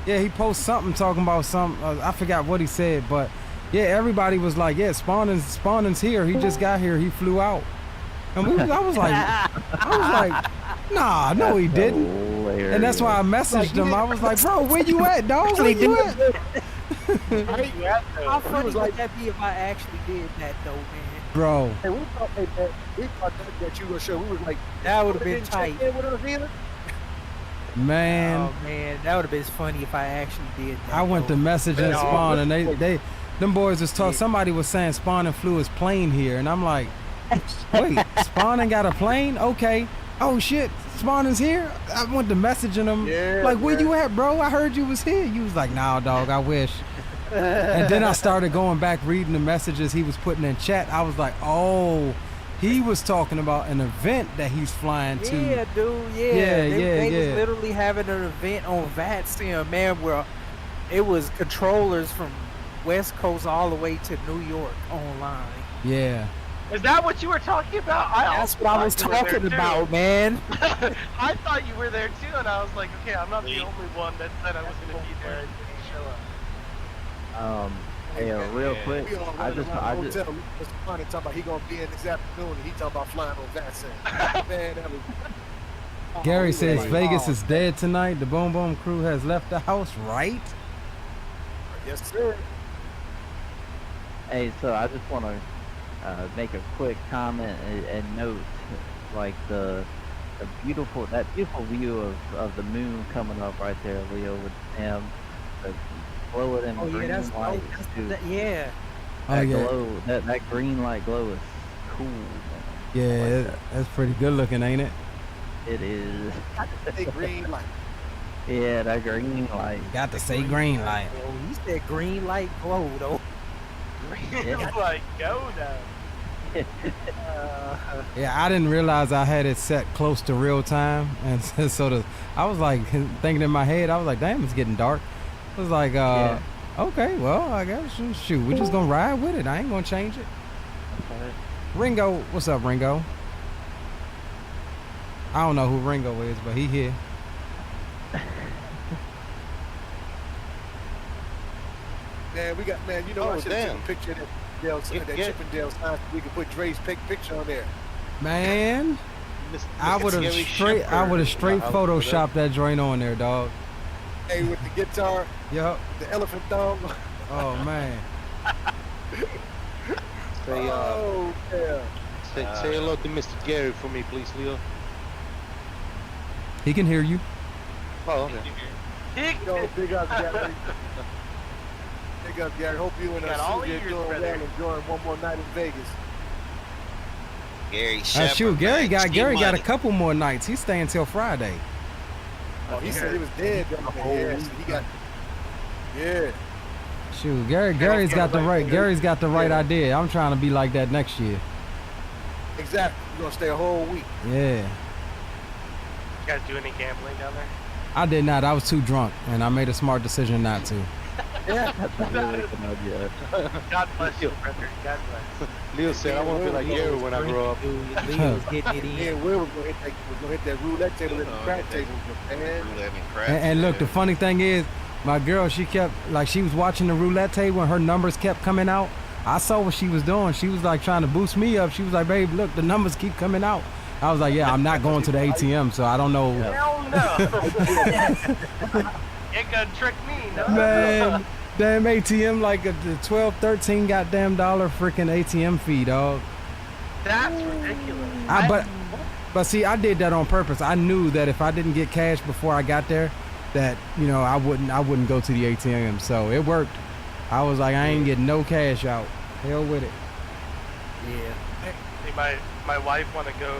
Yeah, he posted something talking about some. I forgot what he said, but yeah, everybody was like, "Yeah, Spawning's here. He just got here. He flew out." And I was like, "Nah, no, he didn't." And that's why I messaged him. I was like, "Bro, where you at, dog? Where you at?" How funny would that be if I actually did that, though, man? Bro. Hey, we thought that you were sure. We were like, that would have been tight. Man. Oh man, that would have been funny if I actually did that. I went to message and Spawn, and them boys was talking. Somebody was saying Spawn and flew his plane here, and I'm like, wait, Spawn and got a plane? Okay. Oh shit, Spawn is here. I went to messaging him, like, where you at, bro? I heard you was here. You was like, nah, dog, I wish. And then I started going back reading the messages he was putting in chat. I was like, oh, he was talking about an event that he's flying to. Yeah, dude. They was literally having an event on VATSIM, man, where it was controllers from West Coast all the way to New York online. Yeah. Is that what you were talking about? That's what I was talking about, man. I thought you were there too, and I was like, okay, I'm not the only one that said I was going to be there and didn't show up. Hey, real quick, I just tell him Mr. Funny talking about he gonna be in this afternoon, and he talking about flying on that side. Man, that was. Gary says Vegas is dead tonight. The Boom Boom crew has left the house, right? Yes, sir. Hey, so I just want to make a quick comment and note, like that beautiful view of the moon coming up right there, Leo, with him. Glow it in green light. Yeah. That green light glow is cool, man. Yeah, that's pretty good looking, ain't it? It is. Green light. Yeah, that green light. Got to say green light. He said green light glow, though. Green light go though. Yeah, I didn't realize I had it set close to real time, and so I was like thinking in my head, I was like, damn, it's getting dark. I was like, okay, well, I guess, shoot, we're just gonna ride with it. I ain't gonna change it. Ringo, what's up, Ringo? I don't know who Ringo is, but he here. Man, you know, I should have taken a picture of that Chippendale sign so we could put Dre's picture on there. Man, I would have straight photoshopped that joint on there, dog. Hey, with the guitar, yep, the elephant thumb. Oh man. Say, say hello to Mr. Gary for me, please, Leo. He can hear you. Oh, okay. Yo, big up, Gary. Big up, Gary. Hope you and Susie are doing well, enjoying one more night in Vegas. Gary Shepherd, Shoot, Gary man. got a couple more nights. He's staying till Friday. Oh, he said he was dead. Yeah, so he got. Yeah. Shoot, Gary's got the right idea. I'm trying to be like that next year. Exactly. You're gonna stay a whole week. Yeah. You guys do any gambling down there? I did not. I was too drunk, and I made a smart decision not to. God bless you, brother. God bless. Leo said, I want to be like Gary when I grow up. Leo's getting it in. Yeah, we was gonna hit that roulette table and the crack table, man. And look, the funny thing is, my girl, she was watching the roulette table and her numbers kept coming out. I saw what she was doing. She was like trying to boost me up. She was like, babe, look, the numbers keep coming out. I was like, yeah, I'm not going to the ATM, so I don't know. Hell no. Ain't gonna trick me, no. Man, damn ATM, like the 12, 13 goddamn dollar freaking ATM fee, dog. That's ridiculous. But see, I did that on purpose. I knew that if I didn't get cash before I got there, that, you know, I wouldn't go to the ATM. So it worked. I was like, I ain't getting no cash out. Hell with it. Yeah. Hey, my wife want to go.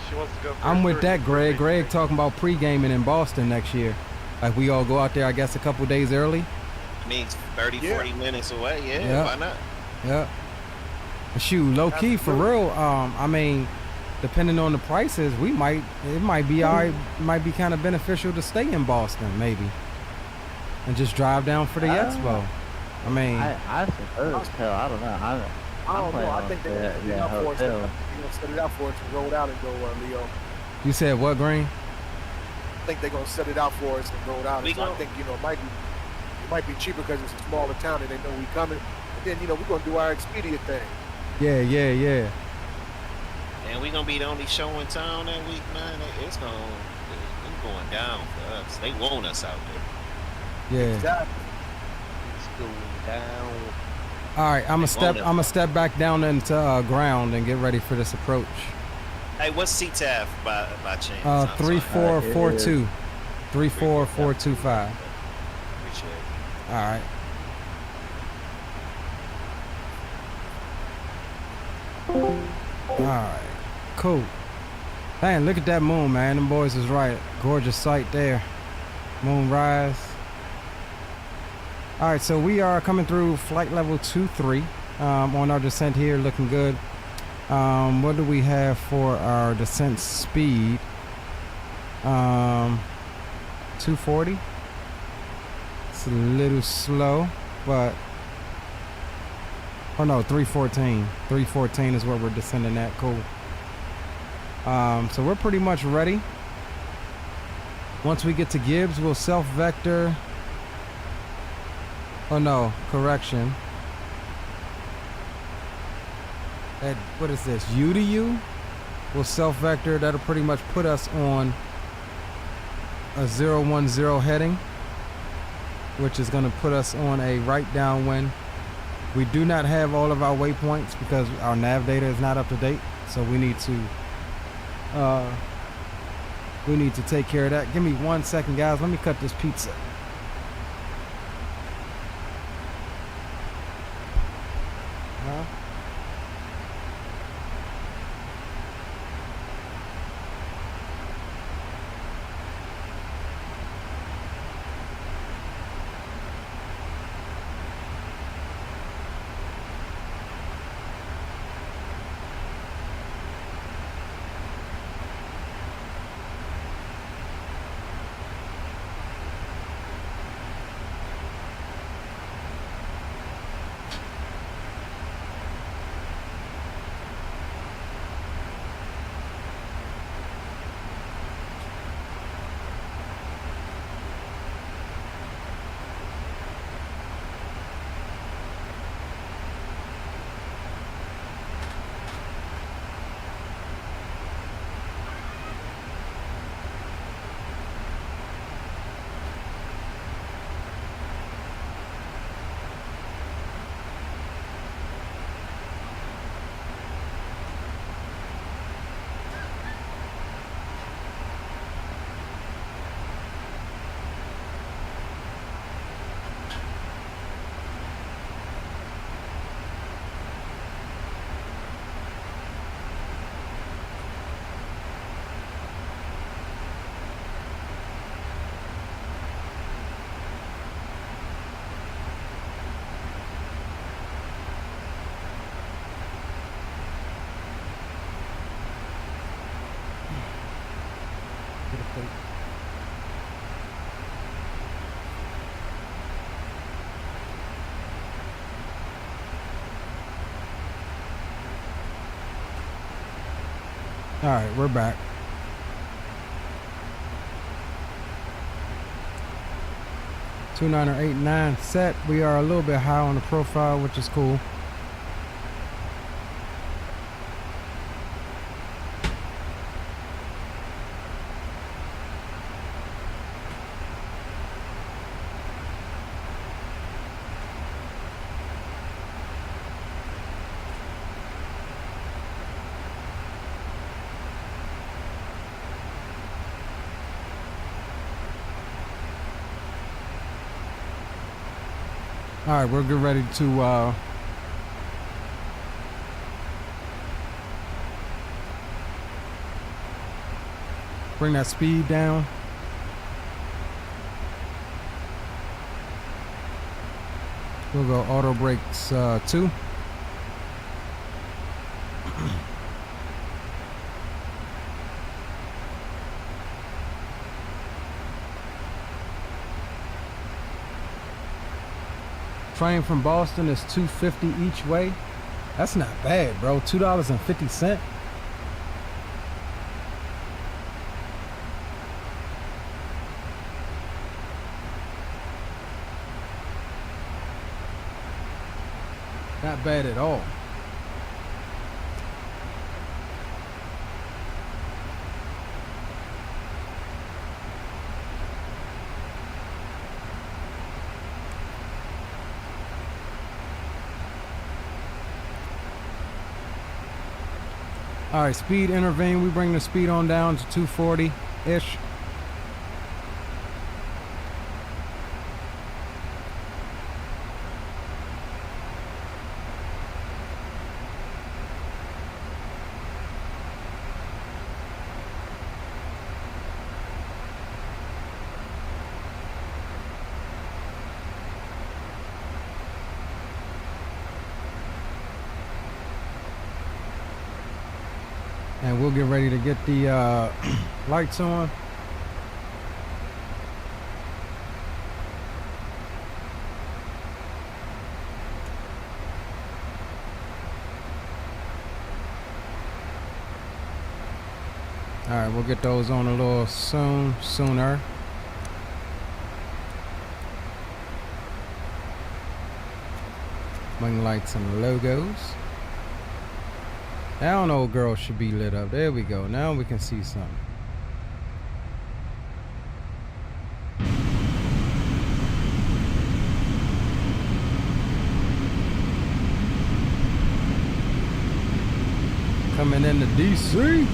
She wants to go. I'm with that, Greg. Greg talking about pre-gaming in Boston next year. Like we all go out there, I guess, a couple days early. Means 30, 40 minutes away. Yeah, why not? Yeah. Shoot, low key for real. I mean, depending on the prices, it might be all right. Might be kind of beneficial to stay in Boston, maybe, and just drive down for the expo. I mean, I suppose. Hell, I don't know. I don't know. I think they're gonna set it out for us. They're gonna set it out for us to roll out and go, Leo. You said what, Green? I think they're gonna set it out for us and roll out. So I think, you know, it might be cheaper because it's a smaller town and they know we coming. But then, you know, we're gonna do our Expedia thing. Yeah. And we gonna be the only show in town that week, man. It's going down for us. They want us out there. Yeah. Exactly. It's going down. All right, I'm gonna step back down into ground and get ready for this approach. Hey, what's CTAF by chance? 3442. 34425. Appreciate it. All right. All right. Cool. Man, look at that moon, man. Them boys is right. Gorgeous sight there. Moon rise. All right, so we are coming through flight level 23 on our descent here, looking good. What do we have for our descent speed? 240. It's a little slow, but oh no, 314. 314 is where we're descending at. Cool. So we're pretty much ready. Once we get to Gibbs, we'll self-vector. Oh no, correction. At, what is this? U to U? We'll self-vector. That'll pretty much put us on a 010 heading, which is going to put us on a right downwind. We do not have all of our waypoints because our nav data is not up to date, so we need to take care of that. Give me 1 second, guys. Let me cut this pizza. All right, we're back. $2,989 set. We are a little bit high on the profile, which is cool. All right, we're getting ready to bring that speed down. We'll go auto brakes 2. Train from Boston is $2.50 each way. That's not bad, bro. $2.50. Not bad at all. All right, speed intervene. We bring the speed on down to 240-ish. And we'll get ready to get the lights on. All right, we'll get those on a little sooner. Wing lights and logos. Now an old girl should be lit up. There we go. Now we can see something. Coming into DC.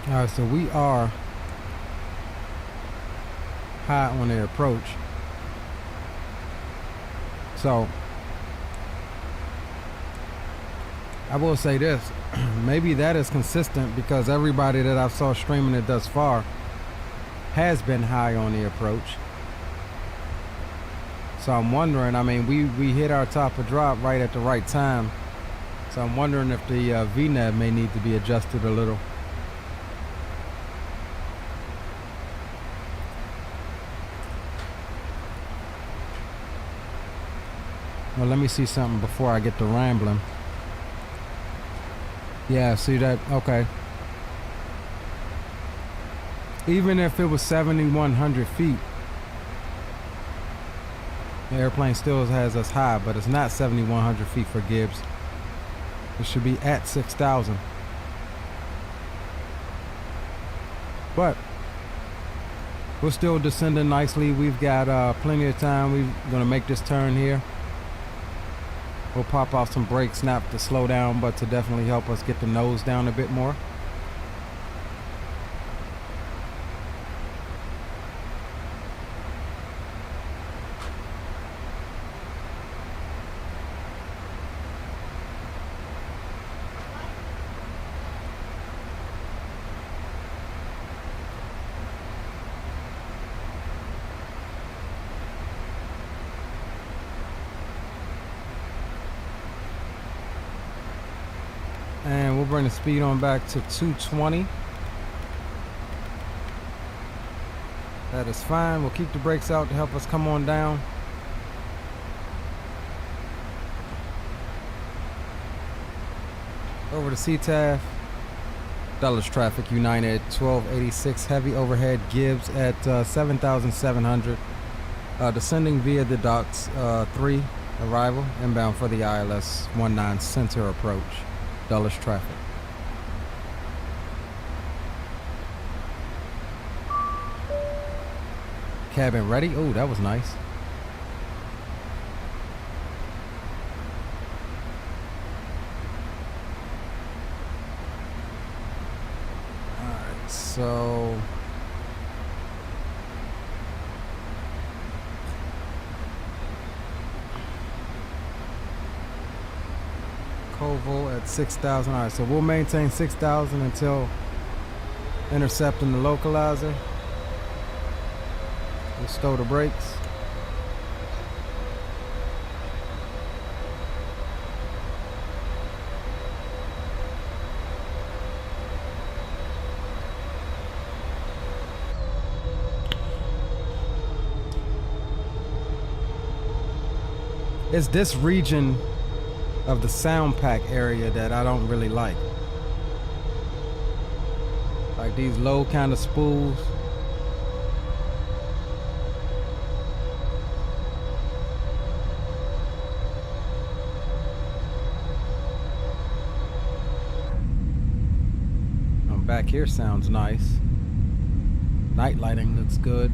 All right, so we are high on the approach. So I will say this, maybe that is consistent because everybody that I saw streaming it thus far has been high on the approach. So I'm wondering, I mean, we hit our top of drop right at the right time. So I'm wondering if the VNAV may need to be adjusted a little. Well, let me see something before I get to rambling. Yeah, see that? Okay. Even if it was 7,100 feet, the airplane still has us high, but it's not 7,100 feet for Gibbs. It should be at 6,000. But we're still descending nicely. We've got plenty of time. We're gonna make this turn here. We'll pop off some brakes, not to slow down, but to definitely help us get the nose down a bit more. And we'll bring the speed on back to 220. That is fine. We'll keep the brakes out to help us come on down. Over to CTAF. Dulles traffic, United 1286 heavy overhead Gibbs at 7,700. Descending via the docks 3 arrival, inbound for the ILS 19 center approach. Dulles traffic. Cabin ready. Oh, that was nice. Alright, so Koval at 6,000. Alright, so we'll maintain 6,000 until intercepting the localizer. We'll stow the brakes. It's this region of the sound pack area that I don't really like. Like these low kind of spools. Back here sounds nice. Night lighting looks good.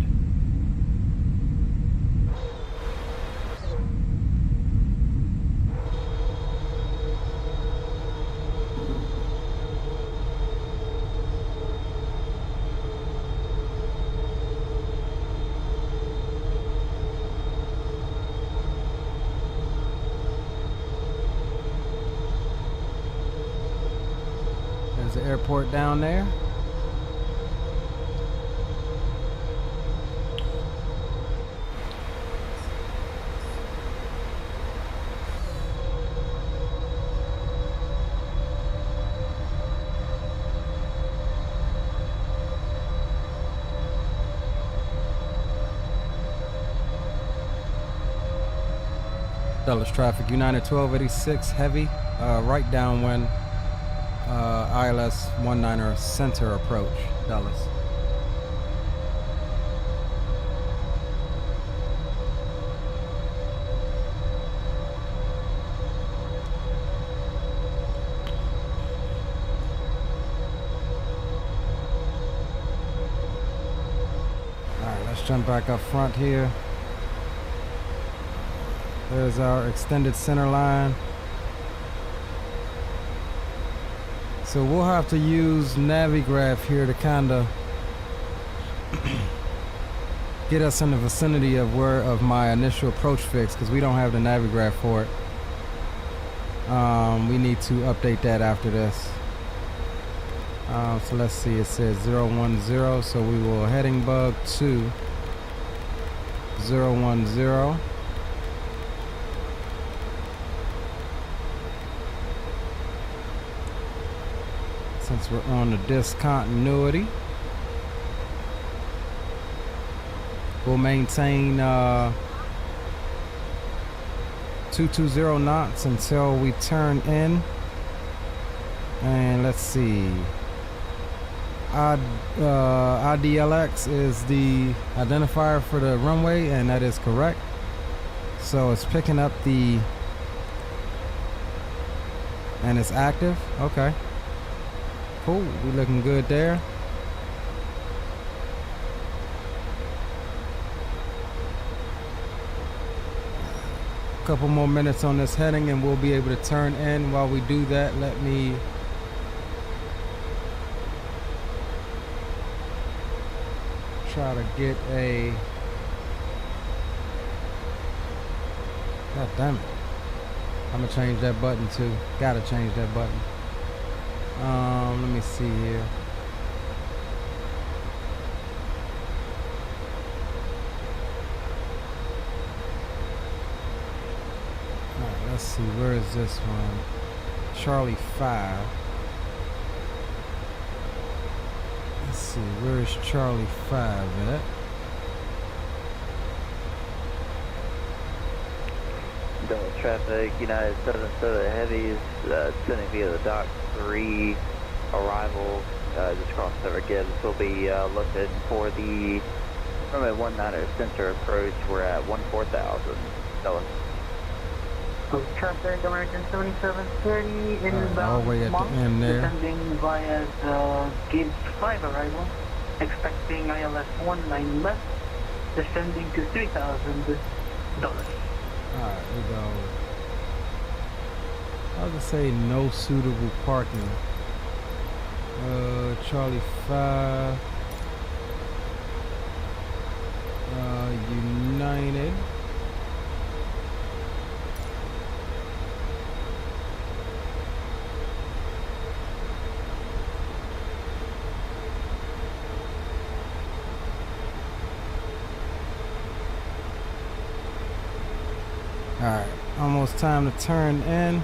There's the airport down there. Dulles traffic, United 1286 heavy, right downwind, ILS 19er center approach, Dulles. Alright, let's jump back up front here. There's our extended center line. So we'll have to use Navigraph here to kind of get us in the vicinity of my initial approach fix, because we don't have the Navigraph for it. We need to update that after this. So let's see, it says 010, so we will heading bug to 010. Since we're on the discontinuity, we'll maintain 220 knots until we turn in. And let's see, IDLX is the identifier for the runway, and that is correct. So it's picking up the, and it's active. Okay. Cool, we looking good there. A couple more minutes on this heading and we'll be able to turn in. While we do that, let me try to get a, god damn it, I'm gonna change that button too. Gotta change that button. Let me see here. Alright, let's see, where is this one? Charlie 5. Let's see, where is Charlie 5 at? Double traffic, United 77 Heavies, sending via the Dock 3 arrival, just crossed over again. This will be looking for the runway 19er center approach. We're at 14,000. Dylan. Traffic American 7730 inbound all the way at the end there. Descending via the gate 5 arrival, expecting ILS 19 left, descending to $3,000. Alright, we go. I'll just say no suitable parking. Charlie 5. United. Alright, almost time to turn in.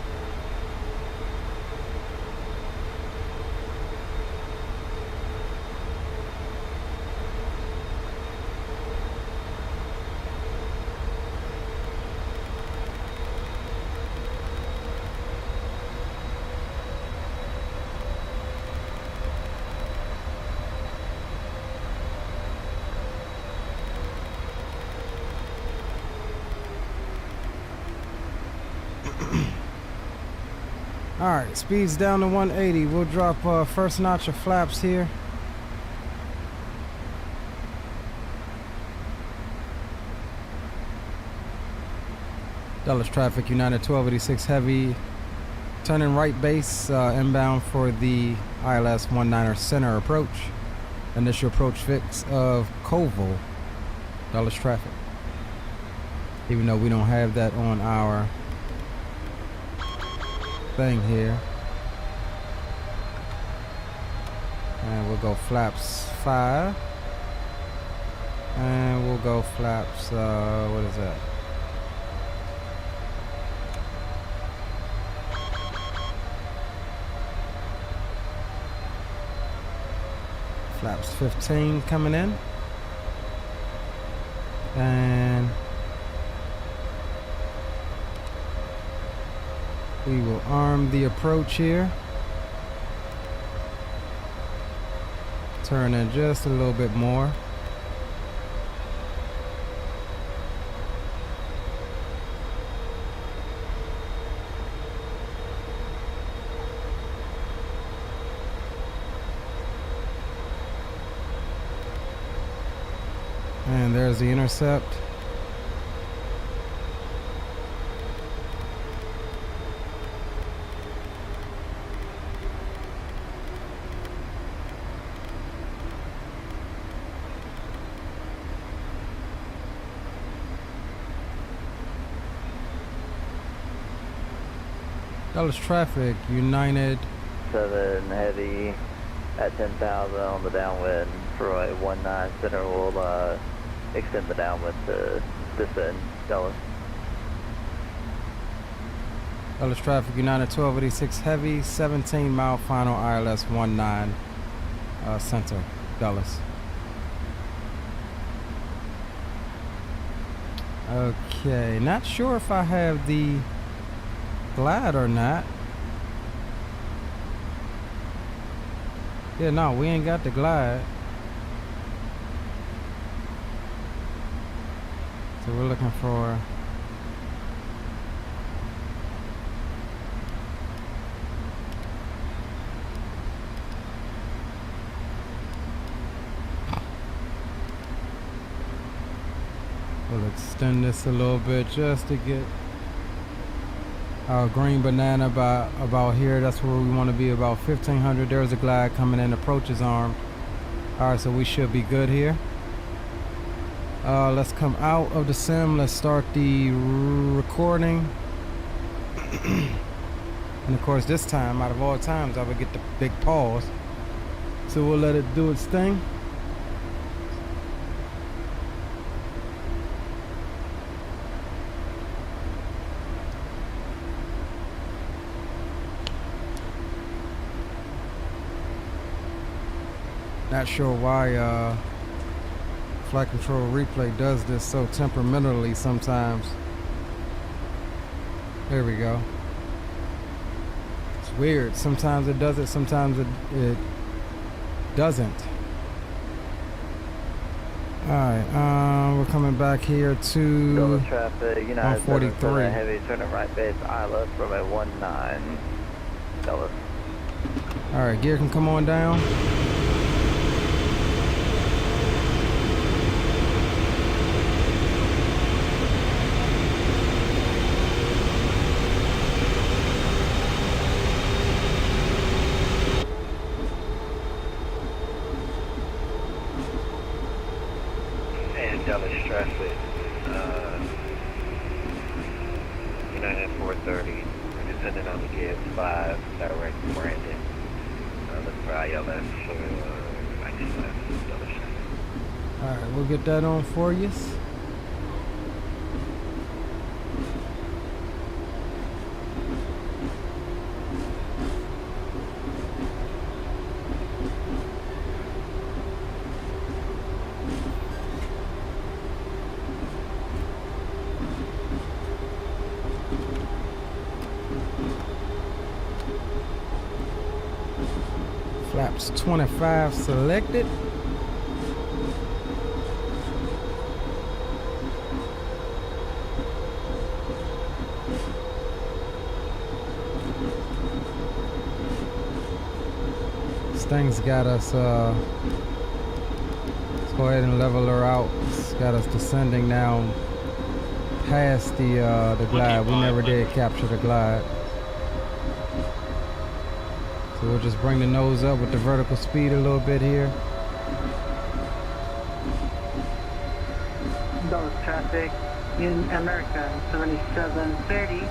Alright, speed's down to 180. We'll drop first notch of flaps here. Dallas traffic, United 1286 Heavy. Turning right base, inbound for the ILS 19er center approach. Initial approach fix of Koval. Dallas traffic. Even though we don't have that on our thing here. And we'll go flaps 5. And we'll go flaps, what is that? Flaps 15 coming in. And we will arm the approach here. Turn in just a little bit more. And there's the intercept. Dallas traffic, United 7 Heavy at 10,000 on the downwind for a 19 center. Will extend the downwind to descend. Dallas. Dallas traffic, United 1286 Heavy, 17 mile final ILS 19 center. Dallas. Okay, not sure if I have the glide or not. Yeah, no, we ain't got the glide. So we're looking for we'll extend this a little bit just to get our green banana about here. That's where we want to be, about 1500. There's a glide coming in, approach is armed. Alright, so we should be good here. Let's come out of the sim. Let's start the recording. And of course this time, out of all times, I would get the big pause. So we'll let it do its thing. Not sure why Flight Control Replay does this so temperamentally sometimes. There we go. It's weird. Sometimes it does it, sometimes it doesn't. Alright, we're coming back here to Double traffic, United 143. Heavy, turning right base, Isla from a 19. Dallas. Alright, gear can come on down. And Dallas traffic, United 430, we're descending on the GS5, direct Brandon. Look for ILS for 19 left, Dallas traffic. Alright, we'll get that on for you. Flaps 25 selected. This thing's got us, let's go ahead and level her out. It's got us descending now past the glide. We never did capture the glide. So we'll just bring the nose up with the vertical speed a little bit here. Dallas traffic in American 7730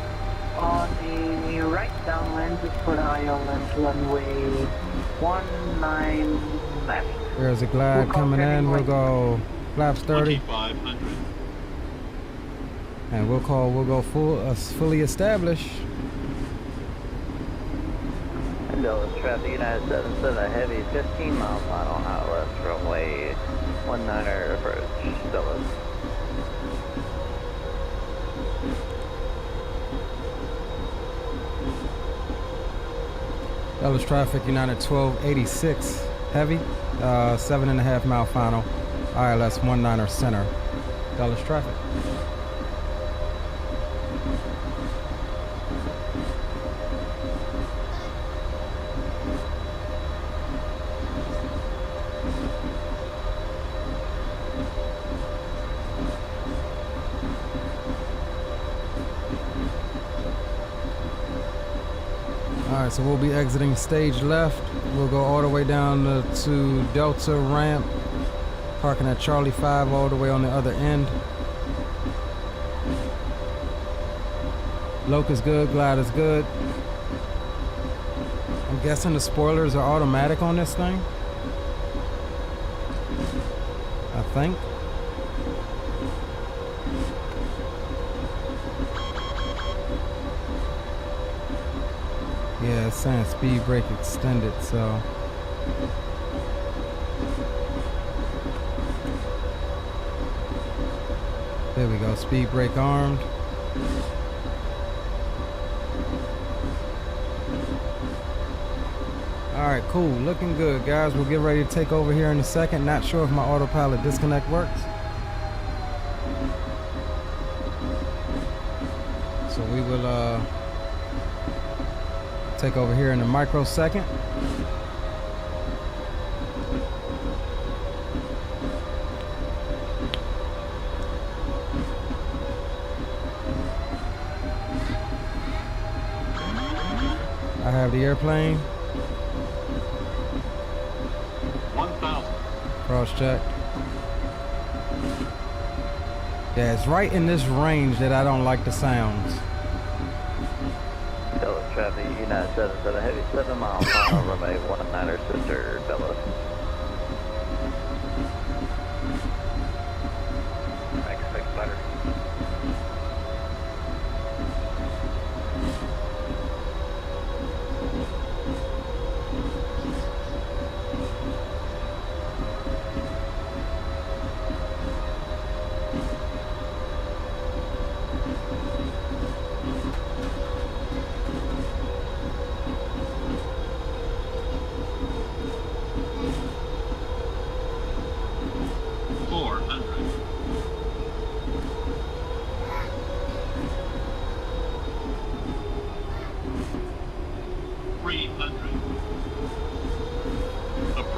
on the right downwind for the ILS runway 19 left. There's a glide coming in. We'll go flaps 30. 2500. And we'll go fully established. Dallas traffic, United 77 Heavy, 15 mile final, high left, runway 19er approach, Dallas. Dallas traffic, United 1286 Heavy, 7.5 mile final, ILS 19er center. Dallas traffic. Alright, so we'll be exiting stage left. We'll go all the way down to Delta ramp, parking at Charlie 5 all the way on the other end. Loc is good, glide is good. I'm guessing the spoilers are automatic on this thing. I think. Yeah, it's saying speed brake extended, so. There we go, speed brake armed. Alright, cool, looking good, guys. We'll get ready to take over here in a second. Not sure if my autopilot disconnect works. So we will take over here in a microsecond. I have the airplane. 1000. Cross check. Yeah, it's right in this range that I don't like the sounds. Dallas traffic, United 77 Heavy, 7 mile final, runway 19er center, Dallas. I expect better.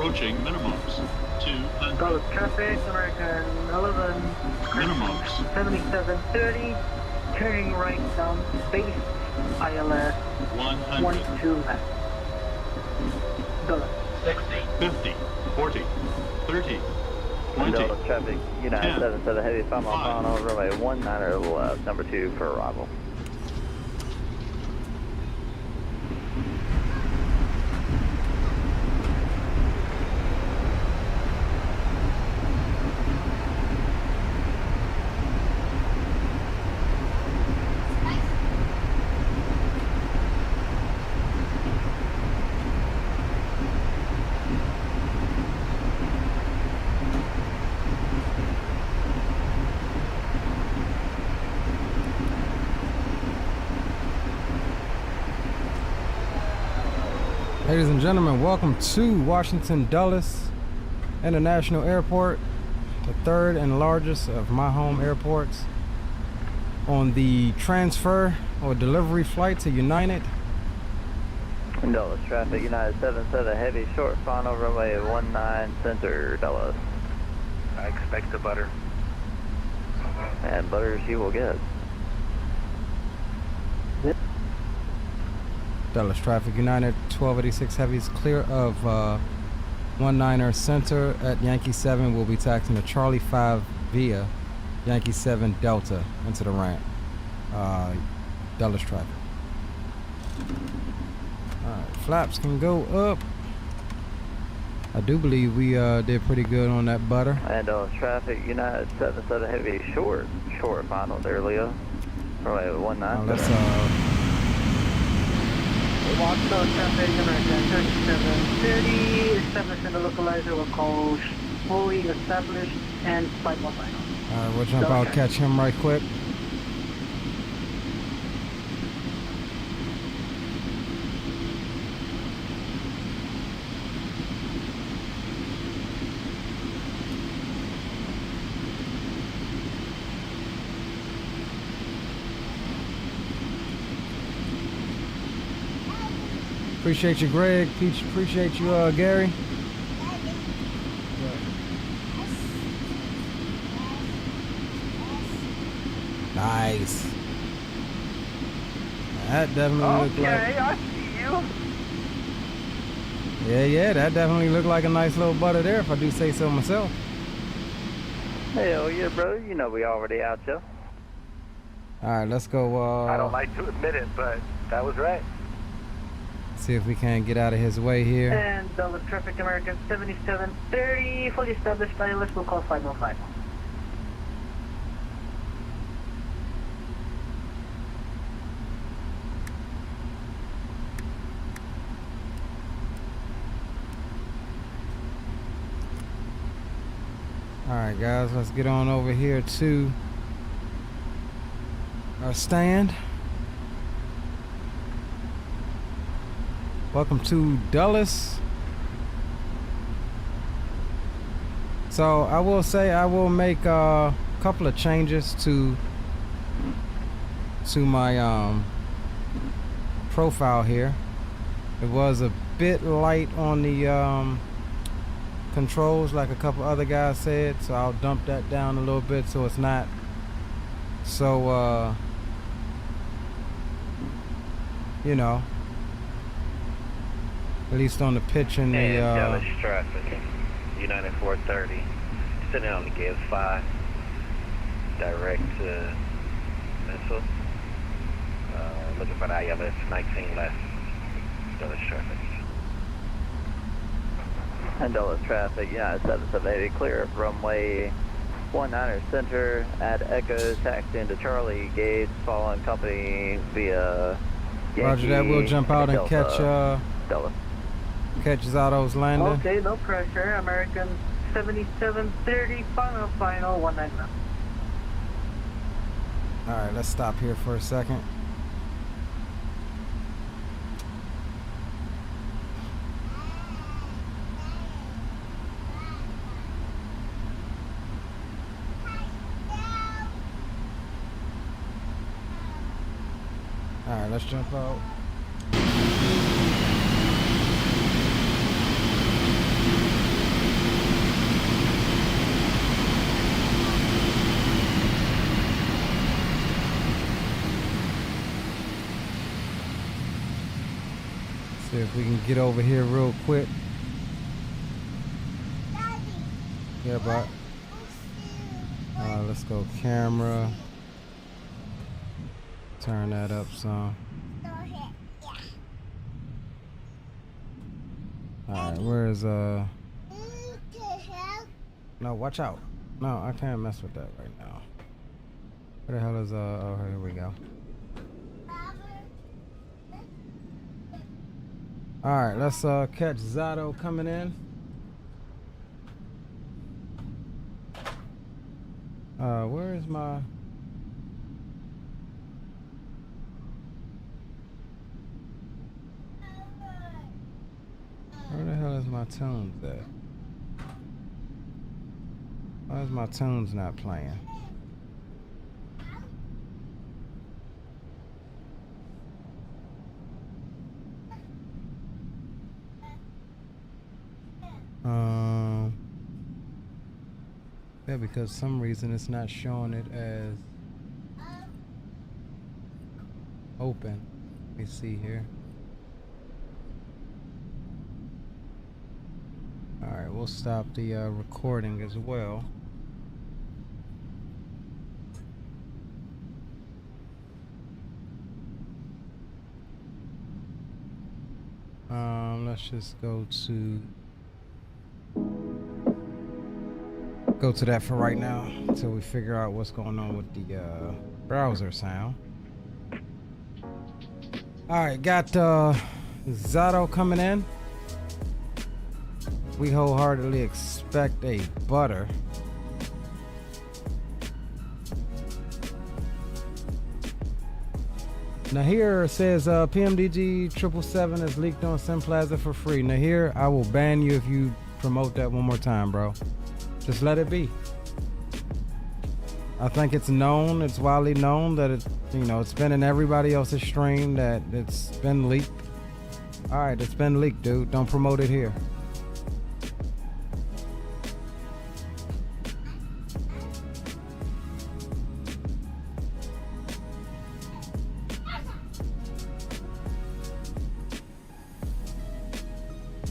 Approaching minimums. 200. Dallas traffic, American 11. Minimums. 7730. Turning right down base. ILS 100. 12 left. Dallas. 60. 50. 40. 30. 20. Dallas traffic, United 10, 77 Heavy, 5 mile 5. final, runway 19 left, number 2 for arrival. Ladies and gentlemen, welcome to Washington Dulles International Airport, the third and largest of my home airports, on the transfer or delivery flight to United. Dulles traffic, United 77 Heavy, short final, runway 19 center, Dulles. I expect the butter. And butters you will get. Dulles traffic, United 1286 Heavies clear of 19er center at Yankee 7. We'll be taxiing to Charlie 5 via Yankee 7 Delta into the ramp. Dulles traffic. Alright, flaps can go up. I do believe we did pretty good on that butter. And Dulles traffic, United 77 Heavy, short final there, Leo. Runway 19. Let's Watch Dallas traffic, American 3730. Establishing the localizer will call fully established and flight more final. Alright, we'll jump out, catch him right quick. Appreciate you, Greg. Appreciate you, Gary. Nice. That definitely looked like. Okay, I see you. Yeah, that definitely looked like a nice little butter there, if I do say so myself. Hell yeah, brother. You know we already out, Joe. All right, let's go. I don't like to admit it, but that was right. See if we can get out of his way here. And Dallas traffic, American 7730. Fully established ILS will call 505. Alright guys, let's get on over here to our stand. Welcome to Dulles. So I will say I will make a couple of changes to my profile here. It was a bit light on the controls, like a couple other guys said, so I'll dump that down a little bit so it's not so you know, at least on the pitch and the Dallas traffic, United 430, sitting on the gate 5, direct to Missile, looking for the ILS 19 left, Dallas traffic. And Dulles traffic, United 7780, clear of runway 19er center at Echo, taxi into Charlie Gate, following company via Yankee. Roger that, we'll jump out and catch Dulles. Catch Zato's landing. Okay, no pressure. American 7730, final 19 left. Alright, let's stop here for a second. Alright, let's jump out. See if we can get over here real quick. Yeah, but let's go camera. Turn that up some. Alright, where's no, watch out. No, I can't mess with that right now. Where the hell is oh, here we go. Alright, let's catch Zato coming in. Where is my where the hell is my tunes at? Why is my tunes not playing? Yeah, because some reason it's not showing it as open. Let me see here. Alright, we'll stop the recording as well. Let's just go to that for right now until we figure out what's going on with the browser sound. Alright, got Zato coming in. We wholeheartedly expect a butter. Now here says PMDG 777 is leaked on Sim Plaza for free. Now here, I will ban you if you promote that one more time, bro. Just let it be. I think it's known, it's widely known that it, you know, it's been in everybody else's stream that it's been leaked. Alright, it's been leaked, dude. Don't promote it here.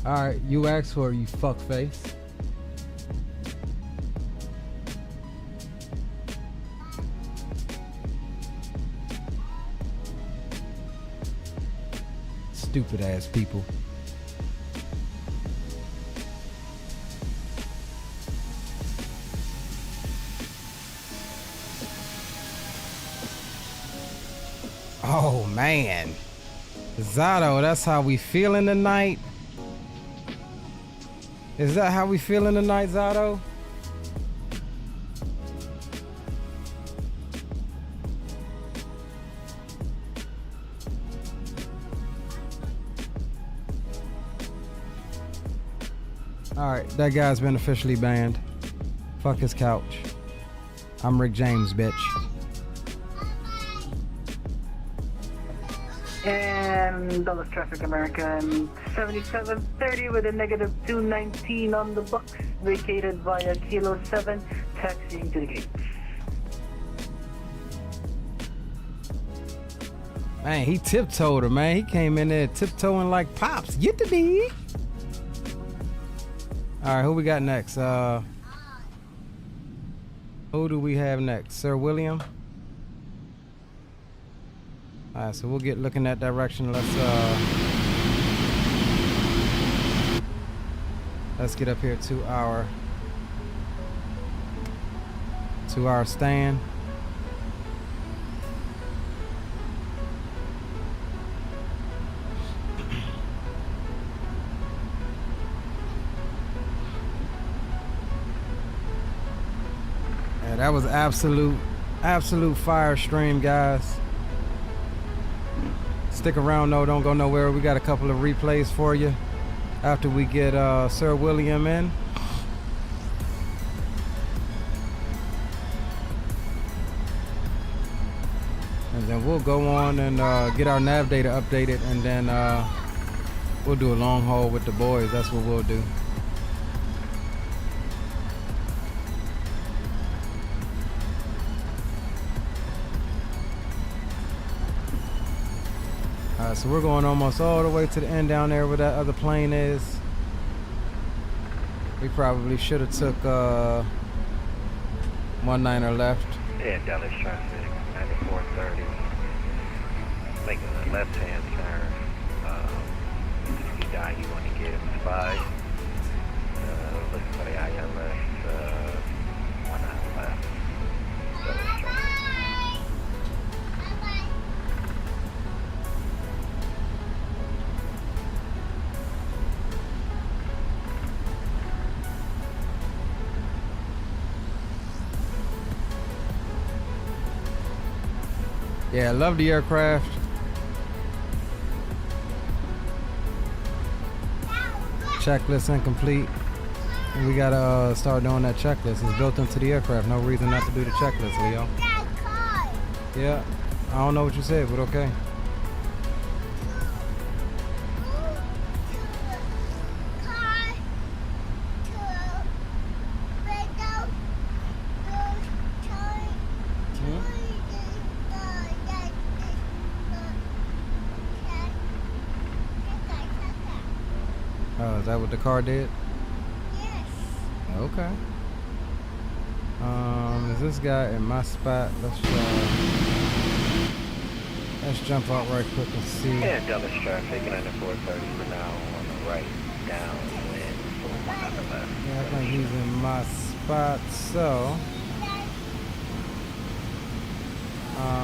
Alright, you asked for it, you fuckface. Stupid ass people. Oh man. Zato, that's how we feeling tonight? Is that how we feeling tonight, Zato? Alright, that guy's been officially banned. Fuck his couch. I'm Rick James, bitch. And Dallas Traffic American 7730 with a negative 219 on the box, vacated via Kilo 7, taxiing to the gates. Man, he tiptoed her, man. He came in there tiptoeing like Pops. Get the D. Alright, who we got next? Who do we have next? Sir William? Alright, so we'll get looking that direction. Let's get up here to our stand. Yeah, that was absolute fire stream, guys. Stick around though, don't go nowhere. We got a couple of replays for you after we get Sir William in. And then we'll go on and get our nav data updated, and then we'll do a long haul with the boys. That's what we'll do. Alright, so we're going almost all the way to the end down there where that other plane is. We probably should have took 19er left. Yeah, Dallas traffic, 9430. Making a left-hand turn. If you die, you want to get him spy. Looking for the ILS, 19 left. Dallas traffic. Yeah, I love the aircraft. Checklist incomplete. And we gotta start doing that checklist. It's built into the aircraft. No reason not to do the checklist, Leo. Yeah, I don't know what you said, but okay. Oh, is that what the car did? Yes. Okay. Is this guy in my spot? Let's jump out right quick and see. Yeah, Dallas traffic, 9430 for now on the right, downwind for 1 left. Yeah, I think he's in my spot, so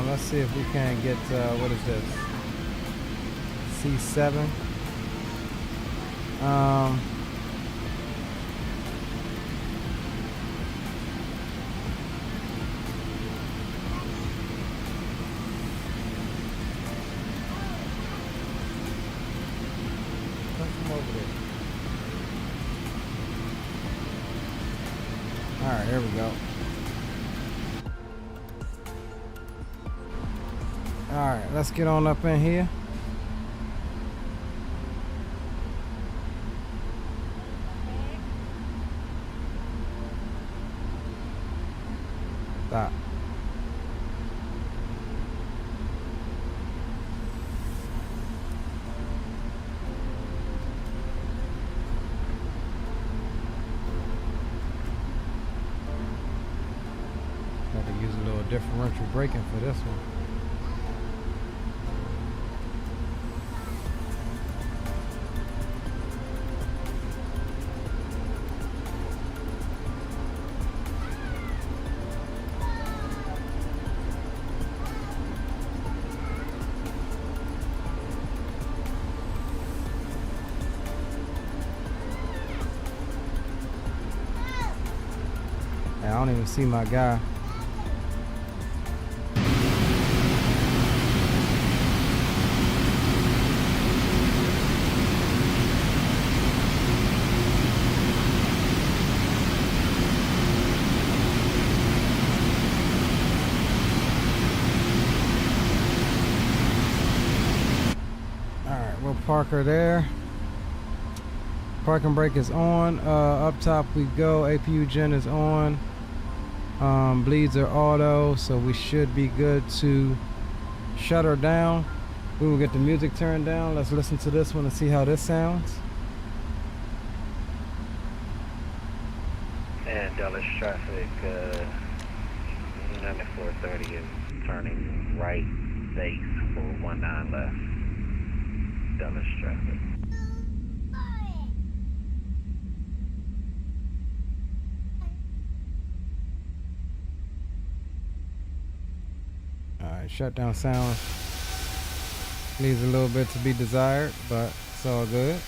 let's see if we can get what is this? C7. Come over there. All right, here we go. All right, let's get on up in here. Stop. Had to use a little differential braking for this one. I don't even see my guy. Alright, we'll park her there. Parking brake is on. Up top we go. APU gen is on. Bleeds are auto, so we should be good to shut her down. We will get the music turned down. Let's listen to this one and see how this sounds. And Dallas traffic, 9430 is turning right base for 19 left. Dallas traffic. Alright, shutdown sound leaves a little bit to be desired, but it's all good.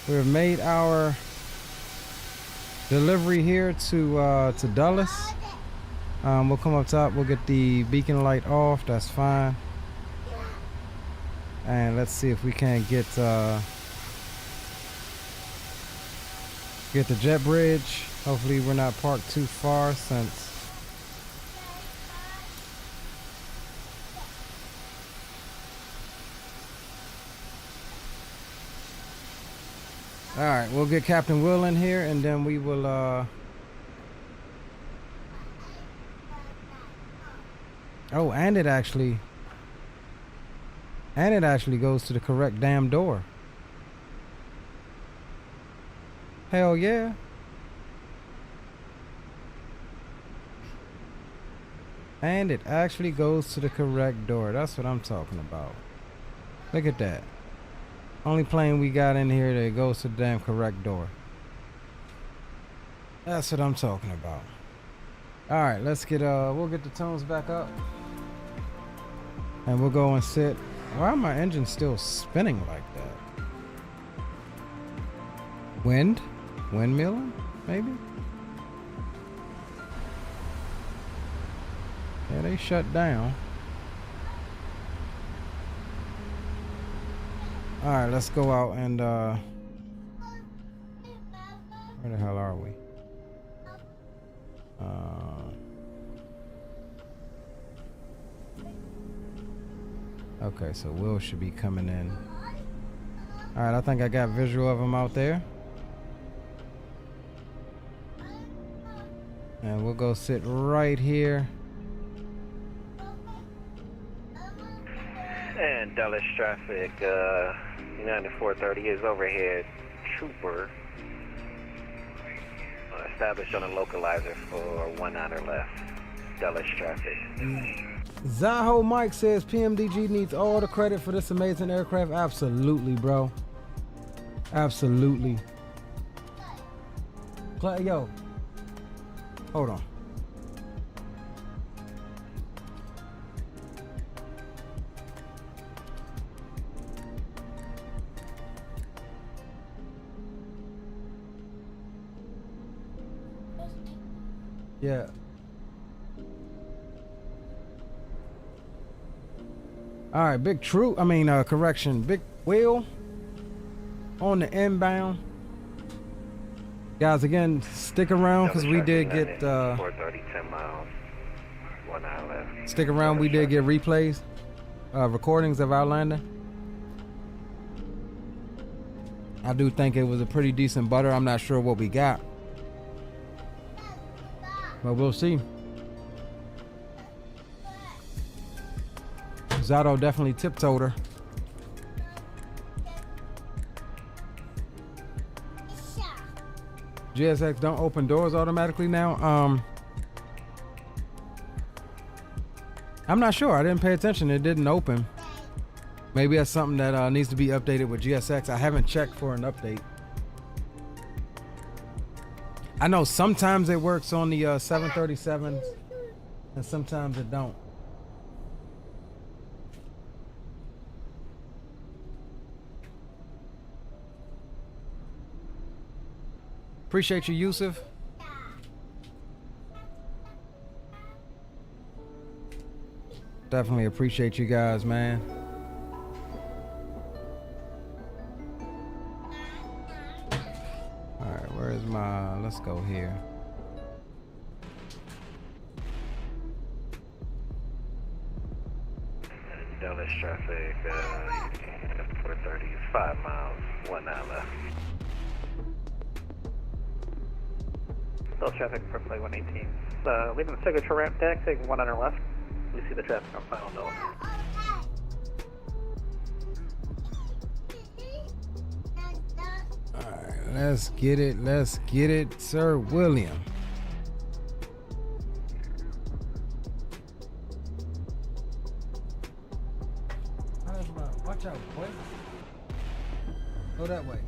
We've made our delivery here to Dulles. We'll come up top, we'll get the beacon light off, that's fine. And let's see if we can get the jet bridge. Hopefully we're not parked too far since Alright, we'll get Captain Will in here and then we will oh, and it actually And it actually goes to the correct damn door. Hell yeah. And it actually goes to the correct door. That's what I'm talking about. Look at that. Only plane we got in here that goes to the damn correct door. That's what I'm talking about. Alright, let's get we'll get the tones back up. And we'll go and sit. Why are my engines still spinning like that? Windmilling, maybe? Yeah, they shut down. Alright, let's go out and where the hell are we? Okay, so Will should be coming in. Alright, I think I got visual of him out there. And we'll go sit right here. And Dallas traffic, United 430 is overhead. Trooper established on a localizer for 19 left. Dallas traffic. Zaho Mike says PMDG needs all the credit for this amazing aircraft. Absolutely, bro. Absolutely. Yo, hold on. Yeah. All right, big correction. Big Will on the inbound. Guys, again, stick around because we did get 430, 10 miles, 1 hour left. Stick around, we did get replays, recordings of Outlander. I do think it was a pretty decent butter. I'm not sure what we got, but we'll see. Zato definitely tiptoed her. GSX don't open doors automatically now. I'm not sure. I didn't pay attention. It didn't open. Maybe that's something that needs to be updated with GSX. I haven't checked for an update. I know sometimes it works on the 737s and sometimes it don't. Appreciate you, Yusuf. Definitely appreciate you guys, man. All right, where is my, let's go here. Dallas traffic, 430 is 5 miles, 1 hour left. Still traffic for flight 118. Leaving the signature ramp deck, taking 100 left. We see the traffic on final note. Alright, let's get it, Sir William. Watch out, boy. Go that way.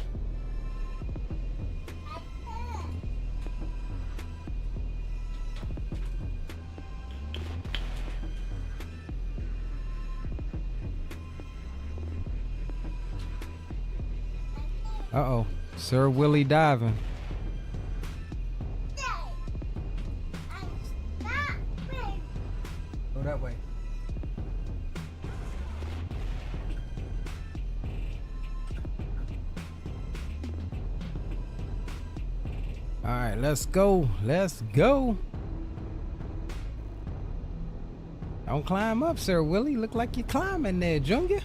Uh-oh, Sir Willie diving. Go that way. All right, let's go. Let's go. Don't climb up, Sir Willie. Look like you're climbing there, Junior.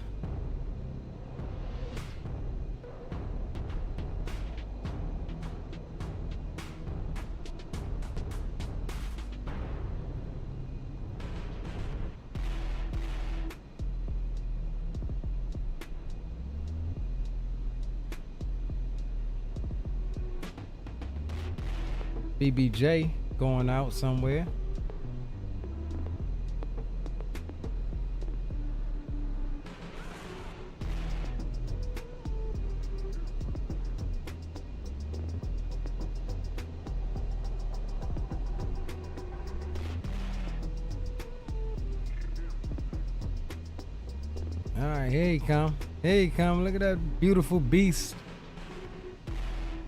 BBJ going out somewhere. All right, here he come. Here he come. Look at that beautiful beast.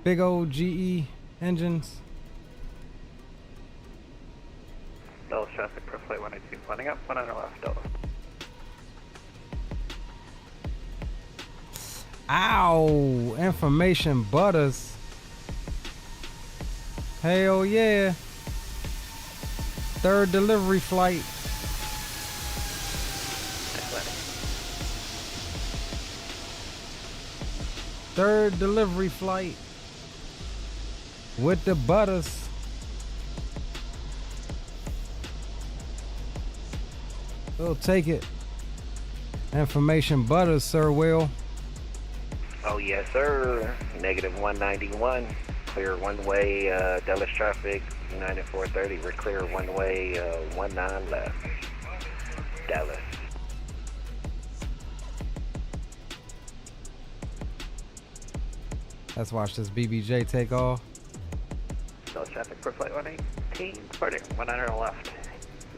Big old GE engines. Dallas traffic for flight 182, landing up, 100 left, Dallas. Ow! Information butters. Hell yeah. Third delivery flight. Third delivery flight with the butters. We'll take it. Information butters, Sir Will. Oh yes, sir. Negative 191. Clear one way. Dallas traffic. United 430. We're clear one way. 19 left. Dallas. Let's watch this BBJ take off. Dallas traffic for flight 118, departing 100 left.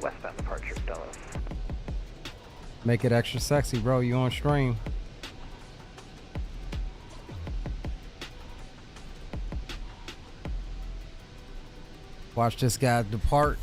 Westbound departure, Dallas. Make it extra sexy, bro. You on stream. Watch this guy depart.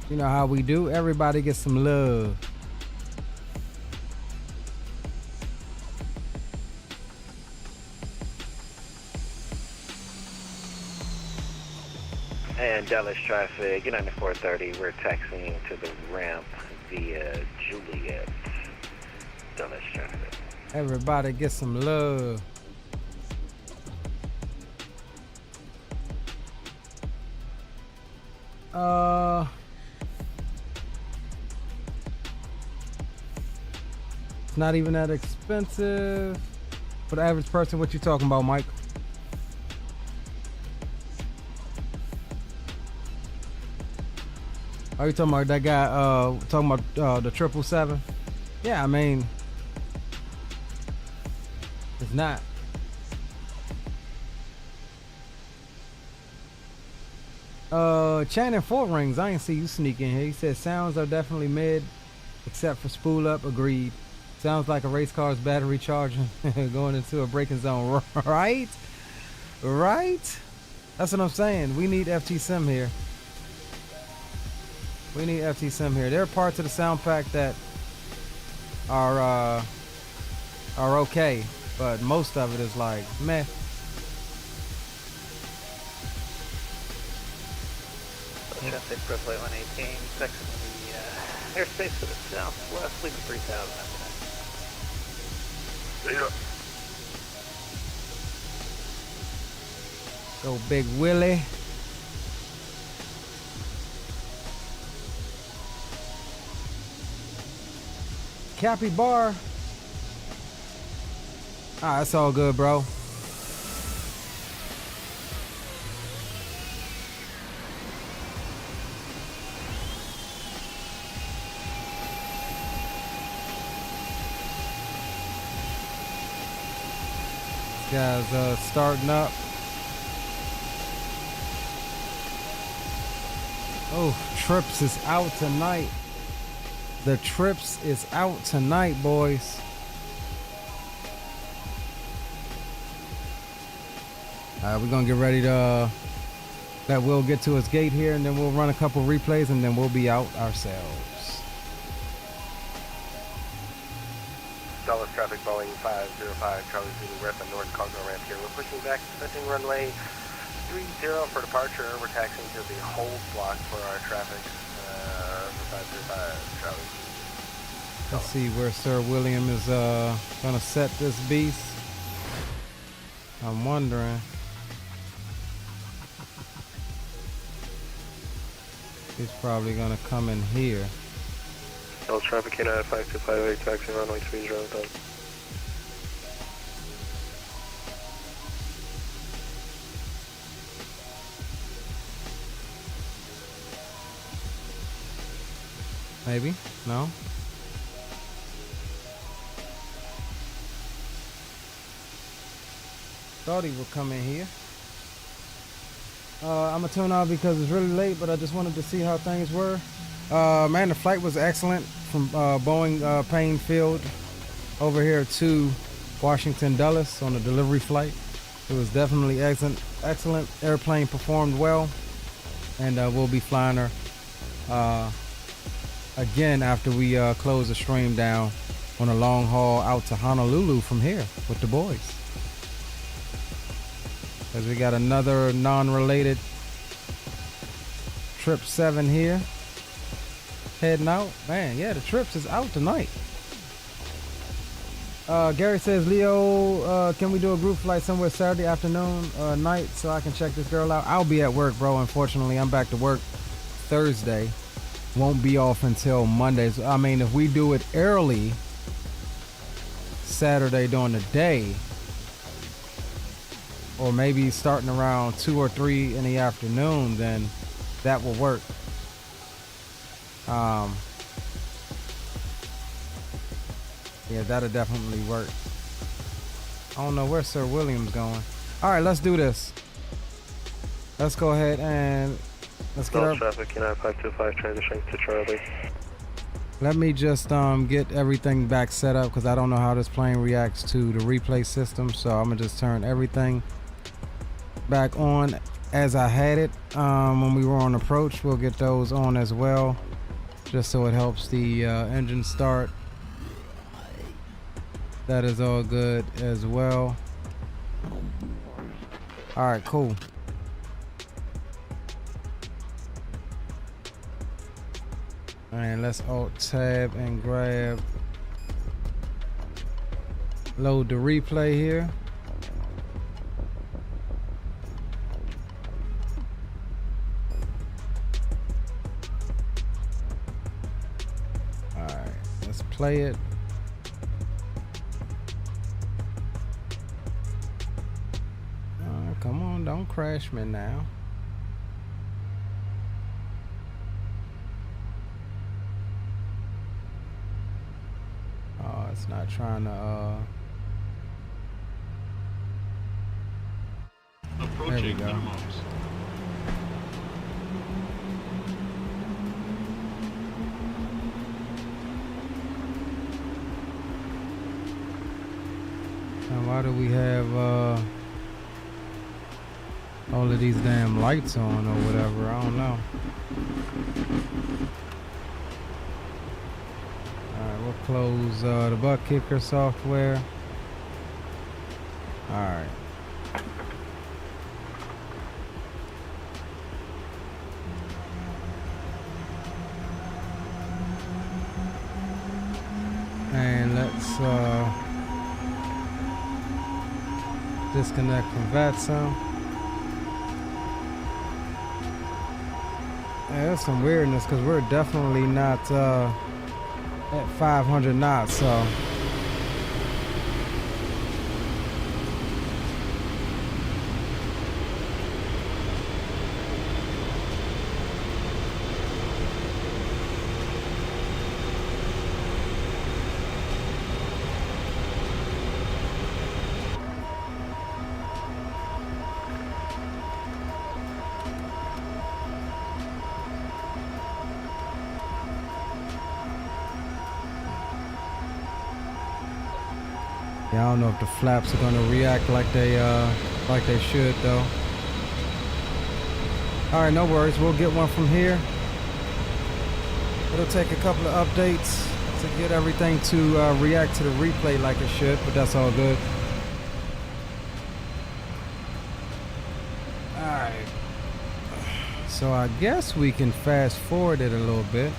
You know how we do. Everybody gets some love. And Dallas traffic, United 430, we're taxiing to the ramp via Juliet. Dallas traffic. Everybody get some love. It's not even that expensive for the average person. What you talking about, Mike? Are you talking about that guy talking about the 777? Yeah, I mean, it's not. Channing Four Rings, I ain't see you sneak in here. He said sounds are definitely mid, except for spool up. Agreed. Sounds like a race car's battery charging going into a braking zone. Right? Right? That's what I'm saying. We need FT Sim here. We need FT Sim here. There are parts of the sound pack that are okay, but most of it is like meh. Traffic for flight 118, section the airspace to the southwest, leaving 3000. Yeah. Go Big Willie. Cappy Bar. Ah, that's all good, bro. This guy's starting up. Oh, Trips is out tonight. The Trips is out tonight, boys. We're gonna get ready to let Will get to his gate here, and then we'll run a couple replays, and then we'll be out ourselves. Dallas traffic, Boeing 505, Charlie Zulu, we're at the north cargo ramp here. We're pushing back, expecting runway 30 for departure. We're taxiing to the hold block for our traffic. 505, Charlie. Let's see where Sir William is gonna set this beast. I'm wondering. He's probably gonna come in here. Dallas traffic K9 5258 taxi runway 30 down. Maybe? No? Thought he would come in here. I'm gonna tune out because it's really late, but I just wanted to see how things were. Man, the flight was excellent from Boeing Field over here to Washington Dulles on the delivery flight. It was definitely excellent. Excellent. Airplane performed well, and we'll be flying her again after we close the stream down on a long haul out to Honolulu from here with the boys. Because we got another non-related Trip 7 here heading out. Man, yeah, the Trips is out tonight. Gary says, Leo, can we do a group flight somewhere Saturday afternoon, night, so I can check this girl out? I'll be at work, bro. Unfortunately, I'm back to work Thursday. Won't be off until Monday. So, I mean, if we do it early Saturday during the day, or maybe starting around 2 or 3 in the afternoon, then that will work. Yeah, that'll definitely work. I don't know where Sir William's going. All right, let's do this. Let's go ahead and let's get our traffic K9 525 transition to Charlie. Let me just get everything back set up because I don't know how this plane reacts to the replay system. So I'm gonna just turn everything back on as I had it when we were on approach. We'll get those on as well, just so it helps the engine start. That is all good as well. All right, cool. And let's alt tab and grab, load the replay here. All right, let's play it. Come on, don't crash me now. Oh, it's not trying to there we go. And why do we have all of these damn lights on or whatever? I don't know. Alright, we'll close the butt kicker software. Alright. And let's disconnect from VATSIM. Yeah, there's some weirdness because we're definitely not at 500 knots, so yeah, I don't know if the flaps are gonna react like they should though. All right, no worries. We'll get one from here. It'll take a couple of updates to get everything to react to the replay like it should, but that's all good. All right. So I guess we can fast forward it a little bit.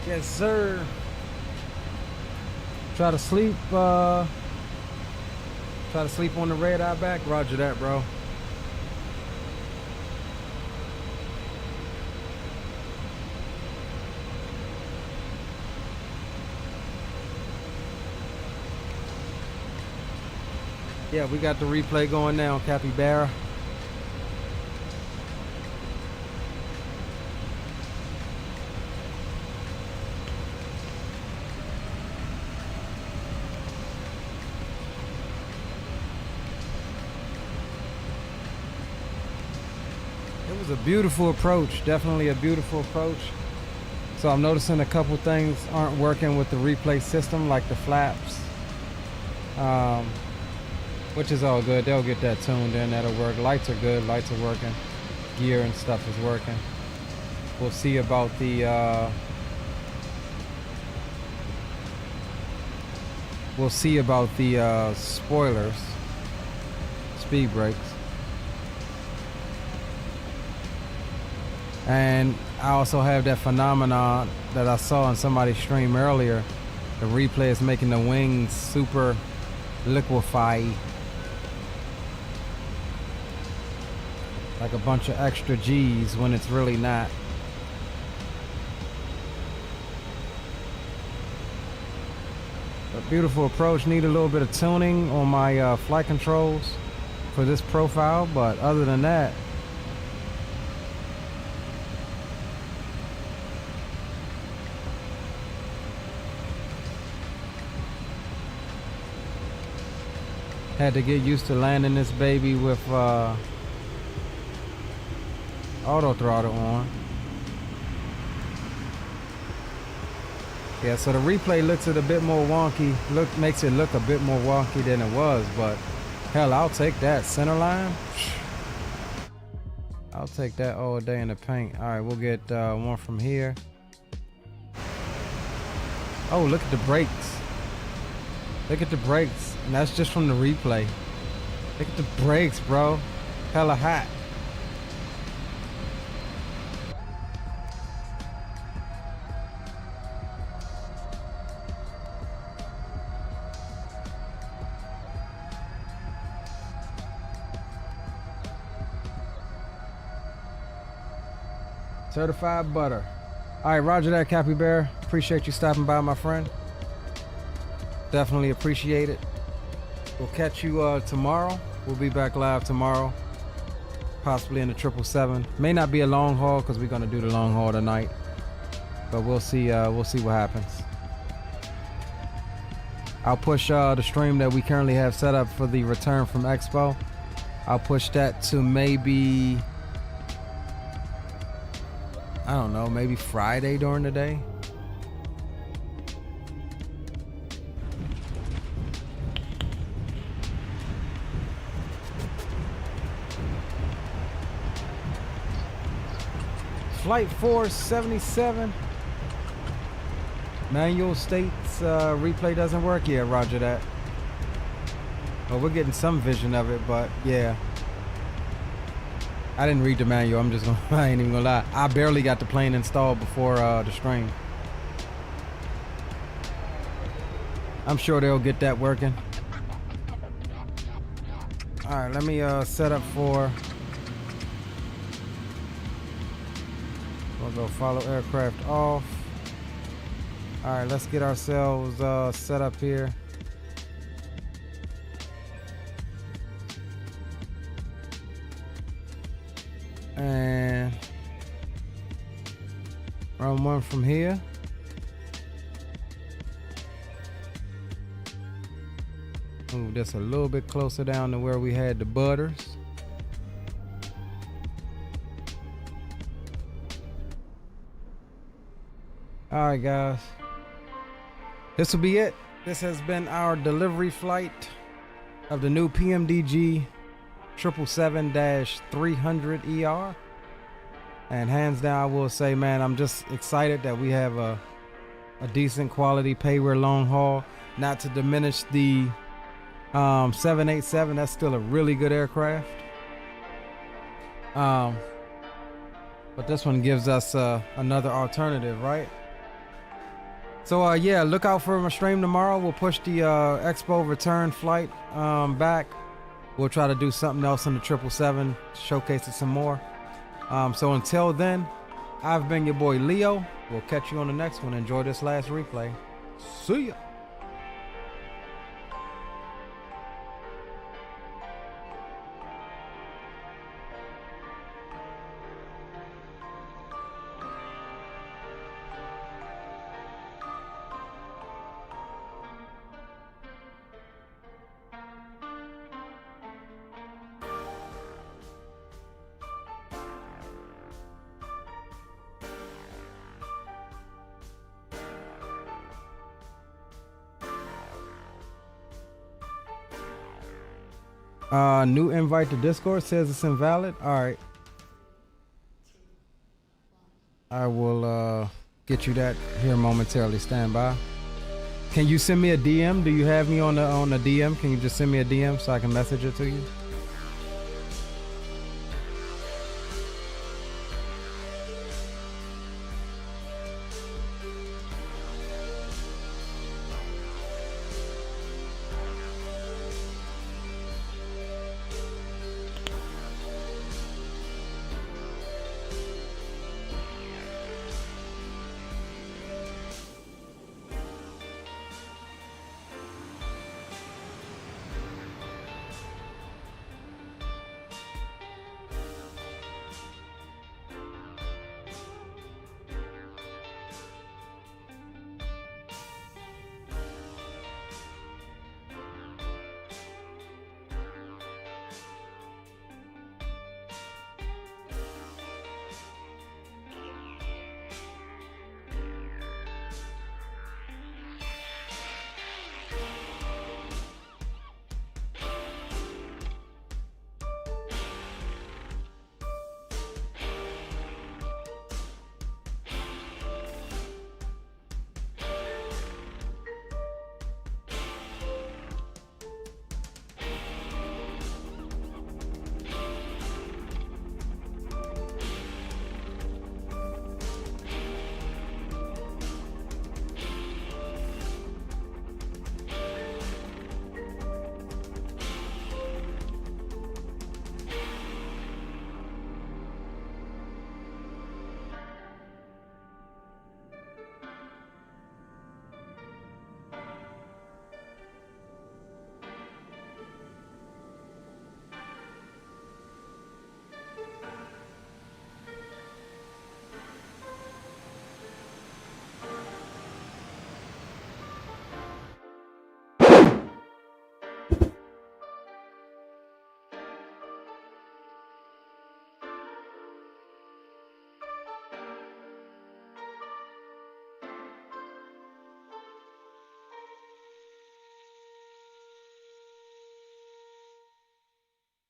Yes, sir. Try to sleep on the red eye back. Roger that, bro. Yeah, we got the replay going now, Capybara. It was a beautiful approach, definitely a beautiful approach. So I'm noticing a couple things aren't working with the replay system, like the flaps. Which is all good. They'll get that tuned in. That'll work. Lights are good. Lights are working. Gear and stuff is working. We'll see about the spoilers, speed brakes, and I also have that phenomenon that I saw in somebody's stream earlier. The replay is making the wings super liquefy. Like a bunch of extra G's when it's really not. A beautiful approach. Need a little bit of tuning on my flight controls for this profile, but other than that, had to get used to landing this baby with auto throttle on. Yeah, so the replay looks a bit more wonky. Makes it look a bit more wonky than it was, but hell, I'll take that. Center line, I'll take that all day in the paint. All right, we'll get one from here. Oh, look at the brakes. Look at the brakes, and that's just from the replay. Look at the brakes, bro. Hella hot. Certified butter. All right, roger that, Capybara. Appreciate you stopping by, my friend. Definitely appreciate it. We'll catch you tomorrow. We'll be back live tomorrow, possibly in the 777. May not be a long haul because we're gonna do the long haul tonight, but we'll see. We'll see what happens. I'll push the stream that we currently have set up for the return from Expo. I'll push that to maybe, I don't know, maybe Friday during the day. Flight 477. Manual states replay doesn't work. Yeah, roger that. Well, we're getting some vision of it, but yeah. I didn't read the manual. I ain't even gonna lie. I barely got the plane installed before the stream. I'm sure they'll get that working. All right, let me set up for. We'll go follow aircraft off. All right, let's get ourselves set up here. And run one from here. Move this a little bit closer down to where we had the butters. All right, guys. This will be it. This has been our delivery flight of the new PMDG 777-300ER. And hands down, I will say, man, I'm just excited that we have a decent quality payware long haul. Not to diminish the 787, that's still a really good aircraft. But this one gives us another alternative, right? So yeah, look out for my stream tomorrow. We'll push the Expo return flight back. We'll try to do something else in the 777, showcase it some more. So until then, I've been your boy Leo. We'll catch you on the next one. Enjoy this last replay. See ya. New invite to Discord says it's invalid. All right. I will get you that here momentarily. Stand by. Can you send me a DM? Do you have me on the DM? Can you just send me a DM so I can message it to you?